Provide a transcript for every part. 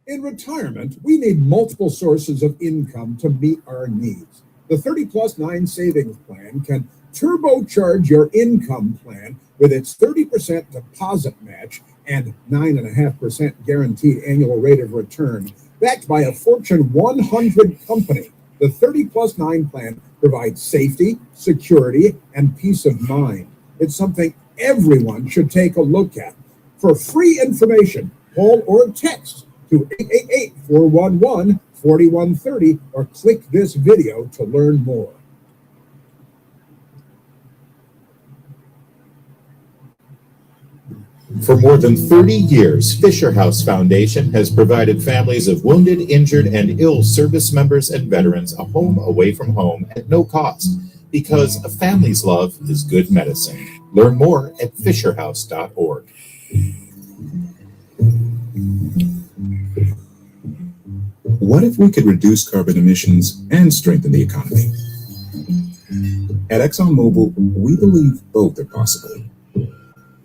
In retirement, we need multiple sources of income to meet our needs. The 30 plus 9 savings plan can turbocharge your income plan with its 30% deposit match and 9.5% guaranteed annual rate of return. Backed by a Fortune 100 company, the 30 plus 9 plan provides safety, security, and peace of mind. It's something everyone should take a look at. For free information, call or text to 888-411-4130 or click this video to learn more. For more than 30 years, Fisher House Foundation has provided families of wounded, injured, and ill service members and veterans a home away from home at no cost, because a family's love is good medicine. Learn more at fisherhouse.org. What if we could reduce carbon emissions and strengthen the economy? At ExxonMobil, we believe both are possible.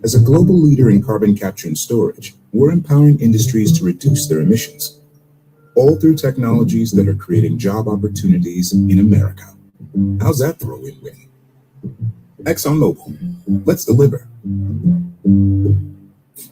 As a global leader in carbon capture and storage, we're empowering industries to reduce their emissions, all through technologies that are creating job opportunities in America. How's that for a win-win? ExxonMobil, let's deliver.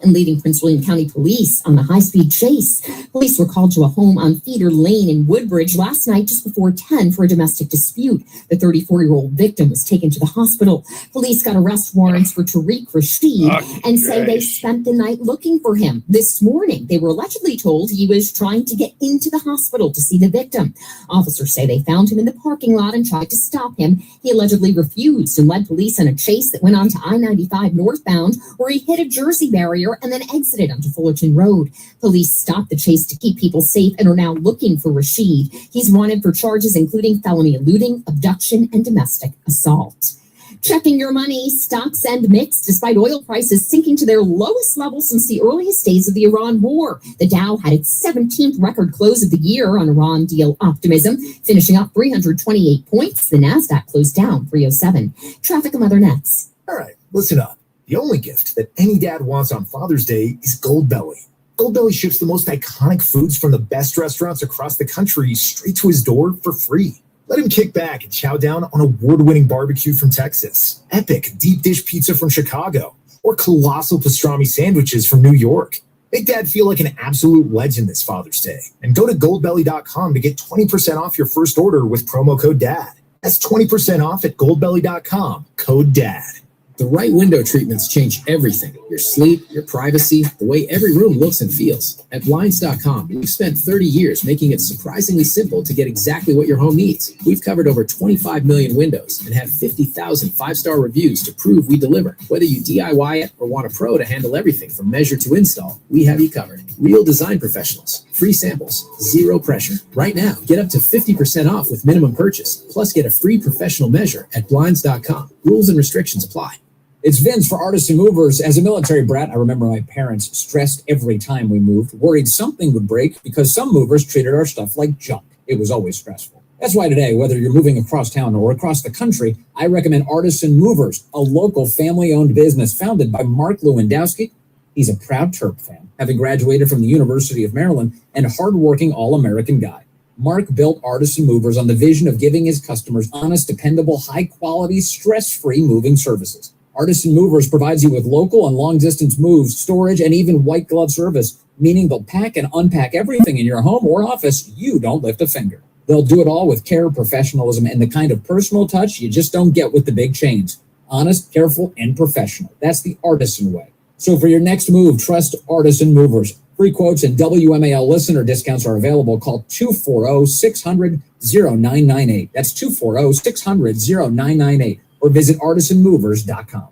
and leading Prince William County Police on a high-speed chase. Police were called to a home on Theater Lane in Woodbridge last night just before 10 for a domestic dispute. The 34-year-old victim was taken to the hospital. Police got arrest warrants for Tariq Rashid and say they spent the night looking for him. This morning, they were allegedly told he was trying to get into the hospital to see the victim. Officers say they found him in the parking lot and tried to stop him. He allegedly refused and led police on a chase that went on to I-95 northbound, where he hit a Jersey barrier and then exited onto Fullerton Road. Police stopped the chase to keep people safe and are now looking for Rashid. He's wanted for charges including felony eluding, abduction, and domestic assault. Checking your money, stocks end mixed despite oil prices sinking to their lowest level since the earliest days of the Iran war. The Dow had its 17th record close of the year on Iran deal optimism, finishing up 328 points. The Nasdaq closed down 307. Traffic and other nets. All right, listen up. The only gift that any dad wants on Father's Day is Goldbelly. Goldbelly ships the most iconic foods from the best restaurants across the country straight to his door for free. Let him kick back and chow down on award-winning barbecue from Texas, epic deep dish pizza from Chicago, or colossal pastrami sandwiches from New York. Make Dad feel like an absolute legend this Father's Day. And go to goldbelly.com to get 20% off your first order with promo code DAD. That's 20% off at goldbelly.com, code DAD. The right window treatments change everything. Your sleep, your privacy, the way every room looks and feels. At Blinds.com, we've spent 30 years making it surprisingly simple to get exactly what your home needs. We've covered over 25 million windows and have 50,000 five-star reviews to prove we deliver. Whether you DIY it or want a pro to handle everything from measure to install, we have you covered. Real design professionals, free samples, zero pressure. Right now, get up to 50% off with minimum purchase, plus get a free professional measure at Blinds.com. Rules and restrictions apply. It's Vince for Artisan Movers. As a military brat, I remember my parents stressed every time we moved, worried something would break because some movers treated our stuff like junk. It was always stressful. That's why today, whether you're moving across town or across the country, I recommend Artisan Movers, a local family-owned business founded by Mark Lewandowski. He's a proud Terp fan, having graduated from the University of Maryland and a hardworking all-American guy. Mark built Artisan Movers on the vision of giving his customers honest, dependable, high-quality, stress-free moving services. Artisan Movers provides you with local and long-distance moves, storage, and even white glove service, meaning they'll pack and unpack everything in your home or office. You don't lift a finger. They'll do it all with care, professionalism, and the kind of personal touch you just don't get with the big chains. Honest, careful, and professional. That's the Artisan way. So for your next move, trust Artisan Movers. Free quotes and WMAL listener discounts are available. Call 240-600-0998. That's 240-600-0998. Or visit artisanmovers.com.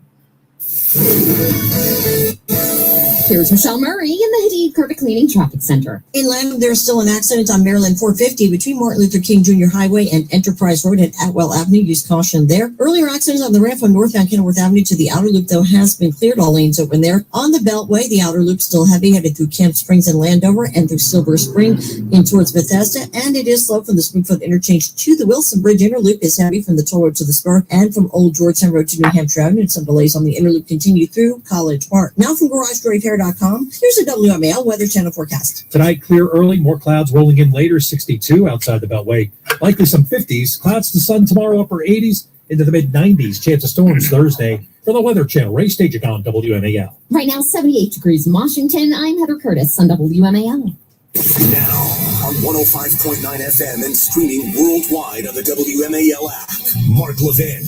Here's Michelle Murray in the Hadid Carpet Cleaning Traffic Center. In Lanham, there's still an accident on Maryland 450 between Martin Luther King Jr. Highway and Enterprise Road at Atwell Avenue. Use caution there. Earlier accident on the ramp from northbound Kenilworth Avenue to the outer loop, though, has been cleared. All lanes open there. On the Beltway, the outer loop still heavy, headed through Camp Springs and Landover and through Silver Spring in towards Bethesda. And it is slow from the Springfield interchange to the Wilson Bridge. Inner loop is heavy from the toll road to the spur and from Old Georgetown Road to New Hampshire Avenue. And some delays on the inner loop continue through College Park. Now from GarageDoorRepair.com, here's a WMAL Weather Channel forecast. Tonight, clear early, more clouds rolling in later, 62 outside the Beltway. Likely some 50s. Clouds to sun tomorrow, upper 80s into the mid-90s. Chance of storms Thursday. For the Weather Channel, Ray Stajic on WMAL. Right now, 78 degrees in Washington. I'm Heather Curtis on WMAL. Now, on 105.9 FM and streaming worldwide on the WMAL app, Mark Levin.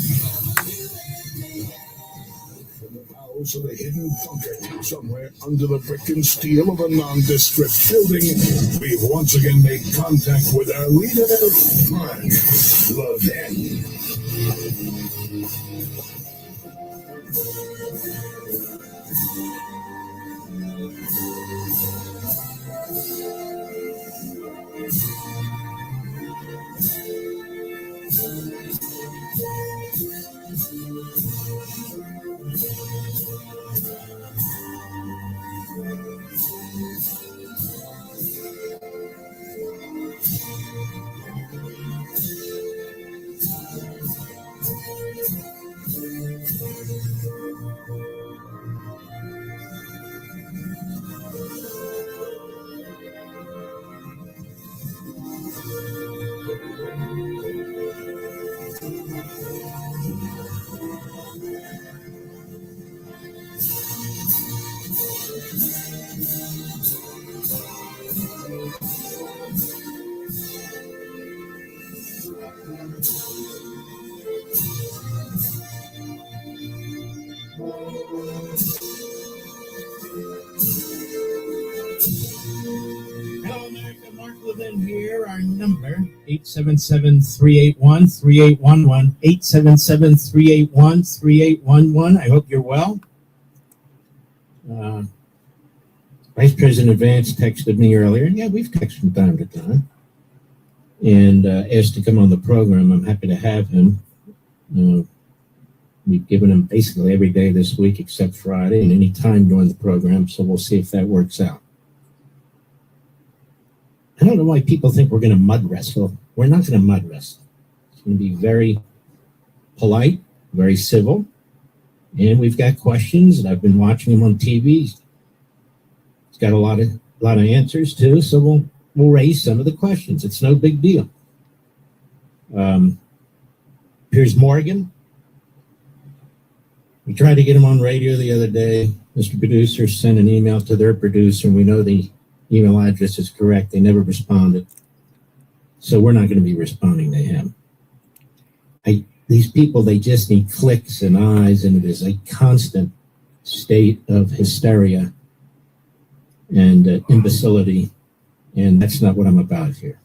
Of a hidden bunker somewhere under the brick and steel of a nondescript building, we've once again made contact with our leader, Mark Levin. people then hear our number, 877-381-3811, 877-381-3811. I hope you're well. Vice President Vance texted me earlier. Yeah, we've texted from time to time. And asked to come on the program. I'm happy to have him. We've given him basically every day this week except Friday and any time during the program, so we'll see if that works out. I don't know why people think we're going to mud wrestle. We're not going to mud wrestle. It's going to be very polite, very civil, and we've got questions, and I've been watching him on TV. He's got a lot of answers too, so we'll raise some of the questions. It's no big deal. Piers Morgan. We tried to get him on radio the other day. Mr. Producer sent an email to their producer, and we know the email address is correct. They never responded. So we're not going to be responding to him. These people, they just need clicks and eyes, and it is a constant state of hysteria and imbecility, and that's not what I'm about here.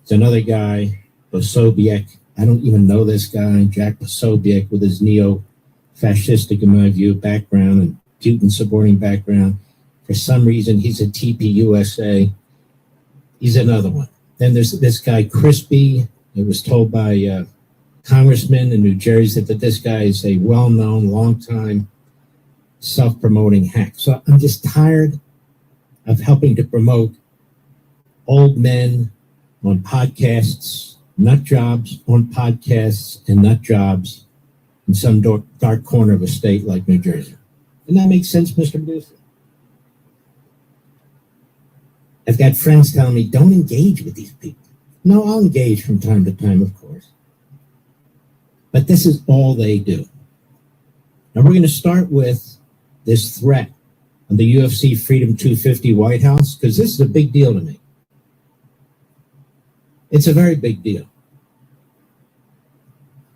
It's another guy, Posobiec. I don't even know this guy, Jack Posobiec, with his neo-fascistic, in my view, background and Putin supporting background. For some reason, he's a TPUSA. He's another one. Then there's this guy, Crispy. It was told by congressman in New Jersey that this guy is a well-known, long-time, self-promoting hack. So I'm just tired of helping to promote old men on podcasts, nut jobs on podcasts, and nut jobs in some dark corner of a state like New Jersey. Doesn't that make sense, Mr. Producer? I've got friends telling me, don't engage with these people. No, I'll engage from time to time, of course. But this is all they do. Now we're going to start with this threat on the UFC Freedom 250 White House, because this is a big deal to me. It's a very big deal.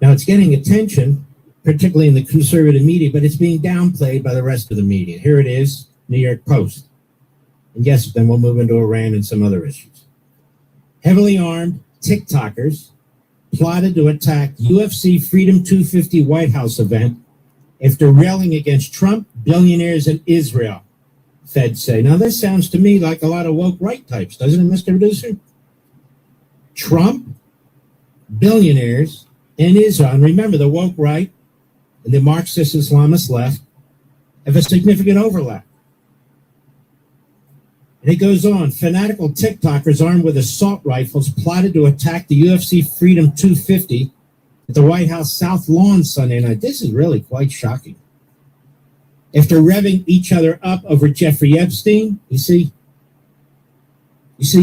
Now it's getting attention, particularly in the conservative media, but it's being downplayed by the rest of the media. Here it is, New York Post. And yes, then we'll move into Iran and some other issues. Heavily armed TikTokers plotted to attack UFC Freedom 250 White House event after railing against Trump, billionaires, and Israel, Feds say. Now, this sounds to me like a lot of woke right types, doesn't it, Mr. Producer? Trump, billionaires, and Israel. And remember, the woke right and the Marxist Islamist left have a significant overlap. And it goes on. Fanatical TikTokers armed with assault rifles plotted to attack the UFC Freedom 250 at the White House South Lawn Sunday night. This is really quite shocking. After revving each other up over Jeffrey Epstein, you see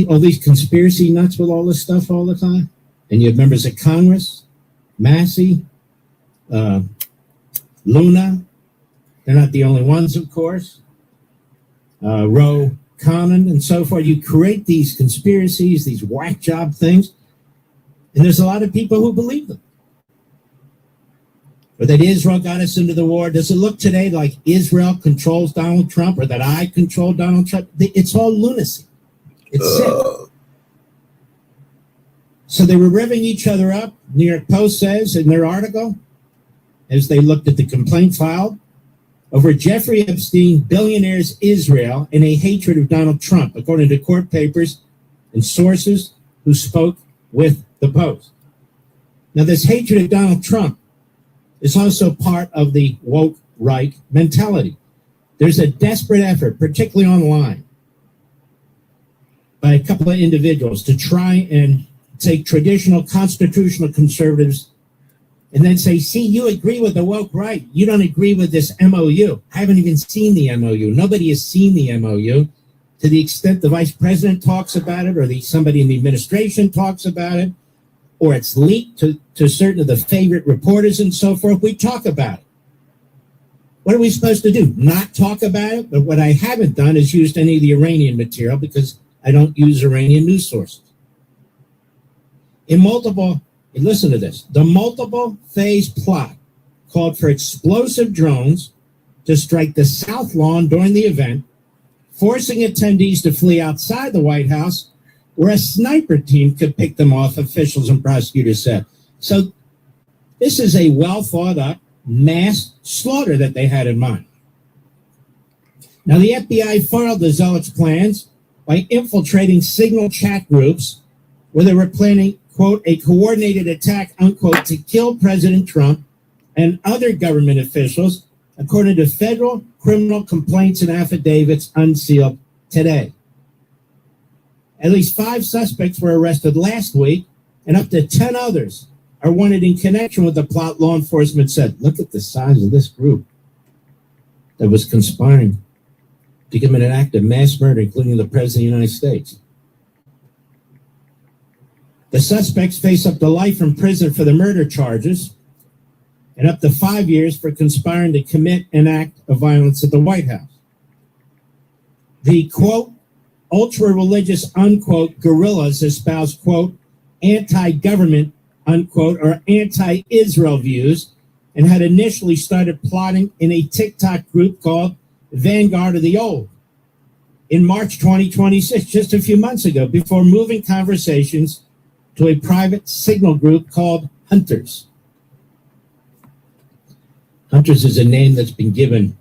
all these conspiracy nuts with all this stuff all the time? And you have members of Congress, Massey, Luna. They're not the only ones, of course. Roe Conan and so forth. You create these conspiracies, these whack job things, and there's a lot of people who believe them. Or that Israel got us into the war. Does it look today like Israel controls Donald Trump or that I control Donald Trump? It's all lunacy. It's sick. So they were revving each other up, New York Post says in their article, as they looked at the complaint filed, over Jeffrey Epstein, billionaires, Israel, and a hatred of Donald Trump, according to court papers and sources who spoke with the Post. Now, this hatred of Donald Trump is also part of the woke right mentality. There's a desperate effort, particularly online, by a couple of individuals to try and take traditional constitutional conservatives and then say, see, you agree with the woke right. You don't agree with this MOU. I haven't even seen the MOU. Nobody has seen the MOU to the extent the vice president talks about it or somebody in the administration talks about it, or it's leaked to certain of the favorite reporters and so forth. We talk about it. What are we supposed to do? Not talk about it? But what I haven't done is used any of the Iranian material because I don't use Iranian news sources. Listen to this. The multiple phase plot called for explosive drones to strike the South Lawn during the event, forcing attendees to flee outside the White House where a sniper team could pick them off, officials and prosecutors said. So this is a well thought up mass slaughter that they had in mind. Now, the FBI foiled the zealots' plans by infiltrating signal chat groups where they were planning, quote, a coordinated attack, unquote, to kill President Trump and other government officials, according to federal criminal complaints and affidavits unsealed today. At least 5 suspects were arrested last week, and up to 10 others are wanted in connection with the plot. Law enforcement said, look at the size of this group that was conspiring to commit an act of mass murder, including the President of the United States. The suspects face up to life in prison for the murder charges and up to 5 years for conspiring to commit an act of violence at the White House. The, quote, ultra-religious, unquote, guerrillas espouse, quote, anti-government, unquote, or anti-Israel views, and had initially started plotting in a TikTok group called Vanguard of the Old in March 2026, just a few months ago, before moving conversations to a private signal group called Hunters. Hunters is a name that's been given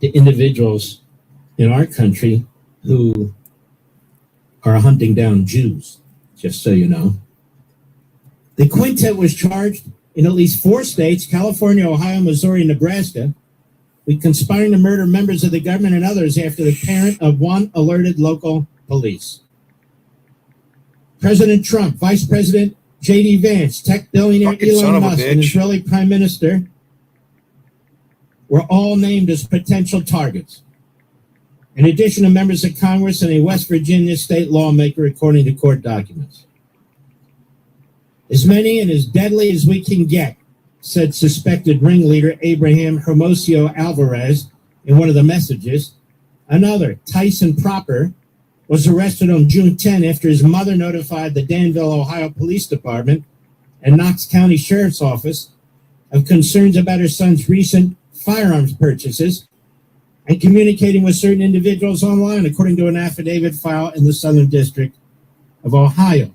to individuals in our country who are hunting down Jews, just so you know. The quintet was charged in at least 4 states, California, Ohio, Missouri, and Nebraska, with conspiring to murder members of the government and others after the parent of one alerted local police. President Trump, Vice President J.D. Vance, tech billionaire Elon Musk, and Israeli Prime Minister were all named as potential targets, in addition to members of Congress and a West Virginia state lawmaker, according to court documents. As many and as deadly as we can get, said suspected ringleader Abraham Hermosillo Alvarez in one of the messages. Another, Tyson Proper, was arrested on June 10 after his mother notified the Danville, Ohio Police Department and Knox County Sheriff's Office of concerns about her son's recent firearms purchases and communicating with certain individuals online, according to an affidavit filed in the Southern District of Ohio.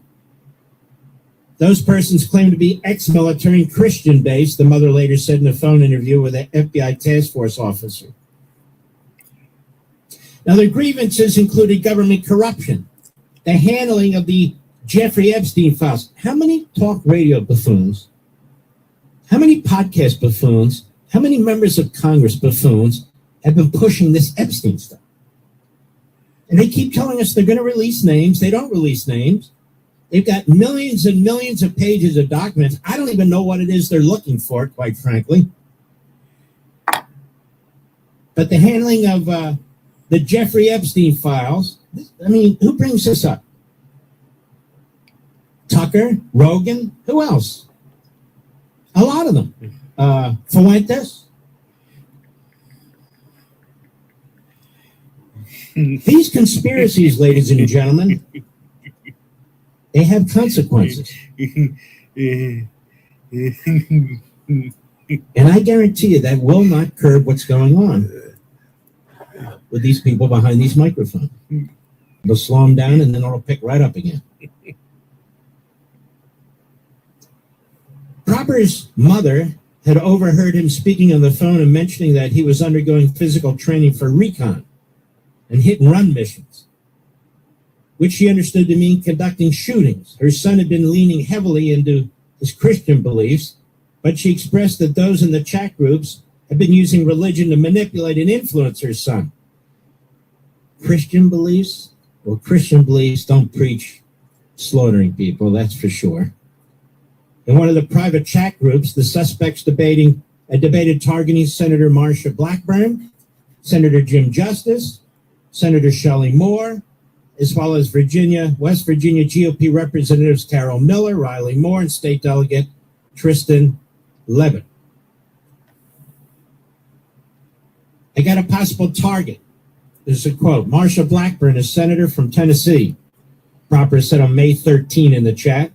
Those persons claim to be ex-military and Christian-based, the mother later said in a phone interview with an FBI task force officer. Now, their grievances included government corruption, the handling of the Jeffrey Epstein files. How many talk radio buffoons, how many podcast buffoons, how many members of Congress buffoons have been pushing this Epstein stuff? And they keep telling us they're going to release names. They don't release names. They've got millions and millions of pages of documents. I don't even know what it is they're looking for, quite frankly. But the handling of the Jeffrey Epstein files, I mean, who brings this up? Tucker, Rogan, who else? A lot of them. Fuentes. These conspiracies, ladies and gentlemen, they have consequences. And I guarantee you that will not curb what's going on with these people behind these microphones. They'll slow them down and then it'll pick right up again. Proper's mother had overheard him speaking on the phone and mentioning that he was undergoing physical training for recon and hit-and-run missions, which she understood to mean conducting shootings. Her son had been leaning heavily into his Christian beliefs, but she expressed that those in the chat groups had been using religion to manipulate and influence her son. Christian beliefs? Well, Christian beliefs don't preach slaughtering people, that's for sure. In one of the private chat groups, the suspects debated targeting Senator Marsha Blackburn, Senator Jim Justice, Senator Shelley Moore, as well as West Virginia GOP Representatives Carol Miller, Riley Moore, and State Delegate Tristan Levitt. I got a possible target. There's a quote. Marsha Blackburn, a senator from Tennessee, Proper said on May 13 in the chat,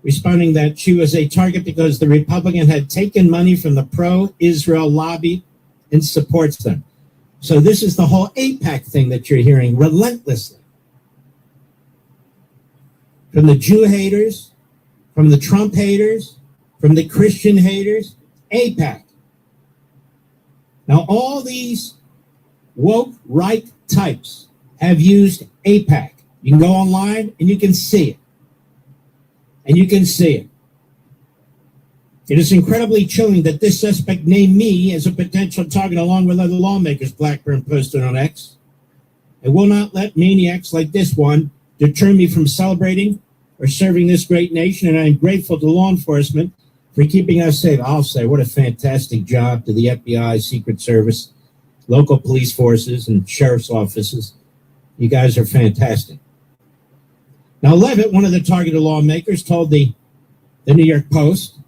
responding that she was a target because the Republican had taken money from the pro-Israel lobby and supports them. So this is the whole AIPAC thing that you're hearing relentlessly. from the Jew haters, from the Trump haters, from the Christian haters, AIPAC. Now, all these woke right types have used AIPAC. You can go online and you can see it. And you can see it. It is incredibly chilling that this suspect named me as a potential target along with other lawmakers, Blackburn posted on X. I will not let maniacs like this one deter me from celebrating or serving this great nation, and I am grateful to law enforcement for keeping us safe. I'll say, what a fantastic job to the FBI, Secret Service, local police forces, and sheriff's offices. You guys are fantastic. Now, Levitt, one of the targeted lawmakers, told the New York Post,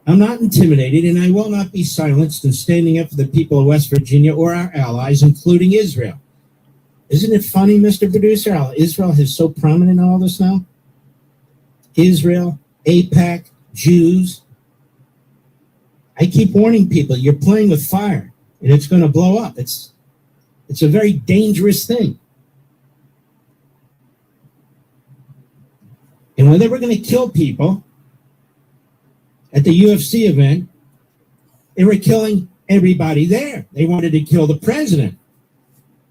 I'm not intimidated, and I will not be silenced in standing up for the people of West Virginia or our allies, including Israel. Isn't it funny, Mr. Producer, how Israel is so prominent in all this now? Israel, AIPAC, Jews. I keep warning people, you're playing with fire, and it's going to blow up. It's a very dangerous thing. And when they were going to kill people at the UFC event, they were killing everybody there. They wanted to kill the president,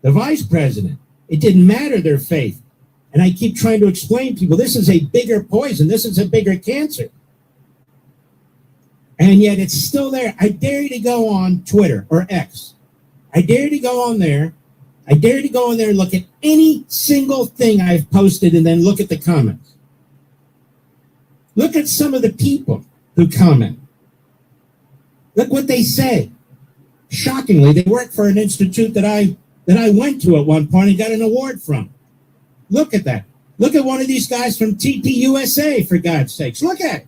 the vice president. It didn't matter their faith. And I keep trying to explain to people, this is a bigger poison. This is a bigger cancer. And yet it's still there. I dare you to go on Twitter or X. I dare you to go on there. I dare you to go on there and look at any single thing I've posted and then look at the comments. Look at some of the people who comment. Look what they say. Shockingly, they work for an institute that I went to at one point and got an award from. Look at that. Look at one of these guys from TPUSA, for God's sakes. Look at it.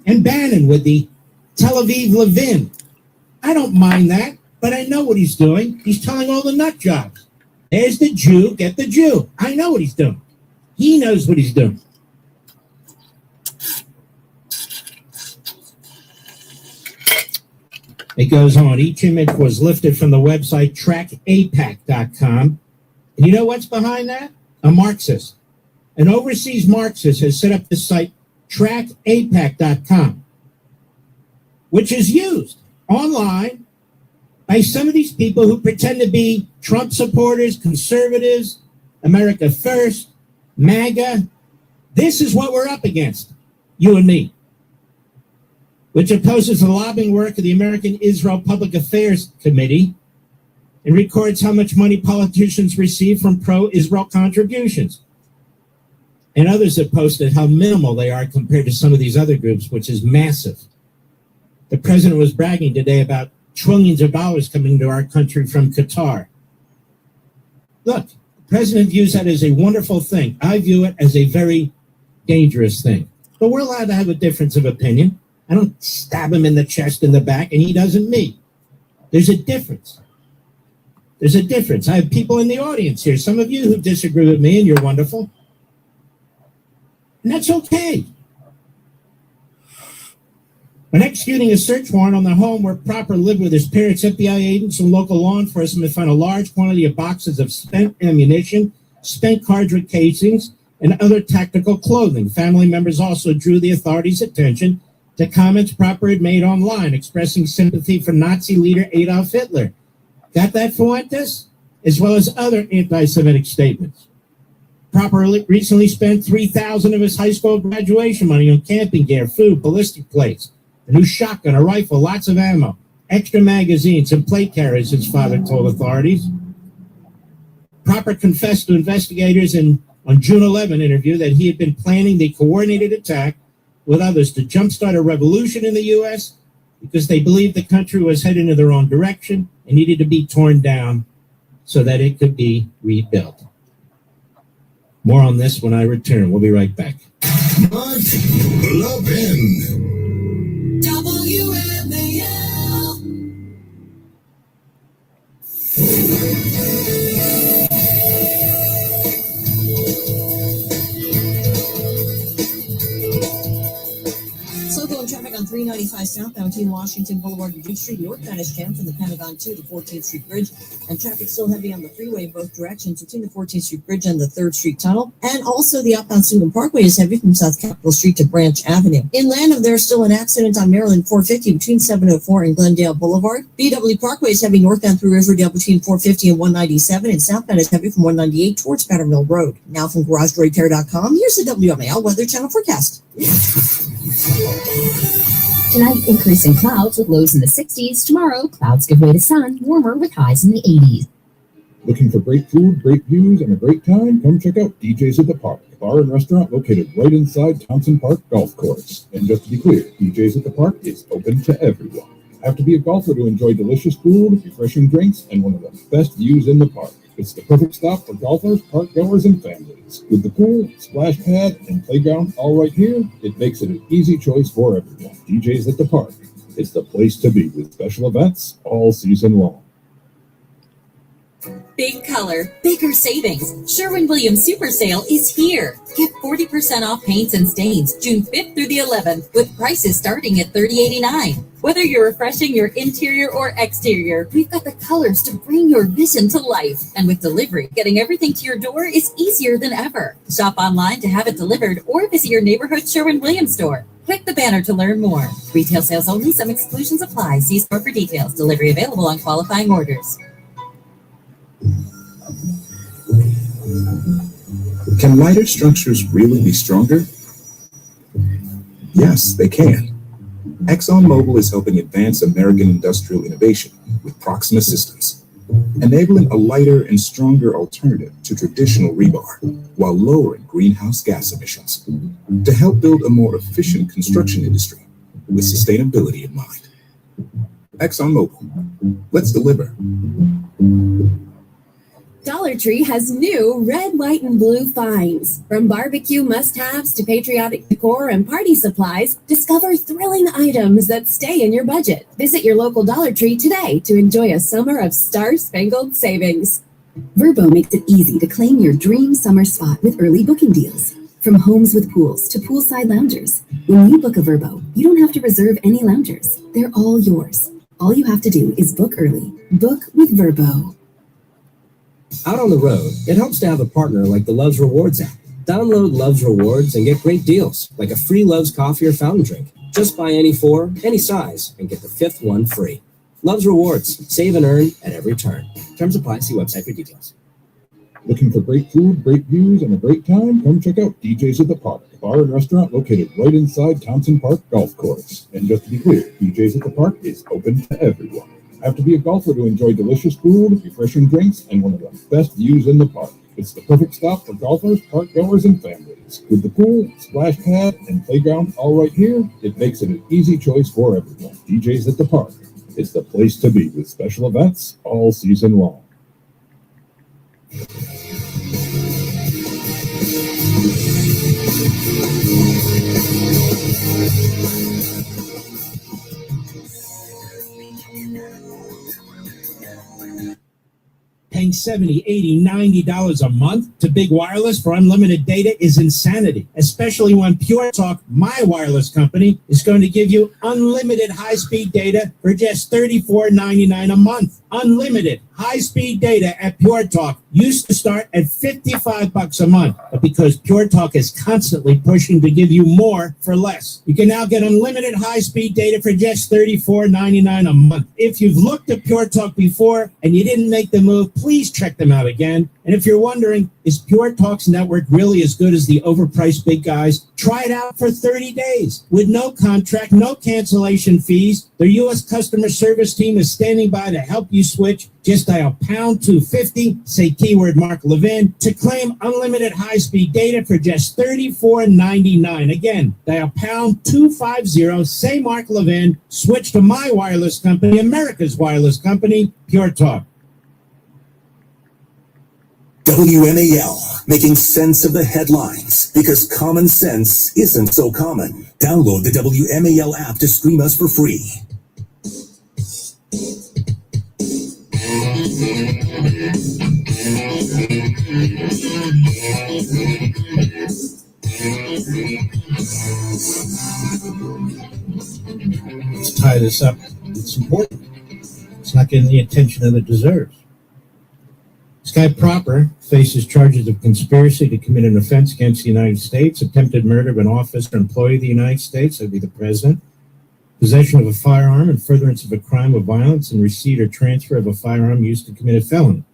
And Bannon with the Tel Aviv Levin. I don't mind that, but I know what he's doing. He's telling all the nut jobs. There's the Jew, get the Jew. I know what he's doing. He knows what he's doing. It goes on. Each image was lifted from the website trackapac.com. And you know what's behind that? A Marxist. An overseas Marxist has set up the site trackapac.com, which is used online by some of these people who pretend to be Trump supporters, conservatives, America First, MAGA. This is what we're up against, you and me, which opposes the lobbying work of the American Israel Public Affairs Committee and records how much money politicians receive from pro-Israel contributions. And others have posted how minimal they are compared to some of these other groups, which is massive. The president was bragging today about trillions of dollars coming to our country from Qatar. Look, the president views that as a wonderful thing. I view it as a very dangerous thing. But we're allowed to have a difference of opinion. I don't stab him in the chest in the back, and he doesn't me. There's a difference. There's a difference. I have people in the audience here, some of you who disagree with me, and you're wonderful. And that's okay. When executing a search warrant on the home where Proper lived with his parents, FBI agents and local law enforcement found a large quantity of boxes of spent ammunition, spent cartridge casings, and other tactical clothing. Family members also drew the authorities' attention to comments Proper had made online expressing sympathy for Nazi leader Adolf Hitler. Got that, Fuentes? As well as other anti-Semitic statements. Proper recently spent $3,000 of his high school graduation money on camping gear, food, ballistic plates, a new shotgun, a rifle, lots of ammo, extra magazines, and plate carriers, his father told authorities. Proper confessed to investigators on June 11 interview that he had been planning the coordinated attack with others to jumpstart a revolution in the U.S. because they believed the country was heading in the wrong direction and needed to be torn down so that it could be rebuilt. More on this when I return. We'll be right back. Mark Levin. WMAL. Slow going traffic on 395 southbound between Washington Boulevard and Duke Street. Northbound is jammed from the Pentagon to the 14th Street Bridge, and traffic still heavy on the freeway in both directions between the 14th Street Bridge and the 3rd Street Tunnel. And also the outbound Steuben Parkway is heavy from South Capitol Street to Branch Avenue. In Lanham, there's still an accident on Maryland 450 between 704 and Glendale Boulevard. BW Parkway is heavy northbound through Riverdale between 450 and 197, and southbound is heavy from 198 towards Pattermill Road. Now from GarageDoorRepair.com, here's the WMAL Weather Channel forecast. Tonight, increasing clouds with lows in the 60s. Tomorrow, clouds give way to sun, warmer with highs in the 80s. Looking for great food, great views, and a great time? Come check out DJ's at the Park, a bar and restaurant located right inside Thompson Park Golf Course. And just to be clear, DJ's at the Park is open to everyone. Have to be a golfer to enjoy delicious food, refreshing drinks, and one of the best views in the park. It's the perfect stop for golfers, park goers, and families. With the pool, splash pad, and playground all right here, it makes it an easy choice for everyone. DJ's at the Park. It's the place to be with special events all season long. Big color, bigger savings. Sherwin-Williams Super Sale is here. Get 40% off paints and stains June 5th through the 11th with prices starting at $30.89. Whether you're refreshing your interior or exterior, we've got the colors to bring your vision to life. And with delivery, getting everything to your door is easier than ever. Shop online to have it delivered or visit your neighborhood Sherwin-Williams store. Click the banner to learn more. Retail sales only. Some exclusions apply. See store for details. Delivery available on qualifying orders. Can lighter structures really be stronger? Yes, they can. ExxonMobil is helping advance American industrial innovation with Proxima Systems, enabling a lighter and stronger alternative to traditional rebar while lowering greenhouse gas emissions to help build a more efficient construction industry with sustainability in mind. ExxonMobil, let's deliver. Dollar Tree has new red, white, and blue finds. From barbecue must-haves to patriotic decor and party supplies, discover thrilling items that stay in your budget. Visit your local Dollar Tree today to enjoy a summer of star-spangled savings. Vrbo makes it easy to claim your dream summer spot with early booking deals. From homes with pools to poolside loungers, when you book a Vrbo, you don't have to reserve any loungers. They're all yours. All you have to do is book early. Book with Vrbo. Out on the road, it helps to have a partner like the Love's Rewards app. Download Love's Rewards and get great deals, like a free Love's coffee or fountain drink. Just buy any four, any size, and get the fifth one free. Love's Rewards. Save and earn at every turn. Terms apply. See website for details. Looking for great food, great views, and a great time? Come check out DJ's at the Park, a bar and restaurant located right inside Thompson Park Golf Course. And just to be clear, DJ's at the Park is open to everyone. Have to be a golfer to enjoy delicious food, refreshing drinks, and one of the best views in the park. It's the perfect stop for golfers, park goers, and families. With the pool, splash pad, and playground all right here, it makes it an easy choice for everyone. DJ's at the Park. It's the place to be with special events all season long. Paying $70, $80, $90 a month to Big Wireless for unlimited data is insanity, especially when Pure Talk, my wireless company, is going to give you unlimited high-speed data for just $34.99 a month. Unlimited high-speed data at Pure Talk used to start at $55 a month, but because Pure Talk is constantly pushing to give you more for less, you can now get unlimited high-speed data for just $34.99 a month. If you've looked at Pure Talk before and you didn't make the move, please check them out again. And if you're wondering, is Pure Talk's network really as good as the overpriced big guys? Try it out for 30 days with no contract, no cancellation fees. Their U.S. customer service team is standing by to help you switch. Just dial pound 250, say keyword Mark Levin to claim unlimited high-speed data for just $34.99. Again, dial pound 250, say Mark Levin, switch to my wireless company, America's wireless company, Pure Talk. WMAL, making sense of the headlines, because common sense isn't so common. Download the WMAL app to stream us for free. Let's tie this up. It's important. It's not getting the attention that it deserves. Sky Proper faces charges of conspiracy to commit an offense against the United States, attempted murder of an officer or employee of the United States, that would be the president, possession of a firearm and furtherance of a crime of violence, and receipt or transfer of a firearm used to commit a felony.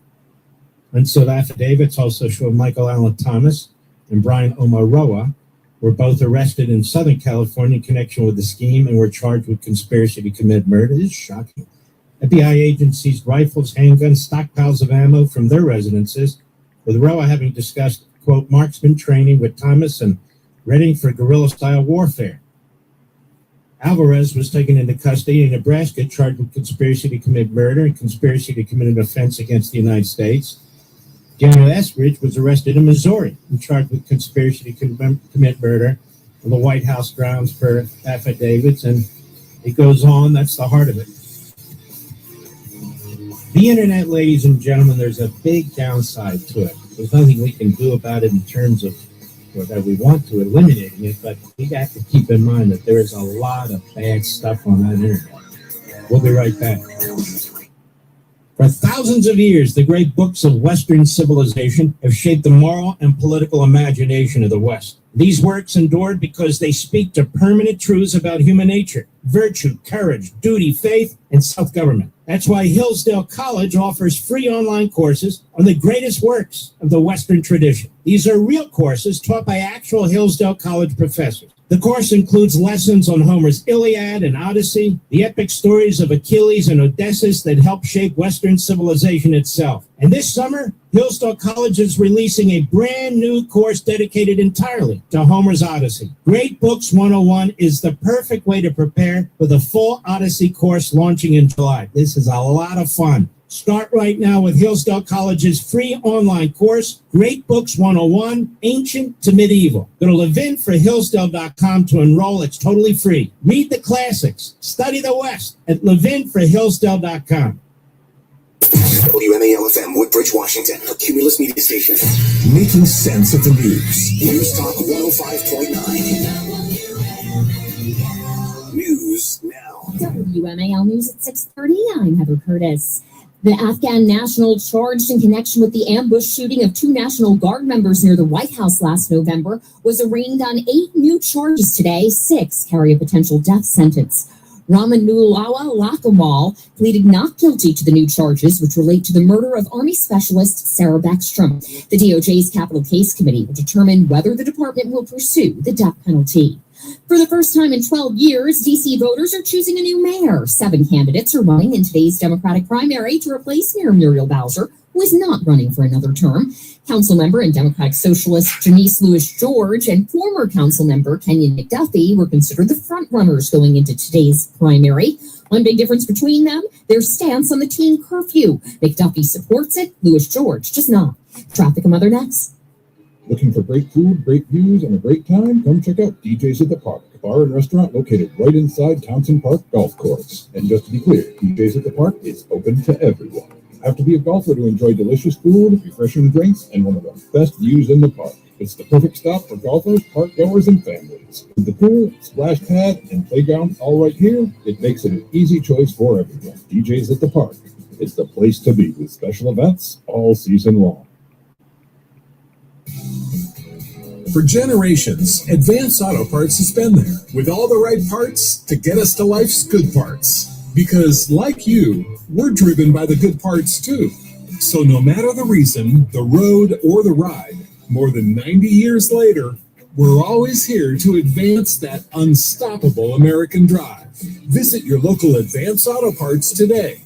Unsealed affidavits also show Michael Allen Thomas and Brian Omaroa were both arrested in Southern California in connection with the scheme and were charged with conspiracy to commit murder. This is shocking. FBI agents seized rifles, handguns, stockpiles of ammo from their residences, with Roa having discussed, quote, marksman training with Thomas and readying for guerrilla-style warfare. Alvarez was taken into custody in Nebraska, charged with conspiracy to commit murder and conspiracy to commit an offense against the United States. Daniel Eskridge was arrested in Missouri and charged with conspiracy to commit murder on the White House grounds per affidavits, and it goes on. That's the heart of it. The internet, ladies and gentlemen, there's a big downside to it. There's nothing we can do about it in terms of that we want to eliminating it, but we have to keep in mind that there is a lot of bad stuff on that internet. We'll be right back. For thousands of years, the great books of Western civilization have shaped the moral and political imagination of the West. These works endured because they speak to permanent truths about human nature, virtue, courage, duty, faith, and self-government. That's why Hillsdale College offers free online courses on the greatest works of the Western tradition. These are real courses taught by actual Hillsdale College professors. The course includes lessons on Homer's Iliad and Odyssey, the epic stories of Achilles and Odysseus that helped shape Western civilization itself. And this summer, Hillsdale College is releasing a brand new course dedicated entirely to Homer's Odyssey. Great Books 101 is the perfect way to prepare for the full Odyssey course launching in July. This is a lot of fun. Start right now with Hillsdale College's free online course, Great Books 101, Ancient to Medieval. Go to levinforhillsdale.com to enroll. It's totally free. Read the classics. Study the West at levinforhillsdale.com. WMAL-FM, Woodbridge, Washington, a Cumulus media station. Making sense of the news. News Talk 105.9. News now. WMAL News at 6:30. I'm Heather Curtis. The Afghan national charged in connection with the ambush shooting of 2 National Guard members near the White House last November was arraigned on 8 new charges today. 6 carry a potential death sentence. Ramanulawa Lakamal pleaded not guilty to the new charges, which relate to the murder of Army Specialist Sarah Beckstrom. The DOJ's Capital Case Committee will determine whether the department will pursue the death penalty. For the first time in 12 years, D.C. voters are choosing a new mayor. 7 candidates are running in today's Democratic primary to replace Mayor Muriel Bowser, who is not running for another term. Council member and Democratic Socialist Janice Lewis-George and former council member Kenyon McDuffie were considered the front runners going into today's primary. One big difference between them, their stance on the teen curfew. McDuffie supports it, Lewis-George does not. Traffic and Mother next. Looking for great food, great views, and a great time? Come check out DJ's at the Park, a bar and restaurant located right inside Townsend Park Golf Course. And just to be clear, DJ's at the Park is open to everyone. You have to be a golfer to enjoy delicious food, refreshing drinks, and one of the best views in the park. It's the perfect stop for golfers, park goers, and families. With the pool, splash pad, and playground all right here, it makes it an easy choice for everyone. DJ's at the Park. It's the place to be with special events all season long. For generations, Advanced Auto Parts has been there with all the right parts to get us to life's good parts. Because, like you, we're driven by the good parts too. So no matter the reason, the road, or the ride, more than 90 years later, we're always here to advance that unstoppable American drive. Visit your local Advanced Auto Parts today.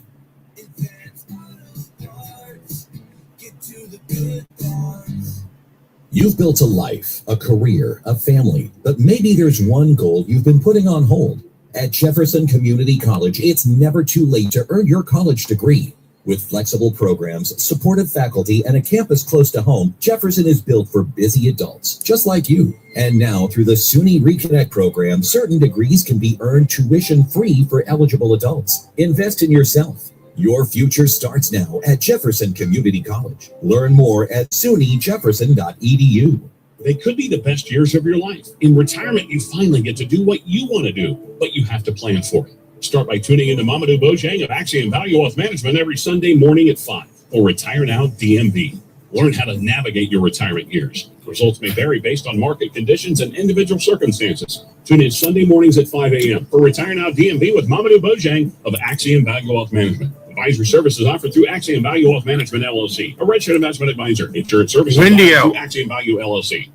You've built a life, a career, a family, but maybe there's one goal you've been putting on hold. At Jefferson Community College, it's never too late to earn your college degree. With flexible programs, supportive faculty, and a campus close to home, Jefferson is built for busy adults, just like you. And now, through the SUNY Reconnect program, certain degrees can be earned tuition-free for eligible adults. Invest in yourself. Your future starts now at Jefferson Community College. Learn more at sunyjefferson.edu. They could be the best years of your life. In retirement, you finally get to do what you want to do, but you have to plan for it. Start by tuning into Mamadou Bojang of Axiom Value Wealth Management every Sunday morning at 5 or Retire Now DMV. Learn how to navigate your retirement years. Results may vary based on market conditions and individual circumstances. Tune in Sunday mornings at 5 a.m. for Retire Now DMV with Mamadou Bojang of Axiom Value Wealth Management. Advisory services offered through Axiom Value Wealth Management, LLC, a registered investment advisor. Insurance services offered through Axiom Value, LLC.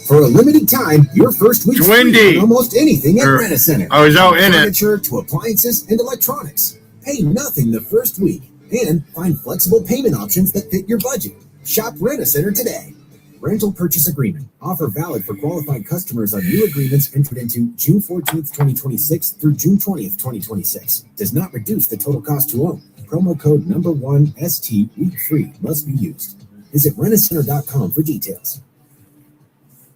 For a limited time, your first week's free on almost anything at Rent-A-Center. I was out in it. Furniture to appliances and electronics. Pay nothing the first week and find flexible payment options that fit your budget. Shop Rent-A-Center today. Rental purchase agreement. Offer valid for qualified customers on new agreements entered into June 14th, 2026 through June 20th, 2026. Does not reduce the total cost to own. Promo code number 1 ST week free must be used. Visit rentacenter.com for details.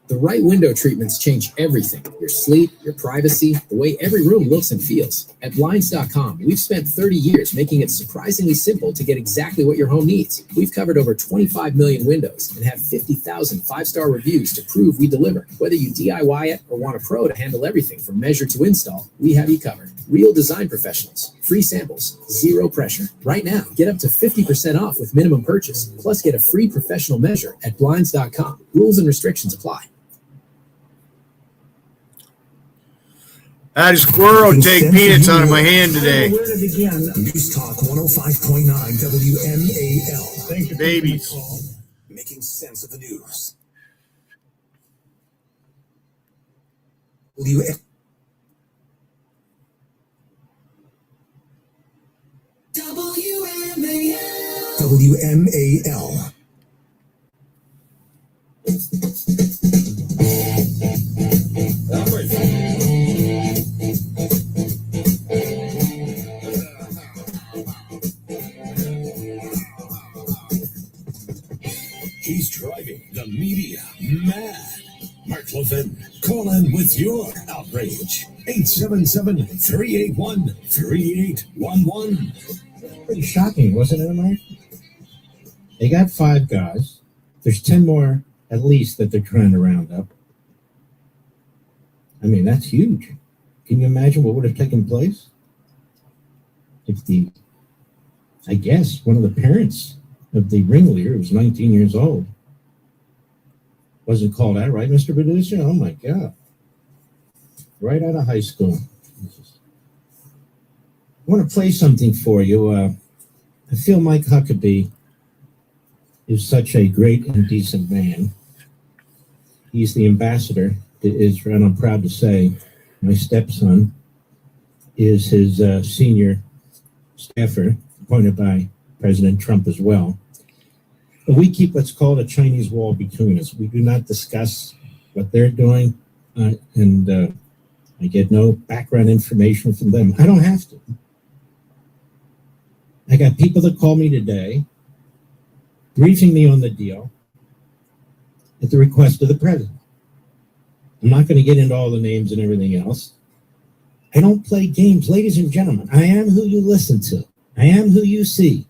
The right window treatments change everything. Your sleep, your privacy, the way every room looks and feels. At Blinds.com, we've spent 30 years making it surprisingly simple to get exactly what your home needs. We've covered over 25 million windows and have 50,000 five-star reviews to prove we deliver. Whether you DIY it or want a pro to handle everything from measure to install, we have you covered. Real design professionals, free samples, zero pressure. Right now, get up to 50% off with minimum purchase, plus get a free professional measure at Blinds.com. Rules and restrictions apply. I had a squirrel take peanuts out of my hand today. Where to begin? News Talk 105.9 WMAL. Thank you, babies. Making sense of the news. WMAL. He's driving the media mad. Mark Levin, call in with your outrage. 877-381-3811. Pretty shocking, wasn't it, Mark? They got 5 guys. There's 10 more, at least, that they're trying to round up. I mean, that's huge. Can you imagine what would have taken place if I guess, one of the parents of the ringleader, who was 19 years old, wasn't called out, right, Mr. Producer? Oh, my God. Right out of high school. I want to play something for you. I feel Mike Huckabee is such a great and decent man. He's the ambassador to Israel, and I'm proud to say my stepson is his senior staffer, appointed by President Trump as well. But we keep what's called a Chinese wall between us. We do not discuss what they're doing, and I get no background information from them. I don't have to. I got people that call me today, briefing me on the deal at the request of the president. I'm not going to get into all the names and everything else. I don't play games, ladies and gentlemen. I am who you listen to. I am who you see.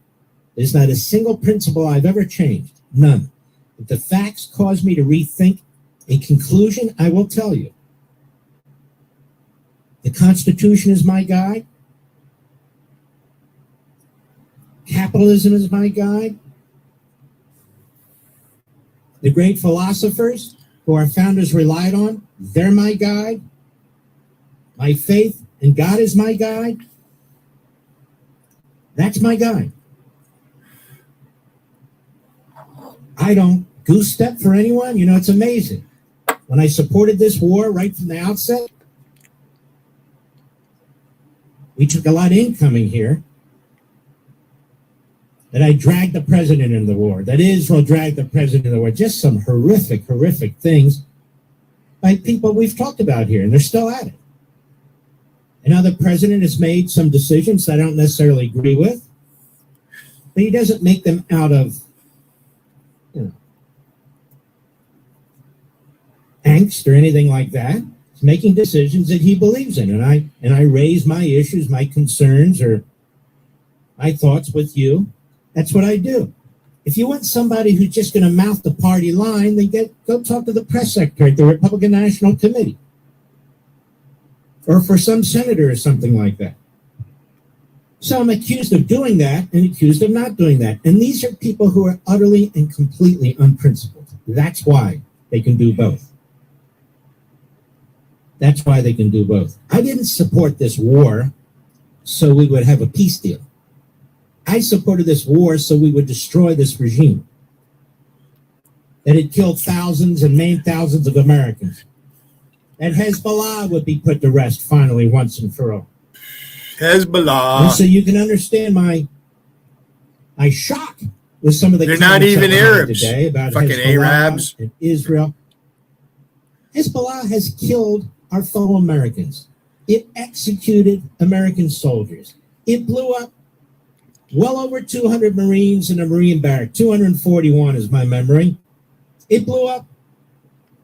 There's not a single principle I've ever changed. None. If the facts cause me to rethink a conclusion, I will tell you. The Constitution is my guide. Capitalism is my guide. The great philosophers who our founders relied on, they're my guide. My faith in God is my guide. That's my guide. I don't goose step for anyone. You know, it's amazing. When I supported this war right from the outset, we took a lot of incoming here. That I dragged the president into the war, that Israel dragged the president into the war. Just some horrific, horrific things by people we've talked about here, and they're still at it. And now the president has made some decisions that I don't necessarily agree with, but he doesn't make them out of, angst or anything like that. He's making decisions that he believes in, and I raise my issues, my concerns, or my thoughts with you. That's what I do. If you want somebody who's just going to mouth the party line, then go talk to the press secretary at the Republican National Committee. Or for some senator or something like that. So I'm accused of doing that and accused of not doing that. And these are people who are utterly and completely unprincipled. That's why they can do both. That's why they can do both. I didn't support this war so we would have a peace deal. I supported this war so we would destroy this regime that had killed thousands and maimed thousands of Americans. That Hezbollah would be put to rest finally once and for all. Hezbollah. And so you can understand my shock with some of the They're not even Arabs today about fucking Hezbollah Arabs and Israel. Hezbollah has killed our fellow Americans. It executed American soldiers. It blew up well over 200 Marines in a Marine barrack. 241 is my memory. It blew up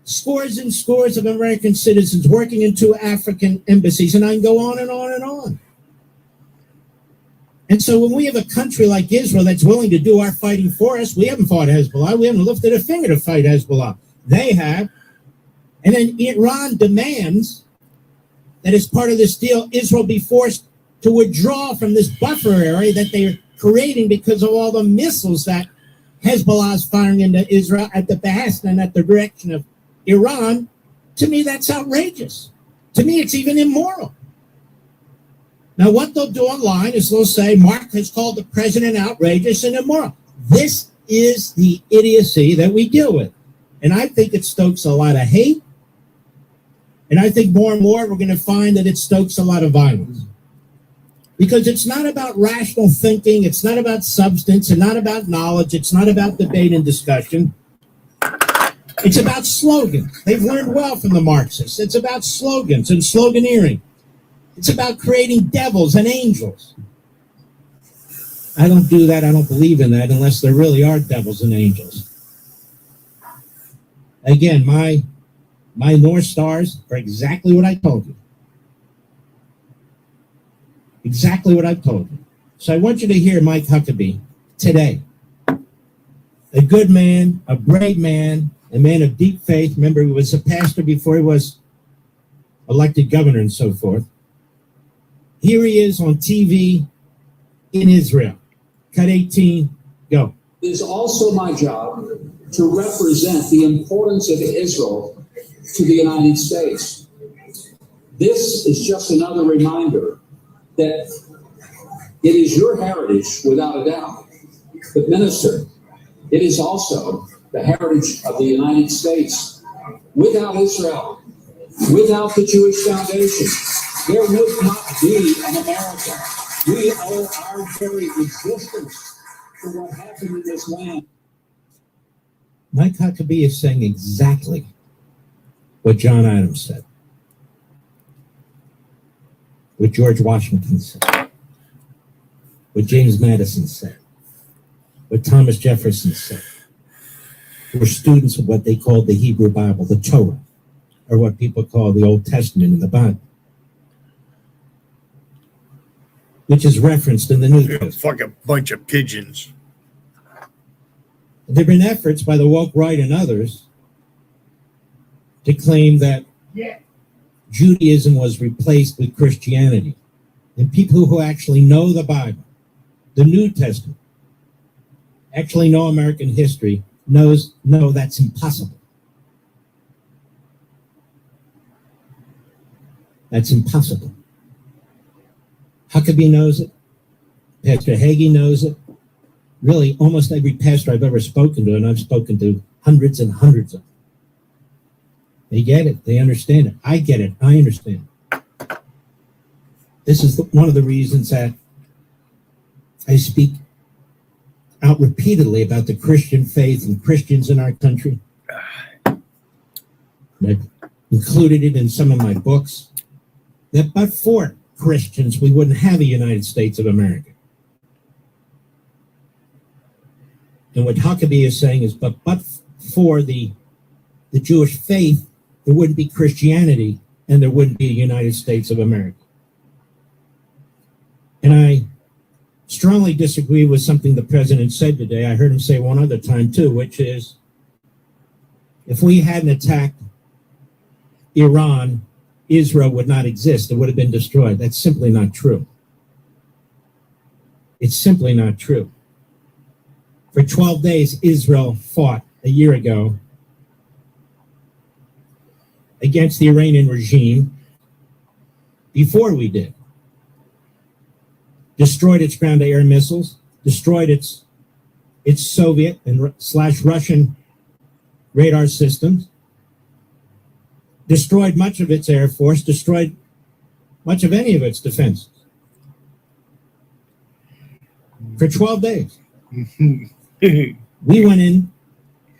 scores and scores of American citizens working in 2 African embassies, and I can go on and on and on. And so when we have a country like Israel that's willing to do our fighting for us, we haven't fought Hezbollah. We haven't lifted a finger to fight Hezbollah. They have. And then Iran demands that as part of this deal, Israel be forced to withdraw from this buffer area that they're creating because of all the missiles that Hezbollah is firing into Israel at the behest and at the direction of Iran. To me, that's outrageous. To me, it's even immoral. Now, what they'll do online is they'll say, Mark has called the president outrageous and immoral. This is the idiocy that we deal with. And I think it stokes a lot of hate. And I think more and more we're going to find that it stokes a lot of violence. Because it's not about rational thinking. It's not about substance and not about knowledge. It's not about debate and discussion. It's about slogans. They've learned well from the Marxists. It's about slogans and sloganeering. It's about creating devils and angels. I don't do that. I don't believe in that unless there really are devils and angels. Again, my North Stars are exactly what I told you. Exactly what I've told you. So I want you to hear Mike Huckabee today. A good man, a brave man, a man of deep faith. Remember, he was a pastor before he was elected governor and so forth. Here he is on TV in Israel. Cut 18, go. It is also my job to represent the importance of Israel to the United States. This is just another reminder that it is your heritage, without a doubt. But minister, it is also the heritage of the United States. Without Israel, without the Jewish Foundation, there would not be an America. We owe our very existence to what happened in this land. Mike Huckabee is saying exactly what John Adams said, what George Washington said, what James Madison said, what Thomas Jefferson said. Were students of what they called the Hebrew Bible, the Torah, or what people call the Old Testament in the Bible, which is referenced in the New Testament. Fucking bunch of pigeons. There have been efforts by the woke right and others to claim that Judaism was replaced with Christianity. And people who actually know the Bible, the New Testament, actually know American history, no, that's impossible. That's impossible. Huckabee knows it. Pastor Hagee knows it. Really, almost every pastor I've ever spoken to, and I've spoken to hundreds and hundreds of them. They get it. They understand it. I get it. I understand it. This is one of the reasons that I speak out repeatedly about the Christian faith and Christians in our country. I've included it in some of my books. That but for Christians, we wouldn't have a United States of America. And what Huckabee is saying is, but for the Jewish faith, there wouldn't be Christianity and there wouldn't be a United States of America. And I strongly disagree with something the president said today. I heard him say one other time too, which is if we hadn't attacked Iran, Israel would not exist. It would have been destroyed. That's simply not true. It's simply not true. For 12 days, Israel fought a year ago against the Iranian regime before we did. Destroyed its ground-to-air missiles, destroyed its Soviet and / Russian radar systems, destroyed much of its air force, destroyed much of any of its defenses. For 12 days. We went in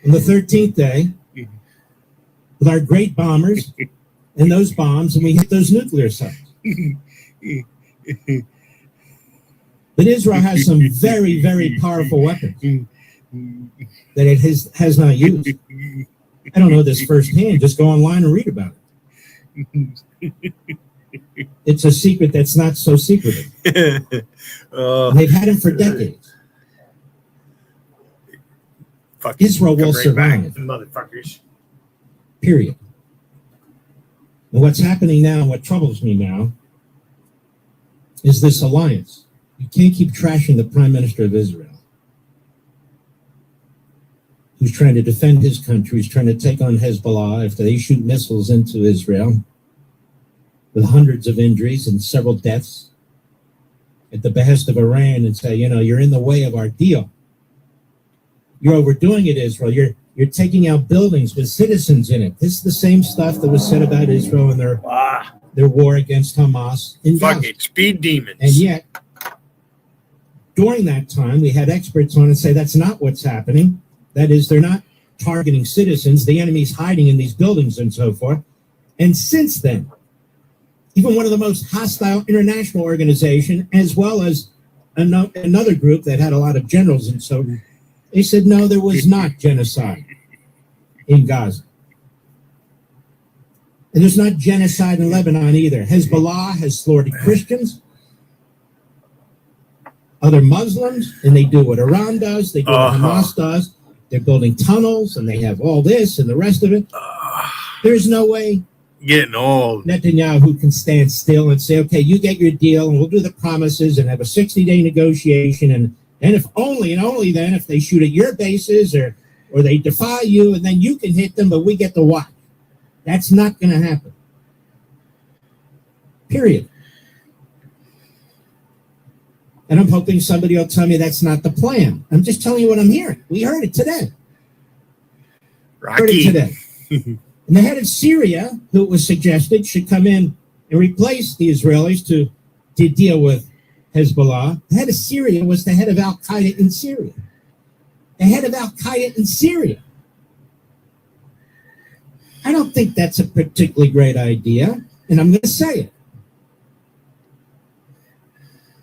on the 13th day with our great bombers and those bombs, and we hit those nuclear sites. But Israel has some very, very powerful weapons that it has not used. I don't know this firsthand. Just go online and read about it. It's a secret that's not so secretive. And they've had him for decades. Israel will survive. Motherfuckers. Period. And what's happening now, what troubles me now, is this alliance. You can't keep trashing the Prime Minister of Israel, who's trying to defend his country, who's trying to take on Hezbollah if they shoot missiles into Israel, with hundreds of injuries and several deaths, at the behest of Iran, and say, you're in the way of our deal. You're overdoing it, Israel. You're taking out buildings with citizens in it. This is the same stuff that was said about Israel and their war against Hamas in Gaza. Fucking speed demons. And yet, during that time, we had experts on and say that's not what's happening. That is, they're not targeting citizens. The enemy's hiding in these buildings and so forth. And since then, even one of the most hostile international organization, as well as another group that had a lot of generals and so, they said, no, there was not genocide in Gaza. And there's not genocide in Lebanon either. Hezbollah has slaughtered Christians, other Muslims, and they do what Iran does, they do what Hamas does. They're building tunnels, and they have all this and the rest of it. There's no way getting old. Netanyahu can stand still and say, okay, you get your deal, and we'll do the promises and have a 60-day negotiation, and if only and only then if they shoot at your bases or they defy you, and then you can hit them, but we get to watch. That's not going to happen. Period. And I'm hoping somebody will tell me that's not the plan. I'm just telling you what I'm hearing. We heard it today. Rocky. Heard it today. And the head of Syria, who it was suggested, should come in and replace the Israelis to deal with Hezbollah. The head of Syria was the head of Al-Qaeda in Syria. The head of Al-Qaeda in Syria. I don't think that's a particularly great idea, and I'm going to say it.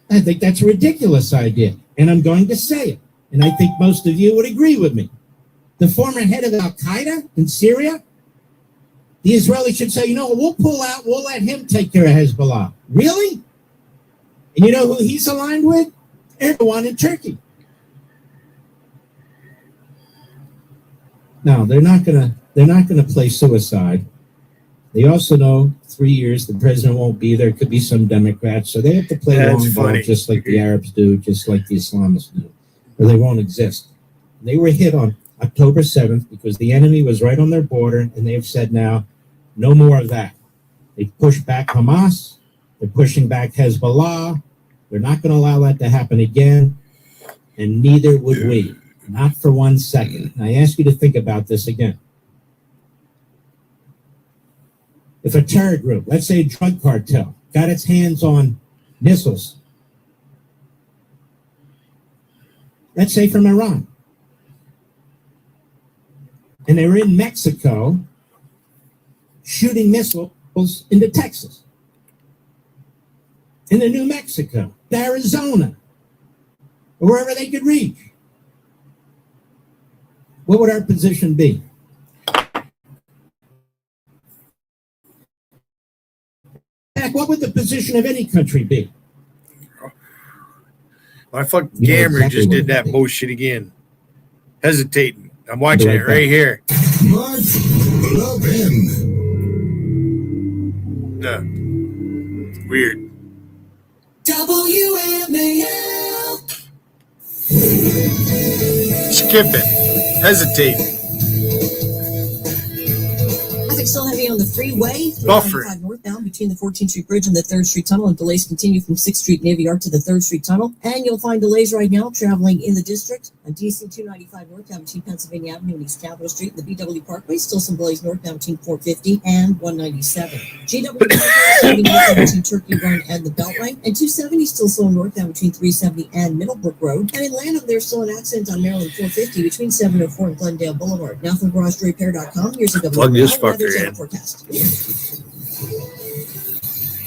I think that's a ridiculous idea, and I'm going to say it. And I think most of you would agree with me. The former head of Al-Qaeda in Syria, the Israelis should say, we'll pull out, we'll let him take care of Hezbollah. Really? And you know who he's aligned with? Erdogan in Turkey. No, they're not gonna play suicide. They also know 3 years the president won't be there. It could be some Democrats, so they have to play long ball just like the Arabs do, just like the Islamists do, or they won't exist. They were hit on October 7th because the enemy was right on their border, and they've said now, no more of that. They've pushed back Hamas. They're pushing back Hezbollah. They're not going to allow that to happen again, and neither would we. Not for 1 second. And I ask you to think about this again. If a terror group, let's say a drug cartel, got its hands on missiles, let's say from Iran, and they were in Mexico shooting missiles into Texas, into New Mexico, Arizona, or wherever they could reach, what would our position be? Heck, what would the position of any country be? My fucking You know camera exactly just what did it that is. bullshit again. Hesitating. I'm watching Right it right back. here. Mark Levin. No. Weird. WMAL. Skipping. Hesitating. Traffic still heavy on the freeway. Buffering. 395 northbound between the 14th Street Bridge and the 3rd Street Tunnel, and delays continue from 6th Street Navy Yard to the 3rd Street Tunnel. And you'll find delays right now traveling in the district on DC 295 northbound between Pennsylvania Avenue and East Capitol Street and the BW Parkway. Still some delays northbound between 450 and 197. GW northbound between Turkey Run and the Beltway, and 270 still slow northbound between 370 and Middlebrook Road. And in Lanham, there's still an accident on Maryland 450 between 704 and Glendale Boulevard. Now from GarageRepair.com, here's a Plug this WMAL weather fucker in. forecast.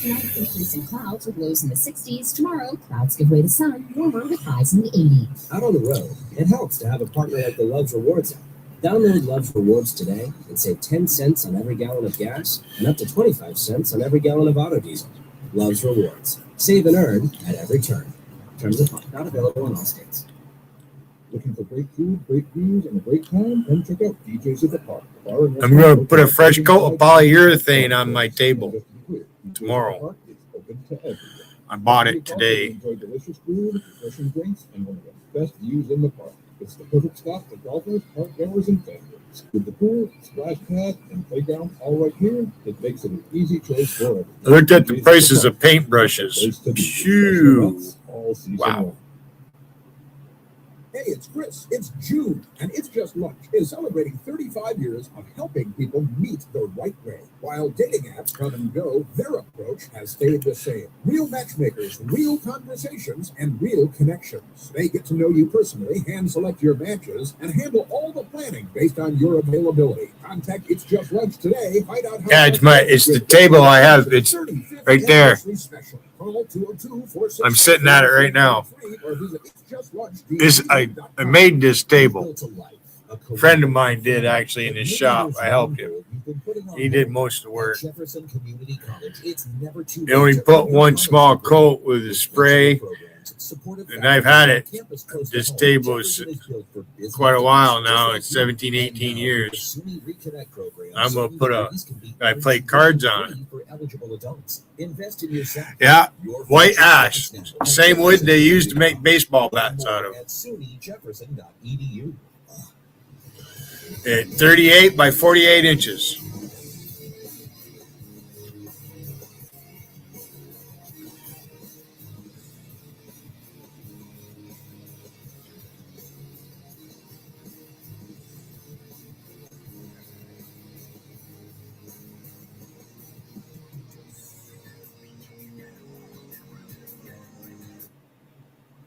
Tonight, increasing clouds with lows in the 60s. Tomorrow, clouds give way to sun, warmer with highs in the 80s. Out on the road, it helps to have a partner like the Love's Rewards app. Download Love's Rewards today and save 10 cents on every gallon of gas and up to 25 cents on every gallon of auto diesel. Love's Rewards. Save and earn at every turn. Terms apply. Not available in all states. Looking for great food, great views, and a great time? Then check out DJ's at the Park. I'm going to put a fresh coat of polyurethane on my table tomorrow. I bought it today. Enjoy delicious food, refreshing drinks, and one of the best views in the park. It's the perfect stop for golfers, park goers, and families. With the pool, splash pad, and playground all right here, it makes it an easy choice for everyone. I looked at the prices of paintbrushes. Phew. Wow. Hey, it's Chris. It's June, and It's Just Lunch is celebrating 35 years of helping people meet the right way. While dating apps come and go, their approach has stayed the same. Real matchmakers, real conversations, and real connections. They get to know you personally, hand select your matches, and handle all the planning based on your availability. Contact It's Just Lunch today. Find out how. Yeah, it's the table I have. It's right there. I'm sitting at it right now. I made this table. A friend of mine did actually in his shop. I helped him. He did most of the work. He only put one small coat with a spray, and I've had it. This table is quite a while now. It's 17, 18 years. I'm going to I play cards on it. Yeah, white ash. Same wood they used to make baseball bats out of. At 38 by 48 inches.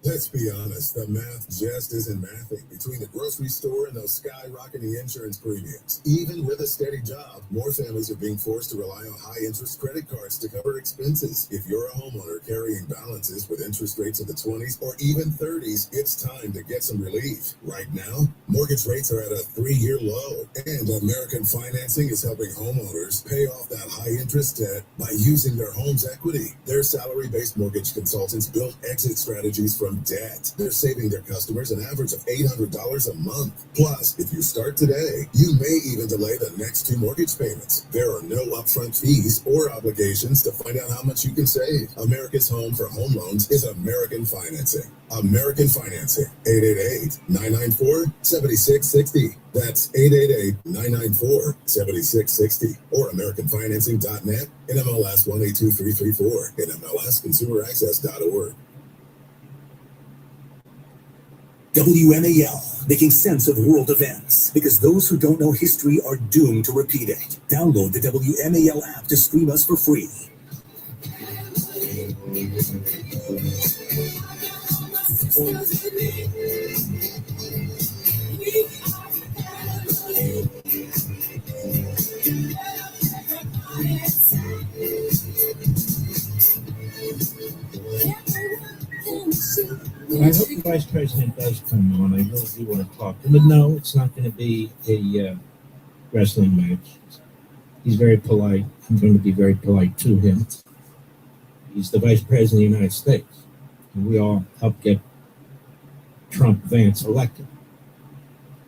Let's be honest, the math just isn't mathing between the grocery store and those skyrocketing insurance premiums. Even with a steady job, more families are being forced to rely on high-interest credit cards to cover expenses. If you're a homeowner carrying balances with interest rates in the 20s or even 30s, it's time to get some relief. Right now, mortgage rates are at a 3-year low, and American Financing is helping homeowners pay off that high-interest debt by using their home's equity. Their salary-based mortgage consultants build exit strategies from debt. They're saving their customers an average of $800 a month. Plus, if you start today, you may even delay the next 2 mortgage payments. There are no upfront fees or obligations to find out how much you can save. America's home for home loans is American Financing. American Financing, 888-994-7660. That's 888-994-7660. Or AmericanFinancing.net, NMLS 182334, NMLSConsumerAccess.org. WMAL, making sense of world events, because those who don't know history are doomed to repeat it. Download the WMAL app to stream us for free. I hope the vice president does come on. I really do want to talk to him. But no, it's not going to be a wrestling match. He's very polite. I'm going to be very polite to him. He's the vice president of the United States. And we all help get Trump-Vance elected,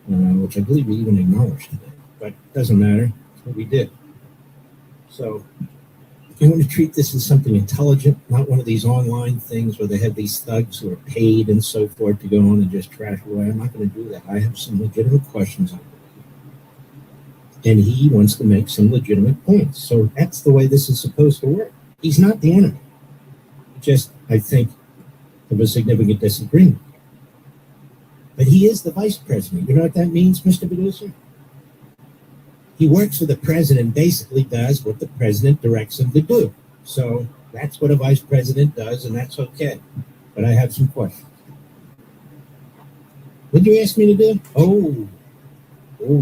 which I believe we even acknowledged today. But it doesn't matter. That's what we did. So you want to treat this as something intelligent, not one of these online things where they have these thugs who are paid and so forth to go on and just trash away. I'm not going to do that. I have some legitimate questions on it. And he wants to make some legitimate points. So that's the way this is supposed to work. He's not the enemy. Just, I think, of a significant disagreement. But he is the vice president. You know what that means, Mr. Producer? He works for the president, basically does what the president directs him to do. So that's what a vice president does, and that's okay. But I have some questions. What did you ask me to do? Oh,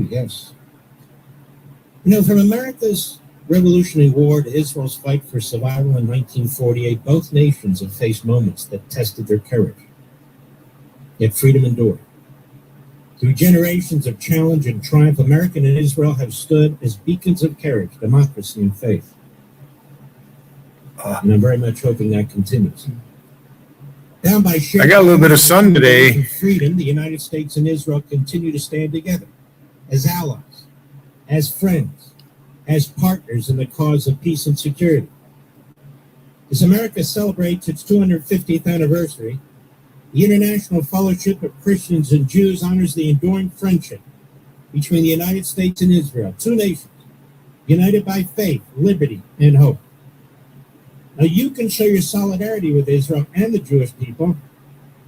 yes. You know, from America's Revolutionary War to Israel's fight for survival in 1948, both nations have faced moments that tested their courage. Yet freedom endured. Through generations of challenge and triumph, America and Israel have stood as beacons of courage, democracy, and faith. And I'm very much hoping that continues. Down by I got a little bit of sun today. Freedom, the United States and Israel continue to stand together as allies, as friends, as partners in the cause of peace and security. As America celebrates its 250th anniversary, the International Fellowship of Christians and Jews honors the enduring friendship between the United States and Israel, two nations united by faith, liberty, and hope. Now, you can show your solidarity with Israel and the Jewish people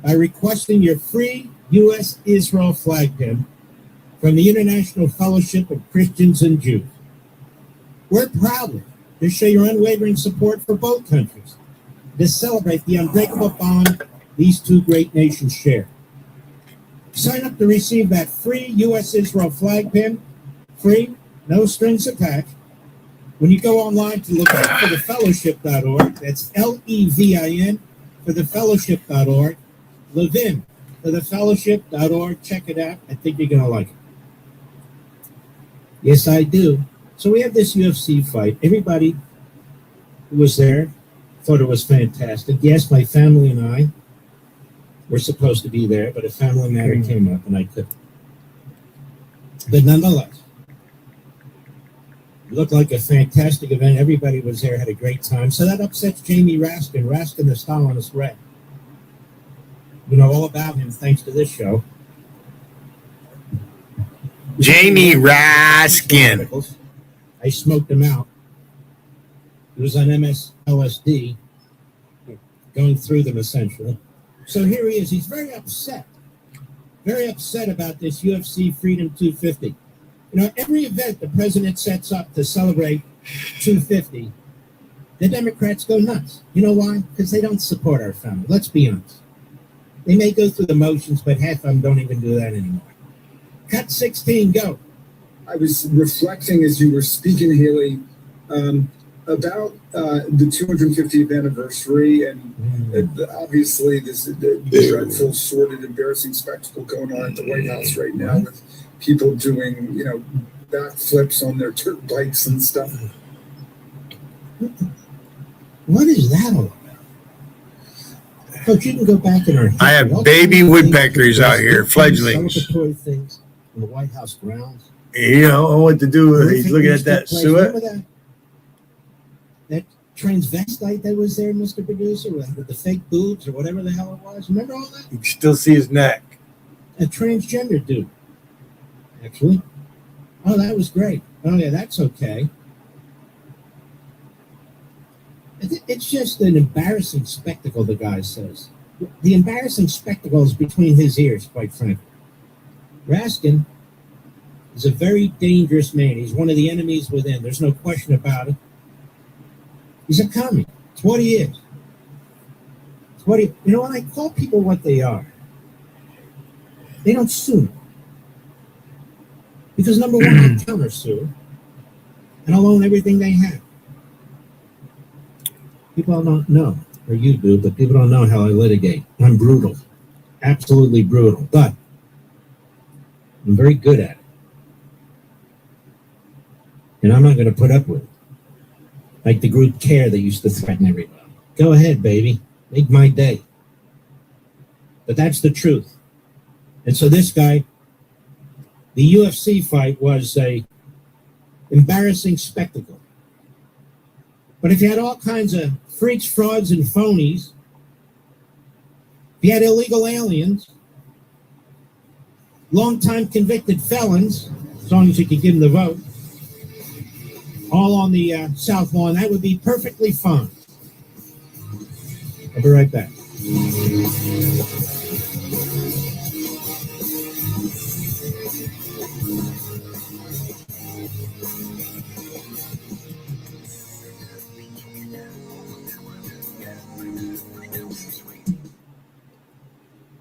by requesting your free U.S.-Israel flag pin from the International Fellowship of Christians and Jews. We're proud to show your unwavering support for both countries, to celebrate the unbreakable bond these two great nations share. Sign up to receive that free U.S.-Israel flag pin, free, no strings attached, when you go online to look up for thefellowship.org. That's Levin for thefellowship.org. Levin for thefellowship.org. Check it out. I think you're going to like it. Yes, I do. So we have this UFC fight. Everybody who was there thought it was fantastic. Yes, my family and I were supposed to be there, but a family matter came up and I couldn't. But nonetheless, it looked like a fantastic event. Everybody was there, had a great time. So that upsets Jamie Raskin. Raskin, the Stalinist red. You know all about him thanks to this show. Jamie Raskin. I smoked him out. He was on LSD, going through them essentially. So here he is. He's very upset about this UFC Freedom 250. You know, every event the president sets up to celebrate 250, the Democrats go nuts. You know why? Because they don't support our family. Let's be honest. They may go through the motions, but half of them don't even do that anymore. Cut 16, go. I was reflecting as you were speaking, Haley, about the 250th anniversary and obviously this dreadful, sordid, embarrassing spectacle going on at the White House right now with people doing, you know, backflips on their dirt bikes and stuff. What is that all about? Coach, you can go back in our history. I have baby woodpeckers out here, fledglings. Celebratory things in the White House grounds. You don't know what to do with it. He's looking at that suet. That transvestite that was there, Mr. Producer, with the fake boobs or whatever the hell it was. Remember all that? You can still see his neck. A transgender dude, actually. Oh, that was great. Oh, yeah, that's okay. It's just an embarrassing spectacle, the guy says. The embarrassing spectacle is between his ears, quite frankly. Raskin is a very dangerous man. He's one of the enemies within. There's no question about it. He's a commie. It's what he is. It's what he. You know what? I call people what they are. They don't sue. Because number one, I'll counter-sue, and I'll own everything they have. People don't know, or you do, but people don't know how I litigate. I'm brutal. Absolutely brutal. But I'm very good at it. And I'm not going to put up with it. Like the group CARE that used to threaten everybody. Go ahead, baby. Make my day. But that's the truth. And so this guy, the UFC fight was a embarrassing spectacle. But if you had all kinds of freaks, frauds, and phonies, if you had illegal aliens, long-time convicted felons, as long as you could give them the vote, all on the South Lawn, that would be perfectly fine. I'll be right back.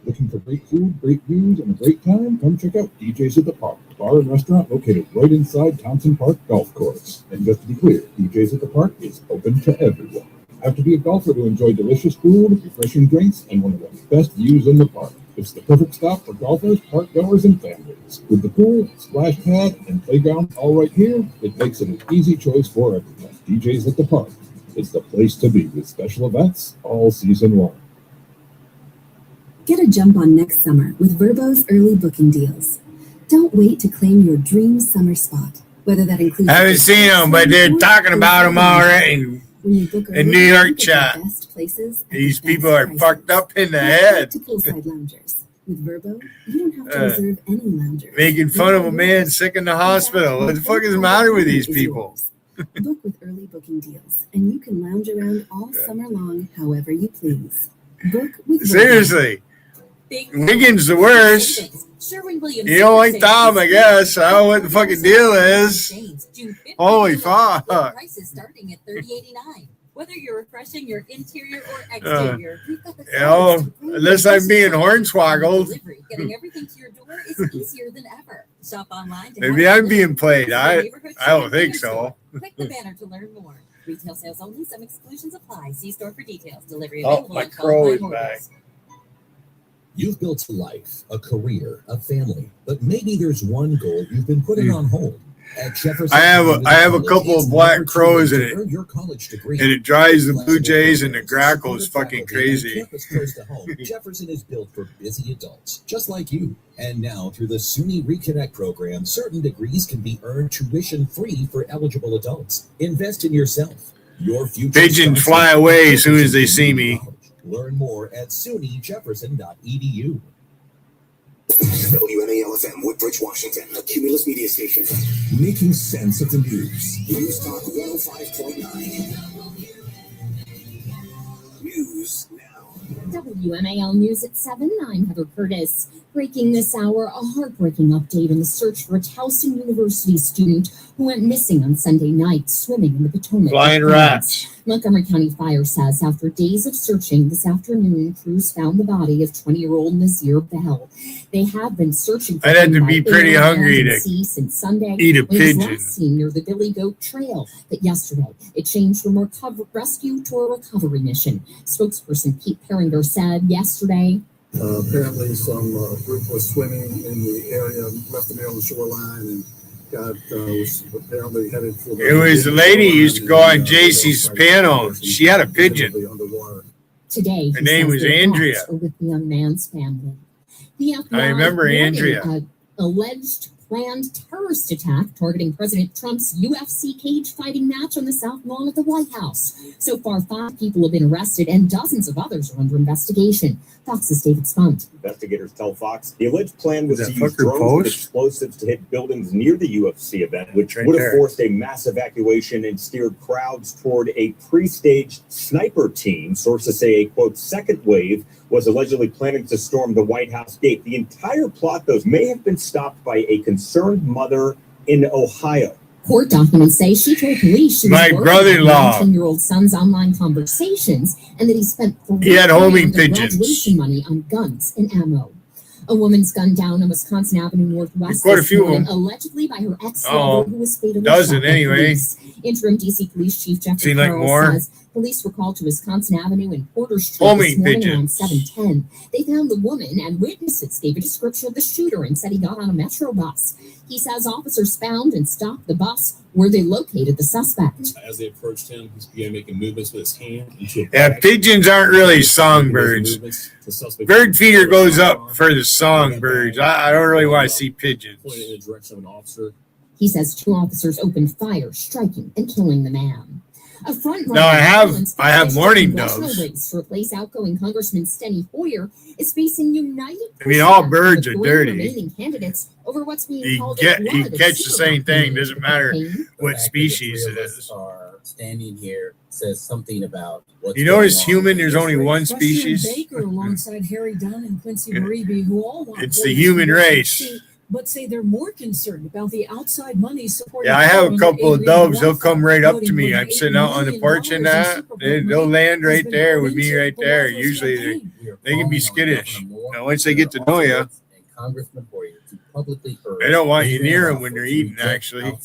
Looking for great food, great views, and a great time? Come check out DJ's at the Park, bar and restaurant located right inside Thompson Park Golf Course. And just to be clear, DJ's at the Park is open to everyone. Have to be a golfer to enjoy delicious food, refreshing drinks, and one of the best views in the park. It's the perfect stop for golfers, park goers, and families. With the pool, splash pad, and playground all right here, it makes it an easy choice for everyone. DJ's at the Park. It's the place to be with special events all season long. Get a jump on next summer with Vrbo's early booking deals. Don't wait to claim your dream summer spot, whether that includes... I haven't seen them, but they're talking about them already in New York chat. These people are fucked up in the head. To poolside loungers. With Vrbo, you don't have to reserve any loungers. Making fun of a man sick in the hospital. What the fuck is the matter with these people? Book with early booking deals, and you can lounge around all summer long however you please. Book with Vrbo. Seriously. Wiggins the worst. You don't like Tom, I guess. I don't know what the fucking deal is. Holy fuck. Prices starting at $30.89. Whether you're refreshing your interior or exterior, we've got the unless I'm being hornswoggled. Getting everything to your door is easier than ever. Shop online. Maybe I'm being played. I don't think so. Click the banner to learn more. Retail sales only. Some exclusions apply. See store for details. Delivery available. My crow is back. You've built a life, a career, a family, but maybe there's one goal you've been putting on hold. At Jefferson, I have a couple of black crows in it, and it drives the blue jays and the grackles fucking crazy. Jefferson is built for busy adults, just like you. And now, through the SUNY Reconnect program, certain degrees can be earned tuition-free for eligible adults. Invest in yourself. Your future. Pigeons fly away as soon as they see me. Learn more at sunyjefferson.edu. WMAL-FM, Woodbridge, Washington, a Cumulus media station. Making sense of the news. News Talk 105.9. News now. WMAL News at 7. I'm Heather Curtis. Breaking this hour, a heartbreaking update on the search for a Towson University student who went missing on Sunday night swimming in the Potomac. Flying rats. Montgomery County Fire says after days of searching this afternoon, crews found the body of 20-year-old Nazir Bell. They have been searching for I'd have him to by be pretty air, hungry land, to and sea since Sunday, eat a when he was pigeon. last seen near the Billy Goat Trail. But yesterday, it changed from rescue to a recovery mission. Spokesperson Pete Perringer said yesterday, apparently some group was swimming in the area, left them on the shoreline, and was apparently headed for It was the lady who used to go on JC's piano. She had a pigeon. Today, Her name was Andrea. With the young man's family. The FBI I remember warning Andrea. an alleged planned terrorist attack targeting President Trump's UFC cage fighting match on the South Lawn of the White House. So far, 5 people have been arrested and dozens of others are under investigation. Fox's David Spunt. Investigators tell Fox the alleged plan was Is to that use fucker drones with Post? explosives to hit buildings near the UFC event, which Right would have there. forced a mass evacuation and steered crowds toward a pre-staged sniper team. Sources say a, quote, second wave was allegedly planning to storm the White House gate. The entire plot, though, may have been stopped by a concerned mother in Ohio. Court documents say she told police she was My worried brother-in-law. about her 19-year-old son's online conversations and that he spent He had homing $3,000 of pigeons. graduation money on guns and ammo. A woman's gunned down on Wisconsin Avenue Northwest Quite a this few of morning, them. allegedly by her ex-lover Oh, who was fatally dozen shot by anyway. police. Interim DC Police Chief Jeffrey Seen like Carroll more? says Police were called to Wisconsin Avenue and Porter Street Homing this morning around pigeons. 7:10. They found the woman, and witnesses gave a description of the shooter and said he got on a Metro bus. He says officers found and stopped the bus where they located the suspect. As they approached him, he began making movements with his hand. Yeah, pigeons aren't really songbirds. Bird feeder goes up for the songbirds. I don't really want to see pigeons. Pointed in the direction of an officer. He says 2 officers opened fire, striking and killing the man. A front Now I have mourning doves. Race to replace outgoing Congressman Steny Hoyer is facing united. I mean, all birds are dirty. Remaining candidates over what's being You called catch a the same thing. Doesn't matter what species it is. Are standing here says something about what's You notice going on. human, there's only one species. Baker alongside Harry Dunn and Quincy Maribe, who all want It's the human race. but say they're more concerned about the outside money supporting. Yeah, I have a couple of doves. They'll come right up to me. I'm sitting out on the porch and that. They'll land right there with me right there. Usually they can be skittish. Now, once they get to know you, Congressman Hoyer to publicly urge they don't want you near them when they're eating, actually.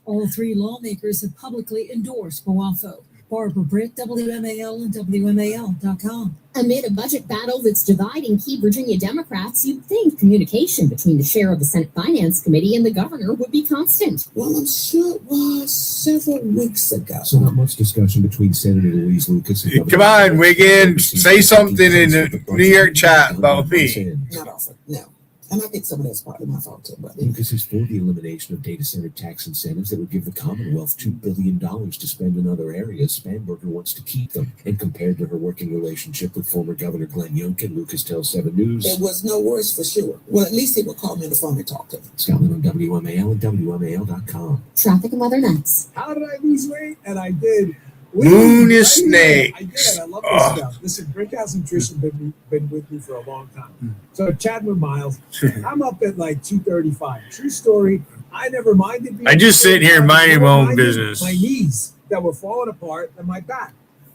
All 3 lawmakers have publicly endorsed Boafo. Barbara Britt, WMAL and WMAL.com. Amid a budget battle that's dividing key Virginia Democrats, you'd think communication between the chair of the Senate Finance Committee and the governor would be constant. Well, I'm sure it was several weeks ago. So not much discussion between Senator Louise Lucas and Governor. Come on, Wiggin. Say something in the New York chat about me. Not often, no. And I think some of that's part of my fault too, brother. Lucas is for the elimination of data center tax incentives that would give the Commonwealth $2 billion to spend in other areas. Spanberger wants to keep them. And compared to her working relationship with former Governor Glenn Youngkin, Lucas tells 7 News. It was no worse for sure. Well, at least he would call me on the phone and talk to me. Scotland on WMAL and WMAL.com. Traffic and weather next. How did I lose weight? And I did. Lunar snake. I did. I love this stuff. Listen, Brickhouse Nutrition been with me for a long time. So Chadwick Miles, I'm up at like 2:35. True story. I never minded being. I just sit here minding my own business. My knees that were falling apart and my back.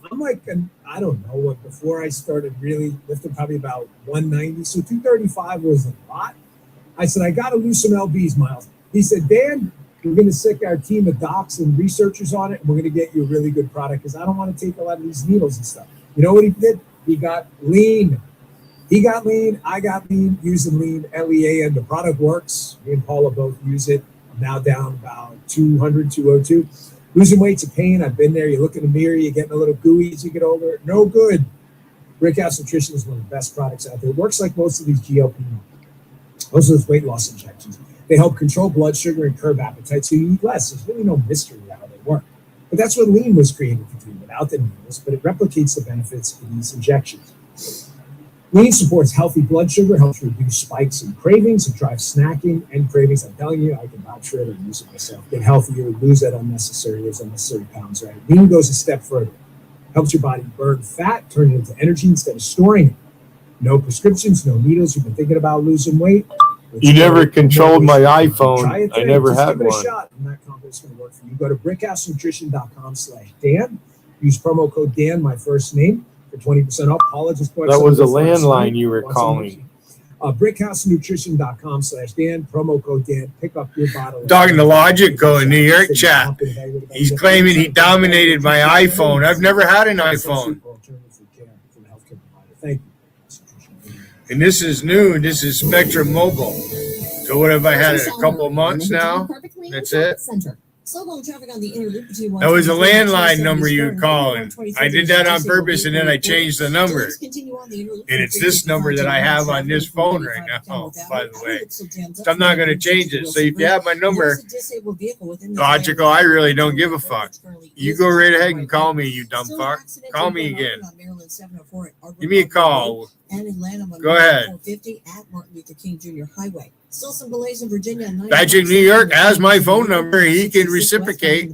I'm like, I don't know what. Before I started really lifting, probably about 190. So 235 was a lot. I said I got to lose some lbs, Miles. He said, Dan, we're going to stick our team of docs and researchers on it, and we're going to get you a really good product because I don't want to take a lot of these needles and stuff. You know what he did? He got lean. He got lean. I got lean. Using lean, LEA, the product works. Me and Paula both use it. I'm now down about 200, 202. Losing weight's a pain. I've been there. You look in the mirror, you're getting a little gooey as you get older. No good. Brickhouse Nutrition is one of the best products out there. It works like most of these GLP. Those are those weight loss injections. They help control blood sugar and curb appetite, so you eat less. There's really no mystery how they work. But that's what lean was created to do, without the needles, but it replicates the benefits of these injections. Lean supports healthy blood sugar, helps reduce spikes and cravings, it drives snacking and cravings. I'm telling you, I can vouch for it, I use it myself. Get healthier, lose those unnecessary pounds, right? Lean goes a step further. Helps your body burn fat, turn it into energy instead of storing it. No prescriptions, no needles. You've been thinking about losing weight. You never controlled my iPhone. Try it I today. never Just had give it a one. shot. I'm not confident it's going to work for you. Go to brickhousenutrition.com/Dan. Use promo code Dan, my first name, for 20% off. Paula just bought That some was a of this last landline night. you were Want some calling. brickhousenutrition.com/Dan. Promo code Dan. Pick up your bottle. Talking to Logico in New York chat. He's claiming he dominated my iPhone. I've never had an iPhone. Thank you. And this is new. This is Spectrum Mobile. So what have I had it a couple of months now? That's it. Slow going traffic on the inner loop between That was a landline number you would call, and I did that on purpose, and then I changed the number. And it's this number that I have on this phone right now, by the way. So I'm not going to change it. So if you have my number, Logical, I really don't give a fuck. You go right ahead and call me, you dumb fuck. Call me again. Give me a call. Go ahead. 450 at Martin Luther King Jr. Highway. Still some delays in Virginia. Patrick, New York has my phone number. He can reciprocate.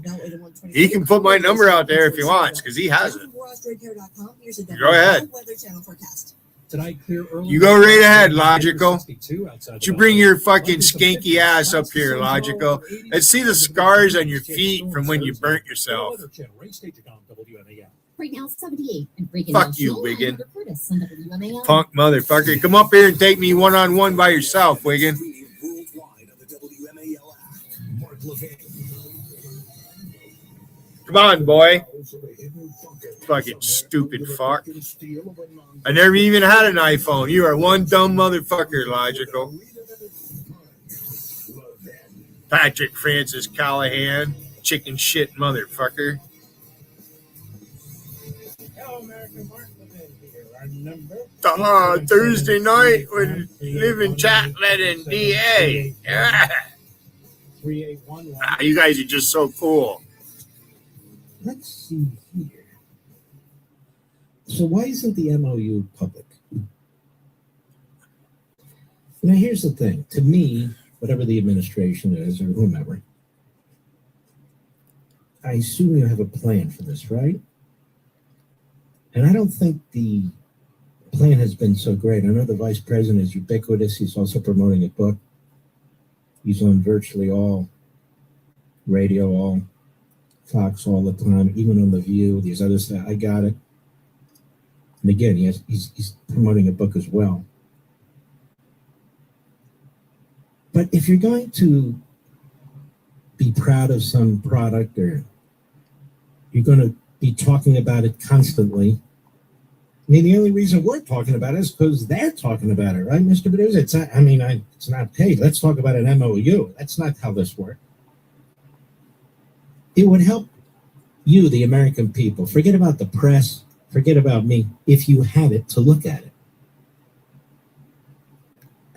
He can put my number out there if he wants, because he has it. Go ahead. You go right ahead, Logical. You bring your fucking skanky ass up here, Logical. Let's see the scars on your feet from when you burnt yourself. Right now, 78 and breaking. Fuck you, Wiggin. Punk motherfucker. Come up here and take me one-on-one by yourself, Wiggin. Come on, boy. Fucking stupid fuck. I never even had an iPhone. You are one dumb motherfucker, Logical. Patrick Francis Callahan, chicken shit motherfucker. Thursday night with Living Chatlet and DA. Yeah. You guys are just so cool. Let's see here. So why isn't the MOU public? Now, here's the thing. To me, whatever the administration is or whomever, I assume you have a plan for this, right? And I don't think the plan has been so great. I know the vice president is ubiquitous. He's also promoting a book. He's on virtually all radio, all Fox all the time, even on The View, these other stuff. I got it. And again, he's promoting a book as well. But if you're going to be proud of some product or you're going to be talking about it constantly, I mean, the only reason we're talking about it is because they're talking about it, right, Mr. Bedoza? It's not, it's not, hey, let's talk about an MOU. That's not how this works. It would help you, the American people, forget about the press, forget about me, if you had it to look at it.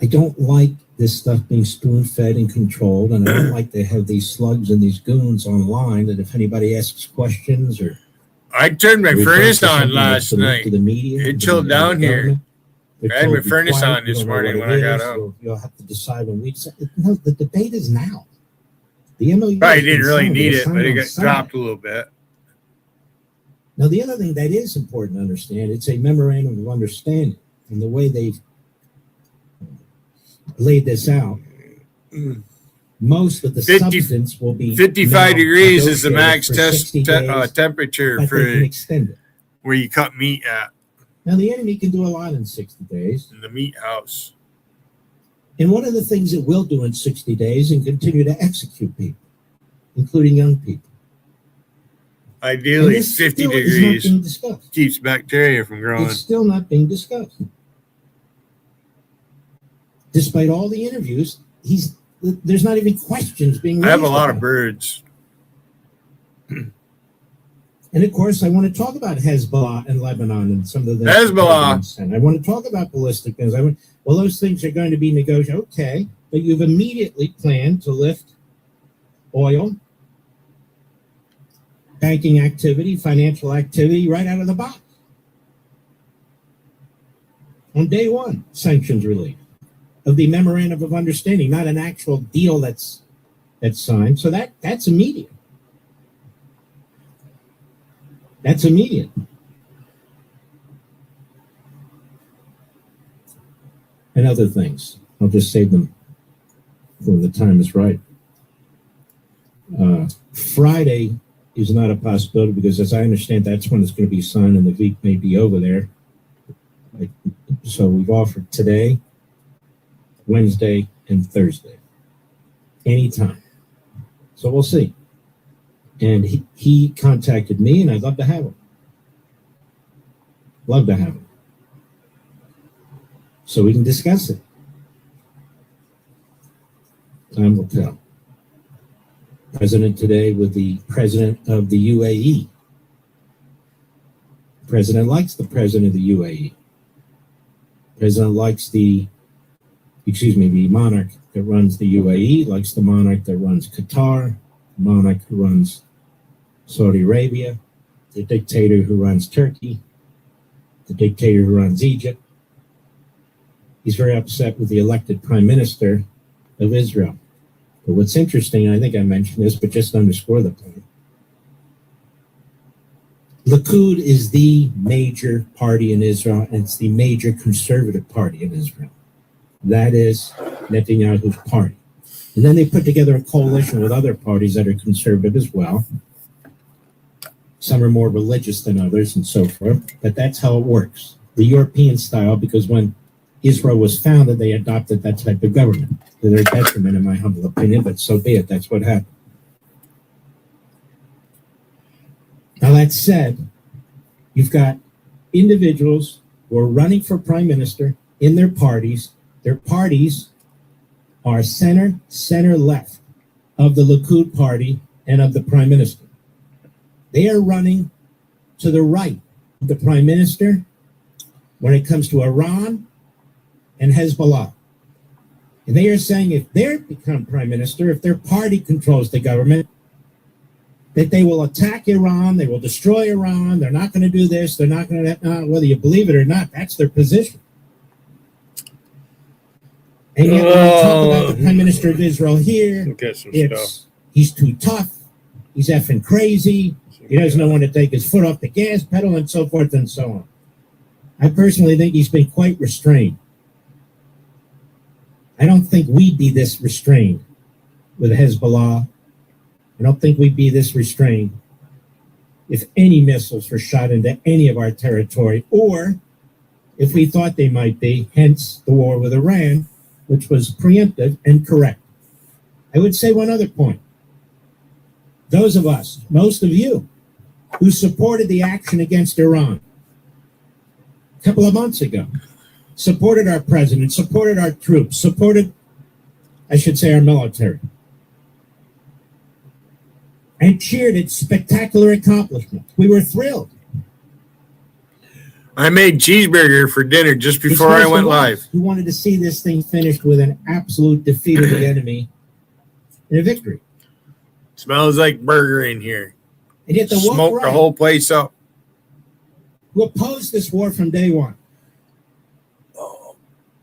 I don't like this stuff being spoon-fed and controlled, and I don't like to have these slugs and these goons online that if anybody asks questions or... I turned my furnace on last night. To the media, it chilled down here. I had my furnace on this morning when I got up. You'll have to decide when we... No, the debate is now. The MOU probably didn't really need it, but it got dropped a little bit. Now, the other thing that is important to understand, it's a memorandum of understanding. And the way they've laid this out, most of the substance will be 55 degrees is the max temperature for where you cut meat at. Now, the enemy can do a lot in 60 days. In the meat house. And one of the things it will do in 60 days and continue to execute people, including young people. Ideally, 50 degrees keeps bacteria from growing. It's still not being discussed. Despite all the interviews, there's not even questions being raised. I have a lot of birds. And of course, I want to talk about Hezbollah and Lebanon and some of the Hezbollah. And I want to talk about ballistic guns. Well, those things are going to be negotiated. Okay, but you've immediately planned to lift oil, banking activity, financial activity right out of the box. On day one, sanctions relief of the memorandum of understanding, not an actual deal that's signed. So that's immediate. That's immediate. And other things. I'll just save them when the time is right. Friday is not a possibility because, as I understand, that's when it's going to be signed and the week may be over there. So we've offered today, Wednesday, and Thursday. Anytime. So we'll see. And he contacted me, and I'd love to have him. Love to have him. So we can discuss it. Time will tell. President today with the president of the UAE. President likes the president of the UAE. President likes the monarch that runs the UAE, likes the monarch that runs Qatar, the monarch who runs Saudi Arabia, the dictator who runs Turkey, the dictator who runs Egypt. He's very upset with the elected prime minister of Israel. But what's interesting, and I think I mentioned this, but just to underscore the point, Likud is the major party in Israel, and it's the major conservative party in Israel. That is Netanyahu's party. And then they put together a coalition with other parties that are conservative as well. Some are more religious than others and so forth, but that's how it works. The European style, because when Israel was founded, they adopted that type of government to their detriment, in my humble opinion, but so be it. That's what happened. Now, that said, You've got individuals who are running for prime minister in their parties. Their parties are center left of the Likud party and of the prime minister. They are running to the right of the prime minister when it comes to Iran and Hezbollah. And they are saying if they become prime minister, if their party controls the government, that they will attack Iran, they will destroy Iran, they're not going to do this, they're not going to, whether you believe it or not, that's their position. And yet when we talk about the prime minister of Israel here, he's too tough, he's effing crazy, he doesn't know when to take his foot off the gas pedal, and so forth and so on. I personally think he's been quite restrained. I don't think we'd be this restrained with Hezbollah. I don't think we'd be this restrained if any missiles were shot into any of our territory, or if we thought they might be, hence the war with Iran, which was preemptive and correct. I would say one other point. Those of us, most of you, who supported the action against Iran a couple of months ago, supported our president, supported our troops, supported, I should say, our military, and cheered its spectacular accomplishment. We were thrilled. I made cheeseburger for dinner just before I went live. Who wanted to see this thing finished with an absolute defeat of the enemy and a victory. Smells like burger in here. And yet the smoke the whole place up. Who opposed this war from day one,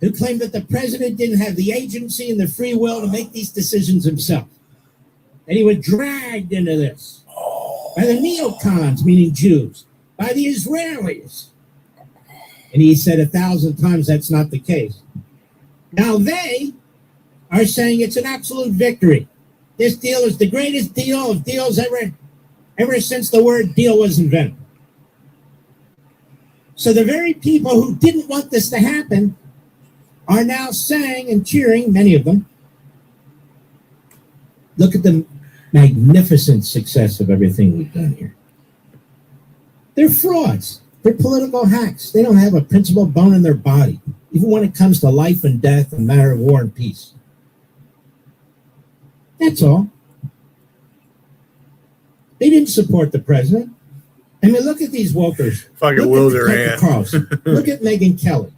who claimed that the president didn't have the agency and the free will to make these decisions himself. And he was dragged into this by the neocons, meaning Jews, by the Israelis. And he said 1,000 times that's not the case. Now they are saying it's an absolute victory. This deal is the greatest deal of deals ever since the word deal was invented. So the very people who didn't want this to happen are now saying and cheering, many of them, look at the magnificent success of everything we've done here. They're frauds. They're political hacks. They don't have a principled bone in their body, even when it comes to life and death and matter of war and peace. That's all. They didn't support the president. I mean, look at these wokers. Fucking Wilderant. Carlson. Look at Megyn Kelly.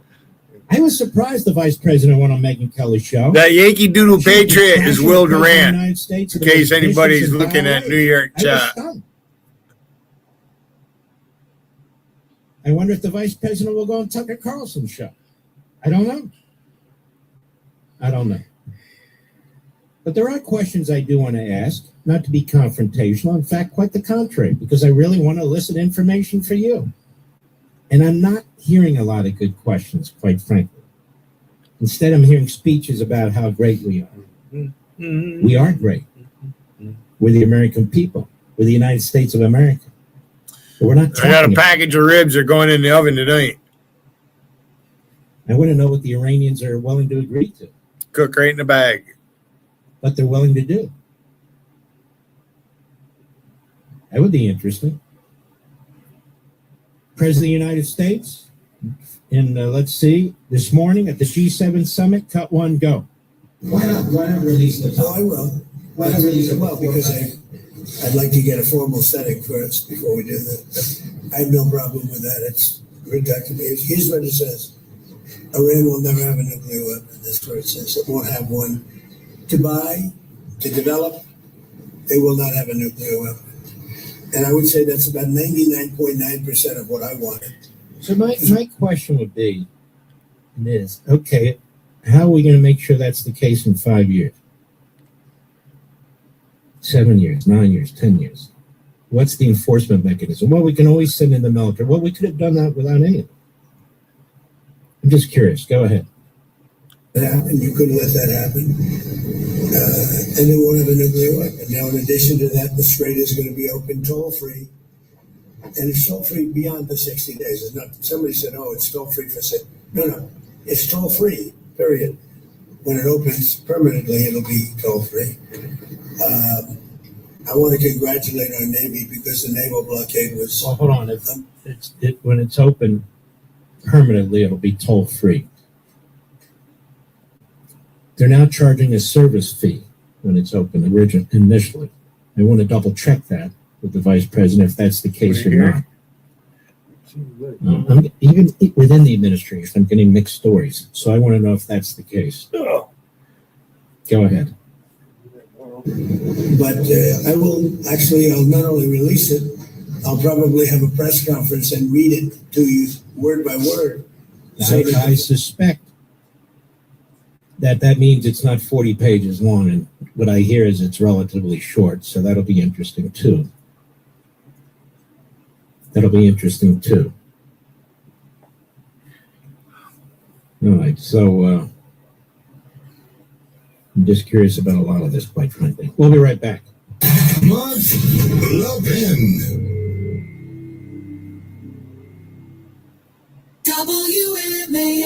I was surprised the vice president went on Megyn Kelly's show. That Yankee Doodle Patriot is Will Durant, in case anybody's looking at New York chat. I wonder if the vice president will go on Tucker Carlson's show. I don't know. But there are questions I do want to ask, not to be confrontational. In fact, quite the contrary, because I really want to elicit information for you. And I'm not hearing a lot of good questions, quite frankly. Instead, I'm hearing speeches about how great we are. We are great. We're the American people. We're the United States of America. But we're not. I got a package of ribs that are going in the oven tonight. I want to know what the Iranians are willing to agree to. Cook right in the bag. What they're willing to do. That would be interesting. President of the United States, and let's see, this morning at the G7 summit, cut one, go. Why not release the Oh, I will. Why not release it? Well, because I'd like to get a formal setting first before we do that. But I have no problem with that. It's reductive. Here's what it says. Iran will never have a nuclear weapon. That's where it says it won't have one. To buy, to develop, they will not have a nuclear weapon. And I would say that's about 99.9% of what I wanted. So my question would be, okay, how are we going to make sure that's the case in 5 years? 7 years, 9 years, 10 years? What's the enforcement mechanism? Well, we can always send in the military. Well, we could have done that without any of it. I'm just curious. Go ahead. And you couldn't let that happen. And they won't have a nuclear weapon. Now, in addition to that, the Strait is going to be open toll-free. And it's toll-free beyond the 60 days. It's not, somebody said, oh, it's toll-free for 6. No. It's toll-free, period. When it opens permanently, it'll be toll-free. I want to congratulate our Navy because the naval blockade was... Well, hold on. If when it's open permanently, it'll be toll free. They're now charging a service fee when it's open initially. I want to double check that with the vice president if that's the case or not. Even within the administration, I'm getting mixed stories. So I want to know if that's the case. Go ahead. But I'll not only release it, I'll probably have a press conference and read it to you word by word. I suspect that means it's not 40 pages long, and what I hear is it's relatively short, so that'll be interesting too. All right, so I'm just curious about a lot of this, quite frankly. We'll be right back. Much loving. WMAL.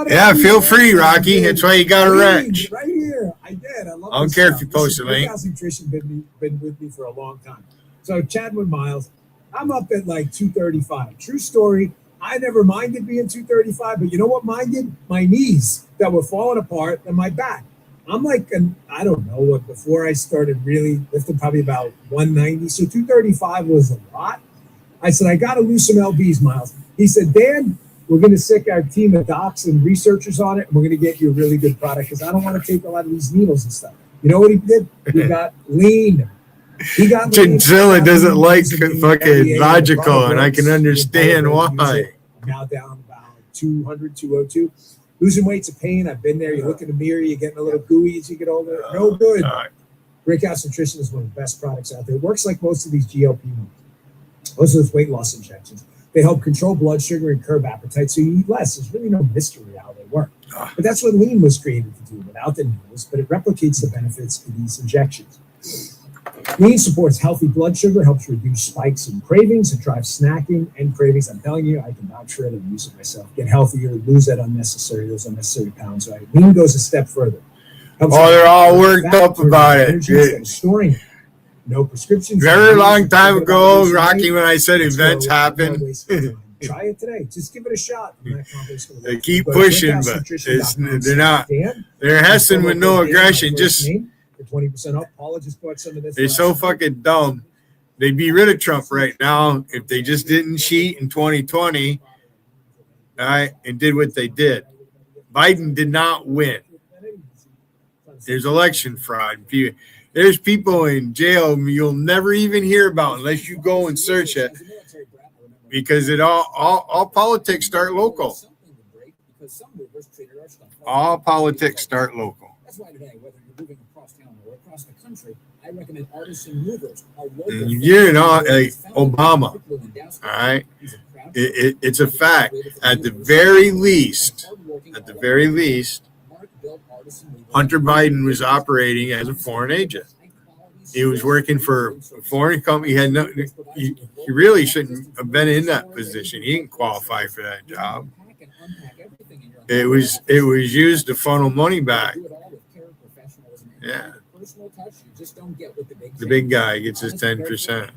Yeah, feel free, Rocky. That's why you got a wrench. Right here. I did. I love I don't care if you post a link. Nutrition been with me for a long time. So Chadwin Miles, I'm up at like 235. True story. I never minded being 235, but you know what minded? My knees that were falling apart and my back. I'm like, I don't know what, before I started really lifting, probably about 190. So 235 was a lot. I said, I got to lose some LBs, Miles. He said, Dan, we're going to sick our team of docs and researchers on it, and we're going to get you a really good product because I don't want to take a lot of these needles and stuff. You know what he did? He got lean. Chinchilla doesn't like fucking logical, and I can understand why. I'm now down about 200, 202. Losing weight's a pain. I've been there. You look in the mirror, you're getting a little gooey as you get older. No good. Breakhouse Nutrition is one of the best products out there. It works like most of these GLP-1s. Most of those weight loss injections. They help control blood sugar and curb appetite, so you eat less. There's really no mystery how they work. But that's what lean was created to do without the needles, but it replicates the benefits of these injections. Lean supports healthy blood sugar, helps reduce spikes and cravings, it drives snacking and cravings. I'm telling you, I can vouch for it and use it myself. Get healthier, lose those unnecessary pounds. Right? Lean goes a step further. They're all worked up about it. Storing it. No prescriptions. Very long time ago, Rocky, when I said events happen. Try it today. Just give it a shot. They keep pushing, but they're not. They're hessing with no aggression. Just for 20% off. Paula just bought some of this. They're so fucking dumb. They'd be rid of Trump right now if they just didn't cheat in 2020, all right, and did what they did. Biden did not win. There's election fraud. There's people in jail you'll never even hear about unless you go and search it, because all politics start local. All politics start local. That's why today, whether you're moving across town or across the country, I recommend Artisan Movers. You know, Obama. All right, it's a fact. At the very least, Hunter Biden was operating as a foreign agent. He was working for a foreign company. He really shouldn't have been in that position. He didn't qualify for that job. It was used to funnel money back. Yeah. The big guy gets his 10%.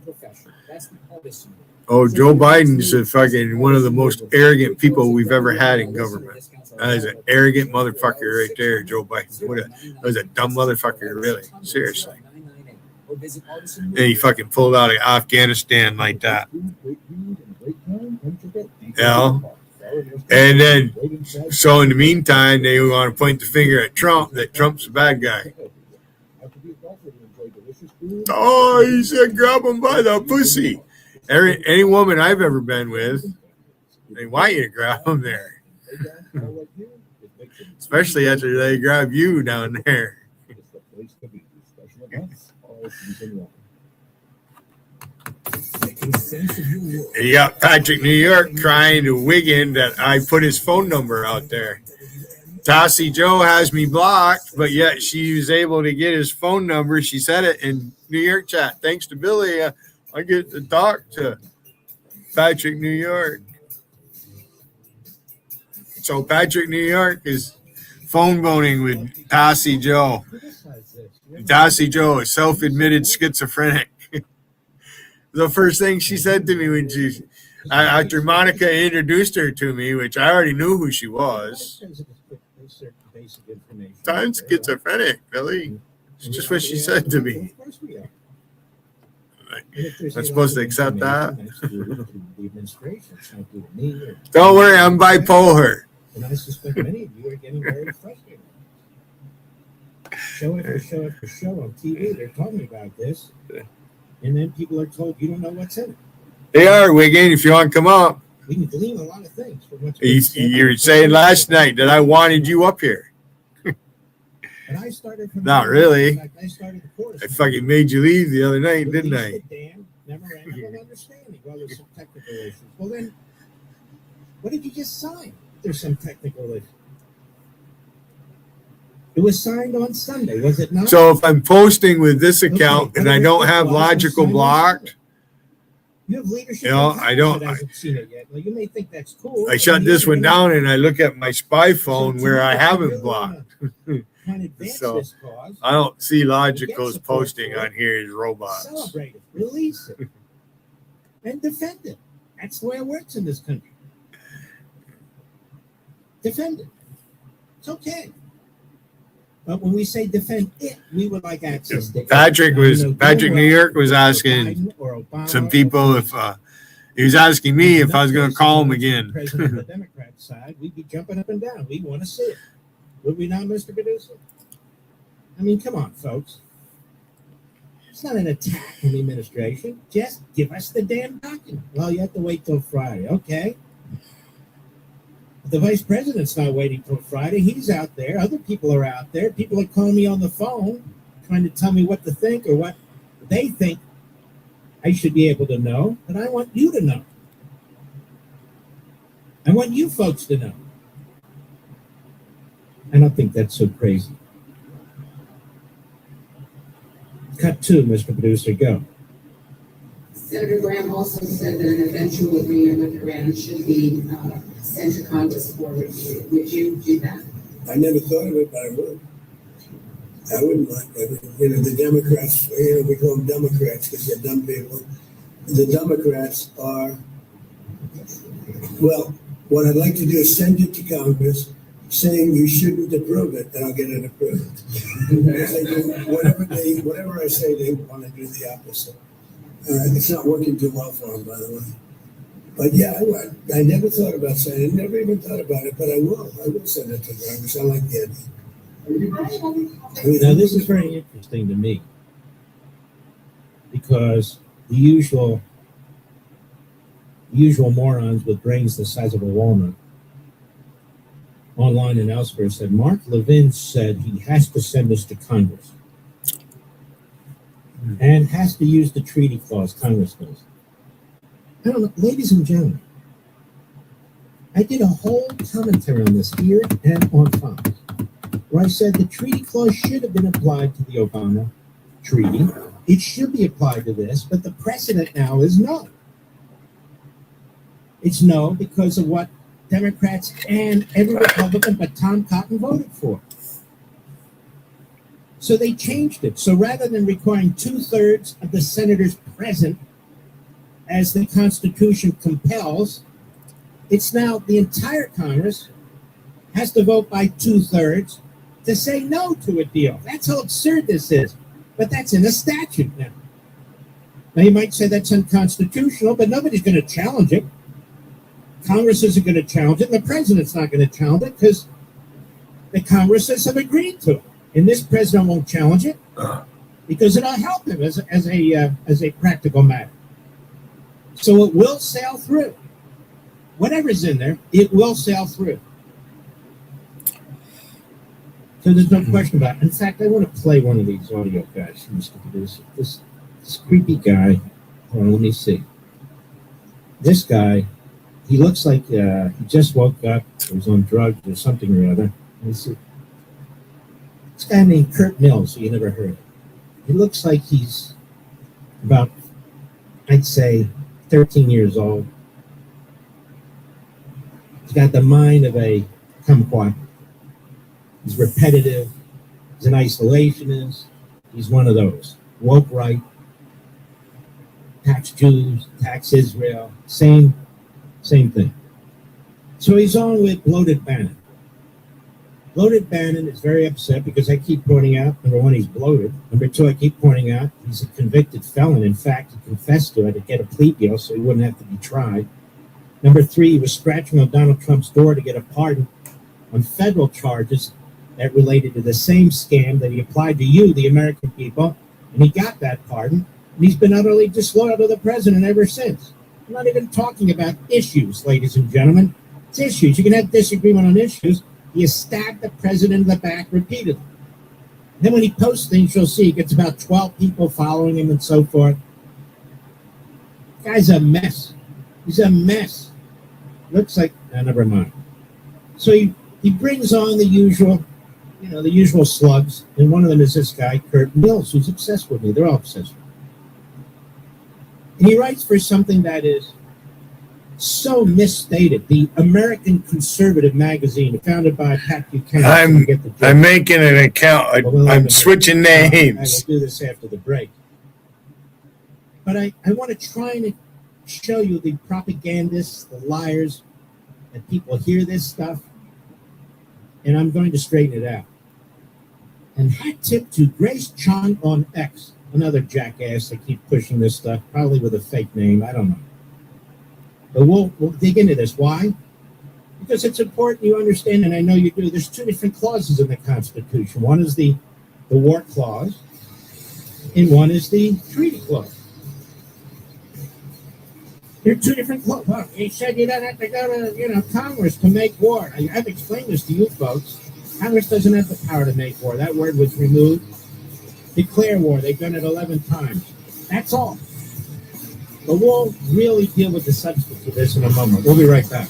Oh, Joe Biden's one of the most arrogant people we've ever had in government. That is an arrogant motherfucker right there, Joe Biden. That was a dumb motherfucker, really. Seriously. And he fucking pulled out of Afghanistan like that. Yeah. And then, so in the meantime, they want to point the finger at Trump, that Trump's a bad guy. Oh, he said grab him by the pussy. Any woman I've ever been with, they want you to grab them there. Especially after they grab you down there. You got Patrick, New York, crying to Wiggin that I put his phone number out there. Tassie Joe has me blocked, but yet she was able to get his phone number. She said it in New York chat. Thanks to Billy, I get to talk to Patrick, New York. So Patrick, New York is phone boning with Tassie Joe. Tassie Joe is self-admitted schizophrenic. The first thing she said to me when after Monica introduced her to me, which I already knew who she was. I'm schizophrenic, Billy. It's just what she said to me. I'm supposed to accept that. Don't worry, I'm bipolar. And I suspect many of you are getting very frustrated. Show after show after show on TV, they're talking about this, and then people are told you don't know what's in it. They are, Wiggin, if you want to come up. We can glean a lot of things from what's You were saying last night that I wanted you up here. But I started from Not really. I started the course. I fucking made you leave the other night, didn't I? The damn memorandum of understanding. Well, there's some technical issues. Well, then, what did you just sign? There's some technical issues. It was signed on Sunday, was it not? So if I'm posting with this account and I don't have logical blocked, you have leadership. You know, I don't. That hasn't seen it yet. Well, you may think that's cool. I shut this one down and I look at my spy phone where I haven't blocked. So I don't see logicals posting on here as robots. Celebrate it, release it, and defend it. That's the way it works in this country. Defend it. It's okay. But when we say defend it, we would like access to it. Patrick New York was asking some people if he was asking me if I was going to call him again. President of the Democrat side, we'd be jumping up and down. We want to see it. Would we not, Mr. Producer? I mean, come on, folks. It's not an attack on the administration. Just give us the damn document. Well, you have to wait till Friday. Okay. The vice president's not waiting till Friday. He's out there. Other people are out there. People are calling me on the phone trying to tell me what to think or what they think I should be able to know. But I want you to know. I want you folks to know. I don't think that's so crazy. Cut 2, Mr. Producer, go. Senator Graham also said that an eventual agreement with Iran should be sent to Congress for review. Would you do that? I never thought of it, but I would. I wouldn't mind. The Democrats, we call them Democrats because they're dumb people. The Democrats are, well, what I'd like to do is send it to Congress saying you shouldn't approve it, and I'll get it approved. Whatever I say, they want to do the opposite. It's not working too well for them, by the way. But yeah, I never thought about saying it, never even thought about it, but I will. I will send it to Congress. I like the idea. Now, this is very interesting to me because the usual morons with brains the size of a walnut online and elsewhere said Mark Levin said he has to send this to Congress and has to use the treaty clause. Congress does. I don't know, ladies and gentlemen, I did a whole commentary on this here and on Fox, where I said the treaty clause should have been applied to the Obama treaty. It should be applied to this, but the precedent now is no. It's no because of what Democrats and every Republican but Tom Cotton voted for. So they changed it. So rather than requiring 2/3 of the senators present, as the Constitution compels, it's now the entire Congress has to vote by 2/3 to say no to a deal. That's how absurd this is. But that's in a statute now. Now you might say that's unconstitutional, but nobody's going to challenge it. Congress isn't going to challenge it, and the president's not going to challenge it because the Congresses have agreed to it. And this president won't challenge it because it'll help him as a practical matter. So it will sail through. Whatever's in there, it will sail through. So there's no question about it. In fact, I want to play one of these audio guys, Mr. Producer. This creepy guy. Hold on, let me see. This guy, he looks like he just woke up, or he's on drugs or something or other. Let me see. This guy named Kurt Mills, who you never heard of. He looks like he's about, I'd say, 13 years old. He's got the mind of a kumquat. He's repetitive. He's an isolationist. He's one of those. Woke right. tax Jews, tax Israel, same thing. So he's on with Bloated Bannon. Bloated Bannon is very upset because I keep pointing out, number one, he's bloated. Number two, I keep pointing out he's a convicted felon. In fact, he confessed to it to get a plea deal so he wouldn't have to be tried. Number three, he was scratching on Donald Trump's door to get a pardon on federal charges that related to the same scam that he applied to you, the American people, and he got that pardon. And he's been utterly disloyal to the president ever since. I'm not even talking about issues, ladies and gentlemen. It's issues. You can have disagreement on issues. He has stabbed the president in the back repeatedly. And then when he posts things, you'll see he gets about 12 people following him and so forth. Guy's a mess. He's a mess. Looks like, never mind. So he brings on the usual slugs, and one of them is this guy, Kurt Mills, who's obsessed with me. They're all obsessed with me. And he writes for something that is so misstated. The American Conservative magazine, founded by Pat Buchanan. I'm making an account. I'm switching names. I will do this after the break. But I want to try and show you the propagandists, the liars, that people hear this stuff, and I'm going to straighten it out. And hat tip to Grace Chung on X, another jackass that keeps pushing this stuff, probably with a fake name. I don't know. But we'll dig into this. Why? Because it's important you understand, and I know you do. There's two different clauses in the Constitution. One is the war clause, and one is the treaty clause. There are two different clauses. Look, he said you don't have to go to Congress to make war. I've explained this to you folks. Congress doesn't have the power to make war. That word was removed. Declare war. They've done it 11 times. That's all. But we'll really deal with the substance of this in a moment. We'll be right back.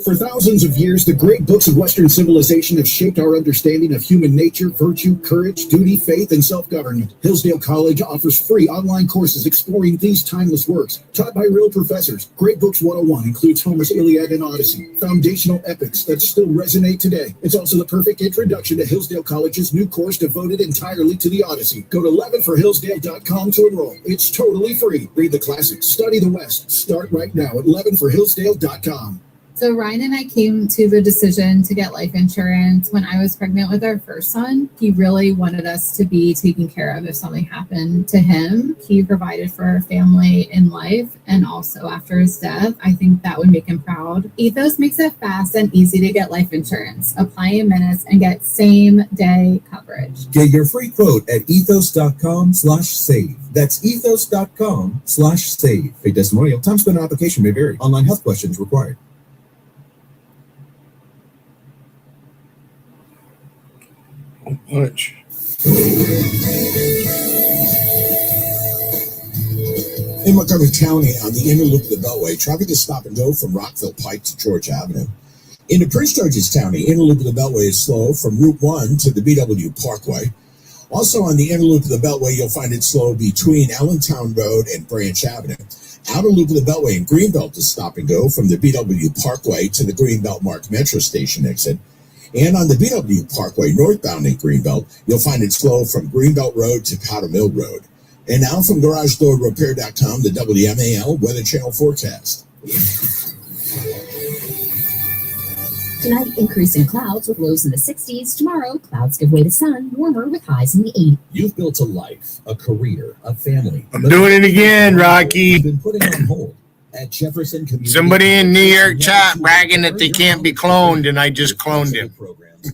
For thousands of years, the great books of Western civilization have shaped our understanding of human nature, virtue, courage, duty, faith, and self-government. Hillsdale College offers free online courses exploring these timeless works, taught by real professors. Great Books 101 includes Homer's Iliad and Odyssey, foundational epics that still resonate today. It's also the perfect introduction to Hillsdale College's new course devoted entirely to the Odyssey. Go to leavenforhillsdale.com to enroll. It's totally free. Read the classics, study the West. Start right now at leavenforhillsdale.com. So Ryan and I came to the decision to get life insurance when I was pregnant with our first son. He really wanted us to be taken care of if something happened to him. He provided for our family in life and also after his death. I think that would make him proud. Ethos makes it fast and easy to get life insurance. Apply in minutes and get same-day coverage. Get your free quote at ethos.com/save. That's ethos.com/save. Paid testimonial. Time spent on application may vary. Online health questions required. Punch. In Montgomery County on the inner loop of the Beltway, traffic is stop and go from Rockville Pike to George Avenue. Into Prince George's County, inner loop of the Beltway is slow from Route 1 to the BW Parkway. Also on the inner loop of the Beltway, you'll find it slow between Allentown Road and Branch Avenue. Outer loop of the Beltway in Greenbelt is stop and go from the BW Parkway to the Greenbelt Mark Metro Station exit. And on the BW Parkway northbound in Greenbelt, you'll find it slow from Greenbelt Road to Powder Mill Road. And now from GarageDoorRepair.com, the WMAL Weather Channel forecast. Tonight, increasing clouds with lows in the 60s. Tomorrow, clouds give way to sun, warmer with highs in the 80s. You've built a life, a career, a family. I'm doing it again, Rocky. You've been putting on hold. At Jefferson Community Somebody in New York chat bragging that they can't be cloned, and I just cloned him.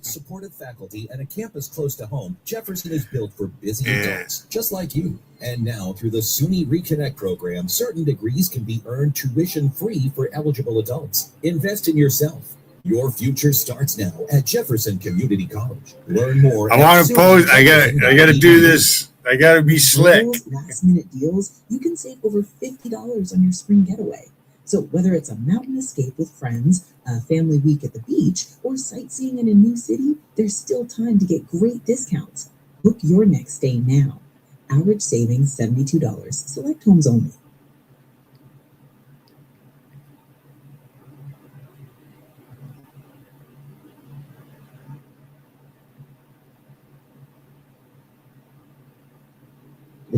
Supportive faculty and a campus close to home, Jefferson is built for busy adults, just like you. And now, through the SUNY Reconnect program, certain degrees can be earned tuition-free for eligible adults. Invest in yourself. Your future starts now at Jefferson Community College. Learn more. I want to pose. I gotta do this. I gotta be slick. Last-minute deals, you can save over $50 on your spring getaway. So whether it's a mountain escape with friends, a family week at the beach, or sightseeing in a new city, there's still time to get great discounts. Book your next stay now. Average savings $72. Select homes only.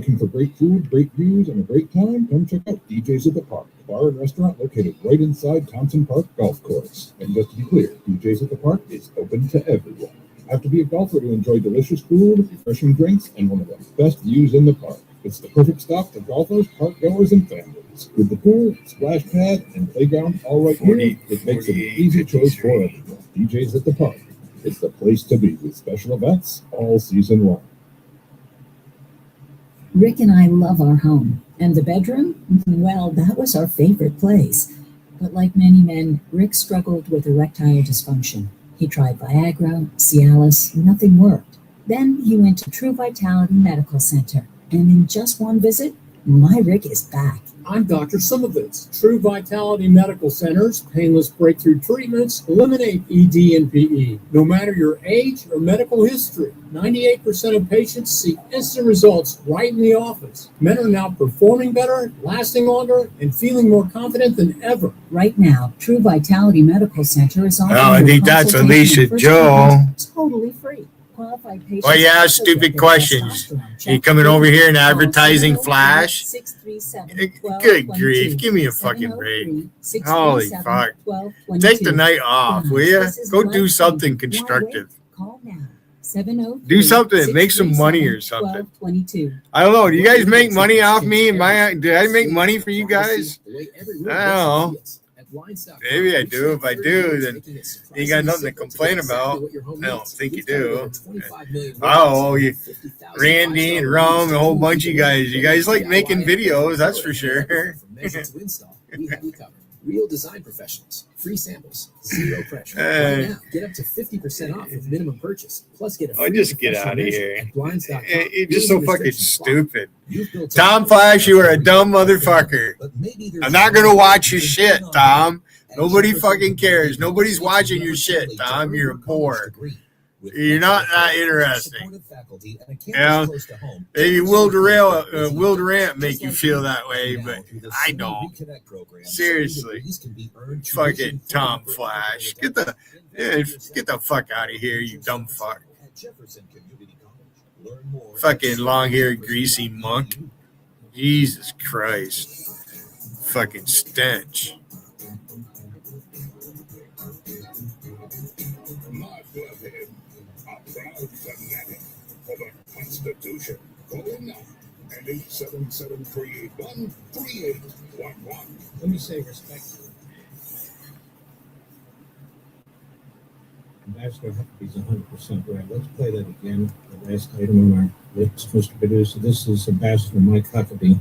Looking for great food, great views, and a great time? Come check out DJ's at the Park, a bar and restaurant located right inside Thompson Park Golf Course. And just to be clear, DJ's at the Park is open to everyone. Have to be a golfer to enjoy delicious food, refreshing drinks, and one of the best views in the park. It's the perfect stop for golfers, park goers, and families. With the pool, splash pad, and playground all right here, it makes it an easy choice for everyone. DJ's at the Park. It's the place to be with special events all season long. Rick and I love our home. And the bedroom? Well, that was our favorite place. But like many men, Rick struggled with erectile dysfunction. He tried Viagra, Cialis, nothing worked. Then he went to True Vitality Medical Center. And in just one visit, my Rick is back. I'm Dr. Sumovitz. True Vitality Medical Center's painless breakthrough treatments eliminate ED and PE. No matter your age or medical history, 98% of patients see instant results right in the office. Men are now performing better, lasting longer, and feeling more confident than ever. Right now, True Vitality Medical Center is offering I think that's Alicia Joe. totally free. Qualified patients. Well, yeah, stupid questions. You coming over here and advertising Flash? Good grief. Give me a fucking break. Holy fuck. Take the night off, will you? Go do something constructive. Do something. Make some money or something. I don't know. Do you guys make money off me? Did I make money for you guys? I don't know. Maybe I do. If I do, then you got nothing to complain about. I don't think you do. Oh, you, Randy and Rum, a whole bunch of you guys. You guys like making videos, that's for sure. Real design professionals, free samples, zero pressure. Right now, get up to 50% off with minimum purchase. Plus, get a free just get out of here. Blinds.com. You're just so fucking stupid. Tom Flash, you are a dumb motherfucker. I'm not going to watch your shit, Tom. Nobody fucking cares. Nobody's watching your shit, Tom. You're a bore. You're not that interesting. Yeah, maybe Will Durant make you feel that way, but I don't. Seriously, fucking Tom Flash, get the fuck out of here, you dumb fuck. Fucking long-haired, greasy monk. Jesus Christ, fucking stench. Fanatic for the Constitution. Call in now at 877-381-3811. Let me say respectfully. Ambassador Huckabee's 100% right. Let's play that again. The last item on our list, Mr. Producer. This is Ambassador Mike Huckabee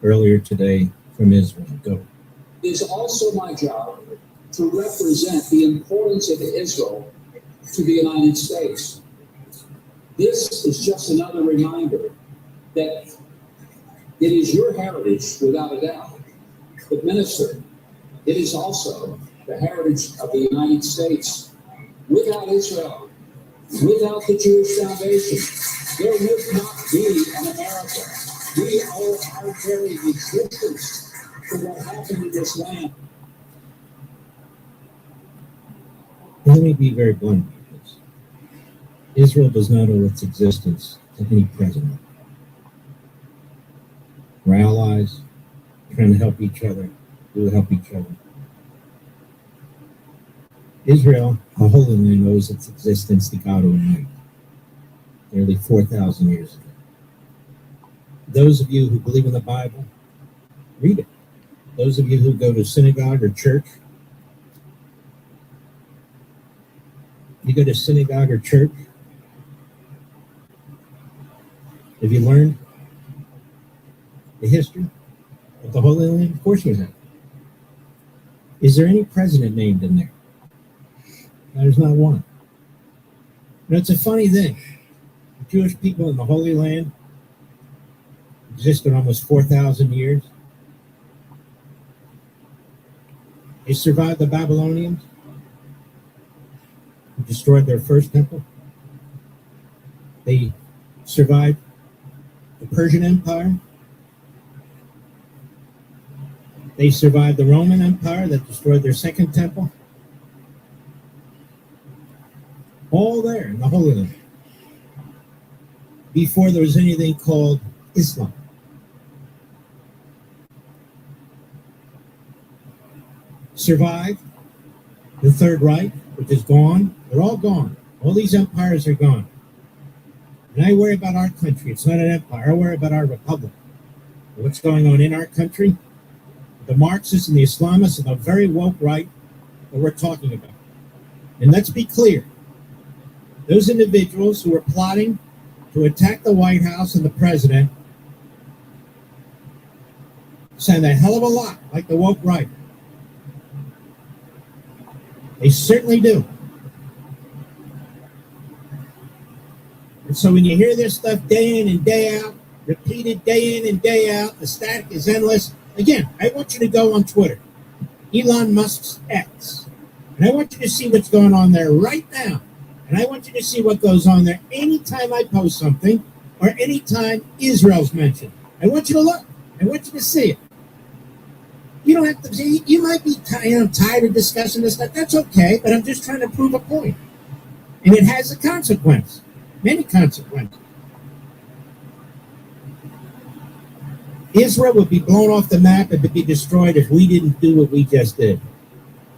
earlier today from Israel. Go. It is also my job to represent the importance of Israel to the United States. This is just another reminder that it is your heritage, without a doubt. But Minister, it is also the heritage of the United States. Without Israel, without the Jewish foundation, there would not be an America. We owe our very existence to what happened in this land. Let me be very blunt about this. Israel does not owe its existence to any president. We're allies, trying to help each other. We'll help each other. Israel, the Holy Land, owes its existence to God Almighty, nearly 4,000 years ago. Those of you who believe in the Bible, read it. Those of you who go to synagogue or church, you go to synagogue or church, have you learned the history of the Holy Land? Of course you have. Is there any president named in there? There's not one. And it's a funny thing. The Jewish people in the Holy Land existed almost 4,000 years. They survived the Babylonians, who destroyed their first temple. They survived the Persian Empire. They survived the Roman Empire that destroyed their second temple. All there in the Holy Land. Before there was anything called Islam. Survived the Third Reich, which is gone. They're all gone. All these empires are gone. And I worry about our country. It's not an empire. I worry about our republic. What's going on in our country? The Marxists and the Islamists and the very woke right that we're talking about. And let's be clear. Those individuals who are plotting to attack the White House and the president sound a hell of a lot like the woke right. They certainly do. And so when you hear this stuff day in and day out, repeated day in and day out, the static is endless. Again, I want you to go on Twitter, Elon Musk's X, and I want you to see what's going on there right now. And I want you to see what goes on there anytime I post something or anytime Israel's mentioned. I want you to look. I want you to see it. You don't have to see. You might be tired of discussing this stuff. That's okay, but I'm just trying to prove a point. And it has a consequence, many consequences. Israel would be blown off the map and would be destroyed if we didn't do what we just did.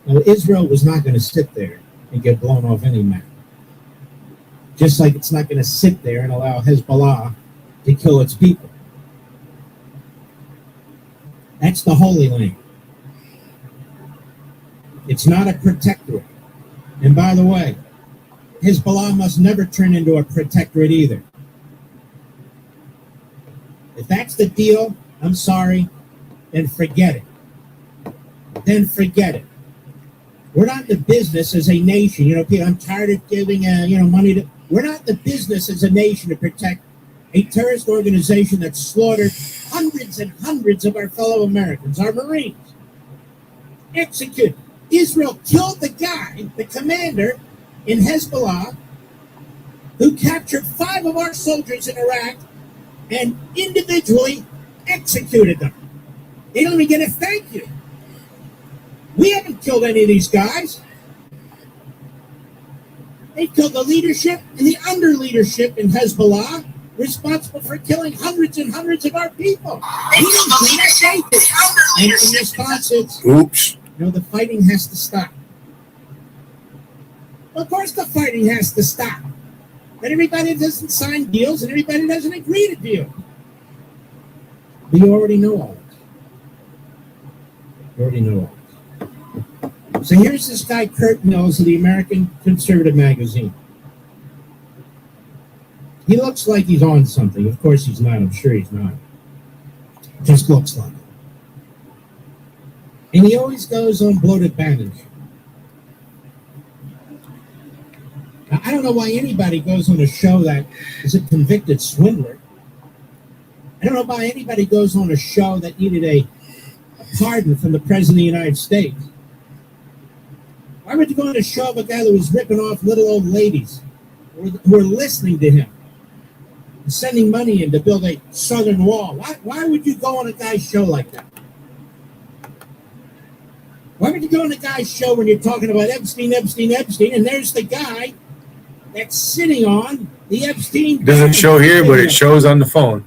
Now, Israel was not going to sit there and get blown off any map. Just like it's not going to sit there and allow Hezbollah to kill its people. That's the Holy Land. It's not a protectorate. And by the way, Hezbollah must never turn into a protectorate either. If that's the deal, I'm sorry, then forget it. Then forget it. We're not in the business as a nation. I'm tired of giving, money to. We're not in the business as a nation to protect a terrorist organization that slaughtered hundreds and hundreds of our fellow Americans, our Marines. Executed. Israel killed the guy, the commander in Hezbollah, who captured 5 of our soldiers in Iraq and individually executed them. They don't even get a thank you. We haven't killed any of these guys. They killed the leadership and the under leadership in Hezbollah, responsible for killing hundreds and hundreds of our people. They killed the leadership and the under leadership. And in response, it's, oops. The fighting has to stop. Well, of course the fighting has to stop. But everybody doesn't sign deals and everybody doesn't agree to deals. But you already know all this. You already know all this. So here's this guy, Kurt Mills, of the American Conservative Magazine. He looks like he's on something. Of course he's not. I'm sure he's not. Just looks like it. And he always goes on bloated bandage. Now, I don't know why anybody goes on a show that is a convicted swindler. I don't know why anybody goes on a show that needed a pardon from the President of the United States. Why would you go on a show of a guy that was ripping off little old ladies who were listening to him and sending money in to build a southern wall? Why would you go on a guy's show like that? Why would you go on a guy's show when you're talking about Epstein, and there's the guy that's sitting on the Epstein... It doesn't show here, but it shows on the phone.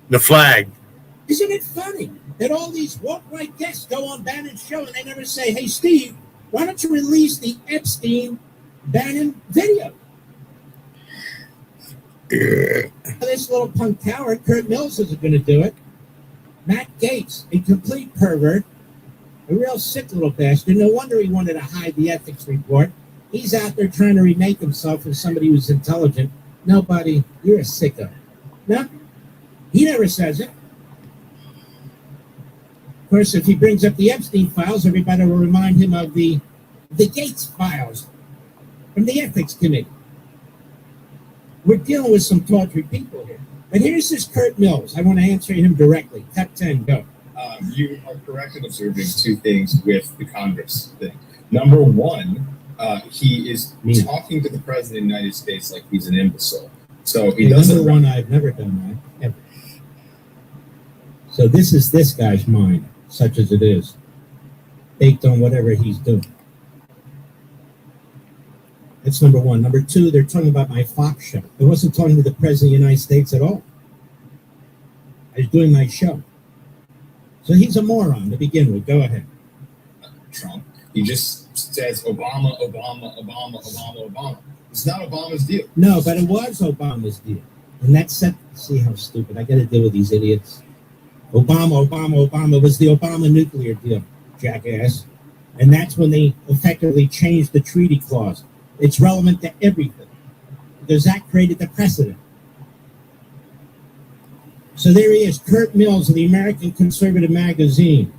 The flag. Isn't it funny that all these woke-right guests go on Bannon's show and they never say, hey, Steve, why don't you release the Epstein-Bannon video? Yeah. This little punk coward, Kurt Mills, isn't going to do it. Matt Gaetz, a complete pervert, a real sick little bastard. No wonder he wanted to hide the ethics report. He's out there trying to remake himself as somebody who's intelligent. No, buddy, you're a sicko. No, he never says it. Of course, if he brings up the Epstein files, everybody will remind him of the Gates files from the Ethics Committee. We're dealing with some tortured people here. But here's this Kurt Mills. I want to answer him directly. Cut 10, go. You are correct in observing 2 things with the Congress thing. Number one, he is talking to the President of the United States like he's an imbecile. So he doesn't. Number one, I've never done that, ever. So this is this guy's mind, such as it is, baked on whatever he's doing. That's number one. Number two, they're talking about my Fox show. They wasn't talking to the President of the United States at all. I was doing my show. So he's a moron to begin with. Go ahead. Trump. He just says Obama, Obama, Obama, Obama, Obama. It's not Obama's deal. No, but it was Obama's deal. And that's set. See how stupid. I got to deal with these idiots. Obama was the Obama nuclear deal, jackass. And that's when they effectively changed the treaty clause. It's relevant to everything because that created the precedent. So there he is, Kurt Mills of the American Conservative Magazine.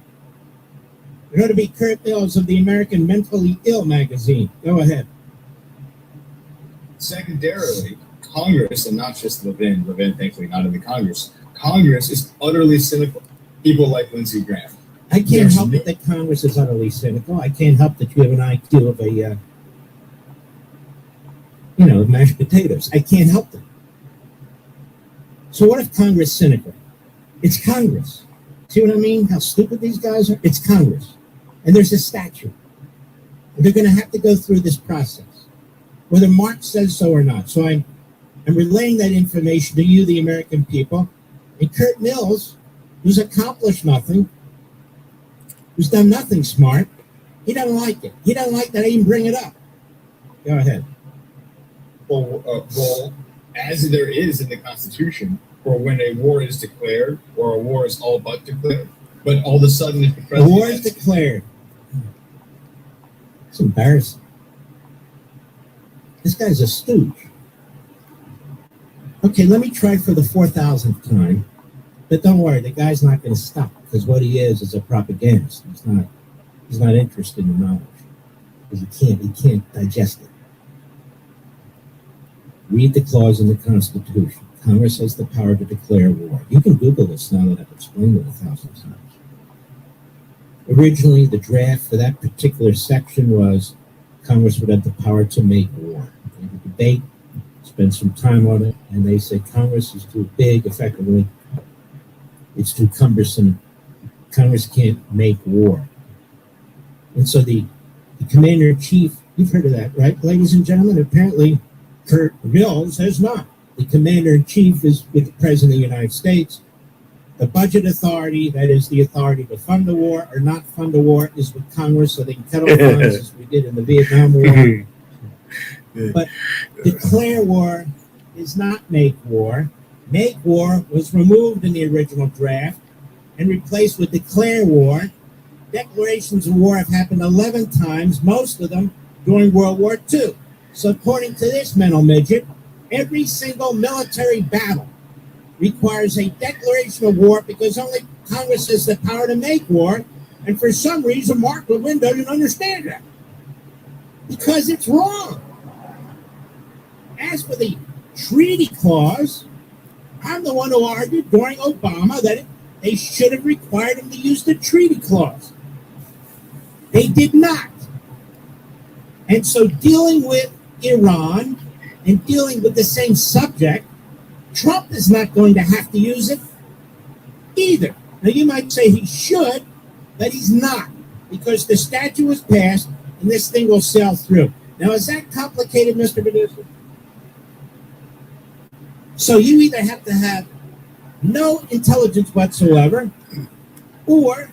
It ought to be Kurt Mills of the American Mentally Ill Magazine. Go ahead. Secondarily, Congress, and not just Levin, thankfully not in the Congress is utterly cynical. People like Lindsey Graham. I can't help it that Congress is utterly cynical. I can't help that you have an IQ of a, mashed potatoes. I can't help it. So what if Congress is cynical? It's Congress. See what I mean? How stupid these guys are? It's Congress. And there's a statute. And they're going to have to go through this process, whether Mark says so or not. So I'm relaying that information to you, the American people. And Kurt Mills, who's accomplished nothing, who's done nothing smart, he doesn't like it. He doesn't like that I even bring it up. Go ahead. Well, as there is in the Constitution, or when a war is declared, or a war is all but declared, but all of a sudden if the president... The war is declared. It's embarrassing. This guy's a stooge. Okay, let me try for the 4,000th time. But don't worry, the guy's not going to stop because what he is a propagandist. He's not interested in knowledge because he can't digest it. Read the clause in the Constitution. Congress has the power to declare war. You can Google this now that I've explained it 1,000 times. Originally, the draft for that particular section was Congress would have the power to make war. They would debate, spend some time on it, and they said Congress is too big, effectively. It's too cumbersome. Congress can't make war. And so the commander-in-chief, you've heard of that, right, ladies and gentlemen? Apparently, Kurt Mills has not. The commander-in-chief is with the President of the United States. The budget authority, that is the authority to fund the war or not fund the war, is with Congress, so they can cut off funds as we did in the Vietnam War. But declare war is not make war. Make war was removed in the original draft and replaced with declare war. Declarations of war have happened 11 times, most of them during World War II. So according to this mental midget, every single military battle requires a declaration of war because only Congress has the power to make war. And for some reason, Mark Levin doesn't understand that because it's wrong. As for the treaty clause, I'm the one who argued during Obama that they should have required him to use the treaty clause. They did not. And so dealing with Iran and dealing with the same subject, Trump is not going to have to use it either. Now, you might say he should, but he's not, because the statute was passed and this thing will sail through. Now, is that complicated, Mr. Producer? So you either have to have no intelligence whatsoever, or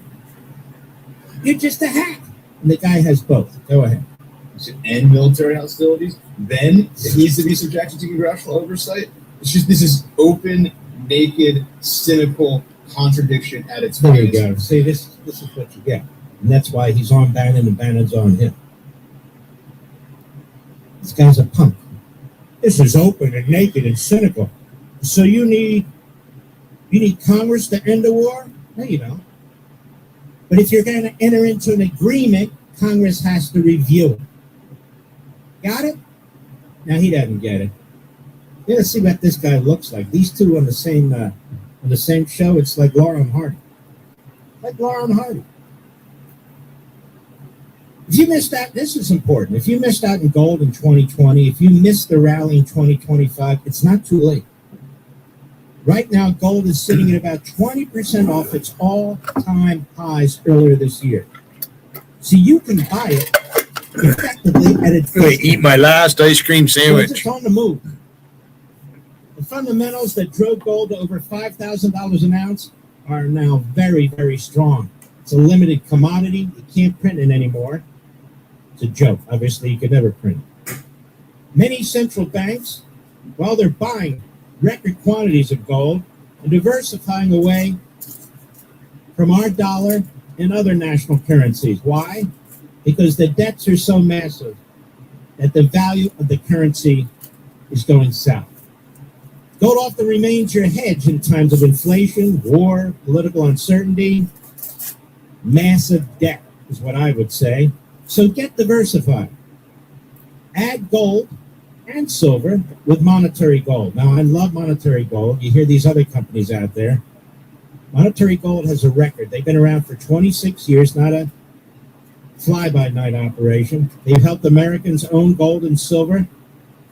you're just a hack. And the guy has both. Go ahead. To end military hostilities, then it needs to be subjected to congressional oversight. It's just, this is open, naked, cynical contradiction at its finest. finest. There you go. See, this is what you get. And that's why he's on Bannon and Bannon's on him. This guy's a punk. This is open and naked and cynical. So you need Congress to end the war? No, you don't. But if you're going to enter into an agreement, Congress has to review it. Got it? Now he doesn't get it. Let's see what this guy looks like. These two on the same show. It's like Laura and Hardy. Like Laura and Hardy. If you missed out, this is important. If you missed out in gold in 2020, if you missed the rally in 2025, it's not too late. Right now, gold is sitting at about 20% off its all-time highs earlier this year. So you can buy it effectively at a discount. Eat my last ice cream sandwich. It's on the move. fundamentals that drove gold to over $5,000 an ounce are now very, very strong. It's a limited commodity. You can't print it anymore. It's a joke. Obviously, you could never print it. Many central banks, while they're buying record quantities of gold and diversifying away from our dollar and other national currencies. Why? Because the debts are so massive that the value of the currency is going south. Gold often remains your hedge in times of inflation, war, political uncertainty. Massive debt is what I would say. So get diversified. Add gold and silver with monetary gold. Now, I love monetary gold. You hear these other companies out there. Monetary Gold has a record. They've been around for 26 years, not a fly-by-night operation. They've helped Americans own gold and silver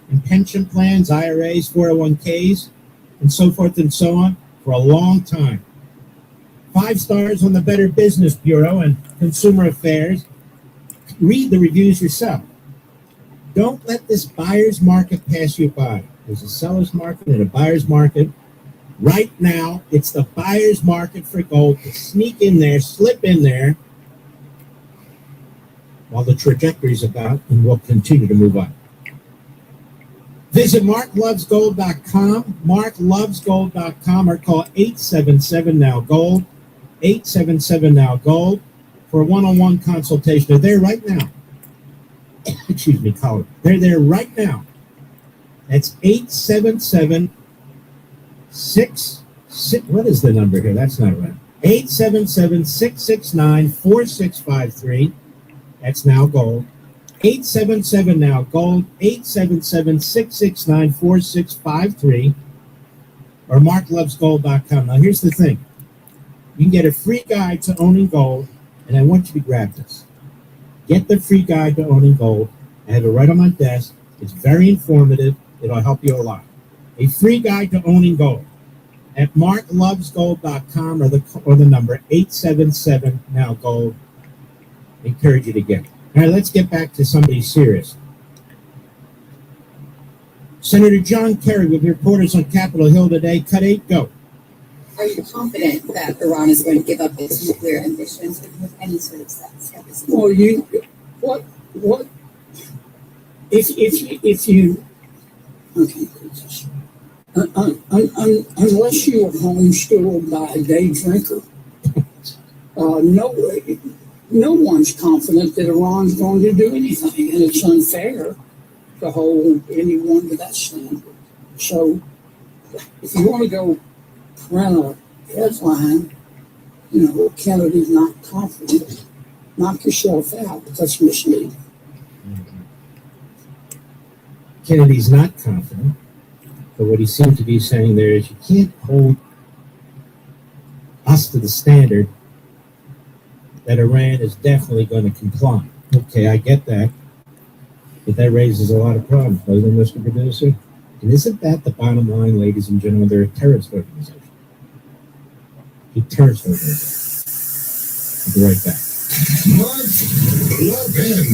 in pension plans, IRAs, 401ks, and so forth and so on for a long time. 5 stars on the Better Business Bureau and Consumer Affairs. Read the reviews yourself. Don't let this buyer's market pass you by. There's a seller's market and a buyer's market. Right now, it's the buyer's market for gold to sneak in there, slip in there, while the trajectory is about and will continue to move up. Visit marklovesgold.com, marklovesgold.com, or call 877-NOW-GOLD, 877-NOW-GOLD for a one-on-one consultation. They're there right now. Excuse me, caller. They're there right now. That's 877 what is the number here? That's not right. 877-669-4653. That's Now Gold. 877-NOW-GOLD, 877-669-4653, or marklovesgold.com. Now, here's the thing. You can get a free guide to owning gold, and I want you to grab this. Get the free guide to owning gold. I have it right on my desk. It's very informative. It'll help you a lot. A free guide to owning gold at marklovesgold.com or the number 877-NOW-GOLD. I encourage you to get it. All right, let's get back to somebody serious. Senator John Kerry with reporters on Capitol Hill today. Cut 8, go. Are you confident that Iran is going to give up its nuclear ambitions with any sort of skepticism? Well, what? If you, okay, unless you are homeschooled by a day drinker, no one's confident that Iran's going to do anything, and it's unfair to hold anyone to that standard. So, if you want to go print a headline, Kennedy's not confident, knock yourself out, but that's misleading. Kennedy's not confident, but what he seemed to be saying there is you can't hold us to the standard that Iran is definitely going to comply. Okay, I get that, but that raises a lot of problems, doesn't it, Mr. Producer? And isn't that the bottom line, ladies and gentlemen? They're a terrorist organization. A terrorist organization. I'll be right back. Mark Levin.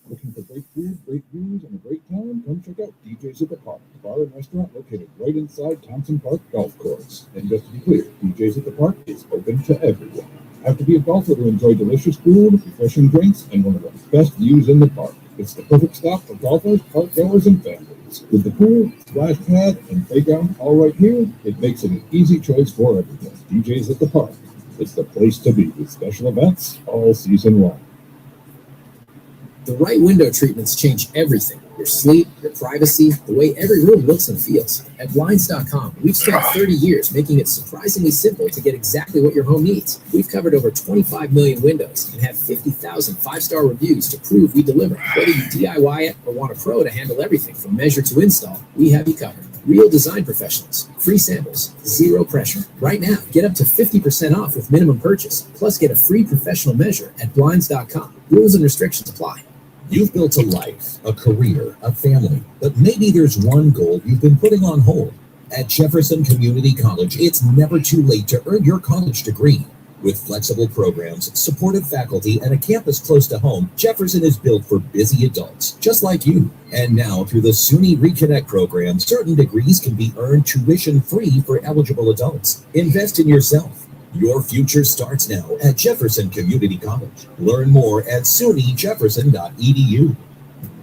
Looking for great food, great views, and a great time? Come check out DJ's at the Park, the bar and restaurant located right inside Thompson Park Golf Course. And just to be clear, DJ's at the Park is open to everyone. Have to be a golfer to enjoy delicious food, refreshing drinks, and one of the best views in the park. It's the perfect stop for golfers, park goers, and families. With the pool, splash pad, and playground all right here, it makes it an easy choice for everyone. DJ's at the Park. It's the place to be with special events all season long. The right window treatments change everything. Your sleep, your privacy, the way every room looks and feels. At Blinds.com, we've spent 30 years making it surprisingly simple to get exactly what your home needs. We've covered over 25 million windows and have 50,000 five-star reviews to prove we deliver. Whether you DIY it or want a pro to handle everything from measure to install, we have you covered. Real design professionals, free samples, zero pressure. Right now, get up to 50% off with minimum purchase, plus get a free professional measure at Blinds.com. Rules and restrictions apply. You've built a life, a career, a family, but maybe there's one goal you've been putting on hold. At Jefferson Community College, it's never too late to earn your college degree. With flexible programs, supportive faculty, and a campus close to home, Jefferson is built for busy adults, just like you. And now, through the SUNY Reconnect program, certain degrees can be earned tuition-free for eligible adults. Invest in yourself. Your future starts now at Jefferson Community College. Learn more at sunyjefferson.edu.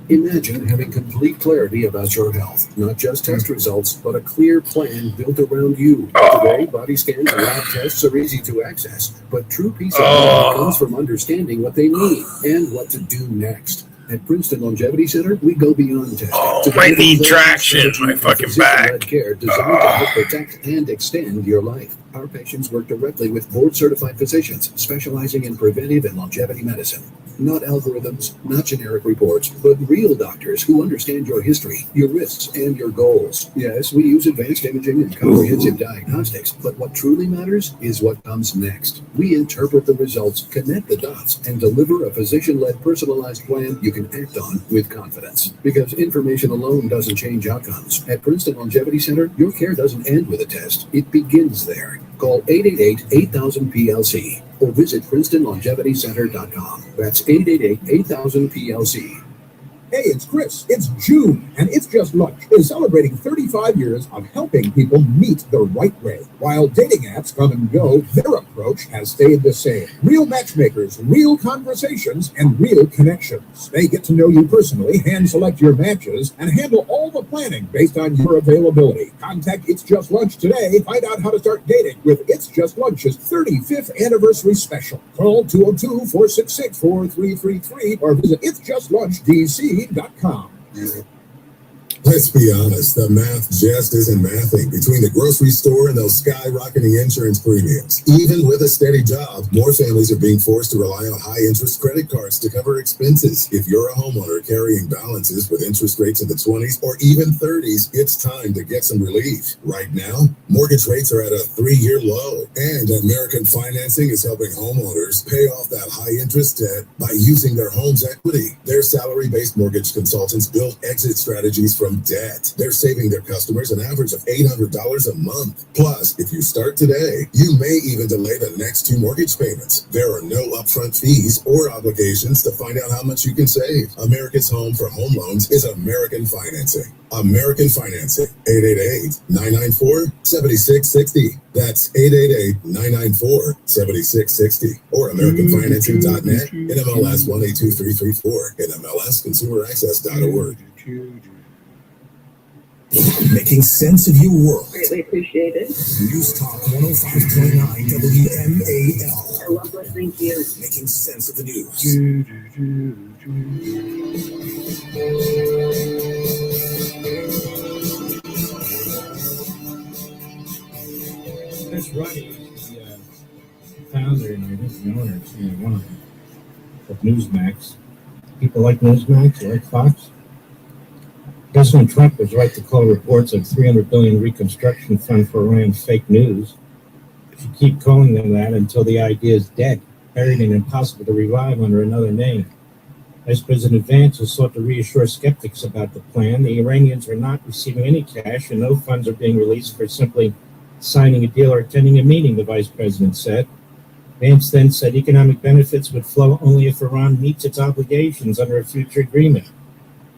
Imagine having complete clarity about your health, not just test results, but a clear plan built around you. Today, body scans and lab tests are easy to access, but true peace of mind comes from understanding what they need and what to do next. At Princeton Longevity Center, we go beyond testing. I need traction, my fucking back. Care designed to help protect and extend your life. Our patients work directly with board-certified physicians specializing in preventive and longevity medicine. Not algorithms, not generic reports, but real doctors who understand your history, your risks, and your goals. Yes, we use advanced imaging and comprehensive diagnostics, but what truly matters is what comes next. We interpret the results, connect the dots, and deliver a physician-led personalized plan you can act on with confidence. Because information alone doesn't change outcomes. At Princeton Longevity Center, your care doesn't end with a test. It begins there. Call 888-8000-PLC or visit PrincetonLongevityCenter.com. That's 888-8000-PLC. Hey, it's Chris. It's June, and It's Just Lunch is celebrating 35 years of helping people meet the right way. While dating apps come and go, their approach has stayed the same. Real matchmakers, real conversations, and real connections. They get to know you personally, hand-select your matches, and handle all the planning based on your availability. Contact It's Just Lunch today. Find out how to start dating with It's Just Lunch's 35th anniversary special. Call 202-466-4333 or visit itsjustlunchdc.com. Let's be honest, the math just isn't mathing between the grocery store and those skyrocketing insurance premiums. Even with a steady job, more families are being forced to rely on high-interest credit cards to cover expenses. If you're a homeowner carrying balances with interest rates in the 20s or even 30s, it's time to get some relief. Right now, mortgage rates are at a 3-year low, and American Financing is helping homeowners pay off that high-interest debt by using their home's equity. Their salary-based mortgage consultants build exit strategies from debt. They're saving their customers an average of $800 a month. Plus, if you start today, you may even delay the next 2 mortgage payments. There are no upfront fees or obligations to find out how much you can save. America's home for home loans is American Financing. American Financing, 888-994-7660. That's 888-994-7660. Or AmericanFinancing.net, NMLS 182334, NMLSConsumerAccess.org. Making sense of your world. Greatly appreciated. News Talk 105.9 WMAL. I love listening to you. Making sense of the news. Chris Ruddy is the founder and I think the owner, one of Newsmax. People like Newsmax, like Fox. President Trump was right to call reports of $300 billion reconstruction fund for Iran fake news. You should keep calling them that until the idea is dead, buried and impossible to revive under another name. Vice President Vance has sought to reassure skeptics about the plan. The Iranians are not receiving any cash and no funds are being released for simply signing a deal or attending a meeting, the vice president said. Vance then said economic benefits would flow only if Iran meets its obligations under a future agreement.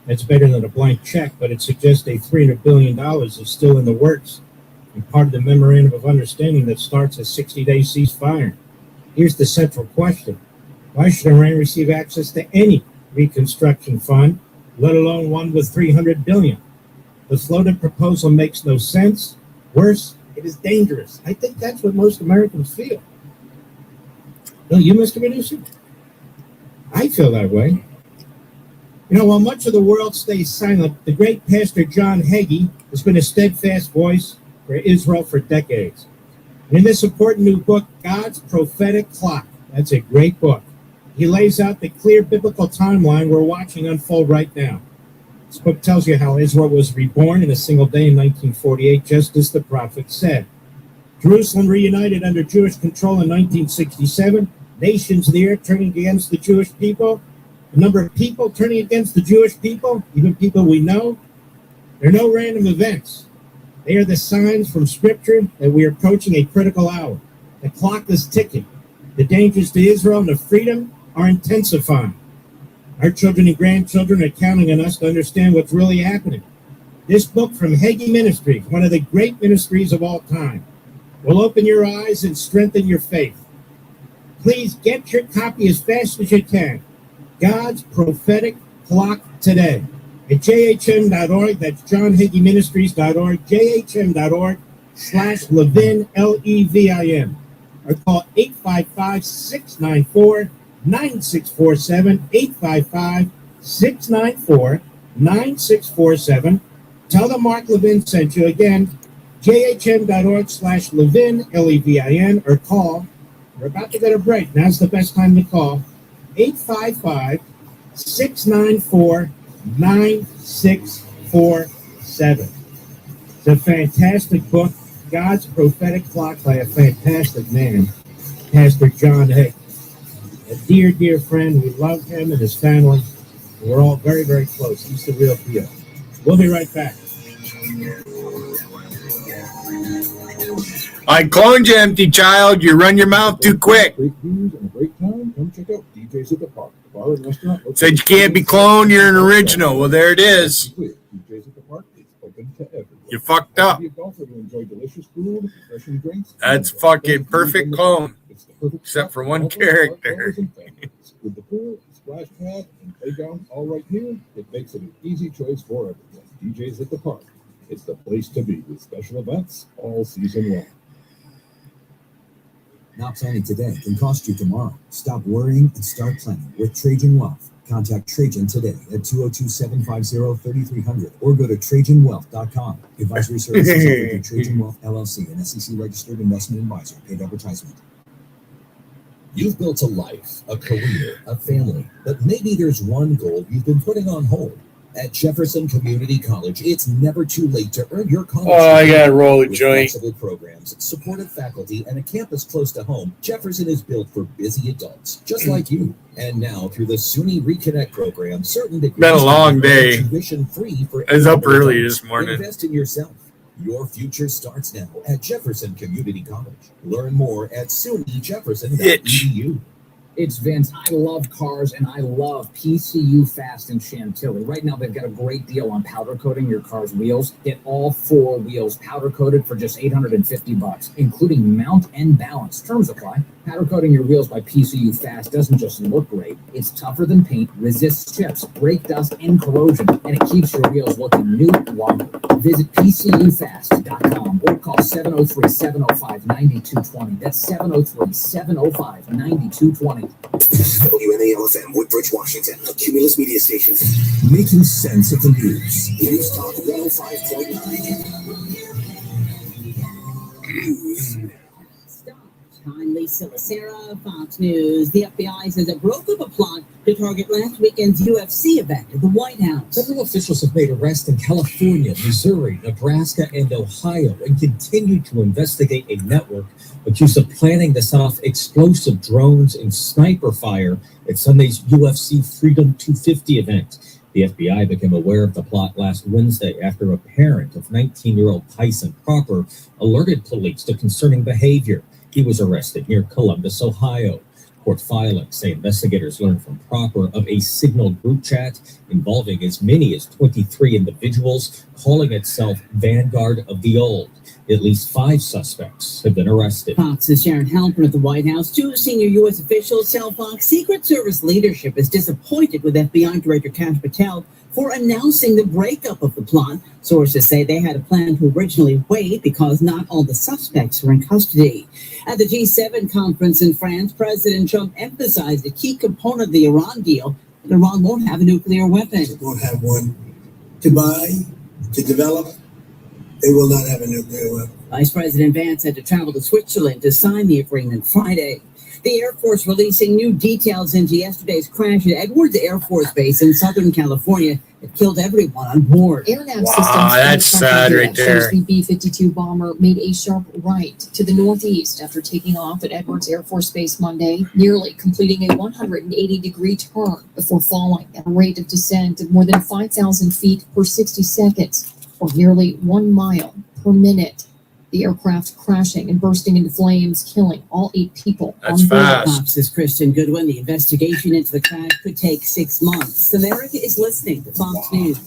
That's better than a blank check, but it suggests a $300 billion is still in the works and part of the memorandum of understanding that starts a 60-day ceasefire. Here's the central question. Why should Iran receive access to any reconstruction fund, let alone one with $300 billion? The floated proposal makes no sense. Worse, it is dangerous. I think that's what most Americans feel. Don't you, Mr. Producer? I feel that way. You know, while much of the world stays silent, the great Pastor John Hagee has been a steadfast voice for Israel for decades. And in this important new book, God's Prophetic Clock, that's a great book, he lays out the clear biblical timeline we're watching unfold right now. This book tells you how Israel was reborn in a single day in 1948, just as the prophet said. Jerusalem reunited under Jewish control in 1967, nations there turning against the Jewish people, a number of people turning against the Jewish people, even people we know. They're no random events. They are the signs from Scripture that we are approaching a critical hour. The clock is ticking. The dangers to Israel and to freedom are intensifying. Our children and grandchildren are counting on us to understand what's really happening. This book from Hayden Ministries, one of the great ministries of all time, will open your eyes and strengthen your faith. Please get your copy as fast as you can. God's Prophetic Clock Today at jhm.org. That's johnhageeministries.org, jhm.org/Levin, Levin. Or call 855-694-9647, 855-694-9647. Tell them Mark Levin sent you. Again, jhm.org/Levin, Levin, or call. We're about to get a break. Now's the best time to call. 855-694-9647. It's a fantastic book, God's Prophetic Clock, by a fantastic man, Pastor John Hay. A dear, dear friend. We love him and his family. We're all very, very close. He's the real deal. We'll be right back. I cloned you, empty child. You run your mouth too quick. Great views and a great time. Come check out DJ's at the Park. Bar and restaurant. Said you can't be cloned. You're an original. Well, there it is. DJ's at the Park. It's open to everyone. You fucked up. Be a golfer to enjoy delicious food, refreshing drinks. That's fucking perfect clone. Except for one character. With the pool, splash pad, and playground all right here, it makes it an easy choice for everyone. DJ's at the Park. It's the place to be with special events all season long. Not planning today can cost you tomorrow. Stop worrying and start planning with Trajan Wealth. Contact Trajan today at 202-750-3300 or go to TrajanWealth.com. Advisory services offered through Trajan Wealth LLC, an SEC registered investment advisor. Paid advertisement. You've built a life, a career, a family, but maybe there's one goal you've been putting on hold. At Jefferson Community College, it's never too late to earn your college. Oh, I gotta roll a with joint. Flexible programs, supportive faculty, and a campus close to home, Jefferson is built for busy adults, just like you. And now, through the SUNY Reconnect program, certain degrees Been a long day. tuition-free for I was up everyone. early this morning. Invest in yourself. Your future starts now at Jefferson Community College. Learn more at sunyjefferson.edu. It's Vince. I love cars and I love PCU Fast in Chantilly. Right now, they've got a great deal on powder coating your car's wheels. Get all 4 wheels powder coated for just $850, including mount and balance. Terms apply. Powder coating your wheels by PCU Fast doesn't just look great. It's tougher than paint, resists chips, brake dust, and corrosion, and it keeps your wheels looking new longer. Visit PCUFast.com or call 703-705-9220. That's 703-705-9220. WNALFM, Woodbridge, Washington, a Cumulus media station. Making sense of the news. News Talk 105.9. News. I'm Lisa Lacera, Fox News. The FBI says it broke up a plot to target last weekend's UFC event at the White House. Federal officials have made arrests in California, Missouri, Nebraska, and Ohio and continue to investigate a network accused of planning to set off explosive drones and sniper fire at Sunday's UFC Freedom 250 event. The FBI became aware of the plot last Wednesday after a parent of 19-year-old Tyson Proper alerted police to concerning behavior. He was arrested near Columbus, Ohio. Court filings say investigators learned from Proper of a signaled group chat involving as many as 23 individuals, calling itself Vanguard of the Old. At least 5 suspects have been arrested. Fox's Sharon Halpern at the White House. 2 senior U.S. officials tell Fox Secret Service leadership is disappointed with FBI Director Kash Patel for announcing the breakup of the plot. Sources say they had a plan to originally wait because not all the suspects were in custody. At the G7 conference in France, President Trump emphasized a key component of the Iran deal that Iran won't have a nuclear weapon. It won't have one to buy, to develop. They will not have a nuclear weapon. Vice President Vance had to travel to Switzerland to sign the agreement Friday. The Air Force releasing new details into yesterday's crash at Edwards Air Force Base in Southern California that killed everyone on board. Air nav Wow, systems that's sad right there. The B-52 bomber made a sharp right to the northeast after taking off at Edwards Air Force Base Monday, nearly completing a 180-degree turn before falling at a rate of descent of more than 5,000 feet per 60 seconds, or nearly 1 mile per minute. The aircraft crashing and bursting into flames, killing all 8 people That's on board. fast. Fox says Christian Goodwin. The investigation into the crash could take 6 months. America is listening to Fox News.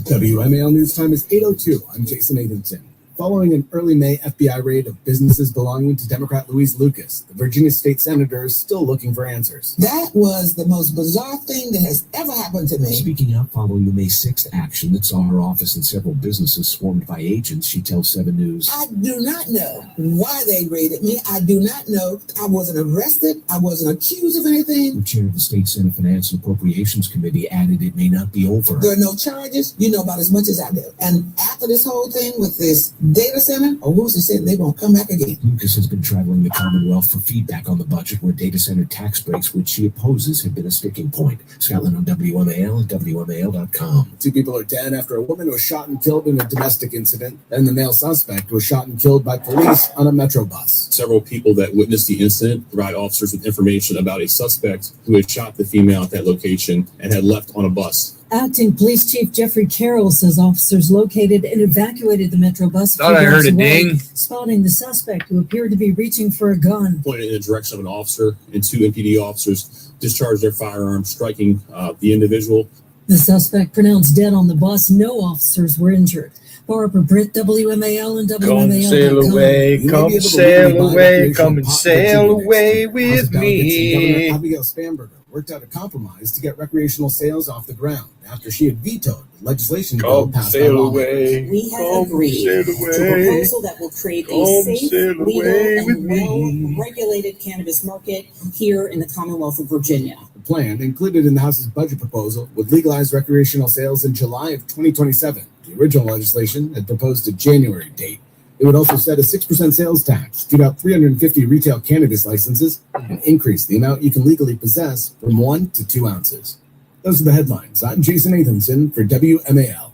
WMAL News Time is 8:02. I'm Jason Nathanson. Following an early May FBI raid of businesses belonging to Democrat Louise Lucas, the Virginia state senator is still looking for answers. That was the most bizarre thing that has ever happened to me. Speaking out following the May 6th action that saw her office and several businesses swarmed by agents, she tells 7 News. I do not know why they raided me. I do not know. I wasn't arrested. I wasn't accused of anything. The chair of the State Senate Finance and Appropriations Committee added it may not be over. There are no charges. You know about as much as I do. And after this whole thing with this data center, or who's to say they won't come back again? Lucas has been traveling the Commonwealth for feedback on the budget where data center tax breaks, which she opposes, have been a sticking point. Scotland on WMAL and WMAL.com. 2 people are dead after a woman was shot and killed in a domestic incident, and the male suspect was shot and killed by police on a Metro bus. Several people that witnessed the incident provide officers with information about a suspect who had shot the female at that location and had left on a bus. Acting Police Chief Jeffrey Carroll says officers located and evacuated the Metro bus. Thought I heard a ding. Spotting the suspect who appeared to be reaching for a gun. Pointed in the direction of an officer, and 2 MPD officers discharged their firearms, striking the individual. The suspect pronounced dead on the bus. No officers were injured. Barbara Britt, WMAL and WMAL.com. Come sail away, come sail away, come and sail away with me. Abigail Spanberger worked out a compromise to get recreational sales off the ground after she had vetoed the legislation bill passed by Longwood. We have agreed to a proposal that will create a safe, legal, and well-regulated cannabis market here in the Commonwealth of Virginia. The plan, included in the House's budget proposal, would legalize recreational sales in July of 2027. The original legislation had proposed a January date. It would also set a 6% sales tax, give out 350 retail cannabis licenses, and increase the amount you can legally possess from 1 to 2 ounces. Those are the headlines. I'm Jason Nathanson for WMAL.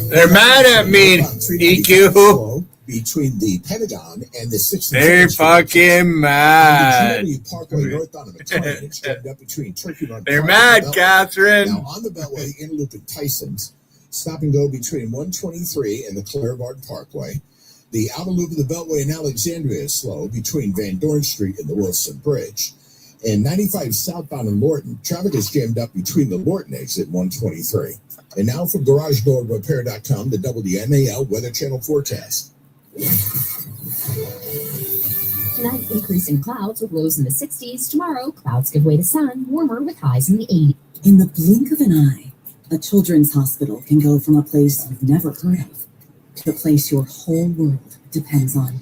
They're mad at me, DQ. Between the Pentagon and the 6th. They're fucking mad. They're mad, Catherine. Now on the Beltway, Interloop and Tyson's, stop and go between 123 and the Clairvard Parkway. The outer loop of the Beltway in Alexandria is slow between Van Dorn Street and the Wilson Bridge. And 95 southbound in Lorton, traffic is jammed up between the Lorton exit 123. And now from GarageDoorRepair.com, the WMAL Weather Channel forecast. Tonight, increasing clouds with lows in the 60s. Tomorrow, clouds give way to sun, warmer with highs in the 80s. In the blink of an eye, a children's hospital can go from a place you've never heard of to a place your whole world depends on.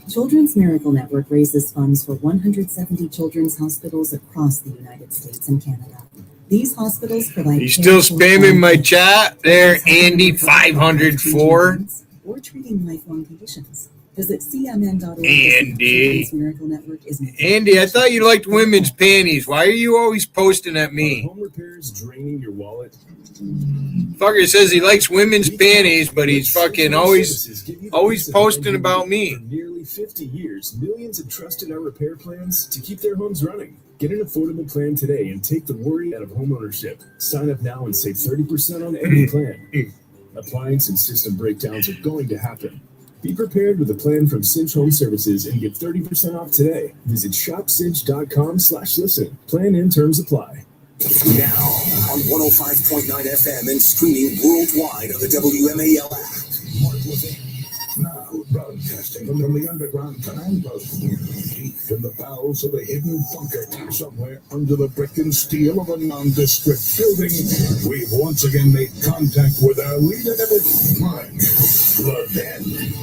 Children's Miracle Network raises funds for 170 children's hospitals across the United States and Canada. These hospitals provide. You still spamming my chat there, Andy504? Or treating lifelong conditions. Visit cmn.org. Andy. Miracle Network is Andy, I thought you liked women's panties. Why are you always posting at me? Home repairs draining your wallet. Fucker says he likes women's panties, but he's fucking always posting about me. For nearly 50 years, millions have trusted our repair plans to keep their homes running. Get an affordable plan today and take the worry out of homeownership. Sign up now and save 30% on any plan. Appliance and system breakdowns are going to happen. Be prepared with a plan from Cinch Home Services and get 30% off today. Visit shopcinch.com/listen. Plan and terms apply. Now on 105.9 FM and streaming worldwide on the WMAL app. Mark Levine. Now broadcasting from the underground command post, deep in the bowels of a hidden bunker, somewhere under the brick and steel of a nondescript building, we've once again made contact with our leader, Mark Levine.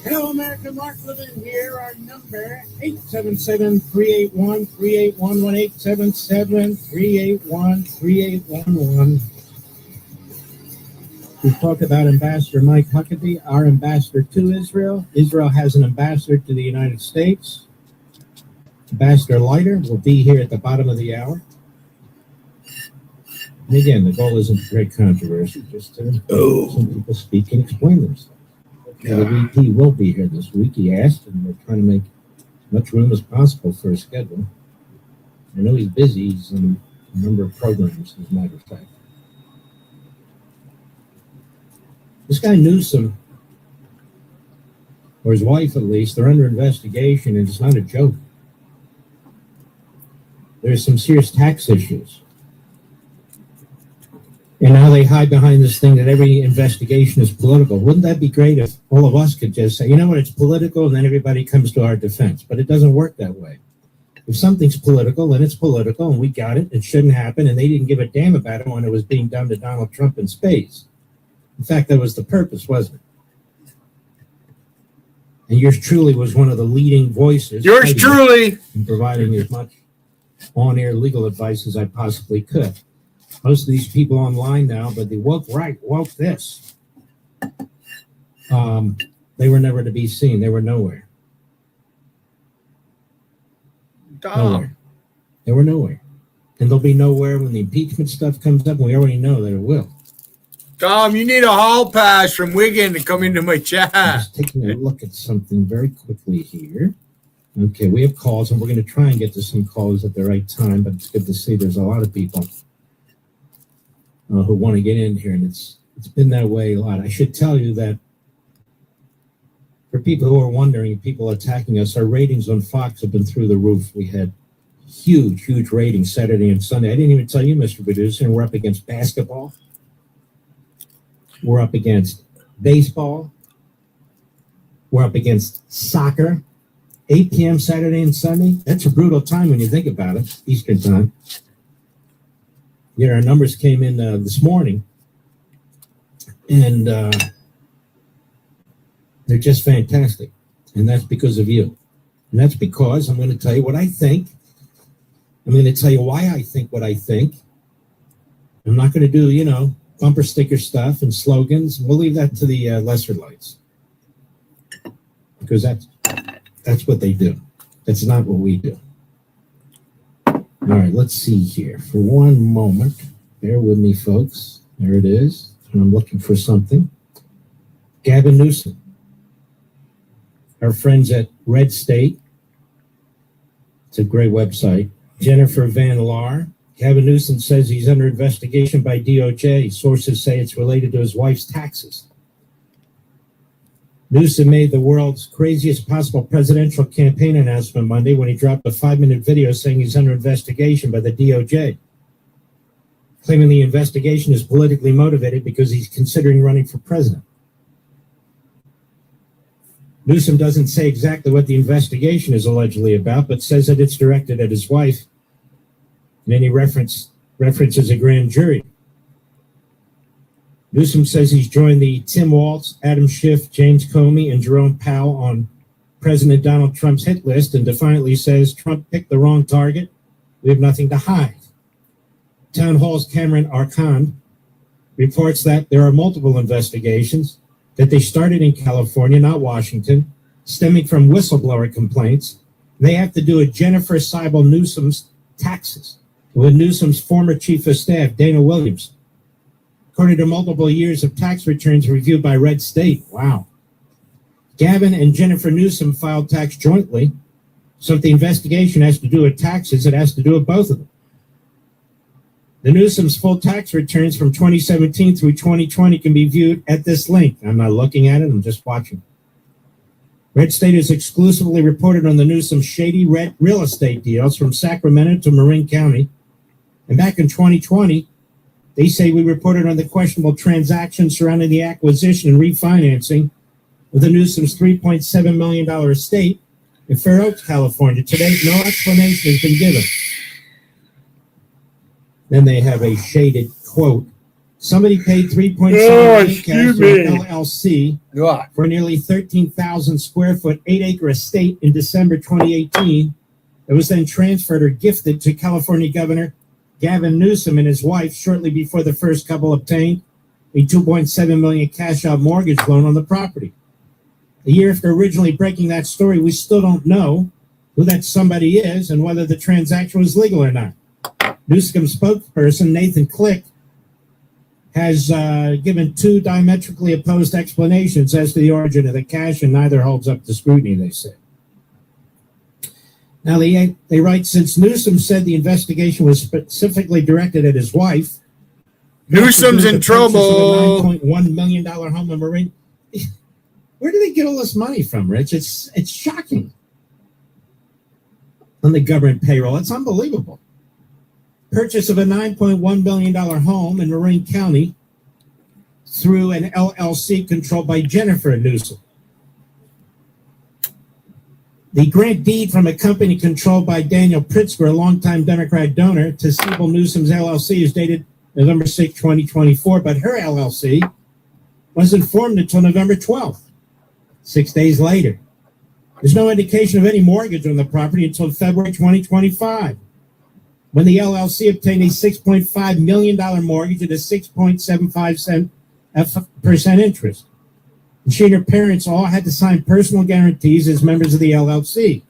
Hello, America. Mark Levin here. Our number, 877-381-3811, 877-381-3811. We talk about Ambassador Mike Huckabee, our ambassador to Israel. Israel has an ambassador to the United States. Ambassador Leiter will be here at the bottom of the hour. And again, the goal isn't to create controversy, just to some people speak and explain themselves. The VP will be here this week, he asked, and we're trying to make as much room as possible for his schedule. I know he's busy. He's in a number of programs, as a matter of fact. This guy Newsom, or his wife at least, they're under investigation, and it's not a joke. There's some serious tax issues. And now they hide behind this thing that every investigation is political. Wouldn't that be great if all of us could just say, you know what, it's political, and then everybody comes to our defense? But it doesn't work that way. If something's political, then it's political, and we got it. It shouldn't happen, and they didn't give a damn about it when it was being done to Donald Trump in spades. In fact, that was the purpose, wasn't it? And yours truly was one of the leading voices. Yours truly. In providing as much on-air legal advice as I possibly could. Most of these people online now, but the woke right, woke this. They were never to be seen. They were nowhere. Nowhere. They were nowhere. And they'll be nowhere when the impeachment stuff comes up, and we already know that it will. Tom, you need a hall pass from Wigan to come into my chat. I'm just taking a look at something very quickly here. Okay, we have calls, and we're going to try and get to some calls at the right time, but it's good to see there's a lot of people who want to get in here, and it's been that way a lot. I should tell you that for people who are wondering, people attacking us, our ratings on Fox have been through the roof. We had huge ratings Saturday and Sunday. I didn't even tell you, Mr. Producer, and we're up against basketball. We're up against baseball. We're up against soccer. 8 p.m. Saturday and Sunday. That's a brutal time when you think about it, Eastern time. Yet our numbers came in this morning, and they're just fantastic. And that's because of you. And that's because I'm going to tell you what I think. I'm going to tell you why I think what I think. I'm not going to do, bumper sticker stuff and slogans. We'll leave that to the lesser lights. Because that's what they do. That's not what we do. All right, let's see here. For one moment, bear with me, folks. There it is. And I'm looking for something. Gavin Newsom. Our friends at Red State. It's a great website. Jennifer Van Laar. Gavin Newsom says he's under investigation by DOJ. Sources say it's related to his wife's taxes. Newsom made the world's craziest possible presidential campaign announcement Monday when he dropped a 5-minute video saying he's under investigation by the DOJ, claiming the investigation is politically motivated because he's considering running for president. Newsom doesn't say exactly what the investigation is allegedly about, but says that it's directed at his wife, and any references a grand jury. Newsom says he's joined the Tim Walz, Adam Schiff, James Comey, and Jerome Powell on President Donald Trump's hit list, and defiantly says Trump picked the wrong target. We have nothing to hide. Town Hall's Cameron Arcand reports that there are multiple investigations, that they started in California, not Washington, stemming from whistleblower complaints. They have to do with Jennifer Seibel Newsom's taxes, with Newsom's former chief of staff, Dana Williams. According to multiple years of tax returns reviewed by Red State. Wow. Gavin and Jennifer Newsom filed tax jointly. So if the investigation has to do with taxes, it has to do with both of them. The Newsom's full tax returns from 2017 through 2020 can be viewed at this link. I'm not looking at it, I'm just watching. Red State has exclusively reported on the Newsom shady red real estate deals from Sacramento to Marin County. And back in 2020, they say we reported on the questionable transactions surrounding the acquisition and refinancing of the Newsom's $3.7 million estate in Fair Oaks, California. Today, no explanation has been given. Then they have a shaded quote. Somebody paid $3.7 million cash to an LLC for nearly 13,000 square foot, 8-acre estate in December 2018. It was then transferred or gifted to California Governor Gavin Newsom and his wife shortly before the first couple obtained a $2.7 million cash-out mortgage loan on the property. A year after originally breaking that story, we still don't know who that somebody is and whether the transaction was legal or not. Newsom's spokesperson, Nathan Click, has given two diametrically opposed explanations as to the origin of the cash, and neither holds up to scrutiny, they say. Now, they write, since Newsom said the investigation was specifically directed at his wife, Newsom's in trouble. $9.1 million home in Marine. Where do they get all this money from, Rich? It's shocking. On the government payroll, it's unbelievable. Purchase of a $9.1 million home in Marin County through an LLC controlled by Jennifer Newsom. The grant deed from a company controlled by Daniel Pritzker, a longtime Democrat donor, to Siebel Newsom's LLC is dated November 6, 2024, but her LLC wasn't formed until November 12th, 6 days later. There's no indication of any mortgage on the property until February 2025, when the LLC obtained a $6.5 million mortgage at a 6.75% interest. And she and her parents all had to sign personal guarantees as members of the LLC.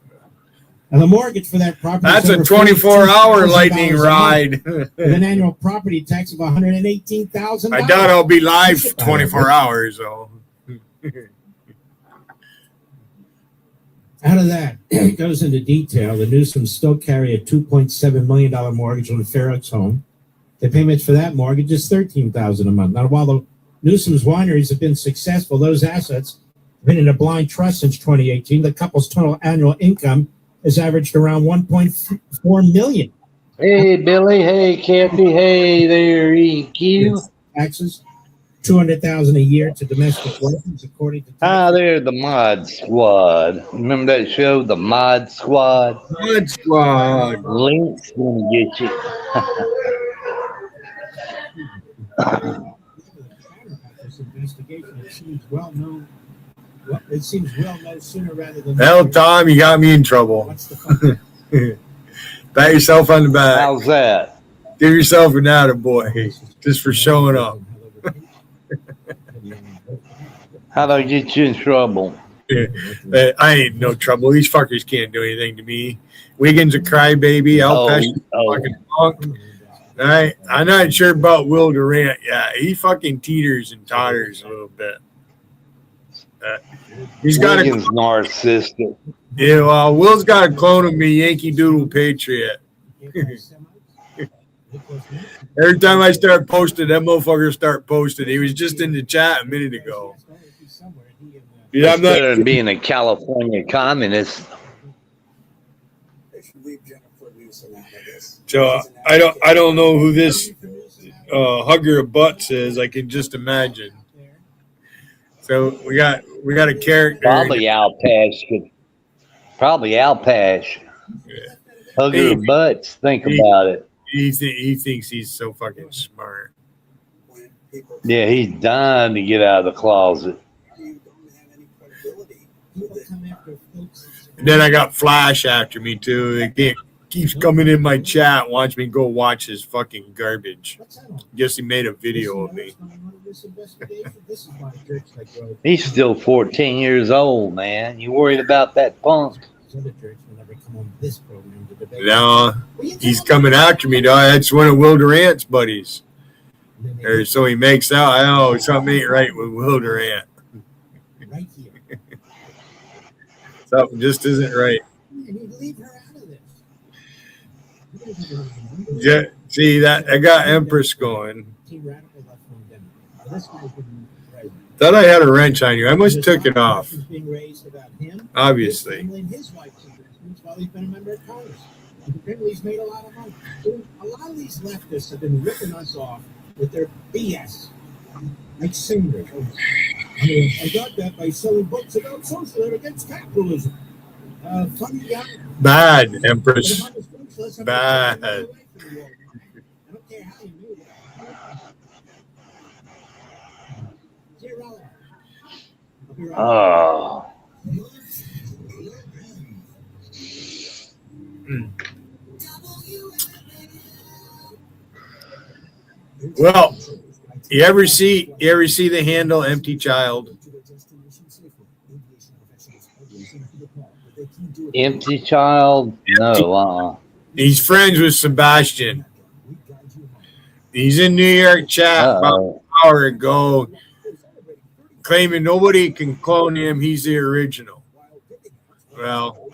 Now, the mortgage for that property That's a 24-hour lightning ride. With an annual property tax of $118,000. I doubt I'll be live for 24 hours, though. Out of that, it goes into detail. The Newsoms still carry a $2.7 million mortgage on the Fair Oaks home. The payments for that mortgage is $13,000 a month. Now, while the Newsoms wineries have been successful, those assets have been in a blind trust since 2018. The couple's total annual income has averaged around $1.4 million. Hey, Billy. Hey, Kathy. Hey there, EQ. Taxes, $200,000 a year to domestic workers, according to. Hi there, the Mod Squad. Remember that show, the Mod Squad? Mod Squad. Link's gonna get you. This investigation, it seems well known. It seems well known sooner rather than. Hell, Tom, you got me in trouble. Pat yourself on the back. How's that? Give yourself an attaboy just for showing up. How'd I get you in trouble? I ain't no trouble. These fuckers can't do anything to me. Wiggins a crybaby. Alpesh fucking punk. All right. I'm not sure about Will Durant. Yeah, he fucking teeters and totters a little bit. He's got Wiggins narcissistic. Yeah, well, Will's got a clone of me, Yankee Doodle Patriot. Every time I start posting, that motherfucker start posting. He was just in the chat a minute ago. Yeah, I'm not better than being a California communist. So I don't know who this hugger of butts is. I can just imagine. So we got a character. Probably Alpash. Yeah. Hugger of butts. Think about it. He thinks he's so fucking smart. Yeah, he's dying to get out of the closet. And then I got Flash after me too. It keeps coming in my chat, wants me to go watch his fucking garbage. Guess he made a video of me. He's still 14 years old, man. You worried about that punk? No, he's coming after me, though. That's one of Will Durant's buddies. Or so he makes out. I know something ain't right with Will Durant. Something just isn't right. Yeah, see that I got Empress going. Thought I had a wrench on you. I must have took it off. Obviously. He's made a lot of money. A lot of these leftists have been ripping us off with their BS. Like singers. I got that by selling books about socialism against capitalism. Funny guy. Bad, Empress. Bad. I don't care how you knew that. Oh. Well, you ever see the handle Empty Child? Empty Child? No. He's friends with Sebastian. He's in New York chat about an hour ago, claiming nobody can clone him. He's the original. Well,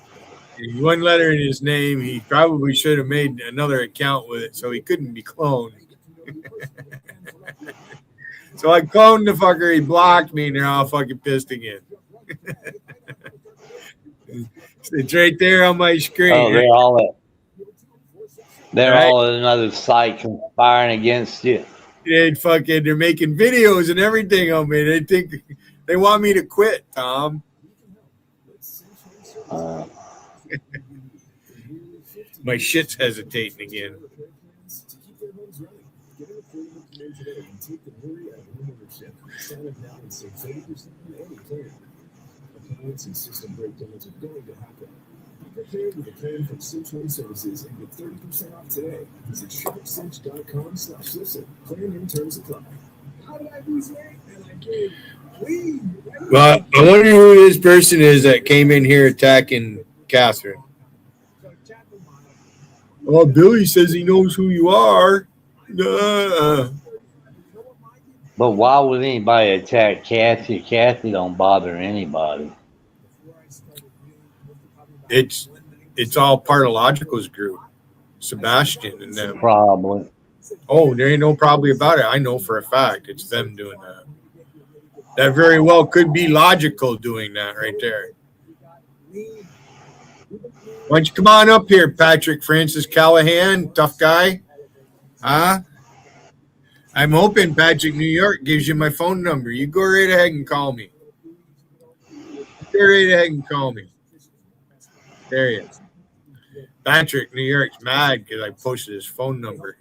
one letter in his name, he probably should have made another account with it so he couldn't be cloned. So I cloned the fucker. He blocked me, and they're all fucking pissed again. It's right there on my screen. Oh, they're all at another site conspiring against you. They're making videos and everything on me. They think they want me to quit, Tom. My shit's hesitating again. System breakdowns are going to happen. Be prepared with a plan from Cinch Home Services and get 30% off today. Visit shopcinch.com/listen. Plan and terms apply. How did I lose weight? And I gave weed. Well, I wonder who this person is that came in here attacking Catherine. Oh, Billy says he knows who you are. But why would anybody attack Kathy? Kathy don't bother anybody. It's all part of Logical's group. Sebastian and them. Probably. Oh, there ain't no probably about it. I know for a fact it's them doing that. That very well could be Logical doing that right there. Why don't you come on up here, Patrick Francis Callahan, tough guy? Huh? I'm hoping Patrick New York gives you my phone number. You go right ahead and call me. Go right ahead and call me. There he is. Patrick New York's mad because I posted his phone number.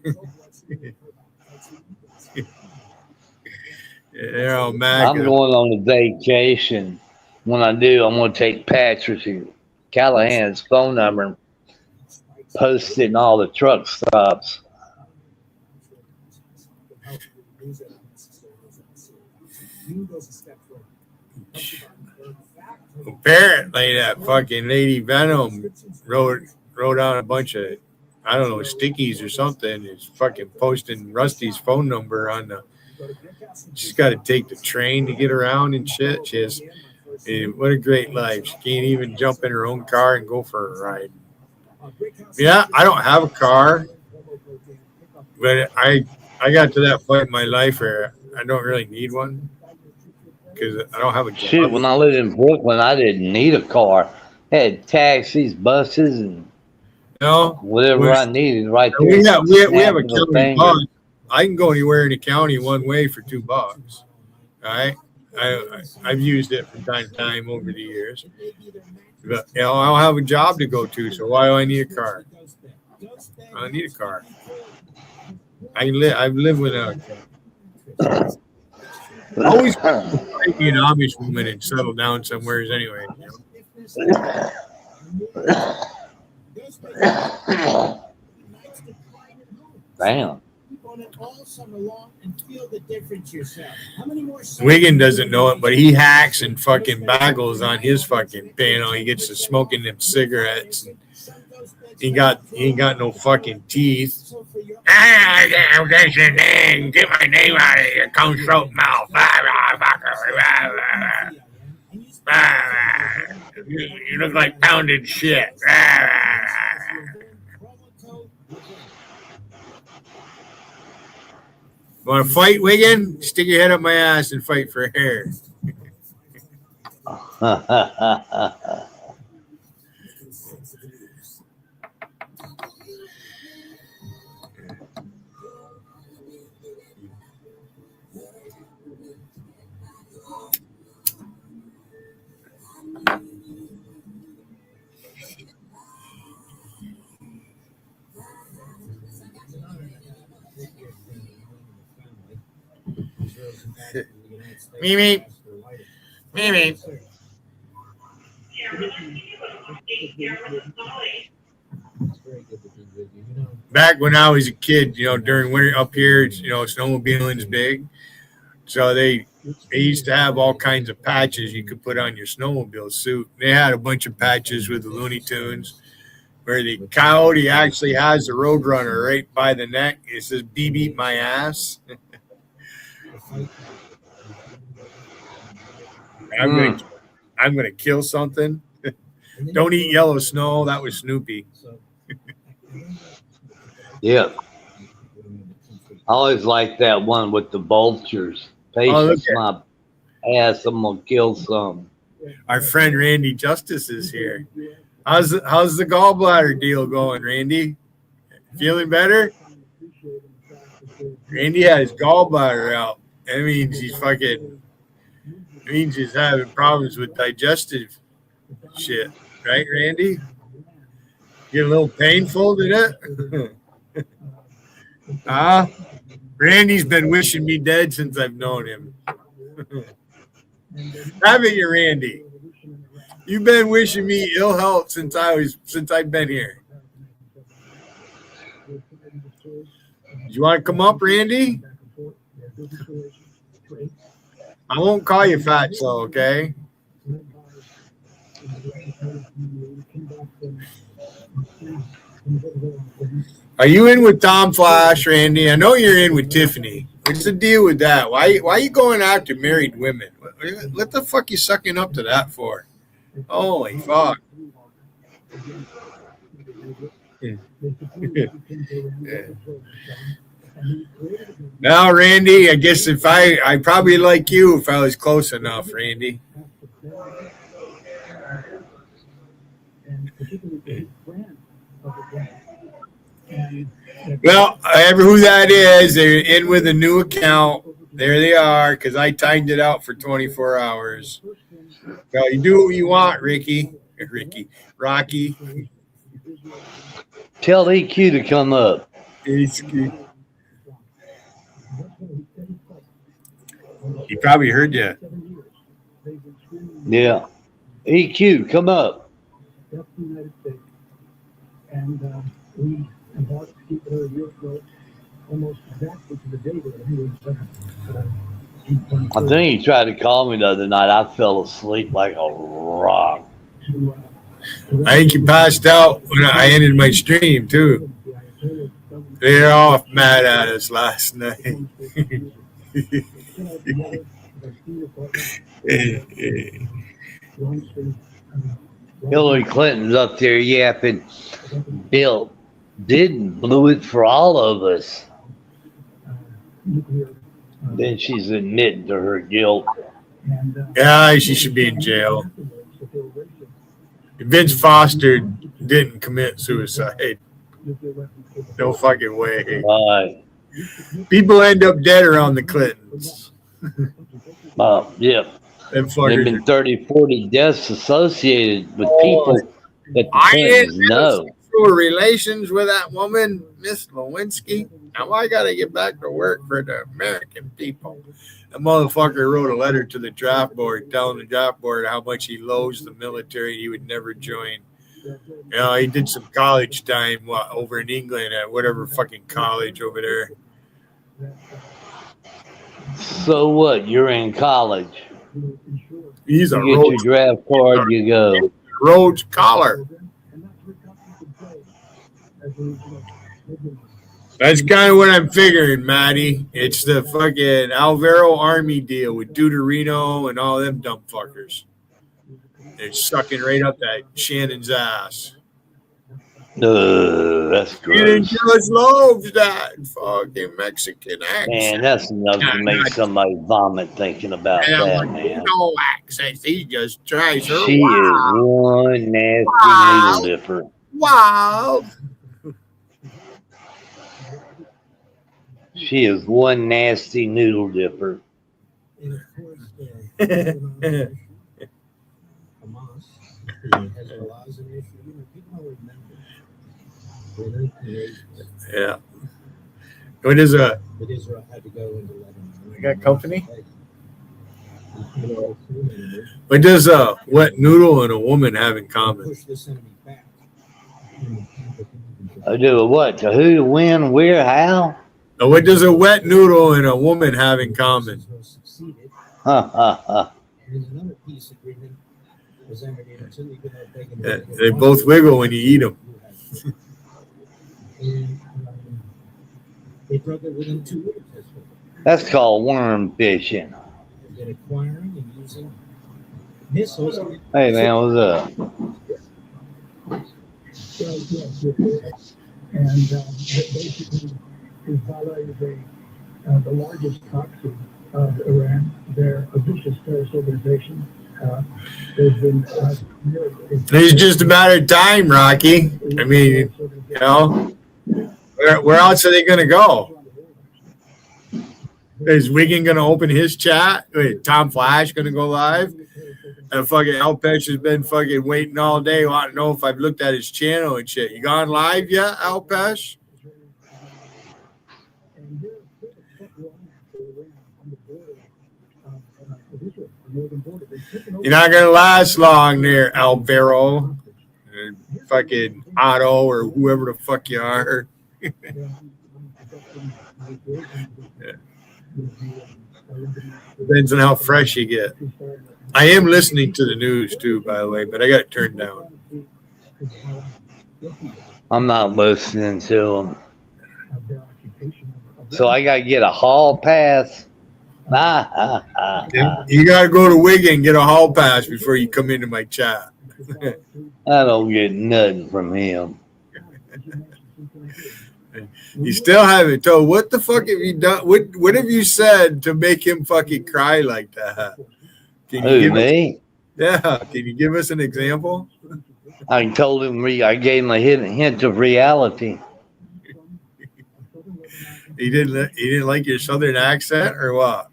They're all mad. I'm going on a vacation. When I do, I'm going to take Patrick Callahan's phone number and post it in all the truck stops. Apparently, that fucking Lady Venom wrote out a bunch of, I don't know, stickies or something. Is fucking posting Rusty's phone number on the. She's got to take the train to get around and shit. She has, what a great life. She can't even jump in her own car and go for a ride. Yeah, I don't have a car, but I got to that point in my life where I don't really need one because I don't have a job. Shit, when I lived in Brooklyn, I didn't need a car. I had taxis, buses, and whatever I needed right there. We have a county bus. I can go anywhere in the county one way for $2. All right, I've used it from time to time over the years. But I don't have a job to go to, so why do I need a car? I don't need a car. I've lived with a. Always be an Amish woman and settle down somewhere anyway. Damn. Wiggin doesn't know it, but he hacks and fucking bagels on his fucking panel. He gets to smoking them cigarettes. And he ain't got no fucking teeth. Get your name. Get my name out of here. Come throat mouth. You look like pounded shit. Want to fight, Wiggin? Stick your head up my ass and fight for hair. Mimi. Back when I was a kid, during winter up here, snowmobiling's big. So they used to have all kinds of patches you could put on your snowmobile suit. They had a bunch of patches with the Looney Tunes. where the coyote actually has the roadrunner right by the neck. It says, "Beep beep my ass." I'm gonna kill something. Don't eat yellow snow. That was Snoopy. Yeah. I always like that one with the vultures. Oh, Patience, my ass, I'm gonna kill some. Our friend Randy Justice is here. How's the gallbladder deal going, Randy? Feeling better? Randy had his gallbladder out. That means he's having problems with digestive shit. Right, Randy? Get a little painful, did it? Randy's been wishing me dead since I've known him. Haven't you, Randy? You've been wishing me ill health since I've been here. Do you want to come up, Randy? I won't call you fatso, okay? Are you in with Tom Flash, Randy? I know you're in with Tiffany. What's the deal with that? Why are you going after married women? What the fuck you sucking up to that for? Holy fuck. Now, Randy, I guess if I probably like you if I was close enough, Randy. Well, ever who that is, they're in with a new account. There they are, because I timed it out for 24 hours. Well, you do what you want, Rocky. Tell EQ to come up. He probably heard you. Yeah. EQ, come up. And we embarked to keep it a year ago, almost exactly to the day that I think he tried to call me the other night. I fell asleep like a rock. I think you passed out when I ended my stream, too. They're all mad at us last night. Hillary Clinton's up there yapping. Bill didn't blew it for all of us. Then she's admitting to her guilt. Yeah, she should be in jail. Vince Foster didn't commit suicide. No fucking way. Right. People end up dead around the Clintons. Yeah. There have been 30, 40 deaths associated with people that the Clintons know. Sexual relations with that woman, Miss Lewinsky. Now I got to get back to work for the American people. The motherfucker wrote a letter to the draft board telling the draft board how much he loathes the military. He would never join. You know, he did some college time over in England at whatever fucking college over there. So what? You're in college. He's a you get your draft card, you go. Rhodes Scholar. That's kind of what I'm figuring, Matty. It's the fucking Alvaro Army deal with Deuterino and all them dumb fuckers. They're sucking right up that Shannon's ass. That's gross. Just loves that fucking Mexican accent. Man, that's enough to make somebody vomit thinking about that, man. No accent. He just tries her. She is one nasty needle dipper. Wow. She is one nasty noodle dipper. Yeah. What is a? I got company. What does a wet noodle and a woman have in common? I do a what? To who, to when, where, how? What does a wet noodle and a woman have in common? They both wiggle when you eat them. And they broke it within 2 weeks. That's called worm fishing. They've been acquiring and using missiles. Hey man, what's up? And basically, Hezbollah is the largest proxy of Iran. They're a vicious terrorist organization. They've been It's just a matter of time, Rocky. I mean, you know, where else are they going to go? Is Wiggin going to open his chat? Wait, Tom Flash going to go live? And fucking Alpesh has been fucking waiting all day, wanting to know if I've looked at his channel and shit. You gone live yet, Alpesh? You're not gonna last long there, Alvaro, fucking Otto, or whoever the fuck you are. Yeah. Depends on how fresh you get. I am listening to the news too, by the way, but I got it turned down. I'm not listening to them. So I gotta get a hall pass. You gotta go to Wigan and get a hall pass before you come into my chat. I don't get nothing from him. You still haven't told. What the fuck have you done? What have you said to make him fucking cry like that? Can you give me? Yeah. Can you give us an example? I told him I gave him a hint of reality. He didn't like your southern accent or what?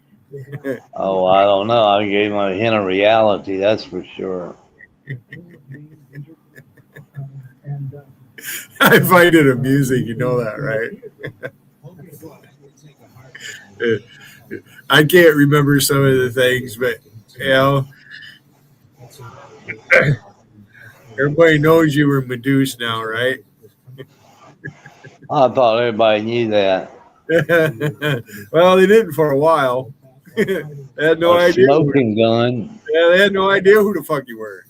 Oh, I don't know. I gave him a hint of reality, that's for sure. I find it amusing, you know that, right? I can't remember some of the things, but you know, everybody knows you were Medusa now, right? I thought everybody knew that. Well, they didn't for a while. They had no idea. Smoking gun. Yeah, they had no idea who the fuck you were.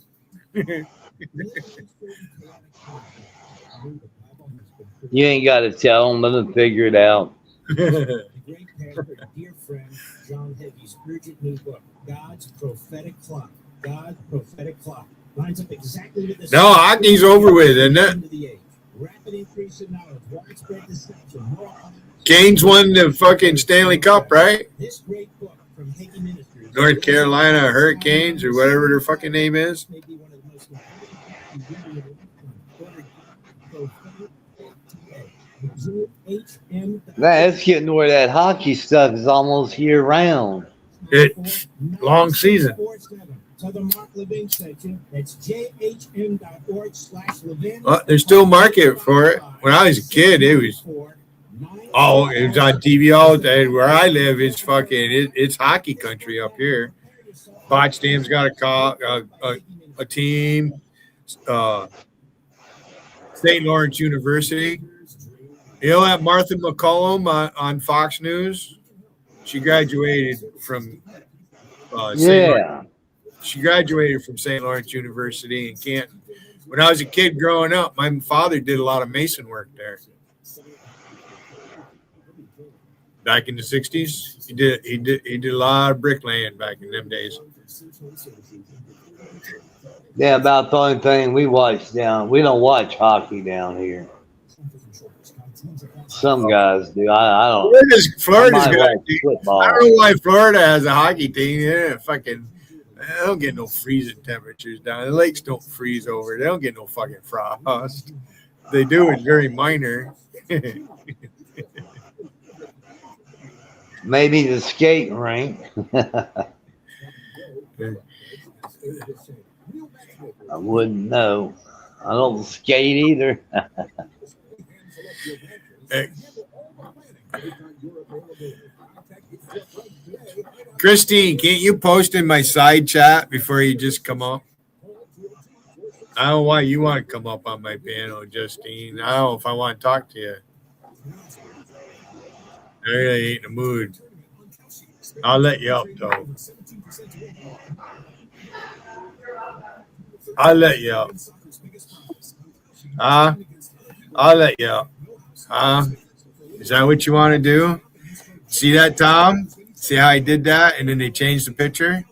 You ain't got to tell them. Let them figure it out. The great pastor, dear friend, John Heavy's urgent new book, God's Prophetic Clock. God's Prophetic Clock lines up exactly with the. No, hockey's over with, isn't it? Rapid increase in knowledge, widespread deception. Canes won the fucking Stanley Cup, right? This great book from Hayden Ministries. North Carolina Hurricanes or whatever their fucking name is. It's getting where that hockey stuff is almost year round. It's long season. So the Mark Levin section, that's jhm.org/Levin. Well, there's still market for it. When I was a kid, it was on TV all day. Where I live, it's fucking it's hockey country up here. Potsdam's got a team. St. Lawrence University. You know that Martha McCollum on Fox News? She graduated from She graduated from St. Lawrence University in Canton. When I was a kid growing up, my father did a lot of mason work there. Back in the 60s, he did a lot of bricklaying back in them days. Yeah, about the only thing we watch we don't watch hockey down here. Some guys do. I don't. Florida's good. Football. I don't know why Florida has a hockey team. They don't get no freezing temperatures down. The lakes don't freeze over. They don't get no fucking frost. They do. It's very minor. Maybe the skating rink. I wouldn't know. I don't skate either. Hey. Christine, can't you post in my side chat before you just come up? I don't know why you want to come up on my panel, Justine. I don't know if I want to talk to you. I really ain't in the mood. I'll let you up, though. I'll let you up. I'll let you up. Is that what you want to do? See that, Tom? See how I did that? And then they changed the picture?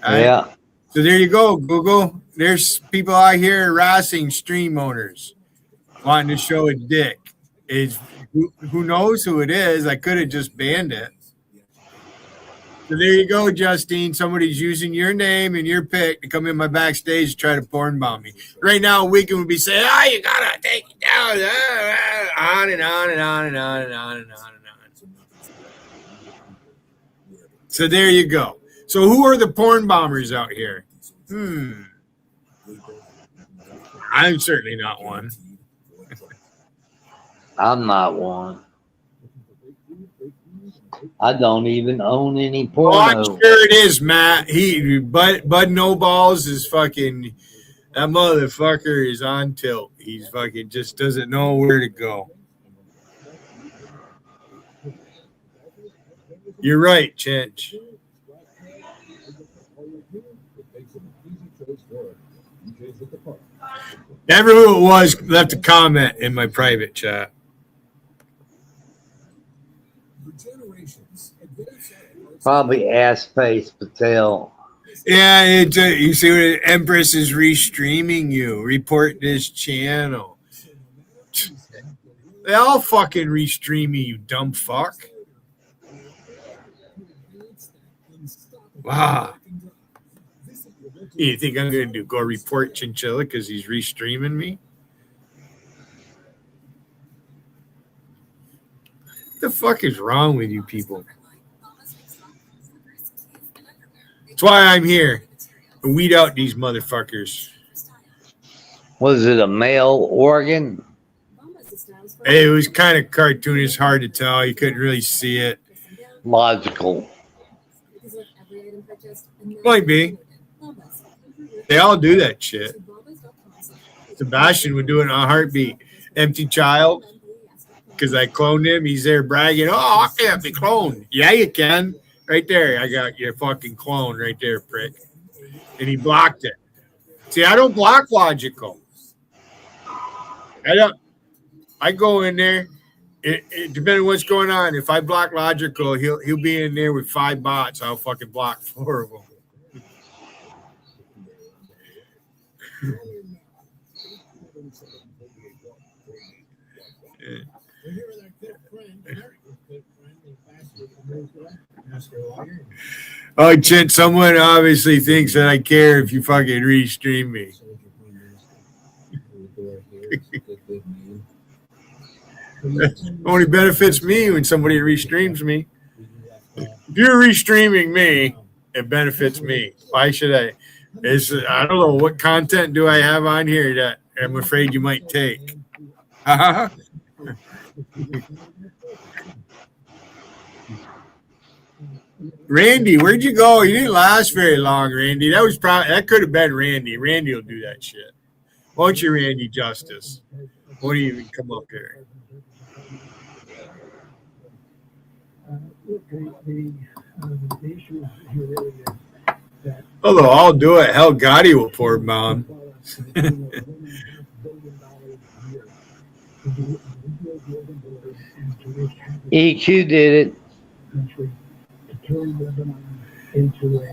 Yeah. So there you go, Google. There's people out here harassing stream owners, wanting to show a dick. Who knows who it is? I could have just banned it. So there you go, Justine. Somebody's using your name and your pic to come in my backstage to try to porn bomb me. Right now, Wicked would be saying, you gotta take it down. On and on and on and on and on and on and on. So there you go. So who are the porn bombers out here? I'm certainly not one. I'm not one. I don't even own any porno. Oh, I'm sure it is, Matt. Bud No Balls is fucking, that motherfucker is on tilt. He's fucking just doesn't know where to go. You're right, Chinch. Never who it was left a comment in my private chat. Probably ass face Patel. Yeah, you see what Empress is restreaming you. Report this channel. They all fucking restream me, you dumb fuck. Wow. You think I'm going to go report Chinchilla because he's restreaming me? What the fuck is wrong with you people? That's why I'm here. To weed out these motherfuckers. Was it a male organ? It was kind of cartoonish, hard to tell. You couldn't really see it. Logical. Might be. They all do that shit. Sebastian would do it in a heartbeat. Empty child. Because I cloned him. He's there bragging, I can't be cloned. Yeah, you can. Right there. I got your fucking clone right there, prick. And he blocked it. See, I don't block logical. I go in there. It depending on what's going on. If I block logical, he'll be in there with 5 bots. I'll fucking block 4 of them. Oh, Chin, someone obviously thinks that I care if you fucking restream me. Only benefits me when somebody restreams me. If you're restreaming me, it benefits me. Why should I? I don't know, what content do I have on here that I'm afraid you might take? Randy, where'd you go? You didn't last very long, Randy. That could have been Randy. Randy will do that shit. Won't you, Randy Justice? Won't you even come up here? The issue here really is that. Although I'll do it. Hell, Gotti will pour mom. EQ did it. To turn Lebanon into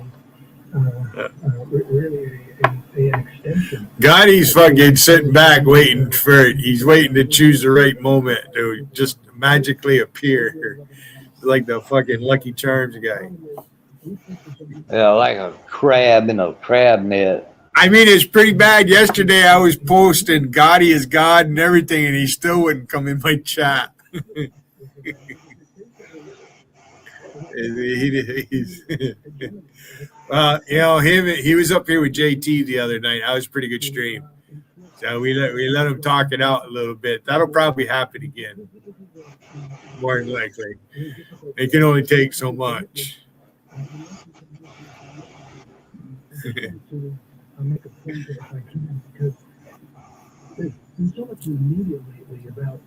really an extension. Gotti's fucking sitting back waiting for it. He's waiting to choose the right moment to just magically appear. Like the fucking Lucky Charms guy. Yeah, like a crab in a crab net. I mean, it's pretty bad. Yesterday I was posting Gotti is God and everything, and he still wouldn't come in my chat. He was up here with JT the other night. That was a pretty good stream. So we let him talk it out a little bit. That'll probably happen again. More than likely. It can only take so much. I'll make a point if I can, because there's been so much media lately about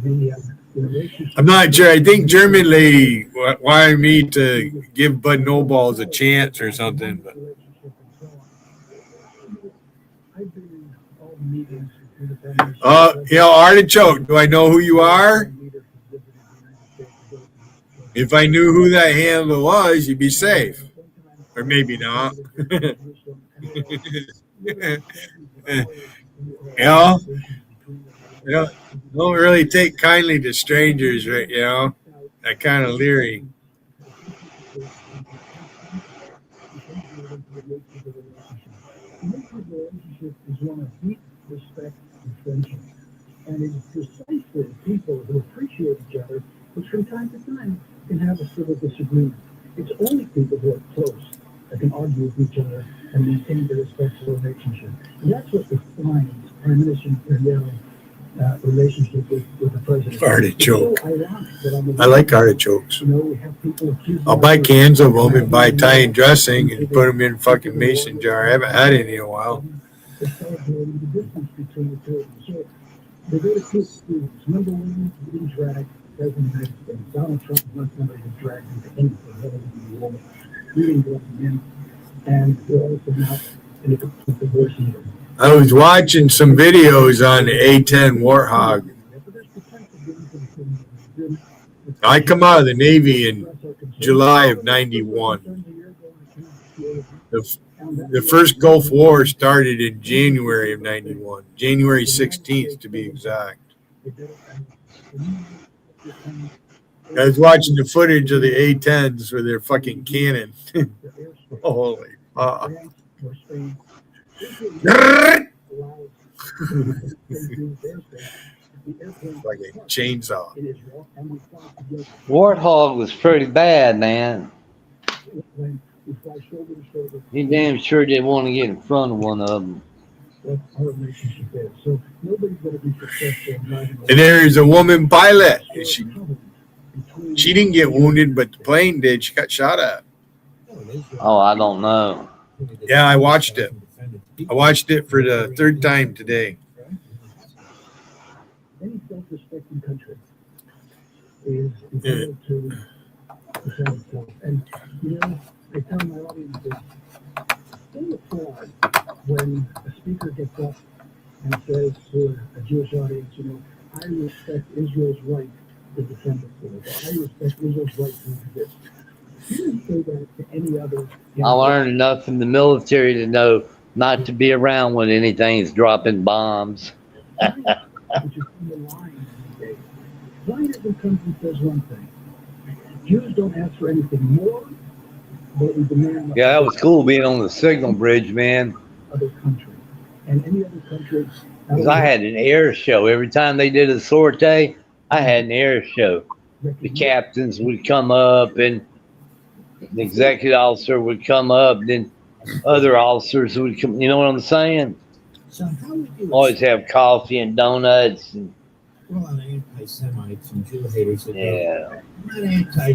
the relationship. I'm not sure. I think German lady wanted me to give Bud No Balls a chance or something. But meetings between the Prime Minister. You know, Artichoke, do I know who you are? If I knew who that handler was, you'd be safe. Or maybe not. You know, don't really take kindly to strangers, right? You know, that kind of leery. The nature of the relationship is one of deep respect and friendship. And it is precisely people who appreciate each other, which from time to time can have a civil disagreement. It's only people who are close that can argue with each other and maintain the respectful relationship. And that's what defines Prime Minister Imperial's relationship with the president. Artichoke. So ironic that on the I like artichokes. You know, we have people accusing I'll buy cans of them and buy Italian dressing and put them in fucking mason jar. I haven't had any in a while. They're celebrating the difference between the two of them. So they go to two schools. Number one, being dragged, President of the United States. Donald Trump is not somebody who's dragged into anything other than the woman. Reading them in, and they're also not in a complete divorce either. I was watching some videos on the A-10 Warthog. I come out of the Navy in July of 91. The first Gulf War started in January of 91, January 16th to be exact. I was watching the footage of the A-10s with their fucking cannon. Holy fuck. Like a chainsaw. Warthog was pretty bad, man. He damn sure didn't want to get in front of one of them. And there's a woman pilot. She didn't get wounded, but the plane did. She got shot at. Oh, I don't know. Yeah, I watched it. I watched it for the third time today. Any self-respecting country is entitled to defend itself. And, you know, I tell my audiences, they applaud when a speaker gets up and says to a Jewish audience, you know, I respect Israel's right to defend itself. I respect Israel's right to exist. You didn't say that to any other. I learned enough in the military to know not to be around when anything's dropping bombs. Which is in the line these days. Zionism comes and says one thing. Jews don't ask for anything more, but we demand. Yeah, that was cool being on the signal bridge, man. Other countries and any other country. Because I had an air show. Every time they did a sortie, I had an air show. The captains would come up and the executive officer would come up, then other officers would come. You know what I'm saying? So how would you Always have coffee and donuts. And, well, anti-Semites and Jew haters. Yeah.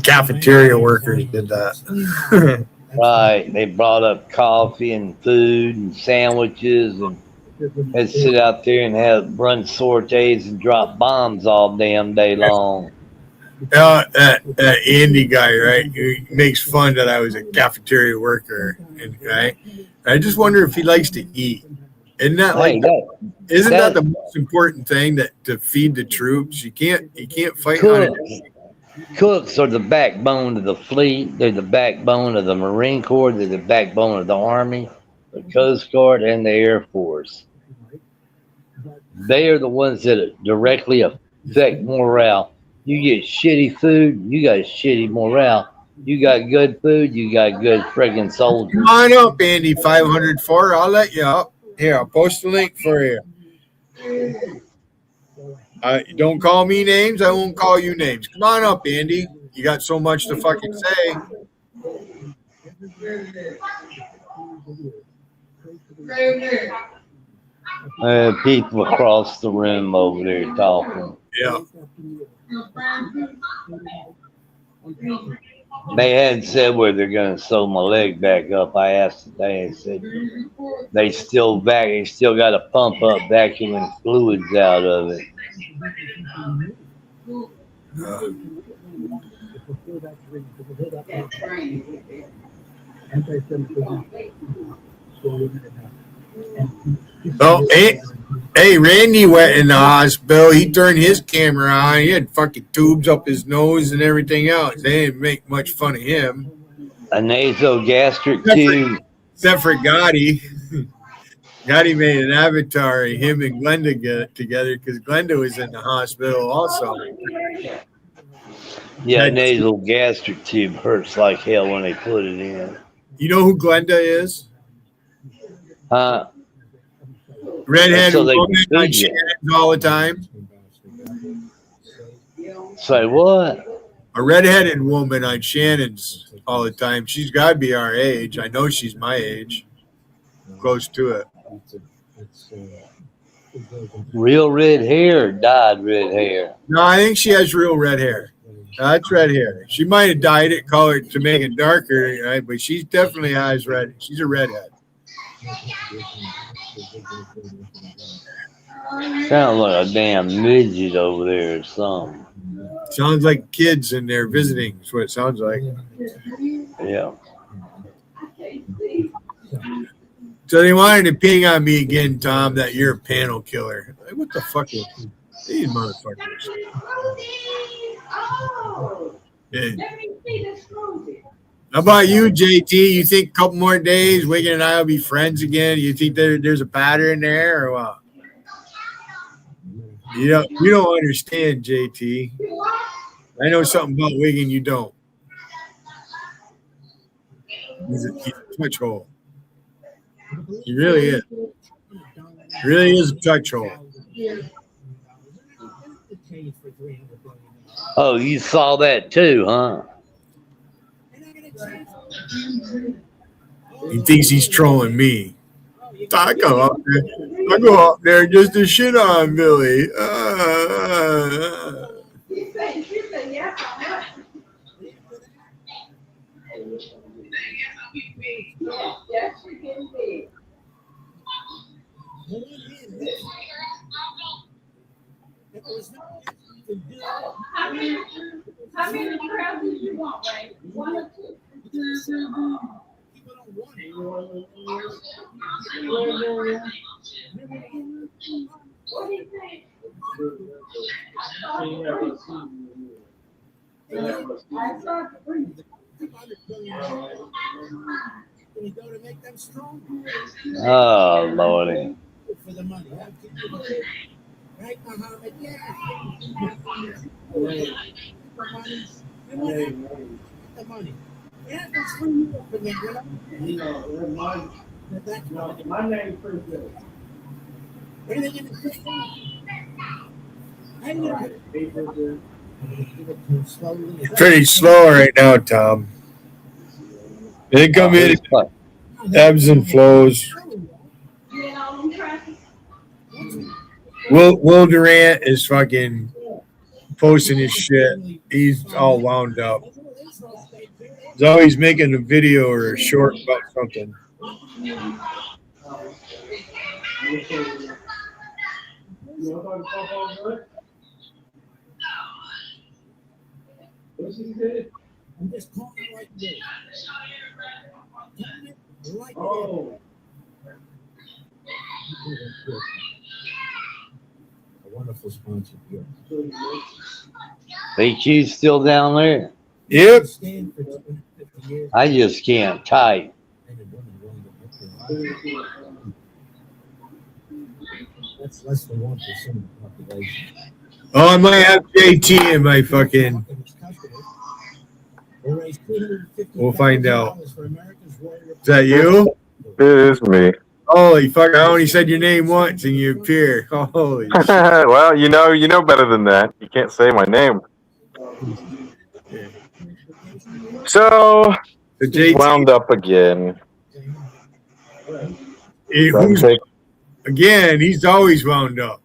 Cafeteria workers did that. Right. They brought up coffee and food and sandwiches and they'd sit out there and run sorties and drop bombs all damn day long. That Andy guy, right? He makes fun that I was a cafeteria worker, right? I just wonder if he likes to eat. Isn't that isn't that the most important thing, that to feed the troops? You can't fight on it. Cooks are the backbone of the fleet. They're the backbone of the Marine Corps. They're the backbone of the Army, the Coast Guard, and the Air Force. They are the ones that directly affect morale. You get shitty food, you got shitty morale. You got good food, you got good friggin' soldiers. Come on up, Andy 504. I'll let you up. Here, I'll post a link for you. Don't call me names. I won't call you names. Come on up, Andy. You got so much to fucking say. People across the room over there talking. Yeah. They hadn't said where they're going to sew my leg back up. I asked today and said they still got to pump up vacuuming fluids out of it. Well, Hey, Randy went in the hospital. He turned his camera on. He had fucking tubes up his nose and everything else. They didn't make much fun of him. A nasogastric tube. Except for Gotti. Gotti made an avatar of him and Glenda get together because Glenda was in the hospital also. Yeah, nasal gastric tube hurts like hell when they put it in. You know who Glenda is? Redhead So they woman can on feed you. Shannon's all the time. Say what? A redheaded woman on Shannon's all the time. She's got to be our age. I know she's my age. Close to it. Real red hair or dyed red hair? No, I think she has real red hair. That's red hair. She might have dyed it, colored to make it darker, right? But she definitely has red. She's a redhead. Sounds like a damn midget over there or something. Sounds like kids in there visiting. That's what it sounds like. Yeah. So they wanted to ping on me again, Tom, that you're a panel killer. Like, what the fuck is these motherfuckers? Yeah. How about you, JT? You think a couple more days, Wigan and I will be friends again? You think there's a pattern there or what? You don't understand, JT. I know something about Wigan you don't. He's a touch hole. He really is. He really is a touch hole. Oh, you saw that too, huh? He thinks he's trolling me. I go up there just to shit on Billy. How many trousers you want, Ray? One or two? What do you think? I saw three. Oh, Lordy. For the money. Right, Muhammad? Yeah. The money. Yeah, that's for you. My name's pretty good. What are they going to say? Pretty slow right now, Tom. They come in ebbs and flows. Will Durant is fucking posting his shit. He's all wound up. He's always making a video or a short about something. I'm just calling like this. Oh. A wonderful sponsor here. BQ's still down there? Yep. I just can't type. That's less than 1% of the population. Oh, I might have JT in my fucking. We'll find out. Is that you? It is me. Holy fuck! I only said your name once and you appear. Holy shit. Well, you know better than that. You can't say my name. So, wound up again. Again, he's always wound up.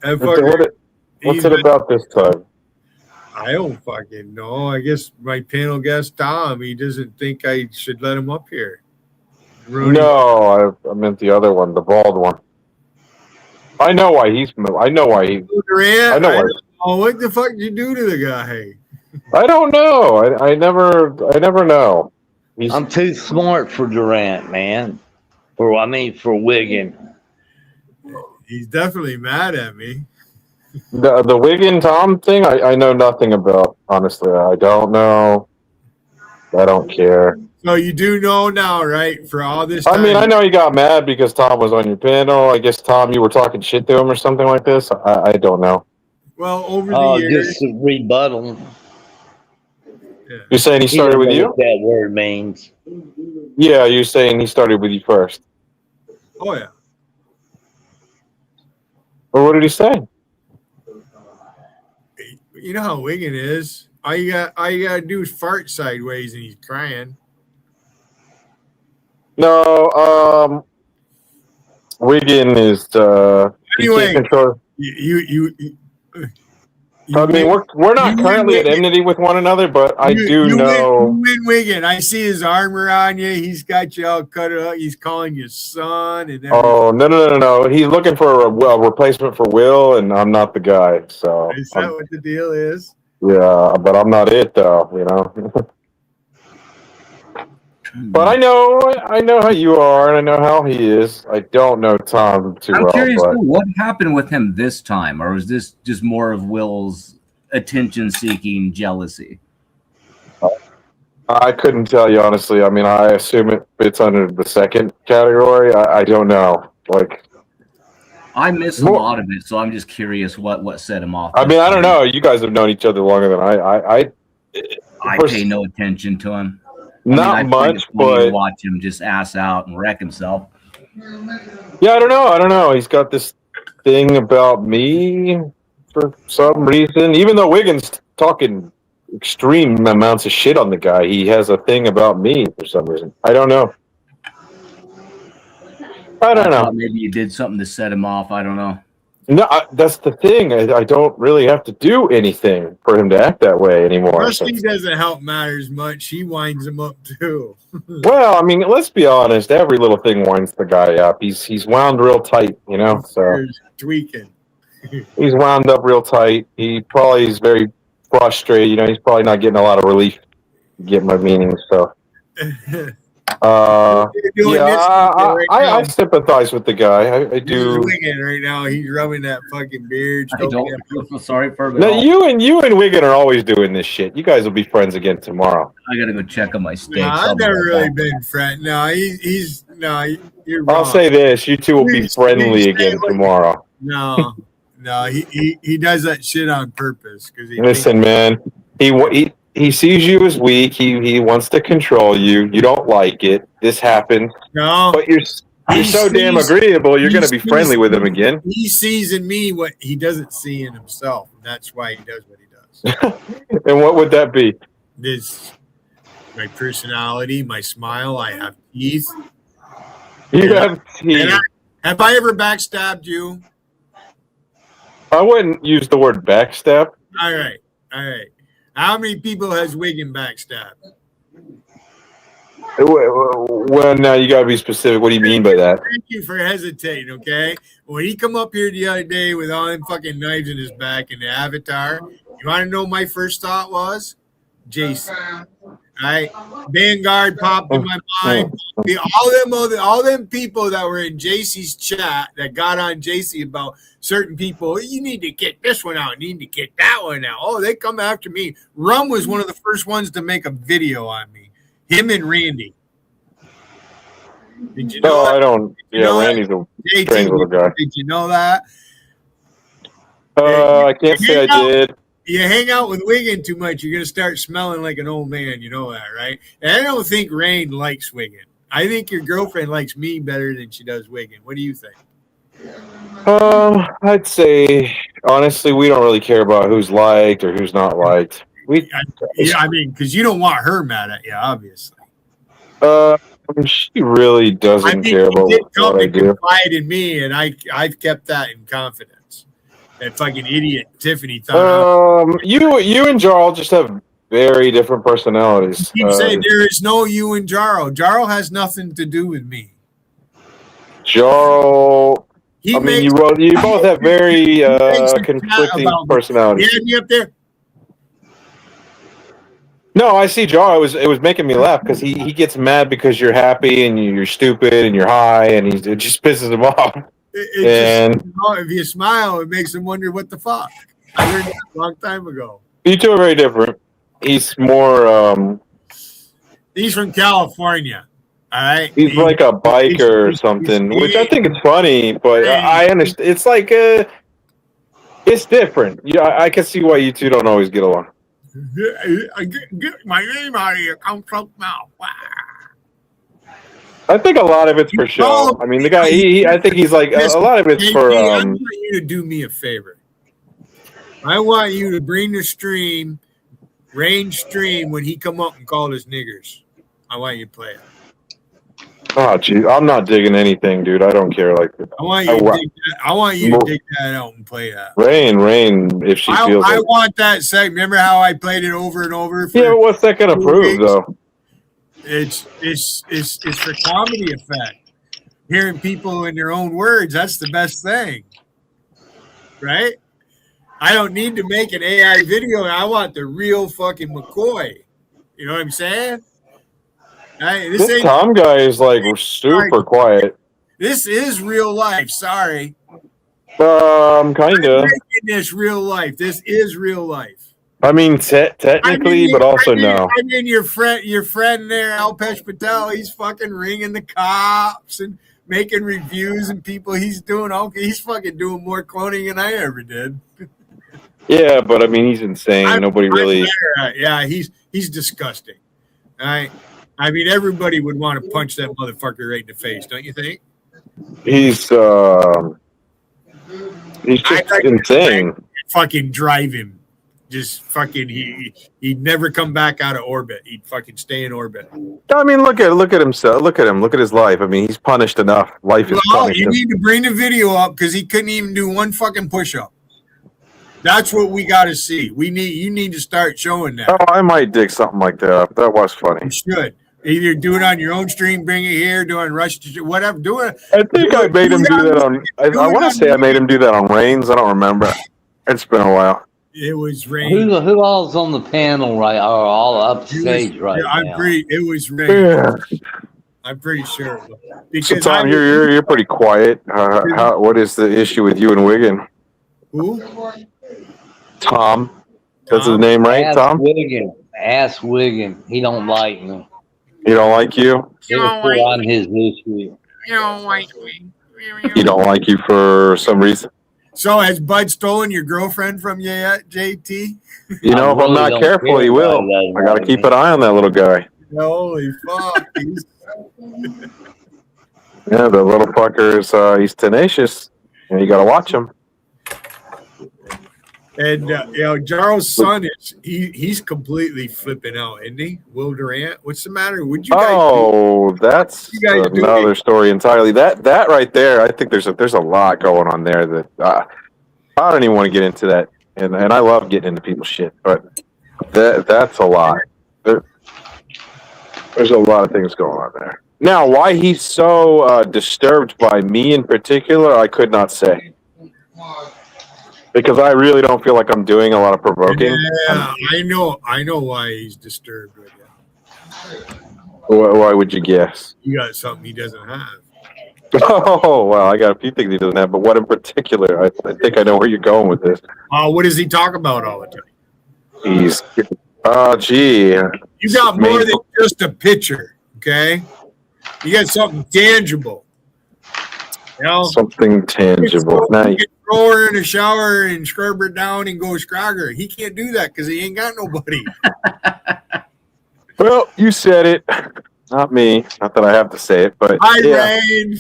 What's it about this time? I don't fucking know. I guess my panel guest, Tom, he doesn't think I should let him up here. Rudy. No, I meant the other one, the bald one. I know why he's. I know why he. Durant, I know why. Oh, what the fuck did you do to the guy? I don't know. I never know. I'm too smart for Durant, man. For Wigan. He's definitely mad at me. The Wiggin Tom thing, I know nothing about. Honestly, I don't know. I don't care. So you do know now, right? For all this I time. mean, I know he got mad because Tom was on your panel. I guess, Tom, you were talking shit to him or something like this. I don't know. Well, over the years. Just a rebuttal. You're saying he started with you? What that word means. Yeah, you're saying he started with you first. Oh, yeah. Well, what did he say? You know how Wiggin is. All you gotta do is fart sideways and he's crying. No, Wiggin is anyway. I mean, we're not currently at enmity with one another, but I do know. You win Wiggin. I see his arm around you. He's got you all cut up. He's calling you son and everything. Oh no! He's looking for a replacement for Will, and I'm not the guy. So is that what the deal is? Yeah, but I'm not it though. You know. But I know how you are, and I know how he is. I don't know Tom too well. I'm curious, but what happened with him this time, or was this just more of Will's attention-seeking jealousy? I couldn't tell you honestly. I mean, I assume it fits under the second category. I don't know. Like, I miss a lot of it, so I'm just curious what set him off. I mean, I don't know. You guys have known each other longer than I pay no attention to him. Not much, but watch him just ass out and wreck himself. Yeah, I don't know. He's got this thing about me for some reason. Even though Wiggins talking extreme amounts of shit on the guy, he has a thing about me for some reason. I don't know. I don't know. Maybe you did something to set him off. I don't know. No, that's the thing. I don't really have to do anything for him to act that way anymore. Rusty doesn't help matters much. He winds him up too. Well, I mean, let's be honest. Every little thing winds the guy up. He's wound real tight, you know. So tweaking. He's wound up real tight. He probably is very frustrated. You know, he's probably not getting a lot of relief. You get my meaning. So. I sympathize with the guy. I do. He's Wiggin right now. He's rubbing that fucking beard. I don't feel so sorry for him. No, you and Wiggin are always doing this shit. You guys will be friends again tomorrow. I gotta go check on my steaks. No, I've never really been friend. No, he's you're wrong. I'll say this: you two will be friendly again tomorrow. No, he does that shit on purpose because he. Listen, man, he sees you as weak. He wants to control you. You don't like it. This happens. No, but you're so damn agreeable. You're going to be friendly with him again. He sees in me what he doesn't see in himself. And that's why he does what he does. And what would that be? This, my personality, my smile. I have teeth. You have teeth. Have I ever backstabbed you? I wouldn't use the word backstab. All right. How many people has Wiggin backstabbed? Well, now you got to be specific. What do you mean by that? Thank you for hesitating, okay? When he come up here the other day with all them fucking knives in his back and the avatar, you want to know what my first thought was? Jason. Right? Vanguard popped in my mind. All them people that were in JC's chat that got on JC about certain people, you need to get this one out, you need to get that one out. Oh, they come after me. Rum was one of the first ones to make a video on me. Him and Randy. Did you know? No, I don't. Yeah, Randy's a strange little guy. Did you know that? I can't say I did. You hang out with Wiggin too much, you're gonna start smelling like an old man. You know that, right? And I don't think Rain likes Wiggin. I think your girlfriend likes me better than she does Wiggin. What do you think? I'd say honestly, we don't really care about who's liked or who's not liked. I mean, because you don't want her mad at you, obviously. She really doesn't care about what I do. Confide in me, and I've kept that in confidence. That fucking idiot Tiffany thought. You and Jarl just have very different personalities. You keep saying there is no you and Jarl. Jarl has nothing to do with me. Jarl. You both have very conflicting personalities. You had me up there. No, I see Jarl. It was making me laugh because he gets mad because you're happy and you're stupid and you're high and it just pisses him off. And if you smile, it makes them wonder what the fuck. I heard that a long time ago. you two are very different. He's more. He's from California. All right. He's like a biker or something, which I think is funny, but I understand. It's like it's different. Yeah, I can see why you two don't always get along. Get my name out of here. Come from now. I think a lot of it's for show. I mean, the guy. I think he's like a lot of it's for. I want you to do me a favor. I want you to bring the stream, range stream when he come up and call us niggers. I want you to play it. Oh, geez, I'm not digging anything, dude. I don't care. Like, I want you to dig that out and play that. Rain. If she feels, I want that segment. Remember how I played it over and over? Yeah, what's that gonna prove, though? It's for comedy effect. Hearing people in their own words, that's the best thing, right? I don't need to make an AI video. I want the real fucking McCoy. You know what I'm saying? This Tom guy is like super quiet. This is real life. Sorry. Kinda. I'm making this real life. This is real life. I mean, technically, but also no. I mean, your friend there, Alpesh Patel. He's fucking ringing the cops and making reviews and people. He's doing okay. He's fucking doing more cloning than I ever did. Yeah, but I mean, he's insane. Nobody really. Yeah, he's disgusting. All right. I mean, everybody would want to punch that motherfucker right in the face, don't you think? He's just insane. Fucking drive him. Just fucking he'd never come back out of orbit. He'd fucking stay in orbit. I mean, look at himself. Look at him. Look at his life. I mean, he's punished enough. Life is punished. You need to bring the video up because he couldn't even do one fucking push-up. That's what we got to see. You need to start showing that. Oh, I might dig something like that up. That was funny. You should. Either do it on your own stream, bring it here, do it on Rush, whatever. Do it. I think I made him do that on. I want to say I made him do that on Reigns. I don't remember. It's been a while. It was Reigns. Who all's on the panel right? Or all upstage right now? It was Reigns. Yeah. I'm pretty sure. So Tom, you're pretty quiet. What is the issue with you and Wiggin? Who? Tom. That's his name, right? Tom. Ask Wiggin. He don't like me. He don't like you? On his issue. You don't like me. He don't like you for some reason. So has Bud stolen your girlfriend from you yet, JT? You know, if I'm not careful, he will. I got to keep an eye on that little guy. Holy fuck. Yeah, the little fucker he's tenacious. And you got to watch him. And Jarl's son he's completely flipping out, isn't he? Will Durant, what's the matter? Would you guys? That's another story entirely. That right there, I think there's a lot going on there that I don't even want to get into that. And I love getting into people's shit, but that's a lot. There's a lot of things going on there. Now, why he's so disturbed by me in particular, I could not say. Because I really don't feel like I'm doing a lot of provoking. Yeah, I know why he's disturbed right now. Why would you guess? You got something he doesn't have. Oh, well, I got a few things he doesn't have, but what in particular? I think I know where you're going with this. What does he talk about all the time? You got more than just a picture, okay? You got something tangible. You know? Something tangible. You can throw her in the shower and scrub her down and go scrog her. He can't do that because he ain't got nobody. Well, you said it. Not me. Not that I have to say it, but Rain.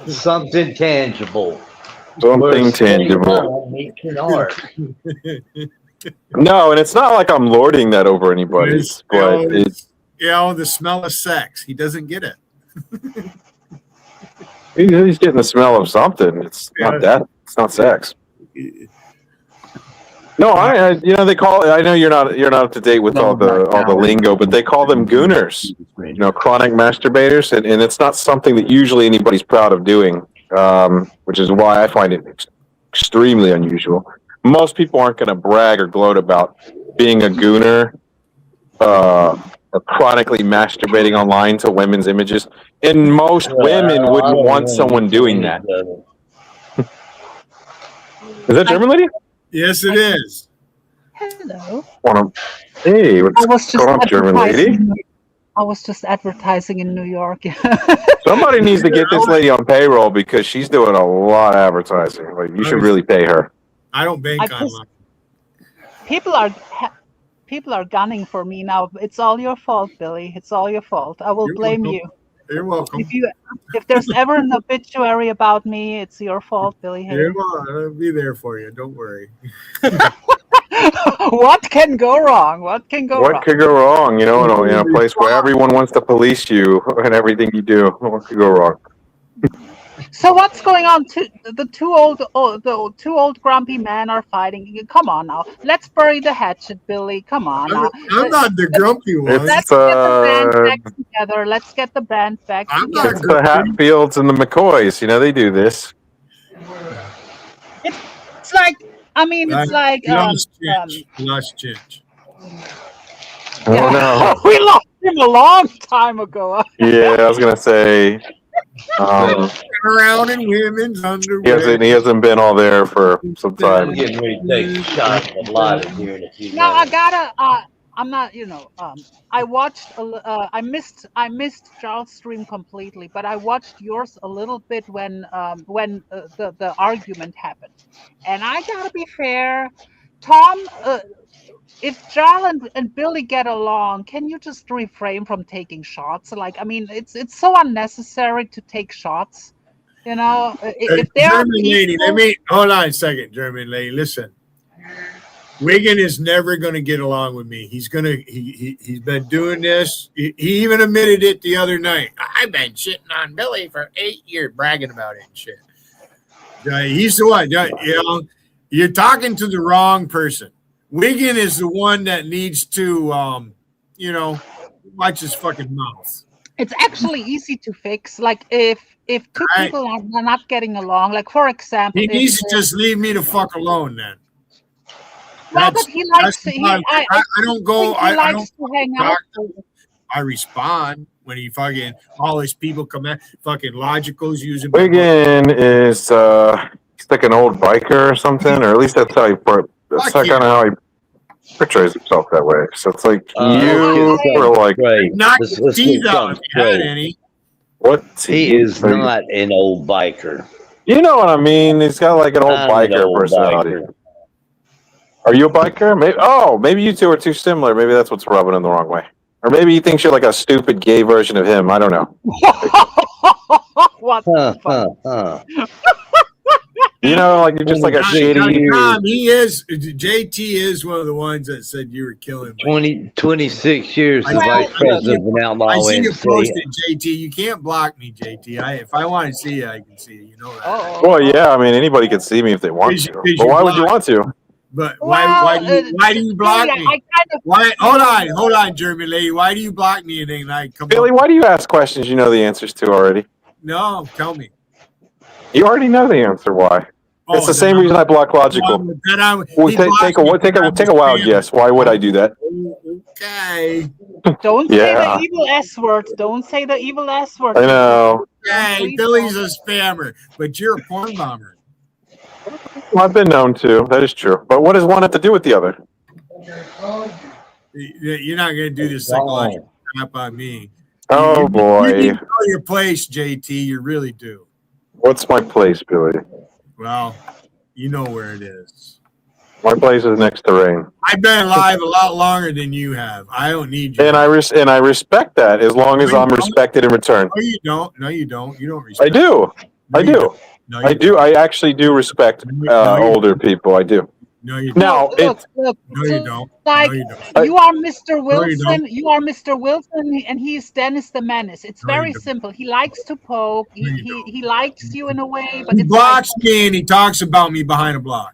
Something tangible. Something tangible. No, and it's not like I'm lording that over anybody. It's the smell of sex. He doesn't get it. He's getting the smell of something. It's not that. It's not sex. No, they call. I know you're not up to date with all the lingo, but they call them gooners. Chronic masturbators, and it's not something that usually anybody's proud of doing, which is why I find it extremely unusual. Most people aren't going to brag or gloat about being a gooner, or chronically masturbating online to women's images, and most women wouldn't want someone doing that. Is that German lady? Yes, it is. Hello. Hey, what's I was just going on, German lady? I was just advertising in New York. Somebody needs to get this lady on payroll because she's doing a lot of advertising. Like, you should really pay her. I don't bank I online. People are gunning for me now. It's all your fault, Billy. It's all your fault. I will You're blame welcome. you. You're welcome. If there's ever an obituary about me, it's your fault, Billy Hayden. You're welcome. I'll be there for you. Don't worry. What can go wrong? What can go wrong? What could go wrong? You know, in a place where everyone wants to police you and everything you do. What could go wrong? So what's going on? The two old grumpy men are fighting. Come on now, let's bury the hatchet, Billy. Come on now. I'm not the grumpy one. Let's get the band back together. Let's get the band back together. It's the Hatfields and the McCoys. You know, they do this. It's like, I mean, it's like lost change. Oh no, we lost him a long time ago. yeah, I was gonna say. Around in women's underwear. He hasn't been all there for some time. I'm getting ready to take a shot of live here in a few Now I minutes. gotta. I'm not. I watched. I missed Charles' stream completely, but I watched yours a little bit when the argument happened, and I gotta be fair, Tom. If Jarl and Billy get along, can you just refrain from taking shots? Like, I mean, it's so unnecessary to take shots. You know, if they're German lady, equal- let me hold on a second, German lady. Listen, Wiggin is never going to get along with me. He's been doing this. He even admitted it the other night. I've been shitting on Billy for 8 years, bragging about it and shit. He's the one. You know, you're talking to the wrong person. Wiggin is the one that needs to, watch his fucking mouth. It's actually easy to fix. Like if two people are not getting along, like for example, He needs to just leave me the fuck alone then. Well, but he likes to. I don't go. He likes to hang out. I respond when he fucking all his people come in. Fucking Logical's using. Wiggin is he's like an old biker or something, or at least that's how he that's kind of how he portrays himself that way. So it's like you were like, knock his teeth out if you had any. What? He is not an old biker. You know what I mean? He's got like an old biker personality. biker. Are you a biker? Maybe you two are too similar. Maybe that's what's rubbing him the wrong way. Or maybe he thinks you're like a stupid gay version of him. I don't know. What the fuck? You know, like you're just like a shitty. Tom, JT is one of the ones that said you were killing me. 26 years as vice president of an outlaw I see you MC. posted, JT. You can't block me, JT. If I want to see you, I can see you. You know that. Well, yeah, I mean, anybody can see me if they want to. But why would you want to? But why do you block me? Why? Hold on, German lady. Why do you block me and then like come Billy, on? why do you ask questions you know the answers to already? No, tell me. You already know the answer. Why? It's the same reason I block Logical. Take a wild guess. Why would I do that? Okay. Don't say the evil S word. Don't say the evil S word. I know. Hey, Billy's a spammer, but you're a porn bomber. Well, I've been known to. That is true. But what does one have to do with the other? You're not going to do this psychological crap on me. Oh, boy. You know your place, JT. You really do. What's my place, Billy? Well, you know where it is. My place is next to Rain. I've been alive a lot longer than you have. I don't need you. And I respect that as long as I'm respected in return. No, you don't. No, you don't. You don't respect. I do. I do. No, I do. I actually do respect older people. I do. No, you don't. Now, Look, no, you don't. Like No, you don't. you are Mr. No, you Wilson. You are Mr. Wilson, and he's Dennis the Menace. It's very simple. He likes to poke. He likes you in a way, but He it's blocks me and he talks about me behind a block.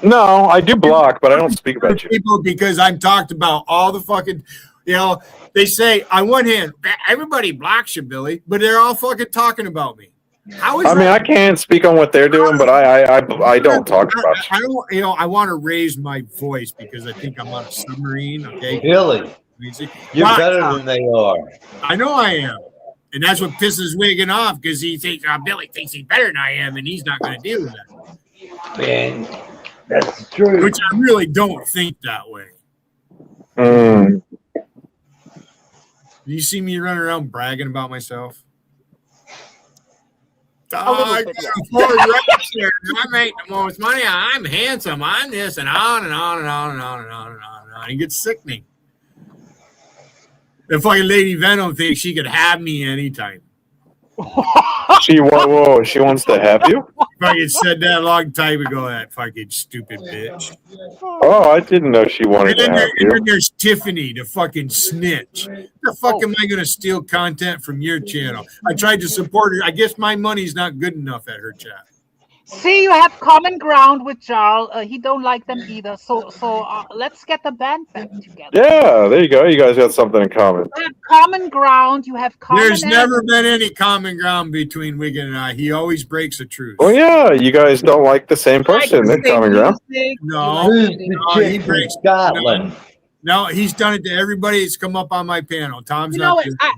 No, I do block, but I don't speak about you. People, because I'm talked about all the fucking, they say on one hand, everybody blocks you, Billy, but they're all fucking talking about me. How is I mean, I can't speak on what they're doing, but I don't talk about I don't, I want to raise my voice because I think I'm on a submarine. Okay, Billy, you're better than they are. I know I am, and that's what pisses Wiggin off because he thinks Billy thinks he's better than I am, and he's not going to deal with that. And that's true. Which I really don't think that way. You see me running around bragging about myself? I bit, got a Ford Ranger. I make the most money. I'm handsome. I'm this and on and on and on and on and on and on and on. It gets sickening. The fucking Lady Venom thinks she could have me anytime. She wants to have you? Fucking said that a long time ago, that fucking stupid bitch. Oh, I didn't know she wanted to have And then you. there's Tiffany, the fucking snitch. The fuck am I going to steal content from your channel? I tried to support her. I guess my money's not good enough at her chat. See, you have common ground with Charles. He don't like them either. So let's get the band back together. Yeah, there you go. You guys got something in common. You have common ground. You have common. There's never been any common ground between Wigan and I. He always breaks the truth. Well, yeah, you guys don't like the same person. That's common ground. No, he breaks Scotland. No, he's done it to everybody that's come up on my panel. Tom's You know not. what?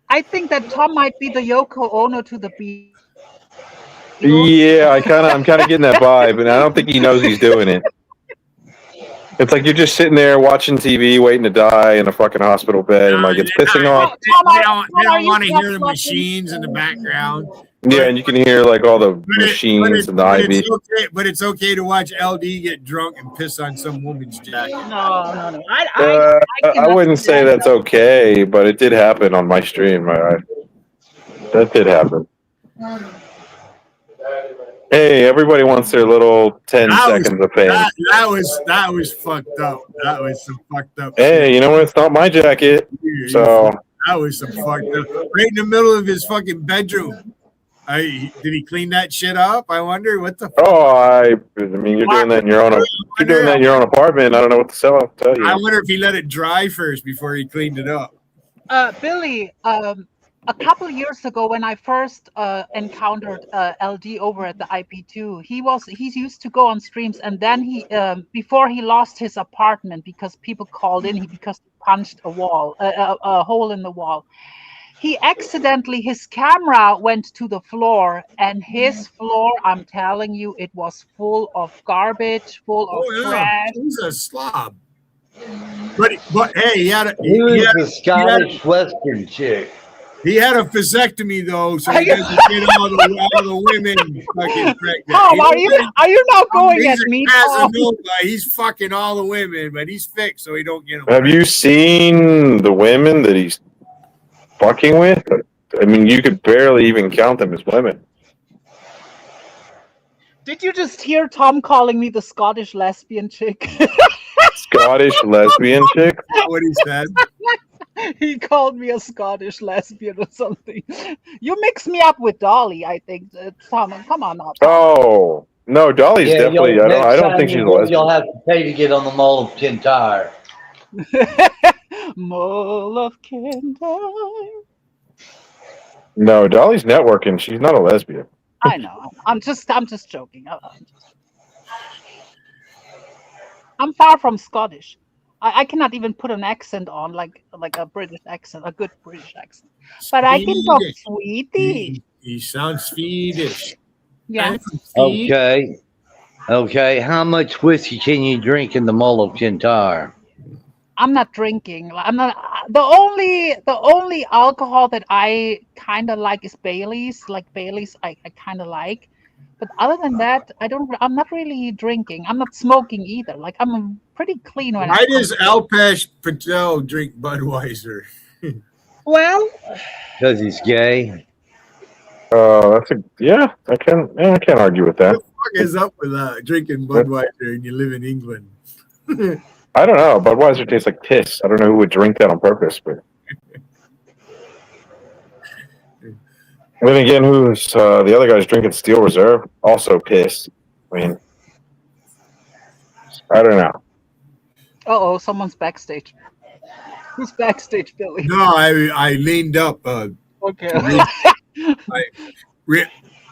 I think that Tom might be the Yoko Ono to the beat. Yeah, I'm kind of getting that vibe, and I don't think he knows he's doing it. It's like you're just sitting there watching TV, waiting to die in a fucking hospital bed, and like it's pissing off. They don't want to hear the machines in the background. Yeah, and you can hear like all the machines and the IV. But it's okay to watch LD get drunk and piss on some woman's jacket. No. I wouldn't say that's okay, but it did happen on my stream. That did happen. Hey, everybody wants their little 10 seconds of fame. That was fucked up. That was some fucked up. Hey, shit. you know what? It's not my jacket. So that was some fucked up. Right in the middle of his fucking bedroom. Did he clean that shit up? I wonder what the. I mean, you're doing that in your own. You're doing that in your own apartment. I don't know what to tell you. I wonder if he let it dry first before he cleaned it up. Billy, a couple of years ago, when I first encountered LD over at the IP2, he used to go on streams, and then before he lost his apartment because people called in, because he punched a hole in the wall. His camera went to the floor, and his floor, I'm telling you, it was full of garbage, full of trash. He's a slob. But hey, he had a Scottish Western chick. He had a vasectomy though, so he doesn't get all the women fucking pregnant. Tom, are you not going at me? He's fucking all the women, but he's fixed so he don't get them. Have you seen the women that he's fucking with? I mean, you could barely even count them as women. Did you just hear Tom calling me the Scottish lesbian chick? Scottish lesbian chick? What he said? He called me a Scottish lesbian or something. You mix me up with Dolly, I think. Tom, come on now. Oh no, Dolly's definitely. I don't think she's a lesbian. You'll have to pay to get on the Mole of Kintyre. Mole of Kintyre. No, Dolly's networking. She's not a lesbian. I know. I'm just joking. I'm far from Scottish. I cannot even put an accent on like a British accent, a good British accent. But I can talk Swedish. He sounds Swedish. Yeah. Okay. How much whiskey can you drink in the Mole of Kintyre? I'm not drinking. I'm not. The only alcohol that I kind of like is Bailey's. Like Bailey's, I kind of like. But other than that, I'm not really drinking. I'm not smoking either. Like I'm pretty clean when Why does Alpesh Patel drink Budweiser? Well, because he's gay. I can't argue with that. What the fuck is up with that? Drinking Budweiser and you live in England. I don't know. Budweiser tastes like piss. I don't know who would drink that on purpose, but. Then again, who's the other guy's drinking Steel Reserve? Also pissed. I mean, I don't know. Someone's backstage. Who's backstage, Billy? No, I leaned up. Okay.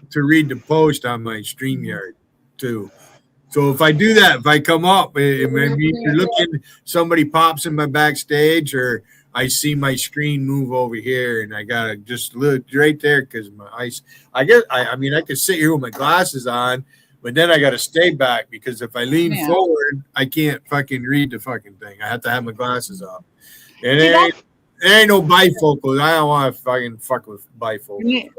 To read the post on my StreamYard too. So if I do that, if I come up, maybe you're looking, somebody pops in my backstage, or I see my screen move over here, and I gotta just look right there because my eyes. I guess I mean I could sit here with my glasses on, But then I got to stay back because if I lean Yeah. forward, I can't fucking read the fucking thing. I have to have my glasses off. And See, there ain't no bifocals. I don't want to fucking fuck with bifocals. You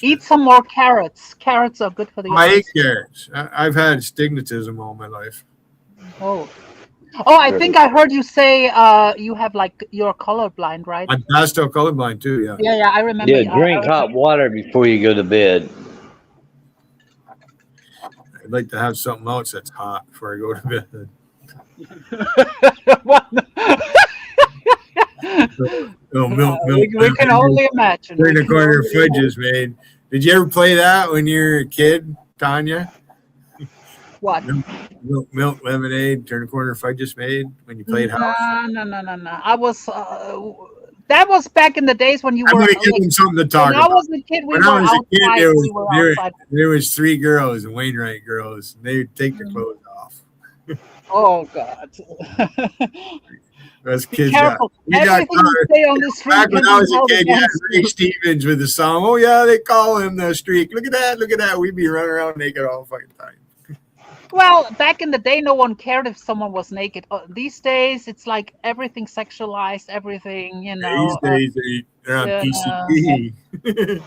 eat some more carrots. Carrots are good for the I eyes. hate carrots. I've had stigmatism all my life. Oh, I think I heard you say you have like you're colorblind, right? I'm pastel colorblind too. Yeah. Yeah, I remember. Yeah, drink hot water before you go to bed. I'd like to have something else that's hot before I go to bed. Milk, we can only imagine. We're in the corner fudges, man. Did you ever play that when you were a kid, Tanya? What? Milk, lemonade, turn the corner fudges made when you played house. No. I was. That was back in the days when you I'm were. gonna give them something to talk when about. I was a kid, When I was a kid, outside. there was 3 girls and Wainwright girls. And they would take their clothes off. Oh God. Those Be kids careful. got Everything you say on the street. back when I was a kid, you had against Ray Stevens with the song. Oh yeah, they call him the streak. Look at that. We'd be running around naked all the fucking time. Well, back in the day, no one cared if someone was naked. These days, it's like everything sexualized, everything, you know. These days, they're on PCP.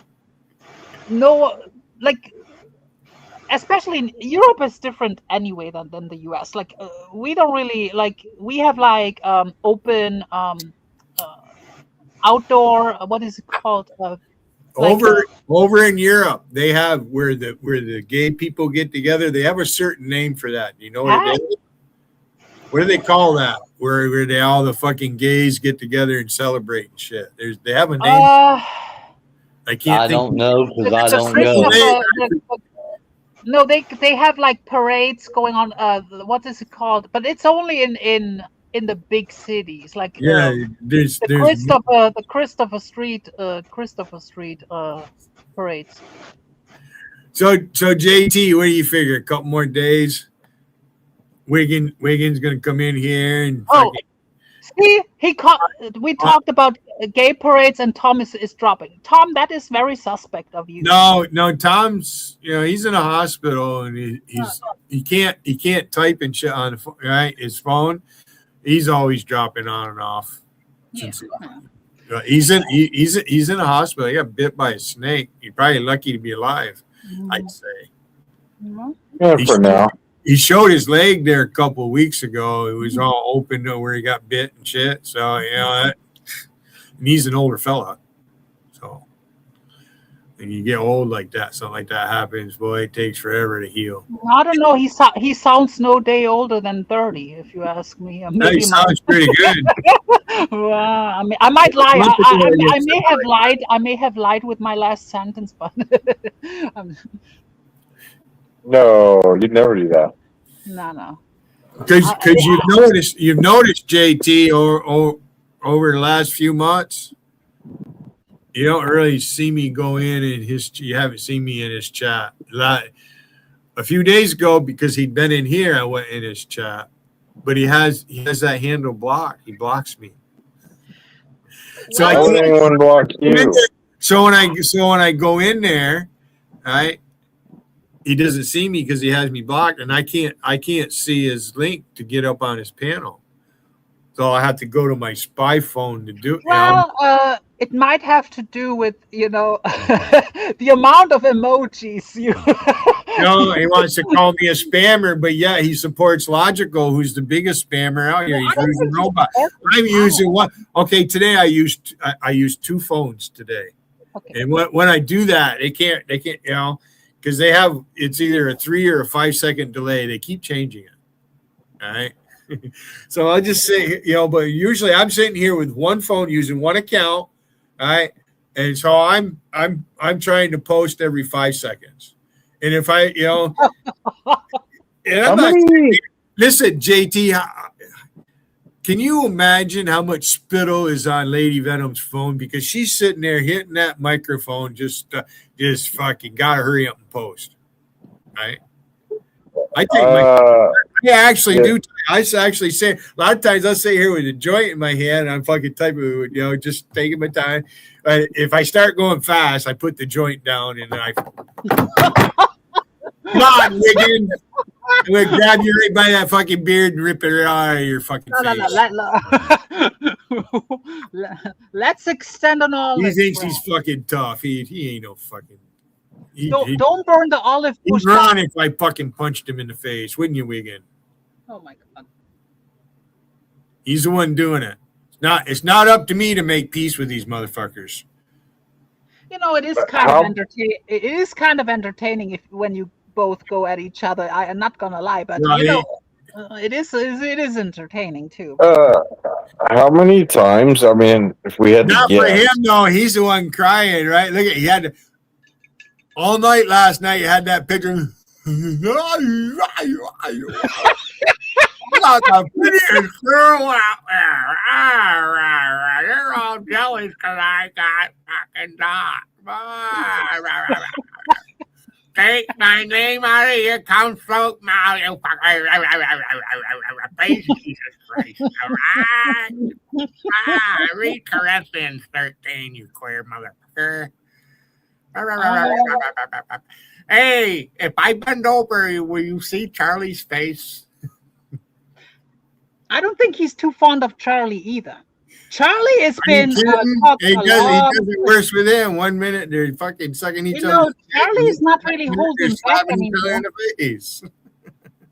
No, like, especially in Europe is different anyway than the US. Like, we don't really, like, we have like open outdoor, what is it called? Over in Europe, they have where the gay people get together. They have a certain name for that. You know what it is? What do they call that? Where they all the fucking gays get together and celebrate and shit. They have a name. I can't. I don't know because I don't go. No, they have like parades going on. What is it called? But it's only in the big cities, like there's the Christopher Street parades. So JT, what do you figure? A couple more days, Wiggins gonna come in here and see, we talked about gay parades, and Tom is dropping. Tom, that is very suspect of you. No, Tom's he's in a hospital and he can't type and shit on the phone, right? His phone. He's always dropping on and off. Yeah. He's in a hospital. He got bit by a snake. He's probably lucky to be alive, I'd say. Yeah, for now. He showed his leg there a couple of weeks ago. It was all open to where he got bit and shit. So and he's an older fella. So and you get old like that, something like that happens, boy, it takes forever to heal. I don't know. He sounds no day older than 30, if you ask me. He sounds pretty good. Well, I mean, I might lie. I may have lied. I may have lied with my last sentence, but No, you'd never do that. no. Because you've noticed JT over the last few months. You don't really see me go in you haven't seen me in his chat. A few days ago, because he'd been in here, I went in his chat. But he has that handle blocked. He blocks me. So I can't anyone block you. So when I go in there, right, he doesn't see me because he has me blocked, and I can't see his link to get up on his panel. So I have to go to my spy phone to do it. Well, it might have to do with the amount of emojis you. He wants to call me a spammer, but yeah, he supports Logical, who's the biggest spammer out here. He's using robot. I'm using one. Okay, today I used 2 phones today, and when I do that, they can't, because it's either a 3 or a 5 second delay. They keep changing it. All right. So I'll just say, but usually I'm sitting here with one phone using one account, all right? And so I'm trying to post every 5 seconds. And if I, and I'm not listen, JT, can you imagine how much spittle is on Lady Venom's phone? Because she's sitting there hitting that microphone, just fucking gotta hurry up and post, right? I take I actually do. I actually say a lot of times I'll sit here with a joint in my hand and I'm fucking typing, just taking my time. But if I start going fast, I put the joint down and then Come on, Wiggin. I'm going to grab you right by that fucking beard and rip it out of your fucking face. Let's extend an olive. He thinks he's fucking tough. He ain't no fucking. Don't burn the olive bush. He'd run if I fucking punched him in the face, wouldn't you, Wiggin? Oh my god. He's the one doing it. It's not up to me to make peace with these motherfuckers. You know, it is kind of entertaining. It is kind of entertaining when you both go at each other. I'm not gonna lie, but you know, it is entertaining too. How many times? I mean, if we had not to guess. for him though, he's the one crying, right? Look at he had to, all night last night. You had that picture. Not the prettiest girl out there. You're all jealous because I got fucking dog. Take my name out of your console now, you fucker. Jesus Christ. All right. Read Corinthians 13, you queer motherfucker. Hey, if I bend over, will you see Charlie's face? I don't think he's too fond of Charlie either. Charlie has been He does it worse with him. 1 minute they're fucking sucking each other. Charlie is not really holding back anymore. In the face.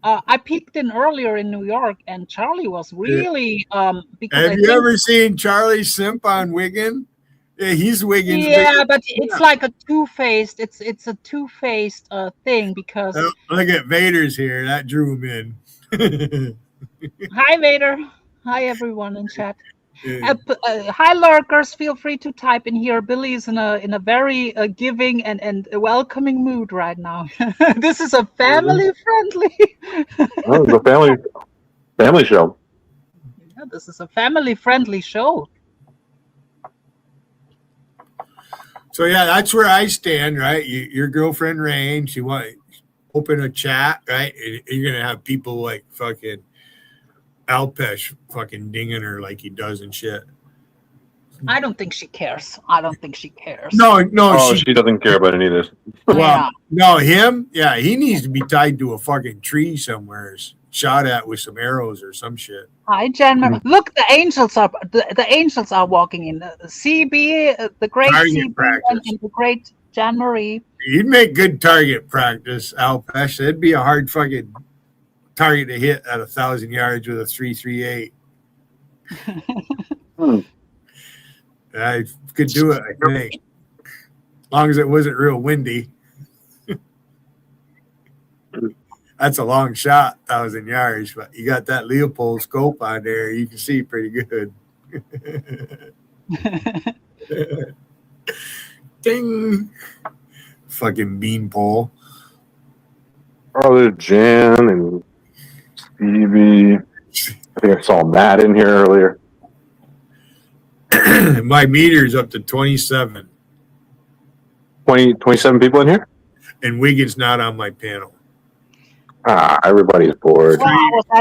I peeked in earlier in New York, and Charlie was really because have you ever seen Charlie simp on Wiggin? Yeah, he's Wiggins. Yeah, but it's like a two-faced. It's a two-faced thing because. Look at Vader's here. That drew him in. Hi, Vader. Hi, everyone in chat. Hi, lurkers. Feel free to type in here. Billy is in a very giving and welcoming mood right now. This is a family-friendly. Oh, it's a family show. Yeah, this is a family-friendly show. So yeah, that's where I stand, right? Your girlfriend Rain, she want open a chat, right? And you're gonna have people like fucking Alpesh fucking dinging her like he does and shit. I don't think she cares. No, she doesn't care about any of this. Well, no, him, yeah, he needs to be tied to a fucking tree somewhere, shot at with some arrows or some shit. Hi, Jen. Look, the angels are walking in. CB, the great Target CB, and the great Jan Marie. You'd make good target practice, Alpesh. That'd be a hard fucking target to hit at 1,000 yards with a 3.38. I could do it, I think. As long as it wasn't real windy. That's a long shot, 1,000 yards, but you got that Leopold scope on there. You can see pretty good. Ding. Fucking beanpole. Oh, there's Jan and Stevie. I think I saw Matt in here earlier. My meter's up to 27. 27 people in here? And Wiggins not on my panel. Everybody's bored.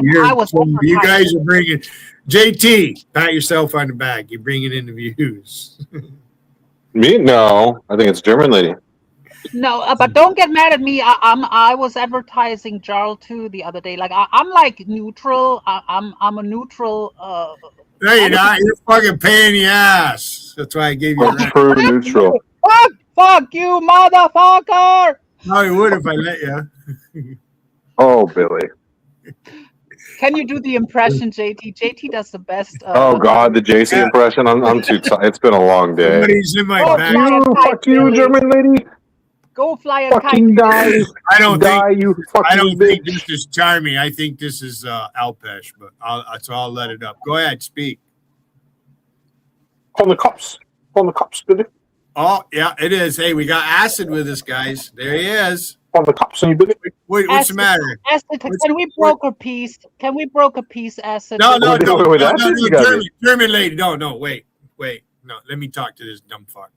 You guys are bringing JT. Pat yourself on the back. You're bringing in the views. Me? No, I think it's German lady. No, but don't get mad at me. I was advertising Jarl too the other day. Like I'm like neutral. I'm a neutral. No, you're not. You're fucking pain in the ass. That's why I gave you that. True neutral. Fuck you, motherfucker. No, you would if I let you. Oh, Billy. Can you do the impression, JT? JT does the best. Oh God, the JC impression. I'm too tired. It's been a long day. Somebody's in my back. Fuck you, German lady. Go fly a fucking kite. die. I don't fucking think this is charming. I think this is Alpesh, but I'll let it up. Go ahead, speak. Call the cops. Call the cops, Billy. Oh yeah, it is. Hey, we got Acid with us, guys. There he is. Call the cops, Billy. Wait, what's the matter? Acid, can we broker peace? Can we broker peace, Acid? No, German lady. No, wait. No, let me talk to this dumb fuck.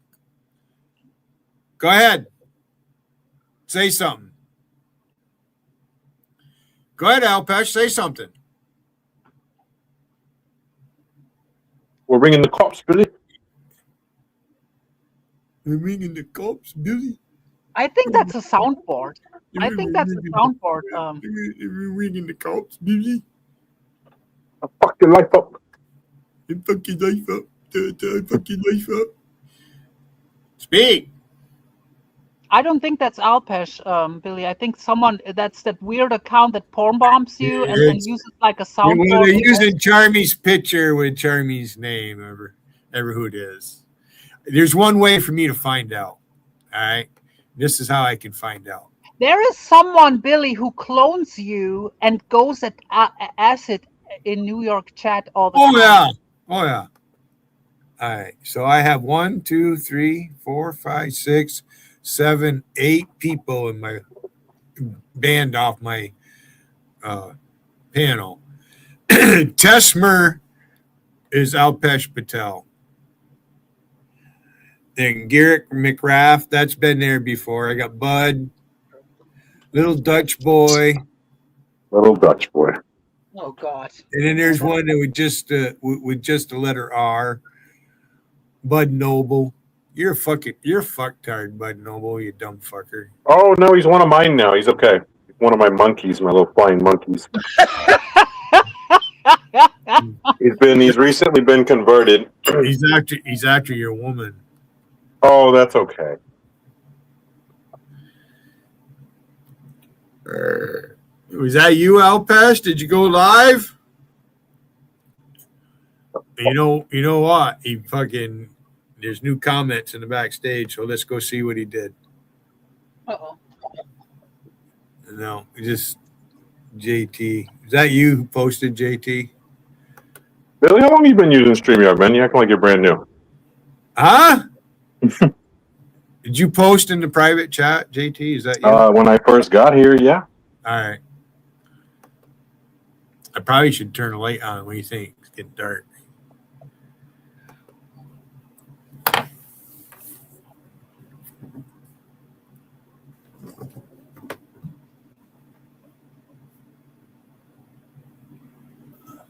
Go ahead. Say something. Go ahead, Alpesh. Say something. We're bringing the cops, Billy. We're bringing the cops, Billy. I think that's a soundboard. I think that's the soundboard. Reading the cops, Billy. I fucking life up. I fucking life up. I fucking life up. Speak. I don't think that's Alpesh, Billy. I think that's that weird account that porn bombs you and uses like a soundboard. Well, they're using Charmy's picture with Charmy's name, ever who it is. There's one way for me to find out. All right. This is how I can find out. There is someone, Billy, who clones you and goes at acid in New York chat all the time. Oh yeah. All right. So I have 1, 2, 3, 4, 5, 6, 7, 8 people in my band off my panel. Tesmer is Alpesh Patel. Then Garrick McRath, that's been there before. I got Bud, Little Dutch Boy. Little Dutch Boy. Oh God. And then there's one that with just the letter R. Bud Noble. You're fucktard, Bud Noble, you dumb fucker. Oh no, he's one of mine now. He's okay. One of my monkeys, my little flying monkeys. He's recently been converted. He's after your woman. Oh, that's okay. Was that you, Alpesh? Did you go live? You know what? There's new comments in the backstage, so let's go see what he did. Uh-oh. No, just JT. Is that you who posted, JT? Billy, how long have you been using StreamYard, man? You acting like you're brand new. Huh? Did you post in the private chat, JT? Is that you? When I first got here, yeah. All right. I probably should turn the light on. What do you think? It's getting dark.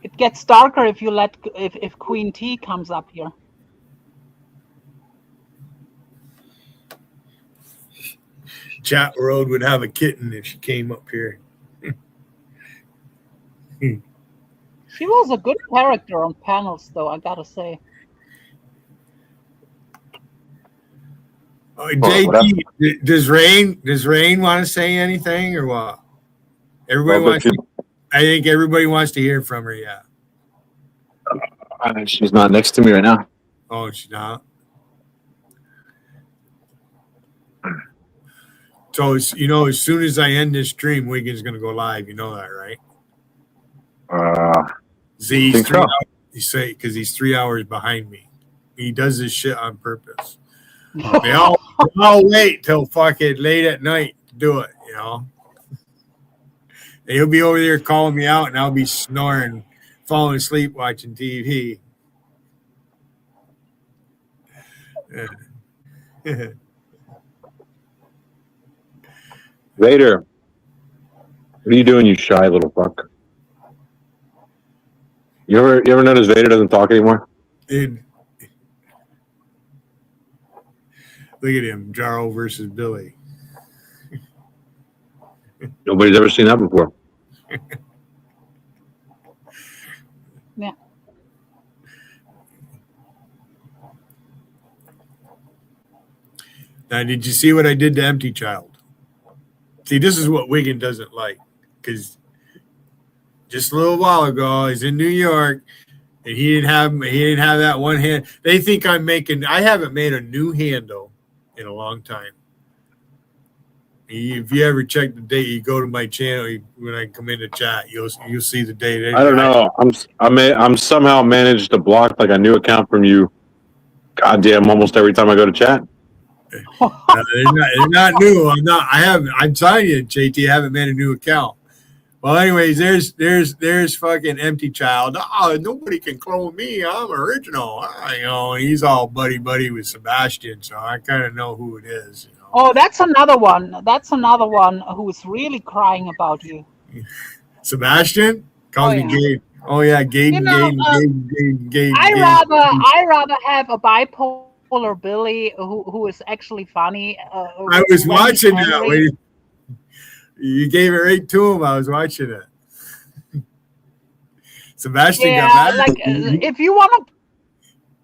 It gets darker if if Queen T comes up here. Chat Road would have a kitten if she came up here. She was a good character on panels, though, I gotta say. JT, does Rain want to say anything or what? I think everybody wants to hear from her. Yeah. She's not next to me right now. Oh, she's not. So as soon as I end this stream, Wiggins gonna go live. You know that, right? He's 3 hours. Because he's 3 hours behind me. He does this shit on purpose. They all wait till fucking late at night to do it, And he'll be over there calling me out, and I'll be snoring, falling asleep watching TV. Vader, what are you doing, you shy little fuck? You ever notice Vader doesn't talk anymore? Dude. Look at him, Jarl versus Billy. Nobody's ever seen that before. Yeah. Now, did you see what I did to Empty Child? See, this is what Wiggin doesn't like, because just a little while ago, he's in New York, and he didn't have that one hand. They think I haven't made a new handle in a long time. If you ever check the date, you go to my channel when I come in the chat, you'll see the date. I don't know. I'm somehow managed to block like a new account from you. Goddamn, almost every time I go to chat. They're not new. I'm telling you, JT, I haven't made a new account. Well, anyways, there's fucking Empty Child. Oh, nobody can clone me. I'm original. He's all buddy with Sebastian, so I kind of know who it is. Oh, that's another one. That's another one who's really crying about you. Sebastian calls me Gabe. Oh yeah, Gabe. I rather have a bipolar Billy who is actually funny. I was watching that. You gave it right to him. I was watching it. Sebastian got Yeah, mad. like if you want to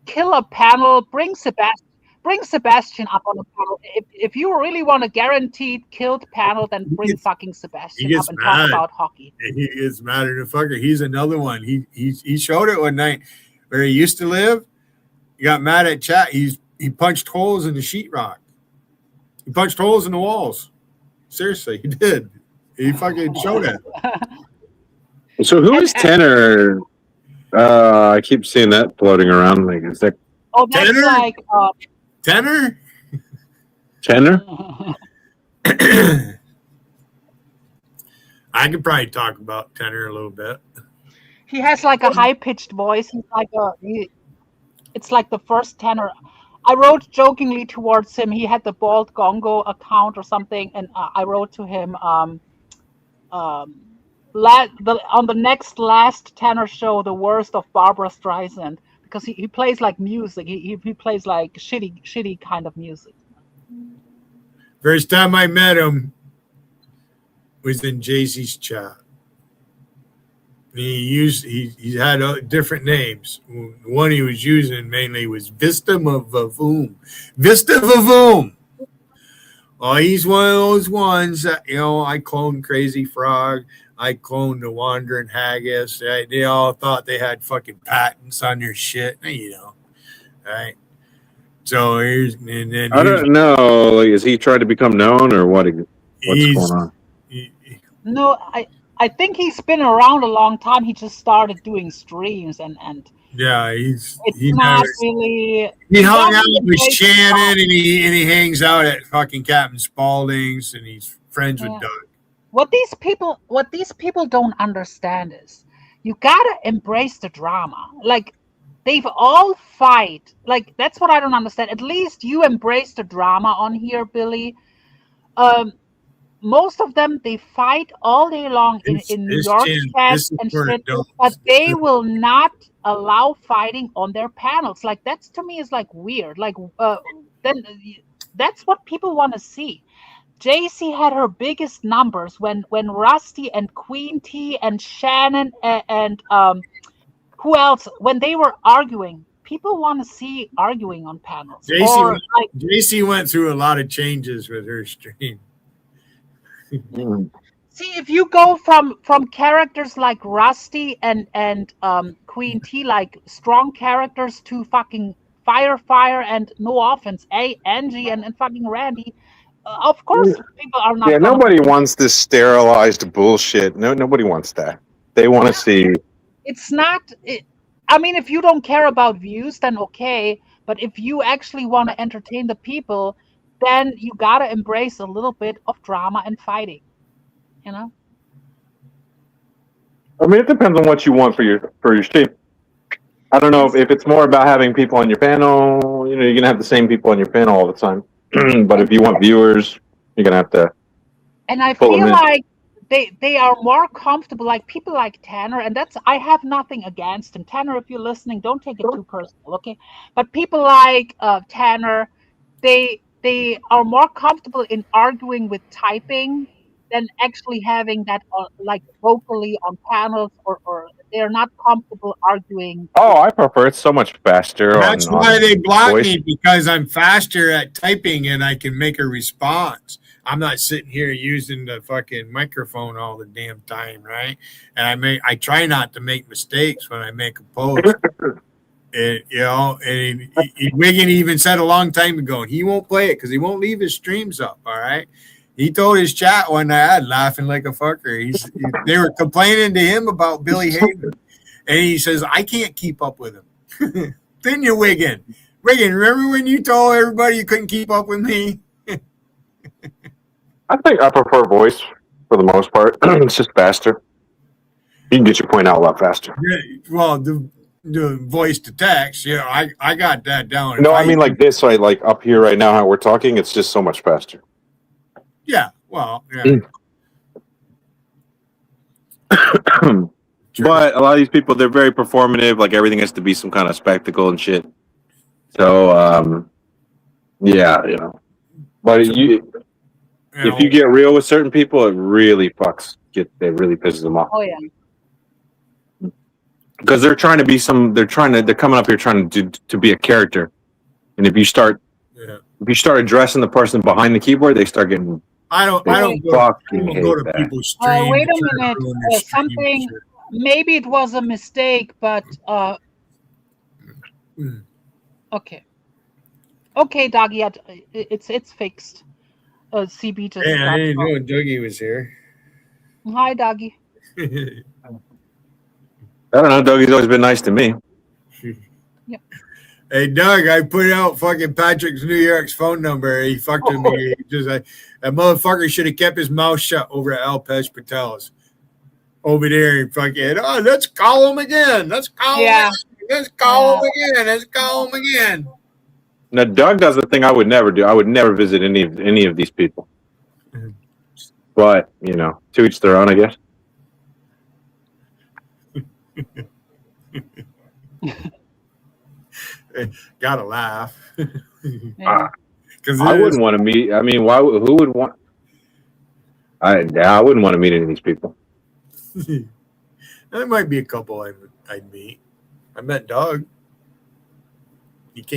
kill a panel, bring Sebastian up on the panel. If you really want a guaranteed killed panel, then bring fucking He Sebastian up gets and talk mad. about hockey. He gets mad at the fucker. He's another one. He showed it one night where he used to live. He got mad at chat. He punched holes in the sheetrock. He punched holes in the walls. Seriously, he did. He fucking showed it. So who is Tanner? I keep seeing that floating around. Like, is that Oh, that's Tanner? like Tanner? Tanner? I could probably talk about Tanner a little bit. he has like a high pitched voice. He's like it's like the first tenor. I wrote jokingly towards him. He had the Bald Gongo account or something, and I wrote to him on the last tenor show, the worst of Barbara Streisand, because he plays like music. He plays like shitty kind of music. First time I met him was in JC's chat. He had different names. The one he was using mainly was Vista Vavoom. Vista Vavoom. Oh, he's one of those ones that, I cloned Crazy Frog. I cloned the Wandering Haggis. They all thought they had fucking patents on their shit, right? So here's and then I don't know. Like, is he trying to become known or what? What's going on? No, I think he's been around a long time. He just started doing streams and yeah, it's not really. He hung out with Shannon and he hangs out at fucking Captain Spaulding's and he's friends with Doug. What these people don't understand is you gotta embrace the drama. Like they've all fight. Like that's what I don't understand. At least you embrace the drama on here, Billy. Most of them, they fight all day long in New York chat and shit, but they will not allow fighting on their panels. Like that's to me is like weird. Like then that's what people want to see. JC had her biggest numbers when Rusty and Queen T and Shannon and who else, when they were arguing. People want to see arguing on panels. JC went through a lot of changes with her stream. See, if you go from characters like Rusty and Queen T, like strong characters, to fucking fire and no offense, Angie and fucking Randy, of course people are not. Yeah, nobody wants this sterilized bullshit. Nobody wants that. They want to see. It's not. I mean, if you don't care about views, then okay. But if you actually want to entertain the people, then you gotta embrace a little bit of drama and fighting. I mean, it depends on what you want for your stream. I don't know if it's more about having people on your panel. You're gonna have the same people on your panel all the time. But if you want viewers, you're gonna have to. And I feel like they are more comfortable, like people like Tanner, and I have nothing against him. Tanner, if you're listening, don't take it too personal, okay? But people like Tanner, they are more comfortable in arguing with typing than actually having that like vocally on panels, or they're not comfortable arguing. Oh, I prefer it so much faster. That's why they block me, because I'm faster at typing and I can make a response. I'm not sitting here using the fucking microphone all the damn time, right? And I try not to make mistakes when I make a post. And, Wiggin even said a long time ago, he won't play it because he won't leave his streams up, all right? He told his chat one night, laughing like a fucker. They were complaining to him about Billy Hayden. And he says, I can't keep up with him. Didn't you, Wiggin? Wiggin, remember when you told everybody you couldn't keep up with me? I think I prefer voice for the most part. It's just faster. You can get your point out a lot faster. Well, the voice to text, I got that down. No, I mean like this, like up here right now, how we're talking, it's just so much faster. Yeah, well, yeah. But a lot of these people, they're very performative. Like everything has to be some kind of spectacle and shit. So, yeah, But If you get real with certain people, it really it really pisses them off. Oh yeah. Because they're trying to be they're coming up here trying to be a character. And if you start addressing the person behind the keyboard, they start getting I don't go to people's streams. Wait a minute. Something. Maybe it was a mistake, but okay. Okay, Doggy, it's fixed. CB just. Hey, I didn't know Dougie was here. Hi, Doggy. I don't know. Dougie's always been nice to me. Yep. Hey, Doug, I put out fucking Patrick's New York's phone number. He fucked with me. That motherfucker should have kept his mouth shut over at Alpesh Patel's. Over there, and fucking, let's call him again. Let's call him. Let's call him again. Let's call him again. Now, Doug does the thing I would never do. I would never visit any of these people. But, to each their own, I guess. Gotta laugh. I wouldn't want to meet. I mean, who would want? I wouldn't want to meet any of these people. There might be a couple I'd meet. I met Doug.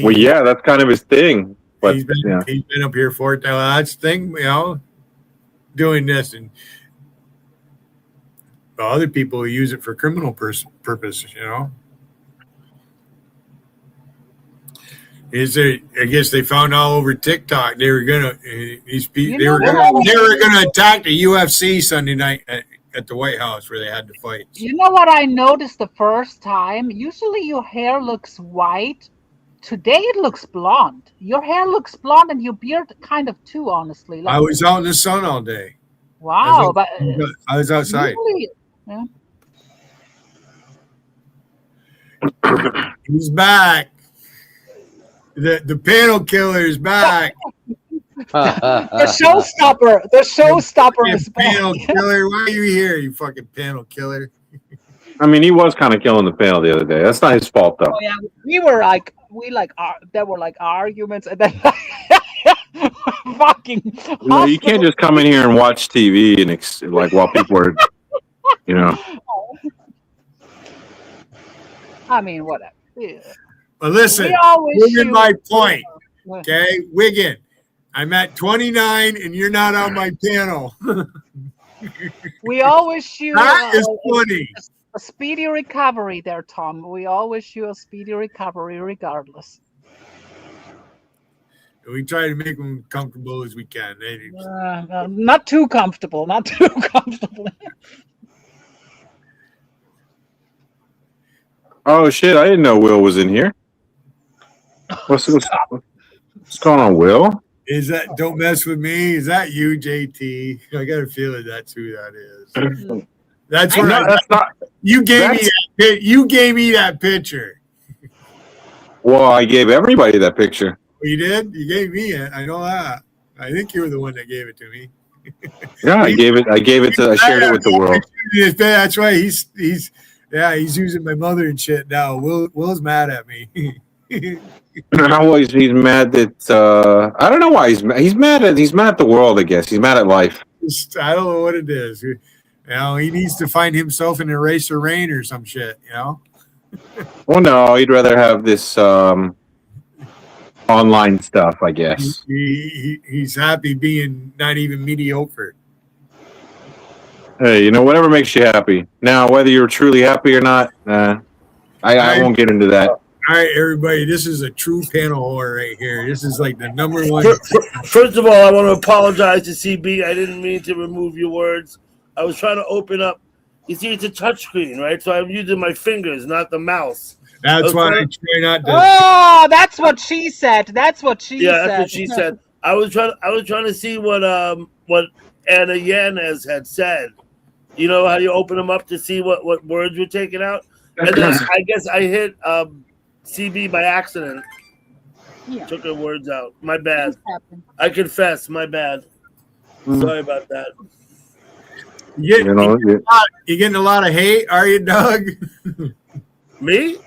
Well, yeah, that's kind of his thing. But he's been up here for it. That's the thing, doing this, and other people who use it for criminal purpose. I guess they found all over TikTok they were gonna attack the UFC Sunday night at the White House where they had the fight. You know what I noticed the first time? Usually your hair looks white. Today it looks blonde. Your hair looks blonde and your beard kind of too, honestly. I was out in the sun all day. Wow. I was outside. Usually, yeah. He's back. The panel killer is back. The showstopper. The showstopper is back. Panel killer. Why are you here, you fucking panel killer? I mean, he was kind of killing the panel the other day. That's not his fault, though. Oh, yeah. There were like arguments and then fucking. You can't just come in here and watch TV and while people are, I mean, whatever. Yeah. But listen, Wiggin, my point. Okay, Wiggin, I'm at 29 and you're not on my panel. We all wish you that is funny. A speedy recovery there, Tom. We all wish you a speedy recovery regardless. We try to make them comfortable as we can. Not too comfortable. Not too comfortable. Oh, shit. I didn't know Will was in here. What's going on, Will? Is that Don't Mess With Me? Is that you, JT? I got a feeling that's who that is. That's what that's not. You gave me that picture. Well, I gave everybody that picture. You did? You gave me it. I know that. I think you were the one that gave it to me. Yeah, I shared it with the world. That's right. He's using my mother and shit now. Will's mad at me. How he's mad that I don't know why he's mad at the world. I guess he's mad at life. I don't know what it is. He needs to find himself in Eraser Rain or some shit. Well, no, he'd rather have this online stuff. I guess he's happy being not even mediocre. Hey, whatever makes you happy. Now, whether you're truly happy or not, I won't get into that. All right, everybody, this is a true panel whore right here. This is like the number one. First of all, I want to apologize to CB. I didn't mean to remove your words. I was trying to open up. You see, it's a touchscreen, right? So I'm using my fingers, not the mouse. That's why I try not to. Oh, that's what she said. That's what she said. Yeah, that's what she said. I was trying to see what Anna Yanez had said. You know how you open them up to see what words were taken out? And then I guess I hit CB by accident. Yeah. Took her words out. My bad. I confess, my bad. Sorry about that. You getting a lot of hate, are you, Doug? Me?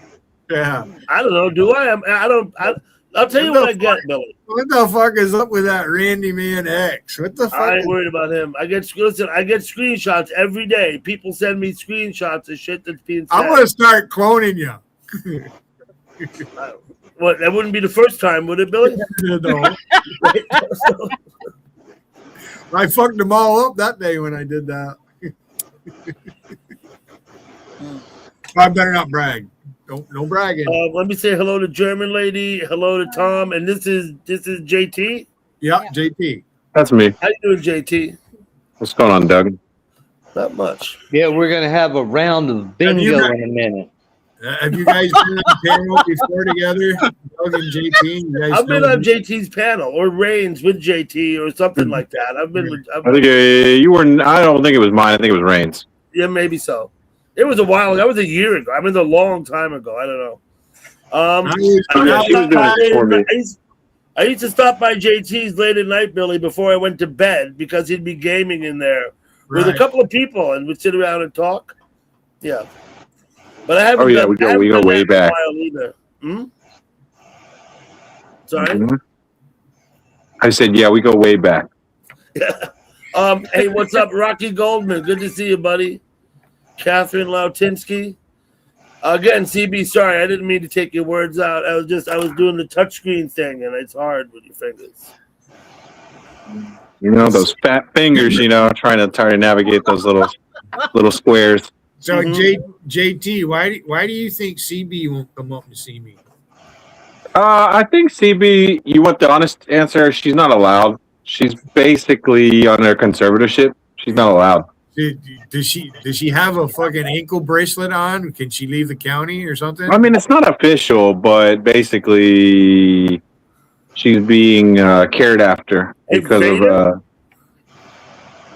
Yeah. I don't know. Do I? I'll tell you what I get, Billy. What the fuck is up with that Randy Man X? What the fuck? I ain't worried about him. I get screenshots every day. People send me screenshots of shit that's being said. I'm gonna start cloning you. What? That wouldn't be the first time, would it, Billy? No. I fucked them all up that day when I did that. I better not brag. No bragging. Let me say hello to German lady. Hello to Tom, and this is JT. Yeah, JT. That's me. How you doing, JT? What's going on, Doug? Not much. Yeah, we're gonna have a round of bingo in a minute. Have you guys been on the panel before together, Doug and JT? You guys I've been know on JT's panel or Reigns with JT or something like that. I've been. I think you were. I don't think it was mine. I think it was Reigns. Yeah, maybe so. It was a while. That was a year ago. I mean, a long time ago. I don't know. I used to stop by JT's late at night, Billy, before I went to bed because he'd be gaming in there with a couple of people, and we'd sit around and talk. Yeah, but I haven't. Oh yeah, we go way back. Either. Sorry. Mm-hmm. I said, yeah, we go way back. Hey, what's up, Rocky Goldman? Good to see you, buddy. Catherine Lautinsky. Again, CB, sorry, I didn't mean to take your words out. I was doing the touchscreen thing, and it's hard with your fingers. You know, those fat fingers, trying to navigate those little squares. So JT, why do you think CB won't come up to see me? I think CB, you want the honest answer, she's not allowed. She's basically on her conservatorship. She's not allowed. Does she have a fucking ankle bracelet on? Can she leave the county or something? I mean, it's not official, but basically she's being cared after because of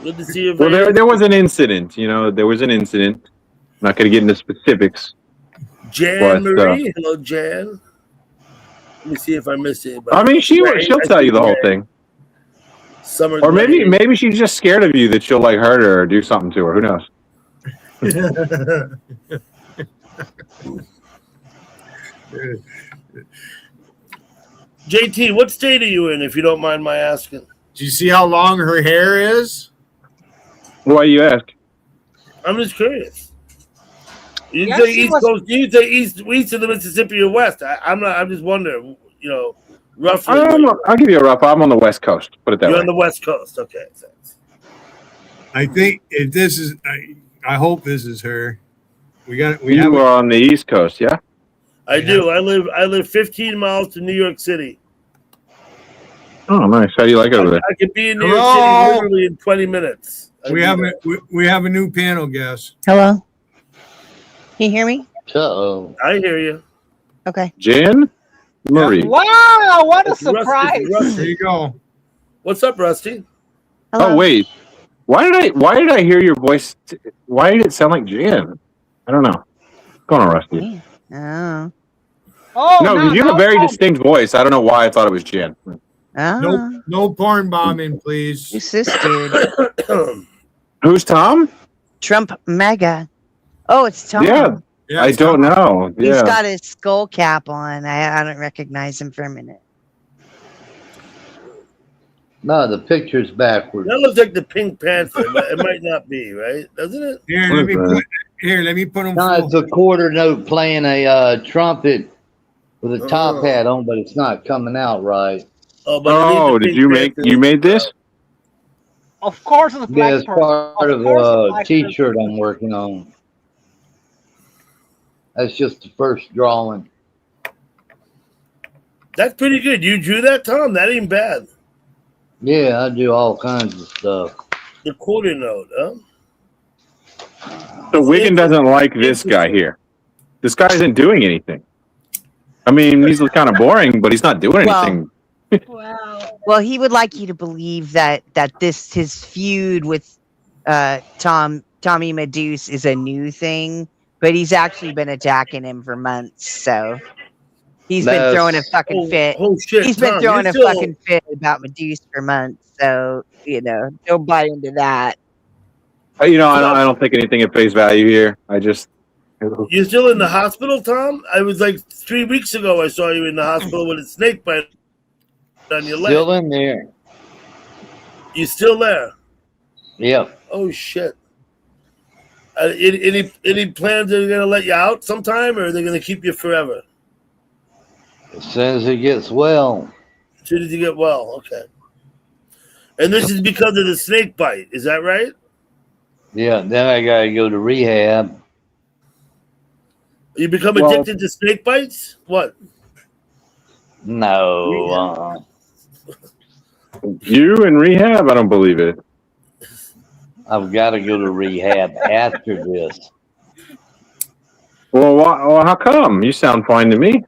Good to see you. well, there was an incident. There was an incident. I'm not going to get into specifics. Jan Marie, hello, Jan. Let me see if I missed anybody. I mean, she'll tell you the whole thing. Summer or maybe she's just scared of you that you'll like hurt her or do something to her. Who knows? JT, what state are you in, if you don't mind my asking? Do you see how long her hair is? Why you ask? I'm just curious. You say East Coast? You say east of the Mississippi or west? I'm not. I'm just wondering. Roughly. I'll give you a rough. I'm on the West Coast. Put it that way. You're on the West Coast. Okay. Thanks. I think if this is, I hope this is her. We are on the East Coast, yeah. I do. I live 15 miles to New York City. Oh, nice. How do you like it over there? I could be in New York City literally in 20 minutes. We have a new panel guest. Hello. Can you hear me? Uh-oh. I hear you. Okay. Jan Marie. Wow, what a surprise. Rusty. There you go. What's up, Rusty? Hello. Oh, wait. Why did I hear your voice? Why did it sound like Jan? I don't know. What's going on, Rusty? Oh. No, because you have a very distinct voice. I don't know why I thought it was Jan. No porn bombing, please. Who's this dude? Who's Tom? Trump MAGA. Oh, it's Tom. Yeah, I don't know. Yeah. He's got his skull cap on. I don't recognize him for a minute. No, the picture's backwards. That looks like the Pink Panther, but it might not be, right? Doesn't it? Here, let me put him. No, it's a quarter note playing a trumpet with a top hat on, but it's not coming out right. Oh, did you made this? Of course, it's black. Yeah, it's part of a T-shirt I'm working on. That's just the first drawing. That's pretty good. You drew that, Tom? That ain't bad. Yeah, I do all kinds of stuff. The quarter note, huh? So Wiggin doesn't like this guy here. This guy isn't doing anything. I mean, he's kind of boring, but he's not doing anything. Well, he would like you to believe that his feud with Tommy Meduse is a new thing, but he's actually been attacking him for months. So he's been throwing a fucking fit. Oh shit! He's been throwing a fucking fit about Meduse for months. So don't buy into that. I don't take anything at face value here. I just You still in the hospital, Tom? I was like 3 weeks ago. I saw you in the hospital with a snake bite on your leg. Still in there. You still there? Yep. Oh shit! Any plans they're gonna let you out sometime, or are they gonna keep you forever? As soon as he gets well. As soon as you get well, okay. And this is because of the snake bite, is that right? Yeah. Then I gotta go to rehab. You become addicted to snake bites? What? No. You in rehab? I don't believe it. I've got to go to rehab after this. Well, how come? You sound fine to me.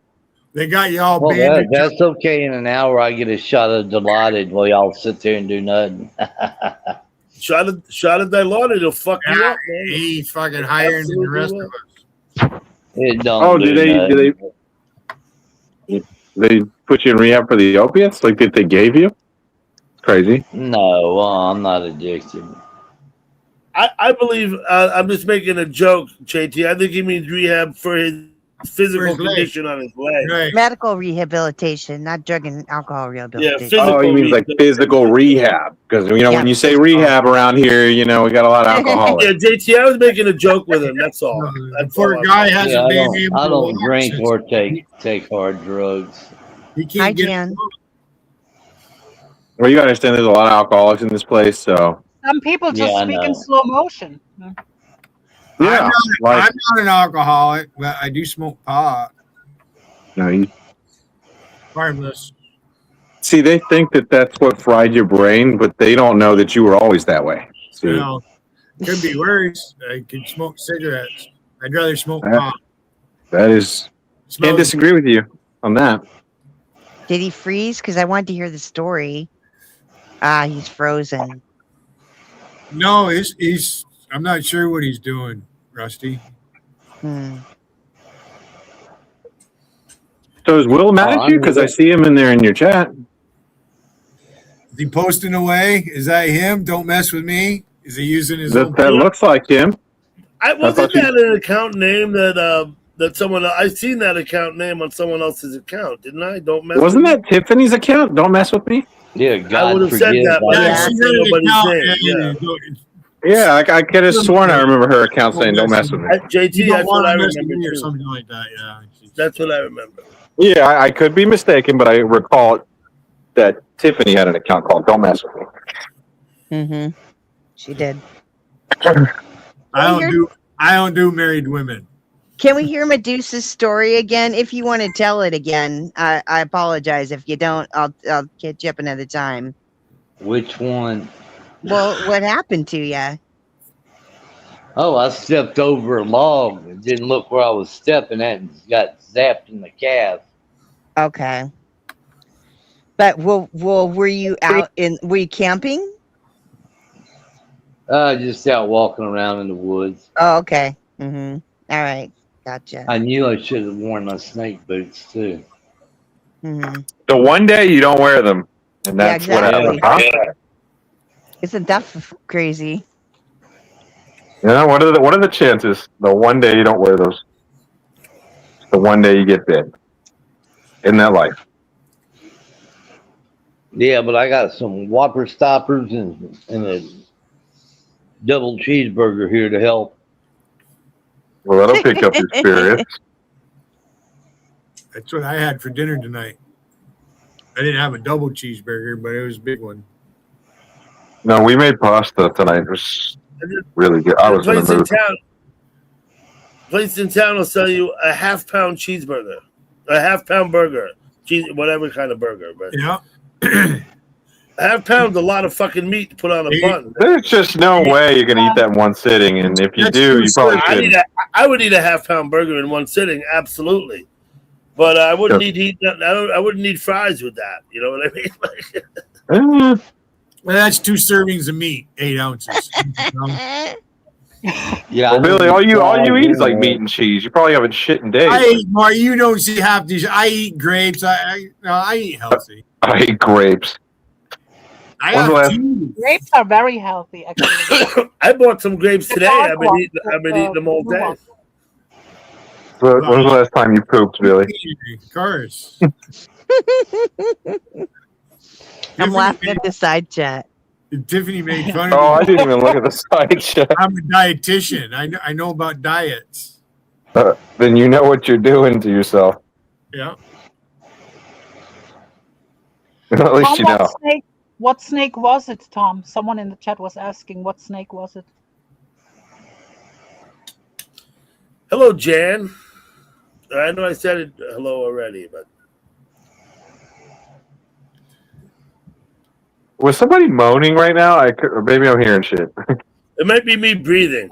They got you all Well, bandaged. that's okay. In an hour, I get a shot of Dilaudid while y'all sit there and do nothing. Shot of Dilaudid, it'll fuck you up, man. He's fucking higher than the rest of us. It don't Oh, do do they put you in rehab for the opiates like that they gave you? Crazy. No, I'm not addicted. I believe I'm just making a joke, JT. I think he means rehab for his physical condition on his leg. Medical rehabilitation, not drug and alcohol rehabilitation. Oh, you mean like physical rehab? Because when you say rehab around here, we got a lot of alcoholics. Yeah, JT, I was making a joke with him. That's all. That's Poor all guy I'm- hasn't been able I to don't walk drink since- or take hard drugs. He can't get Well, you gotta understand there's a lot of alcoholics in this place, so Some people just Yeah, I speak in know. slow motion. yeah. I'm Like, not an alcoholic, but I do smoke pot. you Harmless. see, they think that that's what fried your brain, but they don't know that you were always that way. See? You know, could be worse. I could smoke cigarettes. I'd rather smoke That- pot. That is, can't disagree with you on that. Did he freeze? Because I wanted to hear the story. Ah, he's frozen. No, he's. I'm not sure what he's doing, Rusty. So is Will mad at you? Because I see him in there in your chat. Is he posting away? Is that him? Don't mess with me. Is he using his own? That looks like him. Wasn't thought you- that an account name that someone I seen that account name on someone else's account, didn't I? Don't mess. Wasn't with that Tiffany's account? Don't mess with me. Yeah, I God would have said forgive. that, but I Yeah, didn't she say had an nobody's account, name. Yeah, I could have sworn I remember her account saying "Don't mess with me." JT, You don't that's what want I to mess with remember me or too. something like that. Yeah. That's what I remember. Yeah, I could be mistaken, but I recall that Tiffany had an account called "Don't mess with me." Mm-hmm. She did. I don't do married women. Can we hear Medusa's story again? If you want to tell it again, I apologize. If you don't, I'll catch you up another time. Which one? Well, what happened to you? Oh, I stepped over a log and didn't look where I was stepping at and got zapped in the calf. Okay. But were you out were you camping? Just out walking around in the woods. Oh, okay. Mm-hmm. All right. Gotcha. I knew I should have worn my snake boots too. Mm-hmm. The one day you don't wear them, and Yeah, that's what happened. exactly. Huh? Isn't that crazy? Yeah, what are the chances? The one day you don't wear those. The one day you get bit. In that life. Yeah, but I got some Whopper stoppers and a double cheeseburger here to help. Well, that'll pick up your spirits. That's what I had for dinner tonight. I didn't have a double cheeseburger, but it was a big one. No, we made pasta tonight. It was really good. I was in the mood. Place in town will sell you a half-pound cheeseburger, a half-pound burger, cheese, whatever kind of burger. But yeah, a half-pound's a lot of fucking meat to put on a bun. There's just no way you're gonna eat that in one sitting, and if you do, you probably shouldn't. I would eat a half-pound burger in one sitting, absolutely. But I wouldn't eat. I wouldn't need fries with that. You know what I mean? Well, that's 2 servings of meat, 8 ounces. Yeah. Well, Billy, all you eat is like meat and cheese. You probably haven't shit in days. I eat more. You don't see half these. I eat grapes. I eat healthy. I hate grapes. I When's the have last- 2. Grapes are very healthy, actually. I bought some grapes today. I've been eating them all day. When's the last time you pooped, Billy? Of course. I'm laughing at the side chat. Tiffany made fun of me. Oh, I didn't even look at the side chat. I'm a dietitian. I know about diets. Then you know what you're doing to yourself. Yeah. At least Tom, you know. what snake was it, Tom? Someone in the chat was asking what snake was it. Hello, Jan. I know I said it hello already, but Was somebody moaning right now? Or maybe I'm hearing shit. it might be me breathing.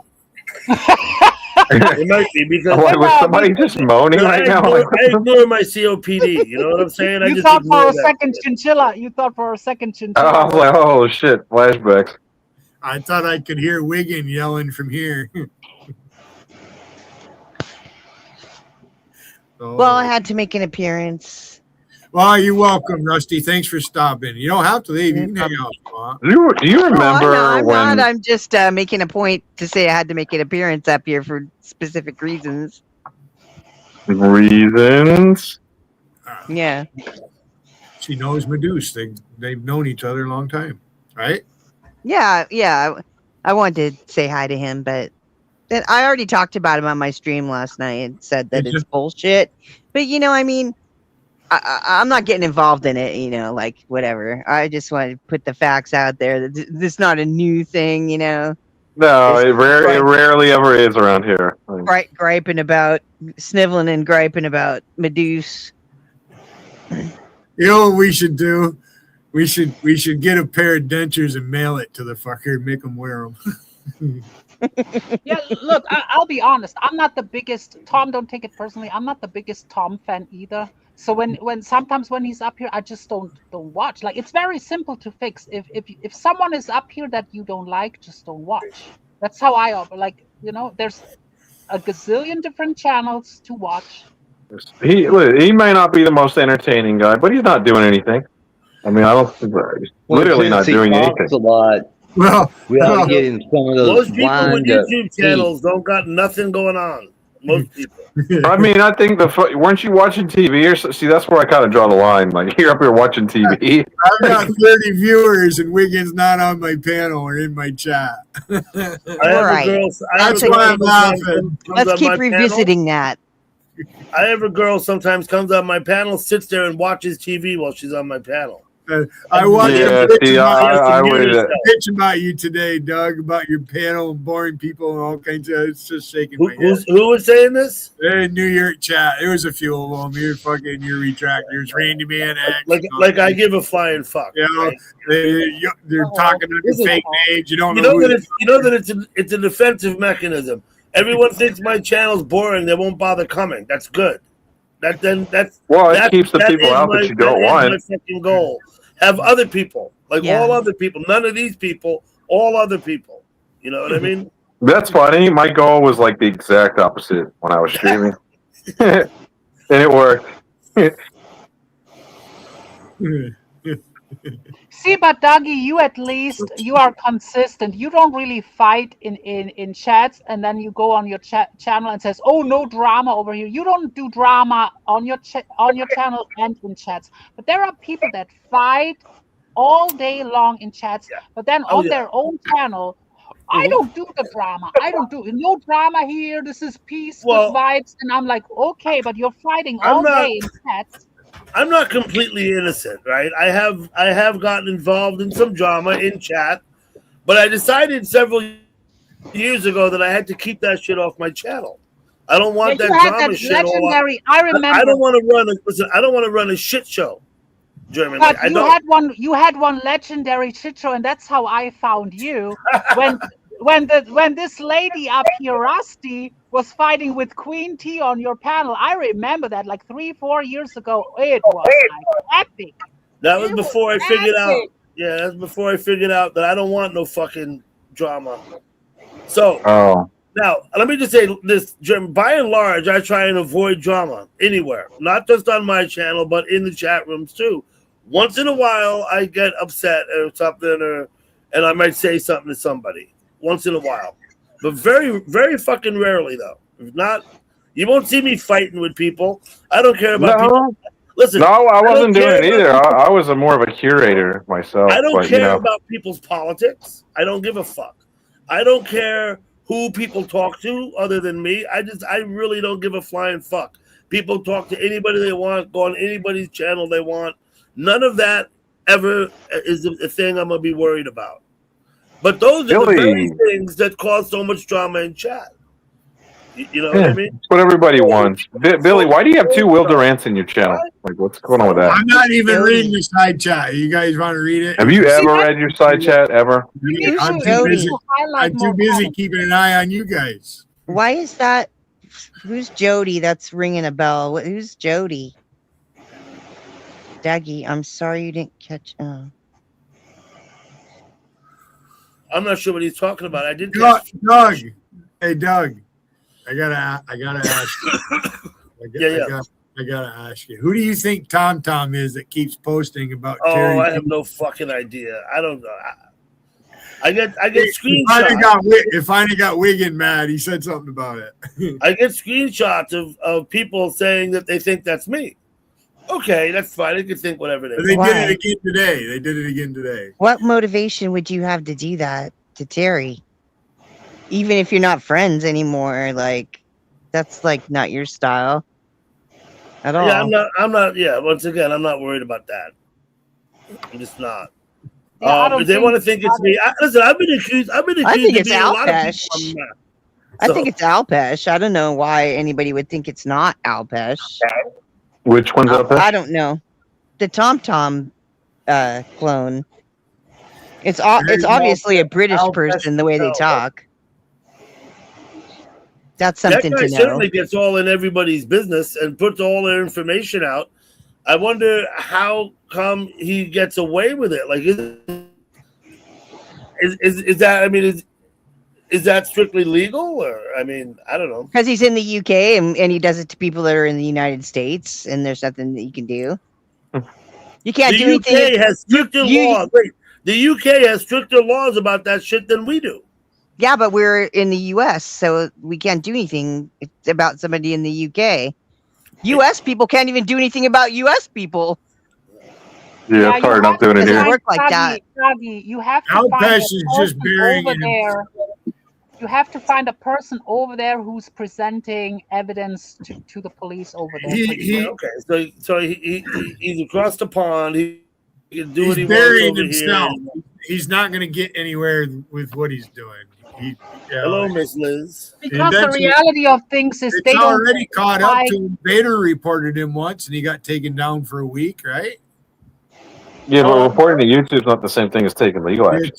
It might be because was somebody just moaning right now? I ignore my COPD. You know what I'm saying? You thought for a second chinchilla. You thought for a second I chinchilla. was like, oh shit, flashbacks. I thought I could hear Wiggin yelling from here. Well, I had to make an appearance. Well, you're welcome, Rusty. Thanks for stopping. You don't have to leave. You can hang out. Do you remember I'm when? not. I'm just making a point to say I had to make an appearance up here for specific reasons. Reasons? Yeah. She knows Meduse. They've known each other a long time, right? Yeah. I wanted to say hi to him, but I already talked about him on my stream last night and said that it's bullshit. But I mean, I'm not getting involved in it. Like whatever. I just want to put the facts out there. That this is not a new thing. No, it rarely ever is around here. Griping about sniveling and griping about Meduse. You know what we should do? We should get a pair of dentures and mail it to the fucker and make them wear them. Yeah, look, I'll be honest. I'm not the biggest Tom. Don't take it personally. I'm not the biggest Tom fan either. So when sometimes when he's up here, I just don't watch. Like it's very simple to fix. If someone is up here that you don't like, just don't watch. That's how I like. There's a gazillion different channels to watch. He may not be the most entertaining guy, but he's not doing anything. I mean, I don't think he's literally not doing anything. A lot. Well, we ought to get in some of those. Most people with YouTube channels don't got nothing going on. Most people. I mean, I think weren't you watching TV or so? See, that's where I kind of draw the line. Like you're up here watching TV. I've got 30 viewers and Wiggins not on my panel or in my chat. That's why I'm laughing. Let's keep revisiting that. I have a girl sometimes comes on my panel, sits there and watches TV while she's on my panel. I want to bitch about you today, Doug, about your panel and boring people and all kinds of. It's just shaking my head. Who was saying this? New York chat. There was a few of them. You're fucking your retractors, Randy Man X. Like I give a flying fuck. Right? They're talking under fake names. You don't know. That it's a defensive mechanism. Everyone thinks my channel's boring. They won't bother coming. That's good. It keeps the people out that you don't want. That's my fucking goal. Have other people, all other people. None of these people, all other people. You know what I mean? That's funny. My goal was like the exact opposite when I was streaming. And it worked. See, but Dougie, you are consistent. You don't really fight in chats, and then you go on your channel and says, "Oh, no drama over here." You don't do drama on your channel and in chats. But there are people that fight all day long in chats, but then on their own channel, I don't do the drama. I don't do no drama here. This is peace, good vibes, and I'm like, okay, but you're fighting all day in chats. I'm not completely innocent, right? I have gotten involved in some drama in chat, but I decided several years ago that I had to keep that shit off my channel. I don't want that drama shit. Legendary. I remember. I don't want to run. I don't want to run a shit show. German. But you had one legendary shit show, and that's how I found you. When this lady up here, Rusty, was fighting with Queen T on your panel, I remember that like 3-4 years ago. It was like epic. That was before I figured out. Yeah, that's before I figured out that I don't want no fucking drama. So now let me just say this: by and large, I try and avoid drama anywhere, not just on my channel, but in the chat rooms too. Once in a while, I get upset or something, and I might say something to somebody. Once in a while, but very, very fucking rarely though. If not, You won't see me fighting with people. I don't care about people. Listen, No, I don't wasn't doing care it about either. people- I was more of a curator myself. I don't but, care about people's politics. I don't give a fuck. I don't care who people talk to other than me. I really don't give a flying fuck. People talk to anybody they want, go on anybody's channel they want. None of that ever is a thing I'm gonna be worried about. But those are the very things that cause so much drama in chat. You know what I mean? That's what everybody wants. Billy, why do you have 2 Will Durants in your channel? Like, what's going on with that? I'm not even reading the side chat. You guys want to read it? Have you ever read your side chat ever? I'm too busy keeping an eye on you guys. Why is that? Who's Jody? That's ringing a bell. Who's Jody? Daggy, I'm sorry you didn't catch. I'm not sure what he's talking about. I did. Doug. Hey, Doug. I gotta ask you. I gotta ask you. Who do you think Tom is that keeps posting about? Oh, Terry I have no fucking idea. I don't know. I get screenshots. It finally got Wiggin mad. He said something about it. I get screenshots of people saying that they think that's me. Okay, that's fine. They can think whatever they want. They did it again today. What motivation would you have to do that to Terry? Even if you're not friends anymore, like that's like not your style at all. Yeah, I'm not. Yeah, once again, I'm not worried about that. I'm just not. Yeah, if they want to think it's me, listen. I've been accused. I think it's Alpesh. I think it's Alpesh. I don't know why anybody would think it's not Alpesh. Which one's Alpesh? I don't know. The Tom clone. It's obviously a British person the way they talk. That's something that guy to know. Certainly gets all in everybody's business and puts all their information out. I wonder how come he gets away with it. Like, is that? I mean, is that strictly legal, or I mean, I don't know. Because he's in the UK and he does it to people that are in the United States, and there's nothing that you can do. You can't do anything. The UK has stricter laws. Wait, the UK has stricter laws about that shit than we do. Yeah, but we're in the US, so we can't do anything about somebody in the UK. US people can't even do anything about US people. Yeah, it's hard enough doing it here. Work like that. You have to find a person over there. You have to find a person over there who's presenting evidence to the police over there. Okay, so he's across the pond. He can do what he burying wants over himself. here. He's not going to get anywhere with what he's doing. Hello, Miss Liz. Because the reality of things is they don't already caught up to him. Vader reported him once, and he got taken down for a week, right? Yeah, but reporting to YouTube is not the same thing as taking legal action.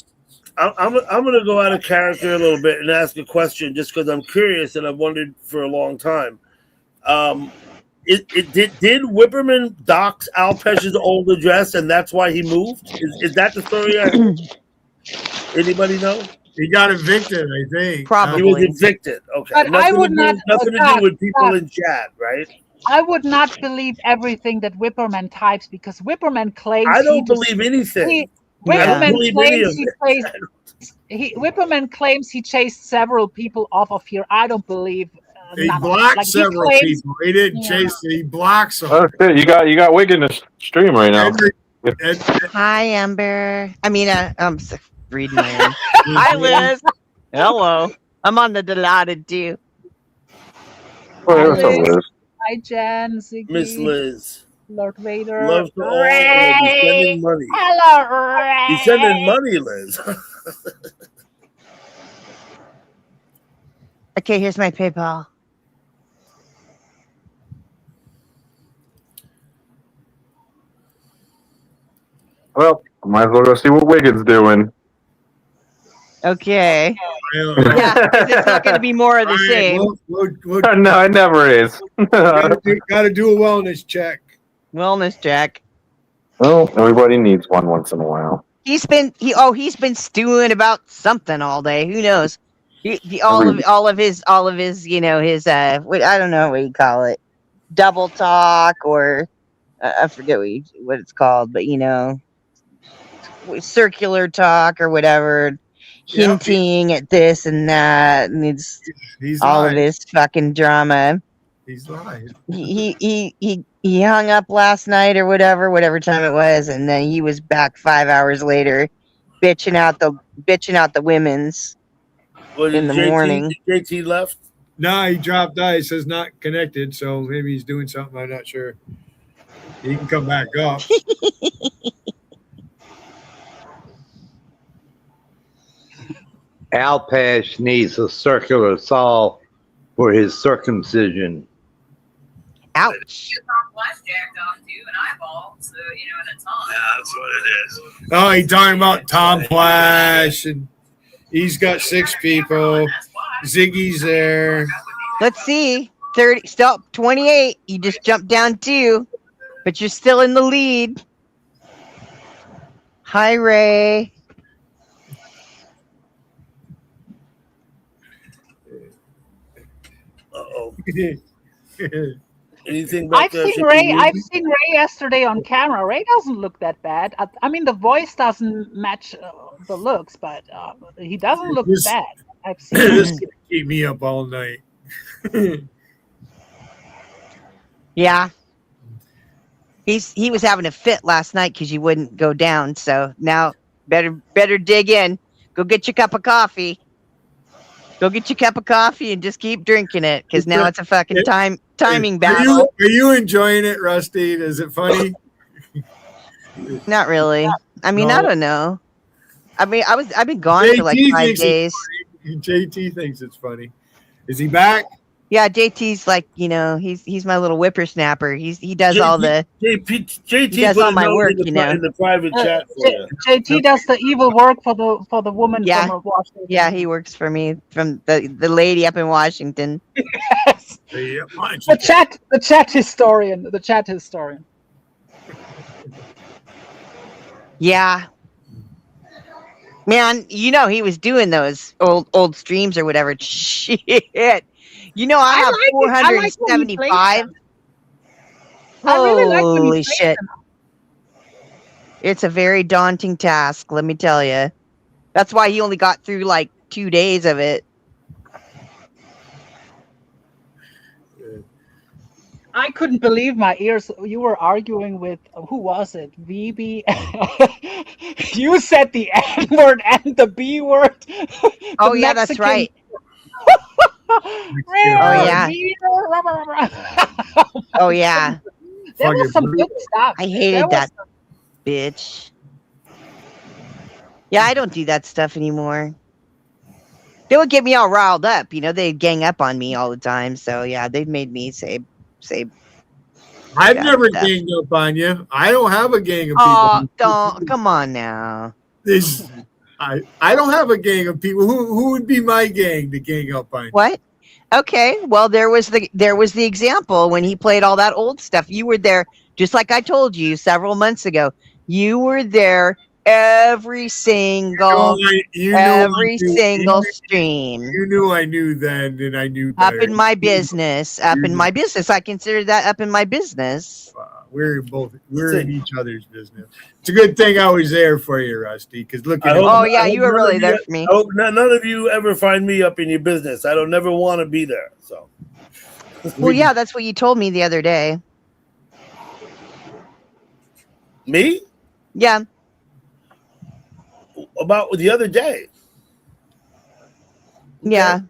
I'm going to go out of character a little bit and ask a question just because I'm curious and I've wondered for a long time. Did Whipperman dox Alpesh's old address and that's why he moved? Is that the story I heard? Anybody know? He got evicted, I think. Probably. He was evicted. Okay. But I would not. Nothing to do with people in chat, right? I would not believe everything that Whipperman types because Whipperman claims. I don't believe anything. Whipperman claims he chased several people off of here. I don't believe. He blocked several people. He didn't chase. He blocks them. Okay, you got Wig in the stream right now. Hi, Amber. I mean, I'm reading my own. Hi, Liz. Hello. I'm on the delighted too. Hi, Jen. Ziggy. Miss Liz. Lord Vader. Love to all. He's sending money. Hello, Ray. He's sending money, Liz. Okay, here's my PayPal. Well, might as well go see what Wiggins doing. Okay. Yeah, 'cause it's not going to be more of the same. No, it never is. Got to do a wellness check. Wellness check. Well, everybody needs one once in a while. He's been stewing about something all day. Who knows? All of his his I don't know what you call it, double talk or I forget what it's called, but circular talk or whatever, hinting at this and that, and it's all of this fucking drama. He's live. He hung up last night or whatever time it was, and then he was back 5 hours later, bitching out the women's in the morning. JT left. No, he dropped out. He says not connected, so maybe he's doing something. I'm not sure. He can come back up. Alpash needs a circular saw for his circumcision. Ouch. Yeah, that's what it is. Oh, he's talking about Tom Flash, and he's got 6 people. Ziggy's there. Let's see. 30, still 28. You just jumped down 2, but you're still in the lead. Hi, Ray. Uh-oh. Anything I've seen Ray yesterday on camera. Ray doesn't look that bad. I mean, the voice doesn't match the looks, but he doesn't look bad. I've seen This could keep me up all night. Yeah. He was having a fit last night because you wouldn't go down. So now better dig in. Go get your cup of coffee. Go get your cup of coffee and just keep drinking it because now it's a fucking timing battle. Are you enjoying it, Rusty? Is it funny? Not really. I mean, No. I don't know. I mean, I've been gone for like 5 thinks days. it's funny. JT thinks it's funny. Is he back? Yeah, JT's like, he's my little whippersnapper. He does all the JT he does put all a my note work, in the private chat for you. JT does the evil work for the woman Yeah. from Washington. Yeah, he works for me from the lady up in Washington. The chat historian. Yeah. Man, he was doing those old streams or whatever. Shit. I have like it. I like when he plays 475. them. I really like when he Holy plays shit. them. It's a very daunting task, let me tell you. That's why he only got through like 2 days of it. I couldn't believe my ears. You were arguing with who was it? VB. You said the N word and the B word. Oh, yeah, that's right. Oh, yeah. Oh, yeah. There was some good stuff. I hated that bitch. Yeah, I don't do that stuff anymore. They would get me all riled up. They'd gang up on me all the time. So, yeah, they've made me say I've bad never stuff. ganged up on you. I don't have a gang of people. Oh, don't. Come on now. I don't have a gang of people. Who would be my gang to gang up on you? What? Okay. Well, there was the example when he played all that old stuff. You were there, just like I told you several months ago. You were there every single stream. You knew I knew then, and I knew Up better. in my business. I consider that up in my business. We're in each other's business. It's a good thing I was there for you, Rusty. Because look at you were really there for me. I hope none of you ever find me up in your business. I don't never want to be there. So. Well, yeah, that's what you told me the other day. Me? Yeah. About the other day. Yeah.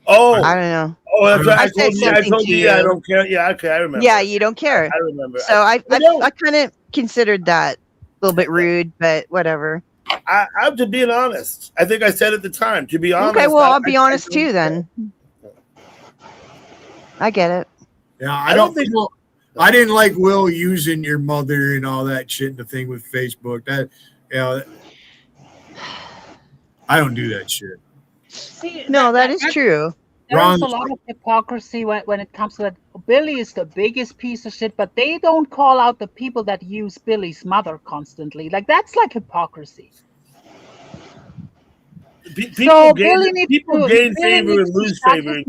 Oh, I don't know. Oh, that's right. I said told you. Yeah, I don't care. Yeah, okay, I remember. Yeah, you don't care. I remember. So I kind of considered that a little bit rude, but whatever. I'm just being honest. I think I said at the time. To be honest. Okay, well, I'll be honest too then. I get it. Yeah, I don't think. I didn't like Will using your mother and all that shit. The thing with Facebook, I don't do that shit. See, no, that is true. There's a lot of hypocrisy when it comes to that. Billy is the biggest piece of shit, but they don't call out the people that use Billy's mother constantly. Like, that's like hypocrisy. People gain favor and lose favor.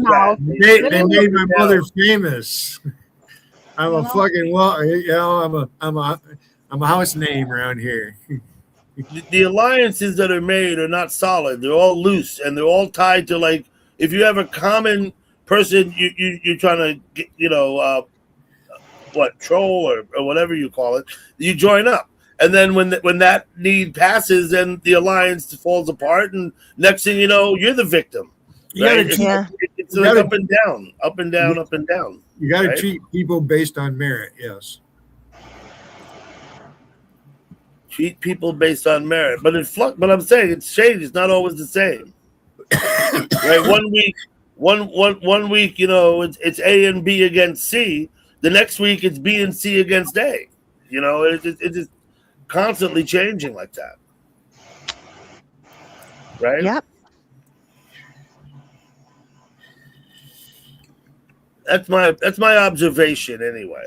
They made my mother famous. I'm a fucking I'm a house name around here. The alliances that are made are not solid. They're all loose and they're all tied to, like, if you have a common person you're trying to get, troll or whatever you call it, you join up. And then when that need passes, then the alliance falls apart, and next thing you know, you're the victim. Right? It's like up and down, up and down, up and down. You got to right? treat people based on merit. Yes. Treat people based on merit, but But I'm saying it's changed. It's not always the same. Right? 1 week, it's A and B against C. The next week, it's B and C against A. It's just constantly changing like that. Right? Yep. That's my observation anyway.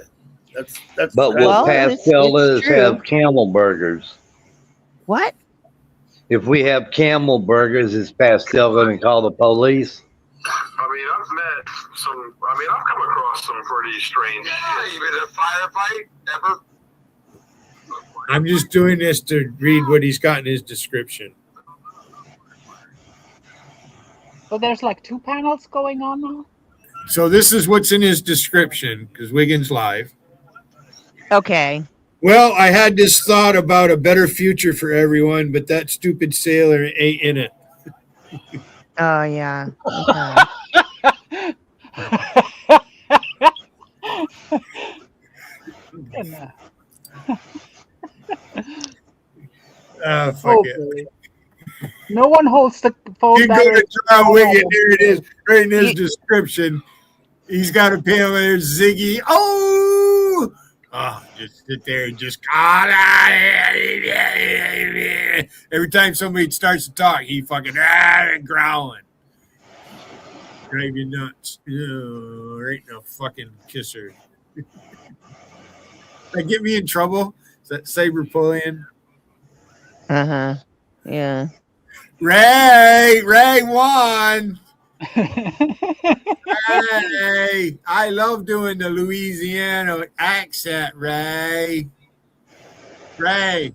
That's. But will Pastellas have camel burgers? What? If we have camel burgers, is Pastel going to call the police? I've come across some pretty strange. Yeah, you been in a firefight ever? I'm just doing this to read what he's got in his description. So there's like 2 panels going on now? So this is what's in his description, because Wiggins live. Okay. Well, I had this thought about a better future for everyone, but that stupid sailor ain't in it. Oh, yeah. Okay. Fuck it. No one holds the phone. You go to John Wiggins. There it is, right in his description. He's got a panel there, Ziggy. Oh, just sit there and just every time somebody starts to talk, he fucking growling. Drive you nuts. There ain't no fucking kisser. That get me in trouble. Is that saber pulling? Uh-huh. Yeah. Ray won. Ray, I love doing the Louisiana accent, Ray. I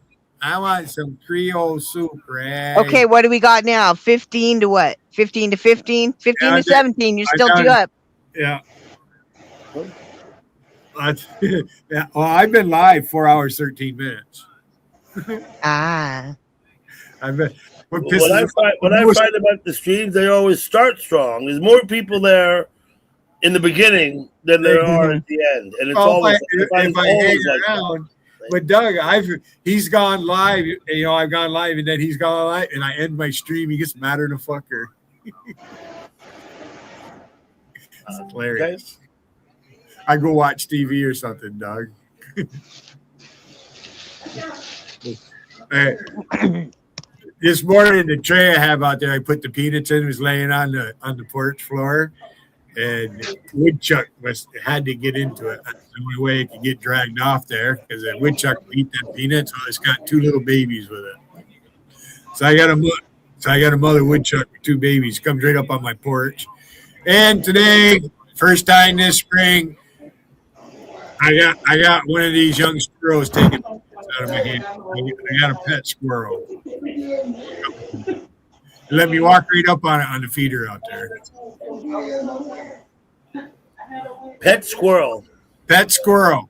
want some Creole soup, Ray. Okay, what do we got now? 15 to what? 15 to 15? 15 to 17. You're still 2 up. Yeah. Yeah. Well, I've been live 4 hours, 13 minutes. I've been. What I find about the streams, they always start strong. There's more people there in the beginning than there are at the end, and it's always. If I hang around, but Doug, he's gone live. I've gone live, and then he's gone live, and I end my stream. He gets madder than a fucker. It's hilarious. I go watch TV or something, Doug. Hey. This morning, the tray I have out there, I put the peanuts in. It was laying on the porch floor, and woodchuck had to get into it. That's the only way it could get dragged off there, because the woodchuck will eat that peanut. So it's got 2 little babies with it. So I got a mother woodchuck with 2 babies. Comes right up on my porch. And today, first time this spring, I got one of these young squirrels taken out of my hand. I got a pet squirrel. Let me walk right up on it on the feeder out there. Pet squirrel. Pet squirrel.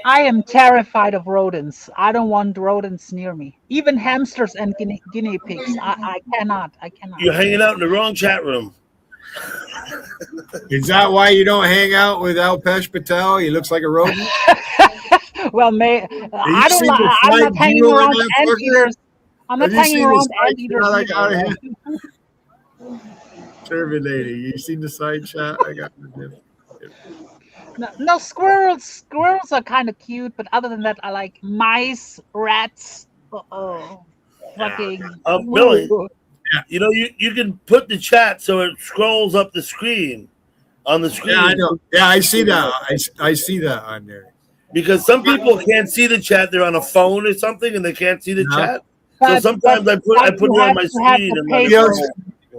I am terrified of rodents. I don't want rodents near me. Even hamsters and guinea pigs. I cannot. You're hanging out in the wrong chat room. Is that why you don't hang out with Alpesh Patel? He looks like a rodent. Well, I'm not hanging around anteaters. I'm not hanging around anteaters. Survey lady, you seen the side shot I got? No, squirrels. Squirrels are kind of cute, but other than that, I like mice, rats. Fucking. Billy, you can put the chat so it scrolls up the screen on the screen. Yeah, I know. Yeah, I see that. I see that on there. Because some people can't see the chat; they're on a phone or something, and they can't see the chat. So sometimes I put it on my screen.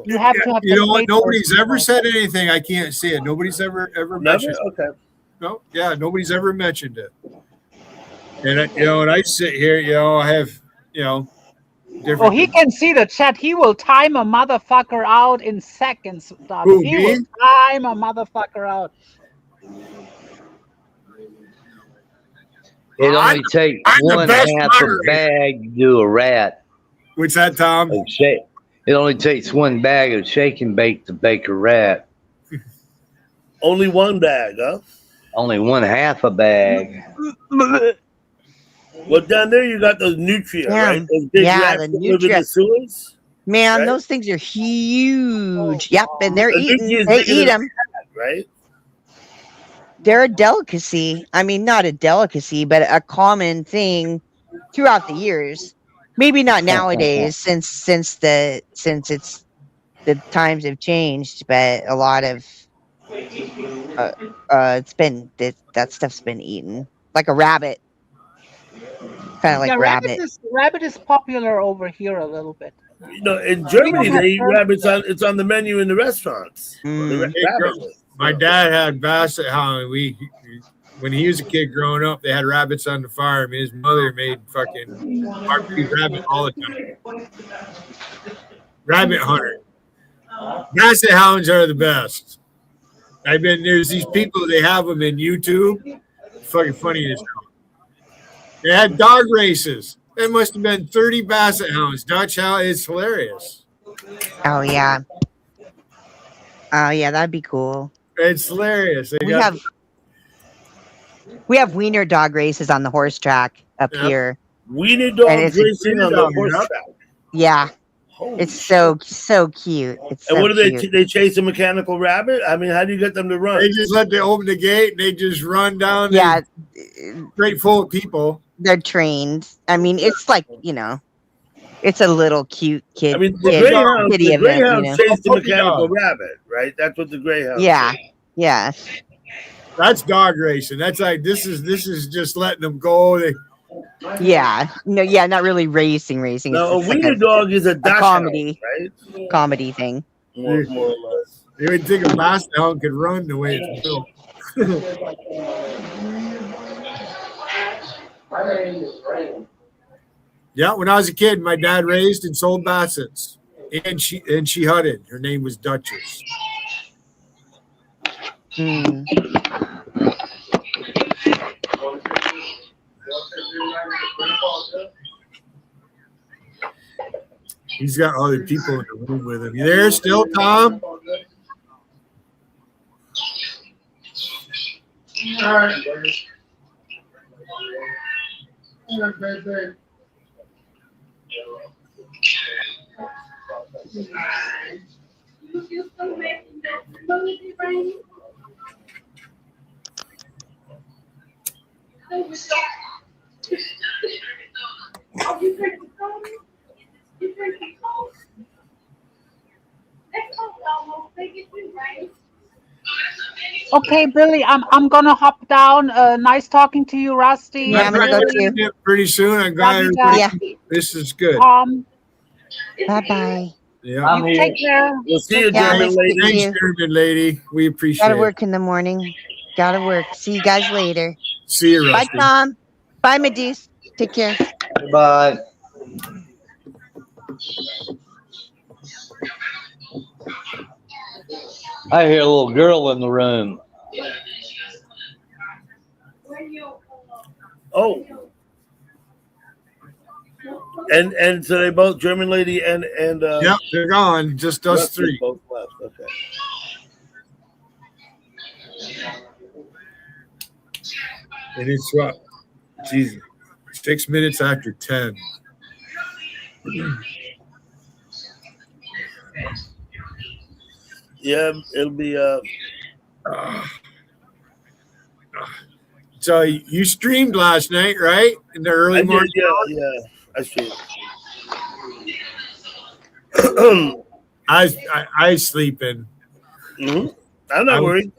You have to have. You know what? Nobody's ever said anything. I can't see it. Nobody's ever mentioned it. Okay. No, yeah, nobody's ever mentioned it. And when I sit here, I have, Oh, he can see the chat. He will time a motherfucker out in seconds, Tommy. Who, He me? will time a motherfucker out. It only takes I'm the one best half a moderator. bag to do a rat. What's that, Tom? Of shake. It only takes one bag of shake and bake to bake a rat. Only one bag, huh? Only one half a bag. Well, down there you got those nutria, Yeah. right? Those big Yeah, rats the that live in nutria. the sewers. Man, Right? those things are huge. Yep, and they're The eating. nutria is They bigger eat than a them. cat, right? They're a delicacy. I mean, not a delicacy, but a common thing throughout the years. Maybe not nowadays, since it's the times have changed, but a lot of it's been that stuff's been eaten like a rabbit, kind of like Yeah, rabbit. rabbit is popular over here a little bit. You know, in We Germany don't have they eat turkeys rabbits there. on. It's on the menu in the restaurants. Mm. Rabbit. My dad had basset hound. When he was a kid growing up, they had rabbits on the farm. His mother made fucking barbecue rabbit all the time. Rabbit hunter. Basset hounds are the best. There's these people, they have them in YouTube. Fucking funny as hell. They had dog races. There must have been 30 basset hounds. Dutch Hound is hilarious. Oh yeah. Oh yeah, that'd be cool. It's hilarious. We have wiener dog races on the horse track up here. Wiener And dogs it's a- racing on the horse track. Yeah. Holy It's so cute. It's And so what do they? cute. They chase a mechanical rabbit? I mean, how do you get them to run? They just let they open the gate and they just run down. Yeah. Straight full of people. They're trained. I mean, it's like, it's a little cute kid. I mean, the kid- greyhound. kiddie The event, greyhound chase the mechanical rabbit, right? That's what the greyhound. Yeah. chase. Yeah. That's dog racing. That's like this is just letting them go. Yeah. No, yeah, not really racing. It's No, a just like wiener dog is a Dachshund, comedy. right? Comedy thing. More or less. You would think a basset hound could run the way it's built. Yeah, when I was a kid, my dad raised and sold bassets, and she hunted. Her name was Duchess. Mm. He's got other people in the room with him. You there still, Tom? Okay, Billy, I'm gonna hop down. Nice talking to you, Rusty. Yeah, I'm gonna go too. Pretty soon. I'm glad this is good. Bye bye. Yeah. You take care. We'll see you, Yeah, German nice lady. to meet you. Thanks, German lady. We appreciate Gotta it. work in the morning. Gotta work. See you guys later. See you, Bye, Rusty. Tom. Bye, Meduse. Take care. Bye. I hear a little girl in the room. Oh. And so they both German lady and Yep, they're gone. Just us Rusty three. both left. Okay. And it's what? Jesus. 6 minutes after 10. Yeah, it'll be So you streamed last night, right? In the early I did, morning. yeah, I streamed. I sleeping. Mm-hmm. I'm not worried.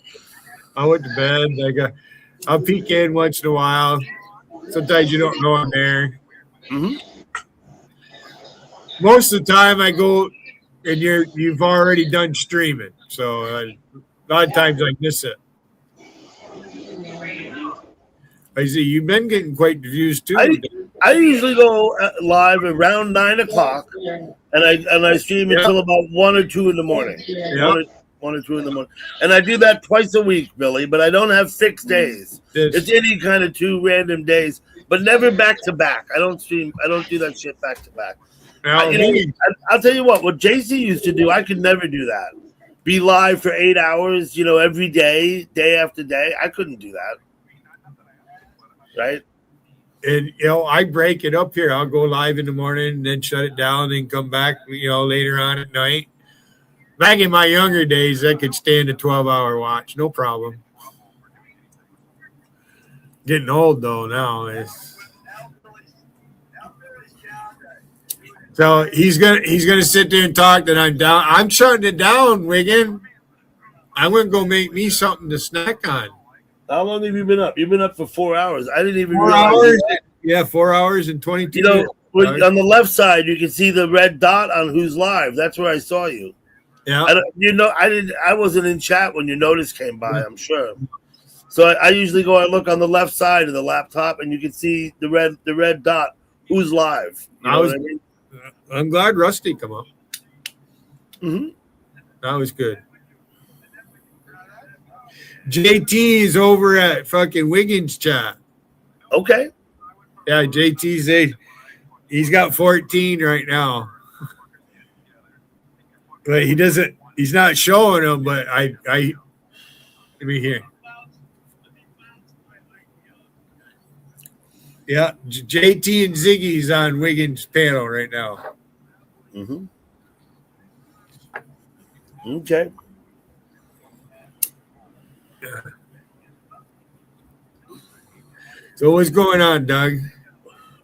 I went to bed. I'll peek in once in a while. Sometimes you don't know I'm there. Mm-hmm. Most of the time I go and you've already done streaming. So a lot of times I miss it. I see you've been getting quite the views too. I usually go live around 9 o'clock, and I stream until about 1 or 2 in the morning. One or two in the morning, and I do that twice a week, Billy. But I don't have fixed days. It's any kind of 2 random days, but never back to back. I don't stream. I don't do that shit back to back. I'll tell you what JC used to do, I could never do that. Be live for 8 hours, every day, day after day. I couldn't do that. Right? And, I break it up here. I'll go live in the morning and then shut it down and come back, later on at night. Back in my younger days, I could stand a 12-hour watch. No problem. Getting old, though, now. So he's gonna sit there and talk that I'm down. I'm shutting it down, Wiggin. I'm gonna go make me something to snack on. How long have you been up? You've been up for 4 hours. I didn't even 4 realize hours. that. Yeah, 4 hours and 22 minutes. On the left side, you can see the red dot on who's live. That's where I saw you. Yeah. I wasn't in chat when your notice came by, I'm sure. So I usually I look on the left side of the laptop, and you can see the red dot. Who's live? You know what I mean? I'm glad Rusty come up. Mm-hmm. That was good. JT is over at fucking Wiggins chat. Okay. Yeah, he's got 14 right now. But he's not showing them, but let me hear. Yeah, JT and Ziggy's on Wiggins' panel right now. Mm-hmm. Okay. Yeah. So what's going on, Doug?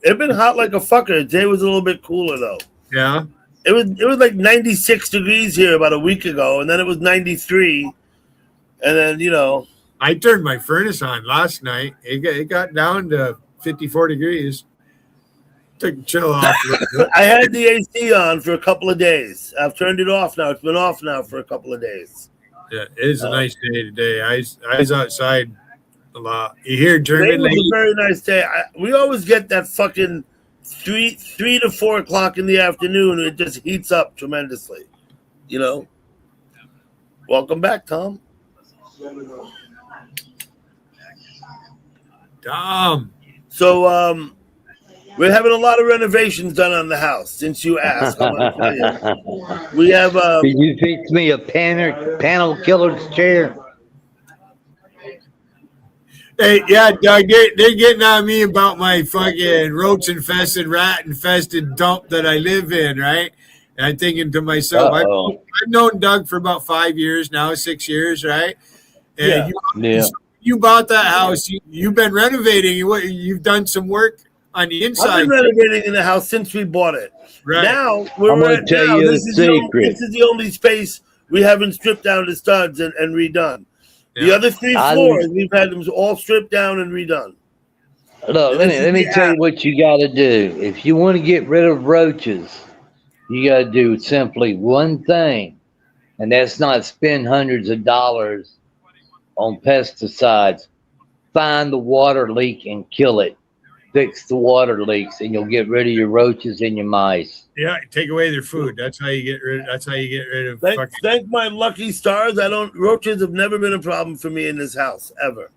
It's been hot like a fucker. Today was a little bit cooler though. Yeah. It was like 96 degrees here about a week ago, and then it was 93, and then I turned my furnace on last night. It got down to 54 degrees. Took the chill off. I had the AC on for a couple of days. I've turned it off now. It's been off now for a couple of days. Yeah, it is a nice day today. I was outside a lot. You hear German? Today was a very nice day. We always get that fucking 3 to 4 o'clock in the afternoon. It just heats up tremendously. Welcome back, Tom. Tom. So we're having a lot of renovations done on the house. Since you asked, I want to tell you. We have. Did you fix me a panel killer's chair? Hey, yeah, Doug, they're getting on me about my fucking roach-infested, rat-infested dump that I live in, right? And I'm thinking to myself, I've known Doug for about 5 years now, 6 years, right? And you bought that house. You've been renovating. You've done some work on the inside. I've been renovating in the house since we bought it. Right. Now, I'm going to tell you a secret. This is the only space we haven't stripped down the studs and redone. The other 3 floors, we've had them all stripped down and redone. Look, let me tell you what you got to do. If you want to get rid of roaches, you got to do simply one thing, and that's not spend hundreds of dollars on pesticides. Find the water leak and kill it. Fix the water leaks, and you'll get rid of your roaches and your mice. Yeah, take away their food. That's how you get rid. That's how you get rid of. Thank my lucky stars. Roaches have never been a problem for me in this house ever.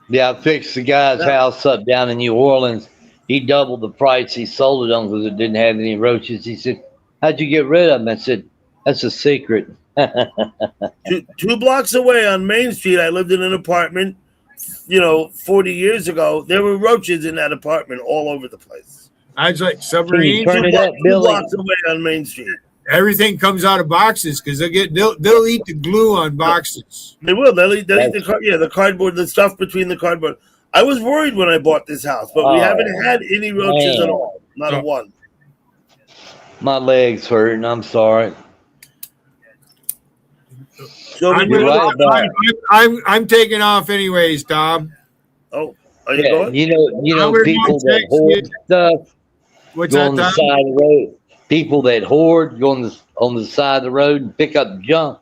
Yeah, I fixed the guy's house up down in New Orleans. He doubled the price he sold it on because it didn't have any roaches. He said, "How'd you get rid of them?" I said, "That's a secret." 2 blocks away on Main Street, I lived in an apartment. 40 years ago, there were roaches in that apartment all over the place. I was like submarine. Turn it up, 2 Billy. blocks away on Main Street. Everything comes out of boxes because they'll eat the glue on boxes. They will. They'll eat the cardboard, the stuff between the cardboard. I was worried when I bought this house, but we haven't had any roaches at all. Not a one. My legs hurt, and I'm sorry. So I'm taking off anyways, Tom. Oh, are you going? You know people that hoard stuff. What's go that, on the Tom? side of the road. People that hoard go on the side of the road and pick up junk.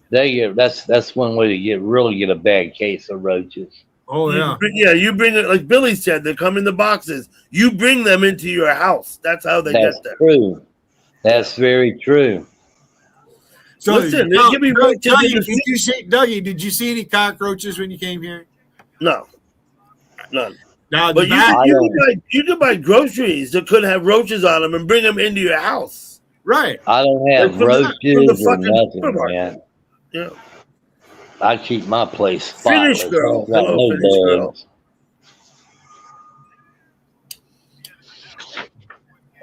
That's one way to really get a bad case of roaches. Oh yeah. You bring it like Billy said. They come in the boxes. You bring them into your house. That's how they That's get there. true. That's very true. So Listen, they give me right to Dougie, the Dougie, did you see any cockroaches when you came here? No, none. Now, But you could buy groceries that could have roaches on them and bring them into your house. Right. I don't have Like from roaches or fucking nothing, supermarket. man. Yeah. I keep my place Finish spotless. girl. I got Hello, no finish girl. bugs.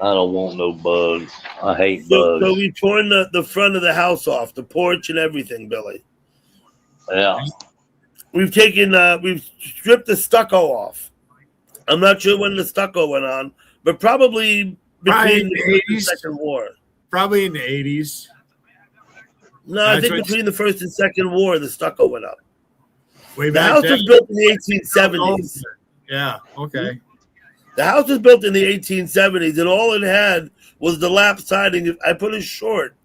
I don't want no bugs. I hate bugs. So we torn the front of the house off, the porch and everything, Billy. Yeah. We've stripped the stucco off. I'm not sure when the stucco went on, but probably between the First and Second War. Probably in the 80s. No, I think between the First and Second War, the stucco went up. Way The back house then? was built in the 1870s. Yeah, okay. The house was built in the 1870s, and all it had was the lap siding. I put a short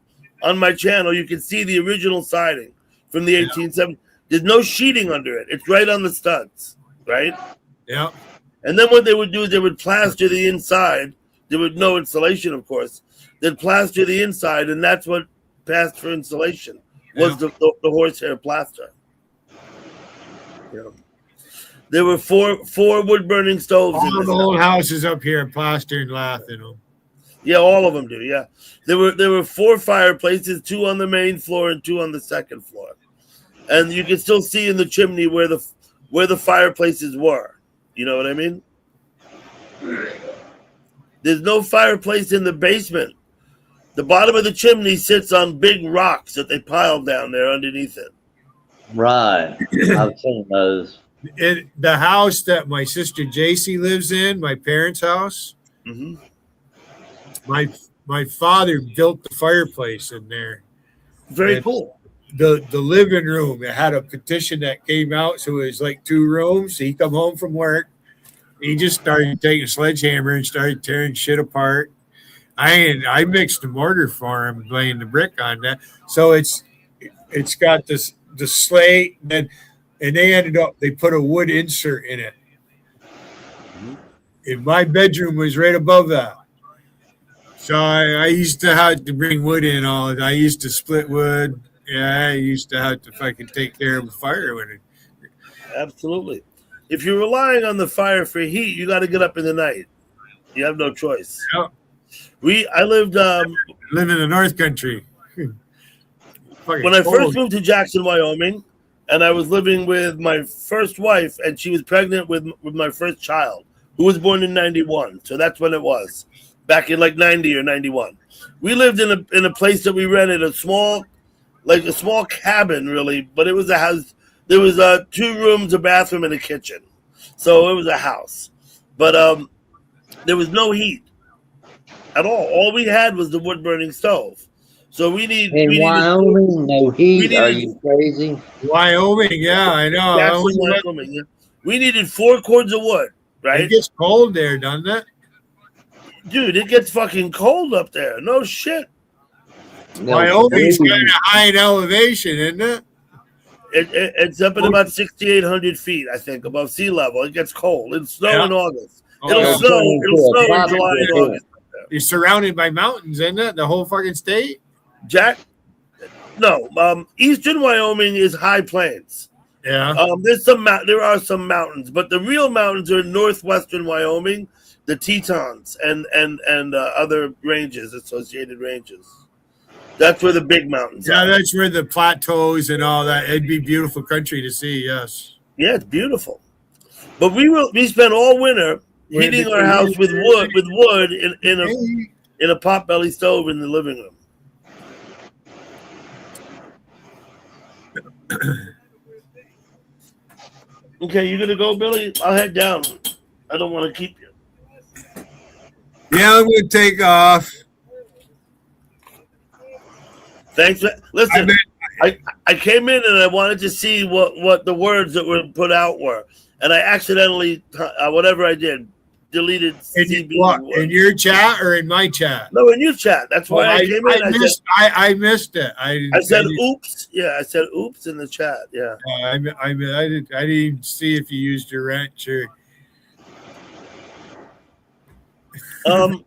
on my channel. You can see the original siding from the 1870s. There's no sheeting under it. It's right on the studs, right? Yeah. And then what they would do is they would plaster the inside. There was no insulation, of course. They'd plaster the inside, and that's what passed for insulation, was the horsehair plaster. Yeah. There were four wood-burning stoves. All in this the old house. houses up here plastered and laughing. You know. Yeah, all of them do. Yeah, there were 4 fireplaces, 2 on the main floor and 2 on the second floor, and you can still see in the chimney where the fireplaces were. You know what I mean? There's no fireplace in the basement. The bottom of the chimney sits on big rocks that they piled down there underneath it. Right. I've seen those. The house that my sister JC lives in, my parents' house, my father built the fireplace in there. Very cool. The living room, it had a petition that came out, so it was like 2 rooms. So he come home from work, he just started taking a sledgehammer and started tearing shit apart. I mixed the mortar for him, laying the brick on that. So it's got the slate, and they put a wood insert in it. And my bedroom was right above that. So I used to have to bring wood in all. I used to split wood. Yeah, I used to have to fucking take care of the fire with it. Absolutely. If you're relying on the fire for heat, you got to get up in the night. You have no choice. Yep. I lived live in the North Country. When I first moved to Jackson, Wyoming, and I was living with my first wife, and she was pregnant with my first child, who was born in 91. So that's when it was, back in like 90 or 91. We lived in a place that we rented, a small cabin, really, but it was a house. There was 2 rooms, a bathroom, and a kitchen. So it was a house. But there was no heat at all. All we had was the wood-burning stove. So we needed Wyoming, no heat. Are you crazy? Wyoming, yeah, I know. Jackson, Wyoming. Yeah. We needed 4 cords of wood, right? It gets cold there, doesn't it? Dude, it gets fucking cold up there. No shit. Wyoming's kind of high in elevation, isn't it? It's up at about 6,800 feet, I think, above sea level. It gets cold. It'll snow in August. It'll snow in July and August. You're surrounded by mountains, isn't it? The whole fucking state? No. Eastern Wyoming is high plains. Yeah. There are some mountains, but the real mountains are in northwestern Wyoming, the Tetons and other ranges, associated ranges. That's where the big mountains are. Yeah, that's where the plateaus and all that. It'd be beautiful country to see, yes. Yeah, it's beautiful. But we spent all winter heating our house with wood in a potbelly stove in the living room. Okay, you gonna go, Billy? I'll head down. I don't want to keep you. Yeah, I'm gonna take off. Thanks. Listen, I came in and I wanted to see what the words that were put out were, and I accidentally, whatever I did, deleted CB. In your chat or in my chat? No, in your chat. That's why I came in. I missed it. I said oops. Yeah, I said oops in the chat. Yeah. I didn't even see if you used your wrench or. I'll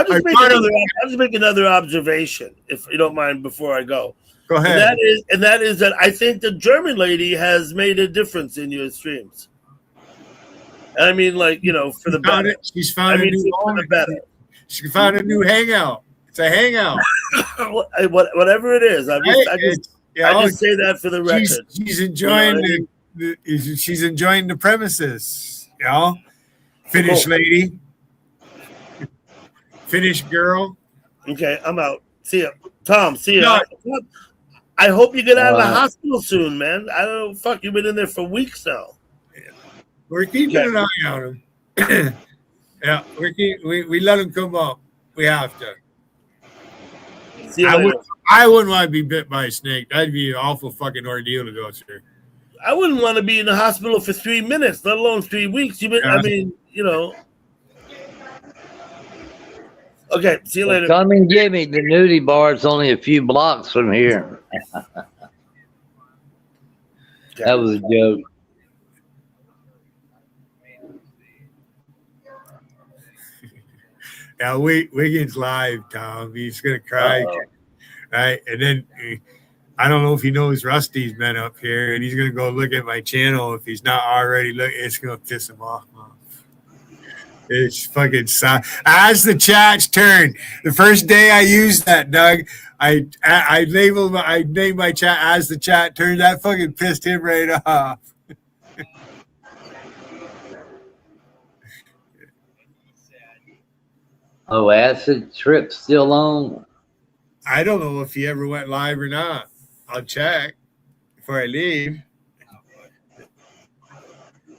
just make another observation, if you don't mind, before I go. Go ahead. And that is that I think the German lady has made a difference in your streams. I mean, like, for the better. She's found a new home. She found a new hangout. It's a hangout. Whatever it is, I just say that for the record. She's enjoying she's enjoying the premises. Finnish lady. Finnish girl. Okay, I'm out. See ya. Tom, see ya. No. I hope you get out of the hospital soon, man. I don't know. Fuck, you've been in there for weeks now. We're keeping an eye on him. Yeah, we let him come up. We have to. I wouldn't want to be bit by a snake. That'd be an awful fucking ordeal to go through. I wouldn't want to be in the hospital for 3 minutes, let alone 3 weeks. Okay, see you later. Come and get me. The nudie bar is only a few blocks from here. That was a joke. Now, Wiggins live, Tom. He's going to cry. Right? And then I don't know if he knows Rusty's been up here, and he's going to go look at my channel. If he's not already looking, it's going to piss him off. It's fucking sad. As the chat's turn, the first day I used that, Doug, I named my chat as the chat turned. That fucking pissed him right off. Oh, Acid Trip still on? I don't know if he ever went live or not. I'll check before I leave.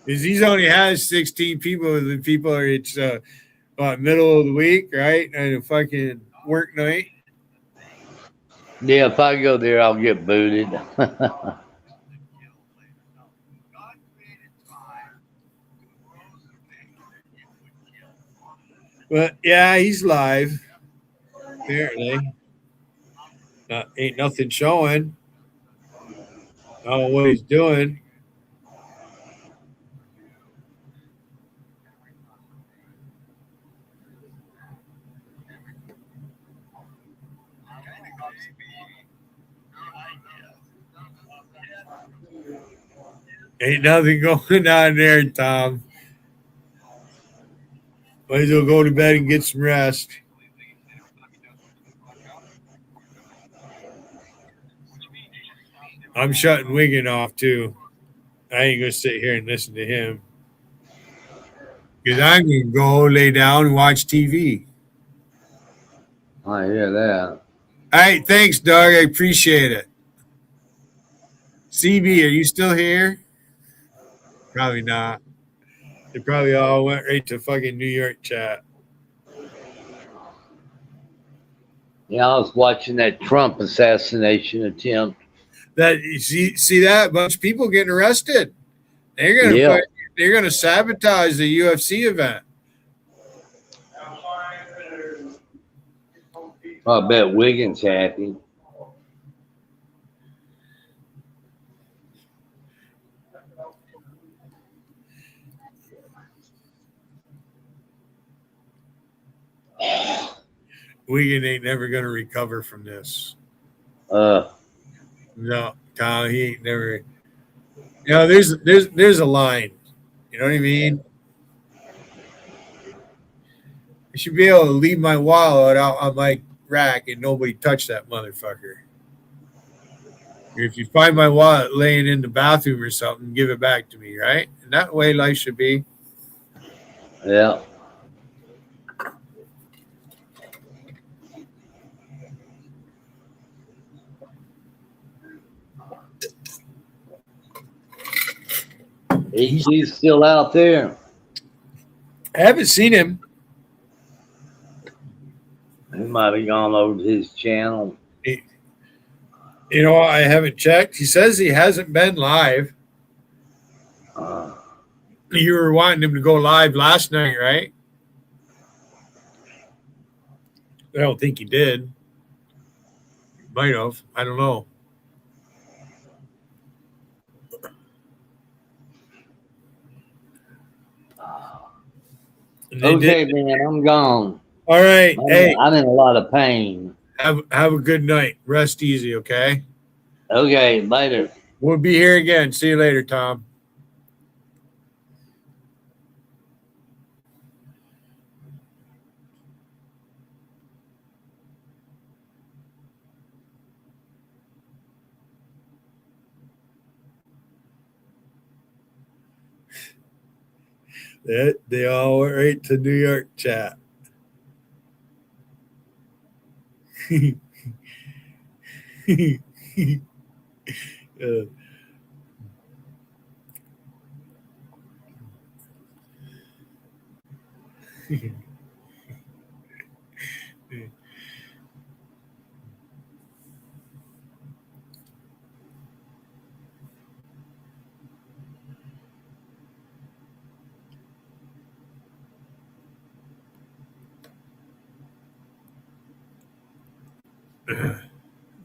Because he's only has 16 people, and the people are middle of the week, right? And a fucking work night. Yeah, if I go there, I'll get booted. But yeah, he's live. Apparently. Ain't nothing showing. I don't know what he's doing. Ain't nothing going on there, Tom. Might as well go to bed and get some rest. I'm shutting Wiggin off too. I ain't gonna sit here and listen to him. Because I'm gonna go lay down and watch TV. I hear that. All right, thanks, Doug. I appreciate it. CB, are you still here? Probably not. They probably all went right to fucking New York chat. Yeah, I was watching that Trump assassination attempt. That you see that? A bunch of people getting arrested. They're gonna sabotage the UFC event. I bet Wiggins happy. Wiggin ain't never gonna recover from this. No, Tom, he ain't never. There's a line. You know what I mean? I should be able to leave my wallet out on my rack and nobody touch that motherfucker. If you find my wallet laying in the bathroom or something, give it back to me, right? And that way life should be. Yeah. He's still out there. I haven't seen him. He might have gone over to his channel. I haven't checked. He says he hasn't been live. You were wanting him to go live last night, right? I don't think he did. Might have. I don't know. Okay, man, I'm gone. All right. Hey, I'm in a lot of pain. have a good night. Rest easy, okay? Okay, later. We'll be here again. See you later, Tom. They all went right to New York chat. uh,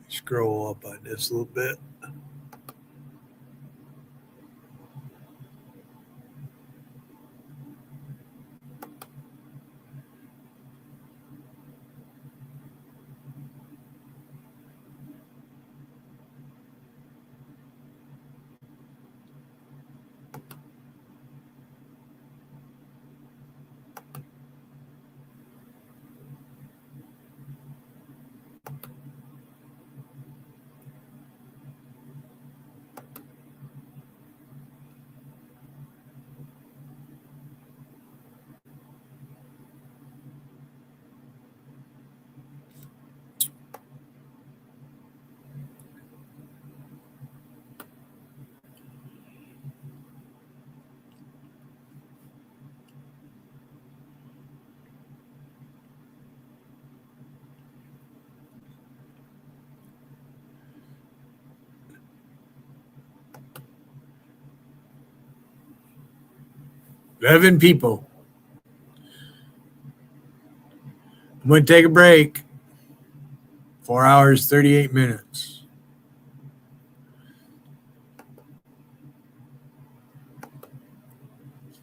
scroll up on this a little bit. Eleven people. I'm going to take a break. 4 hours, 38 minutes.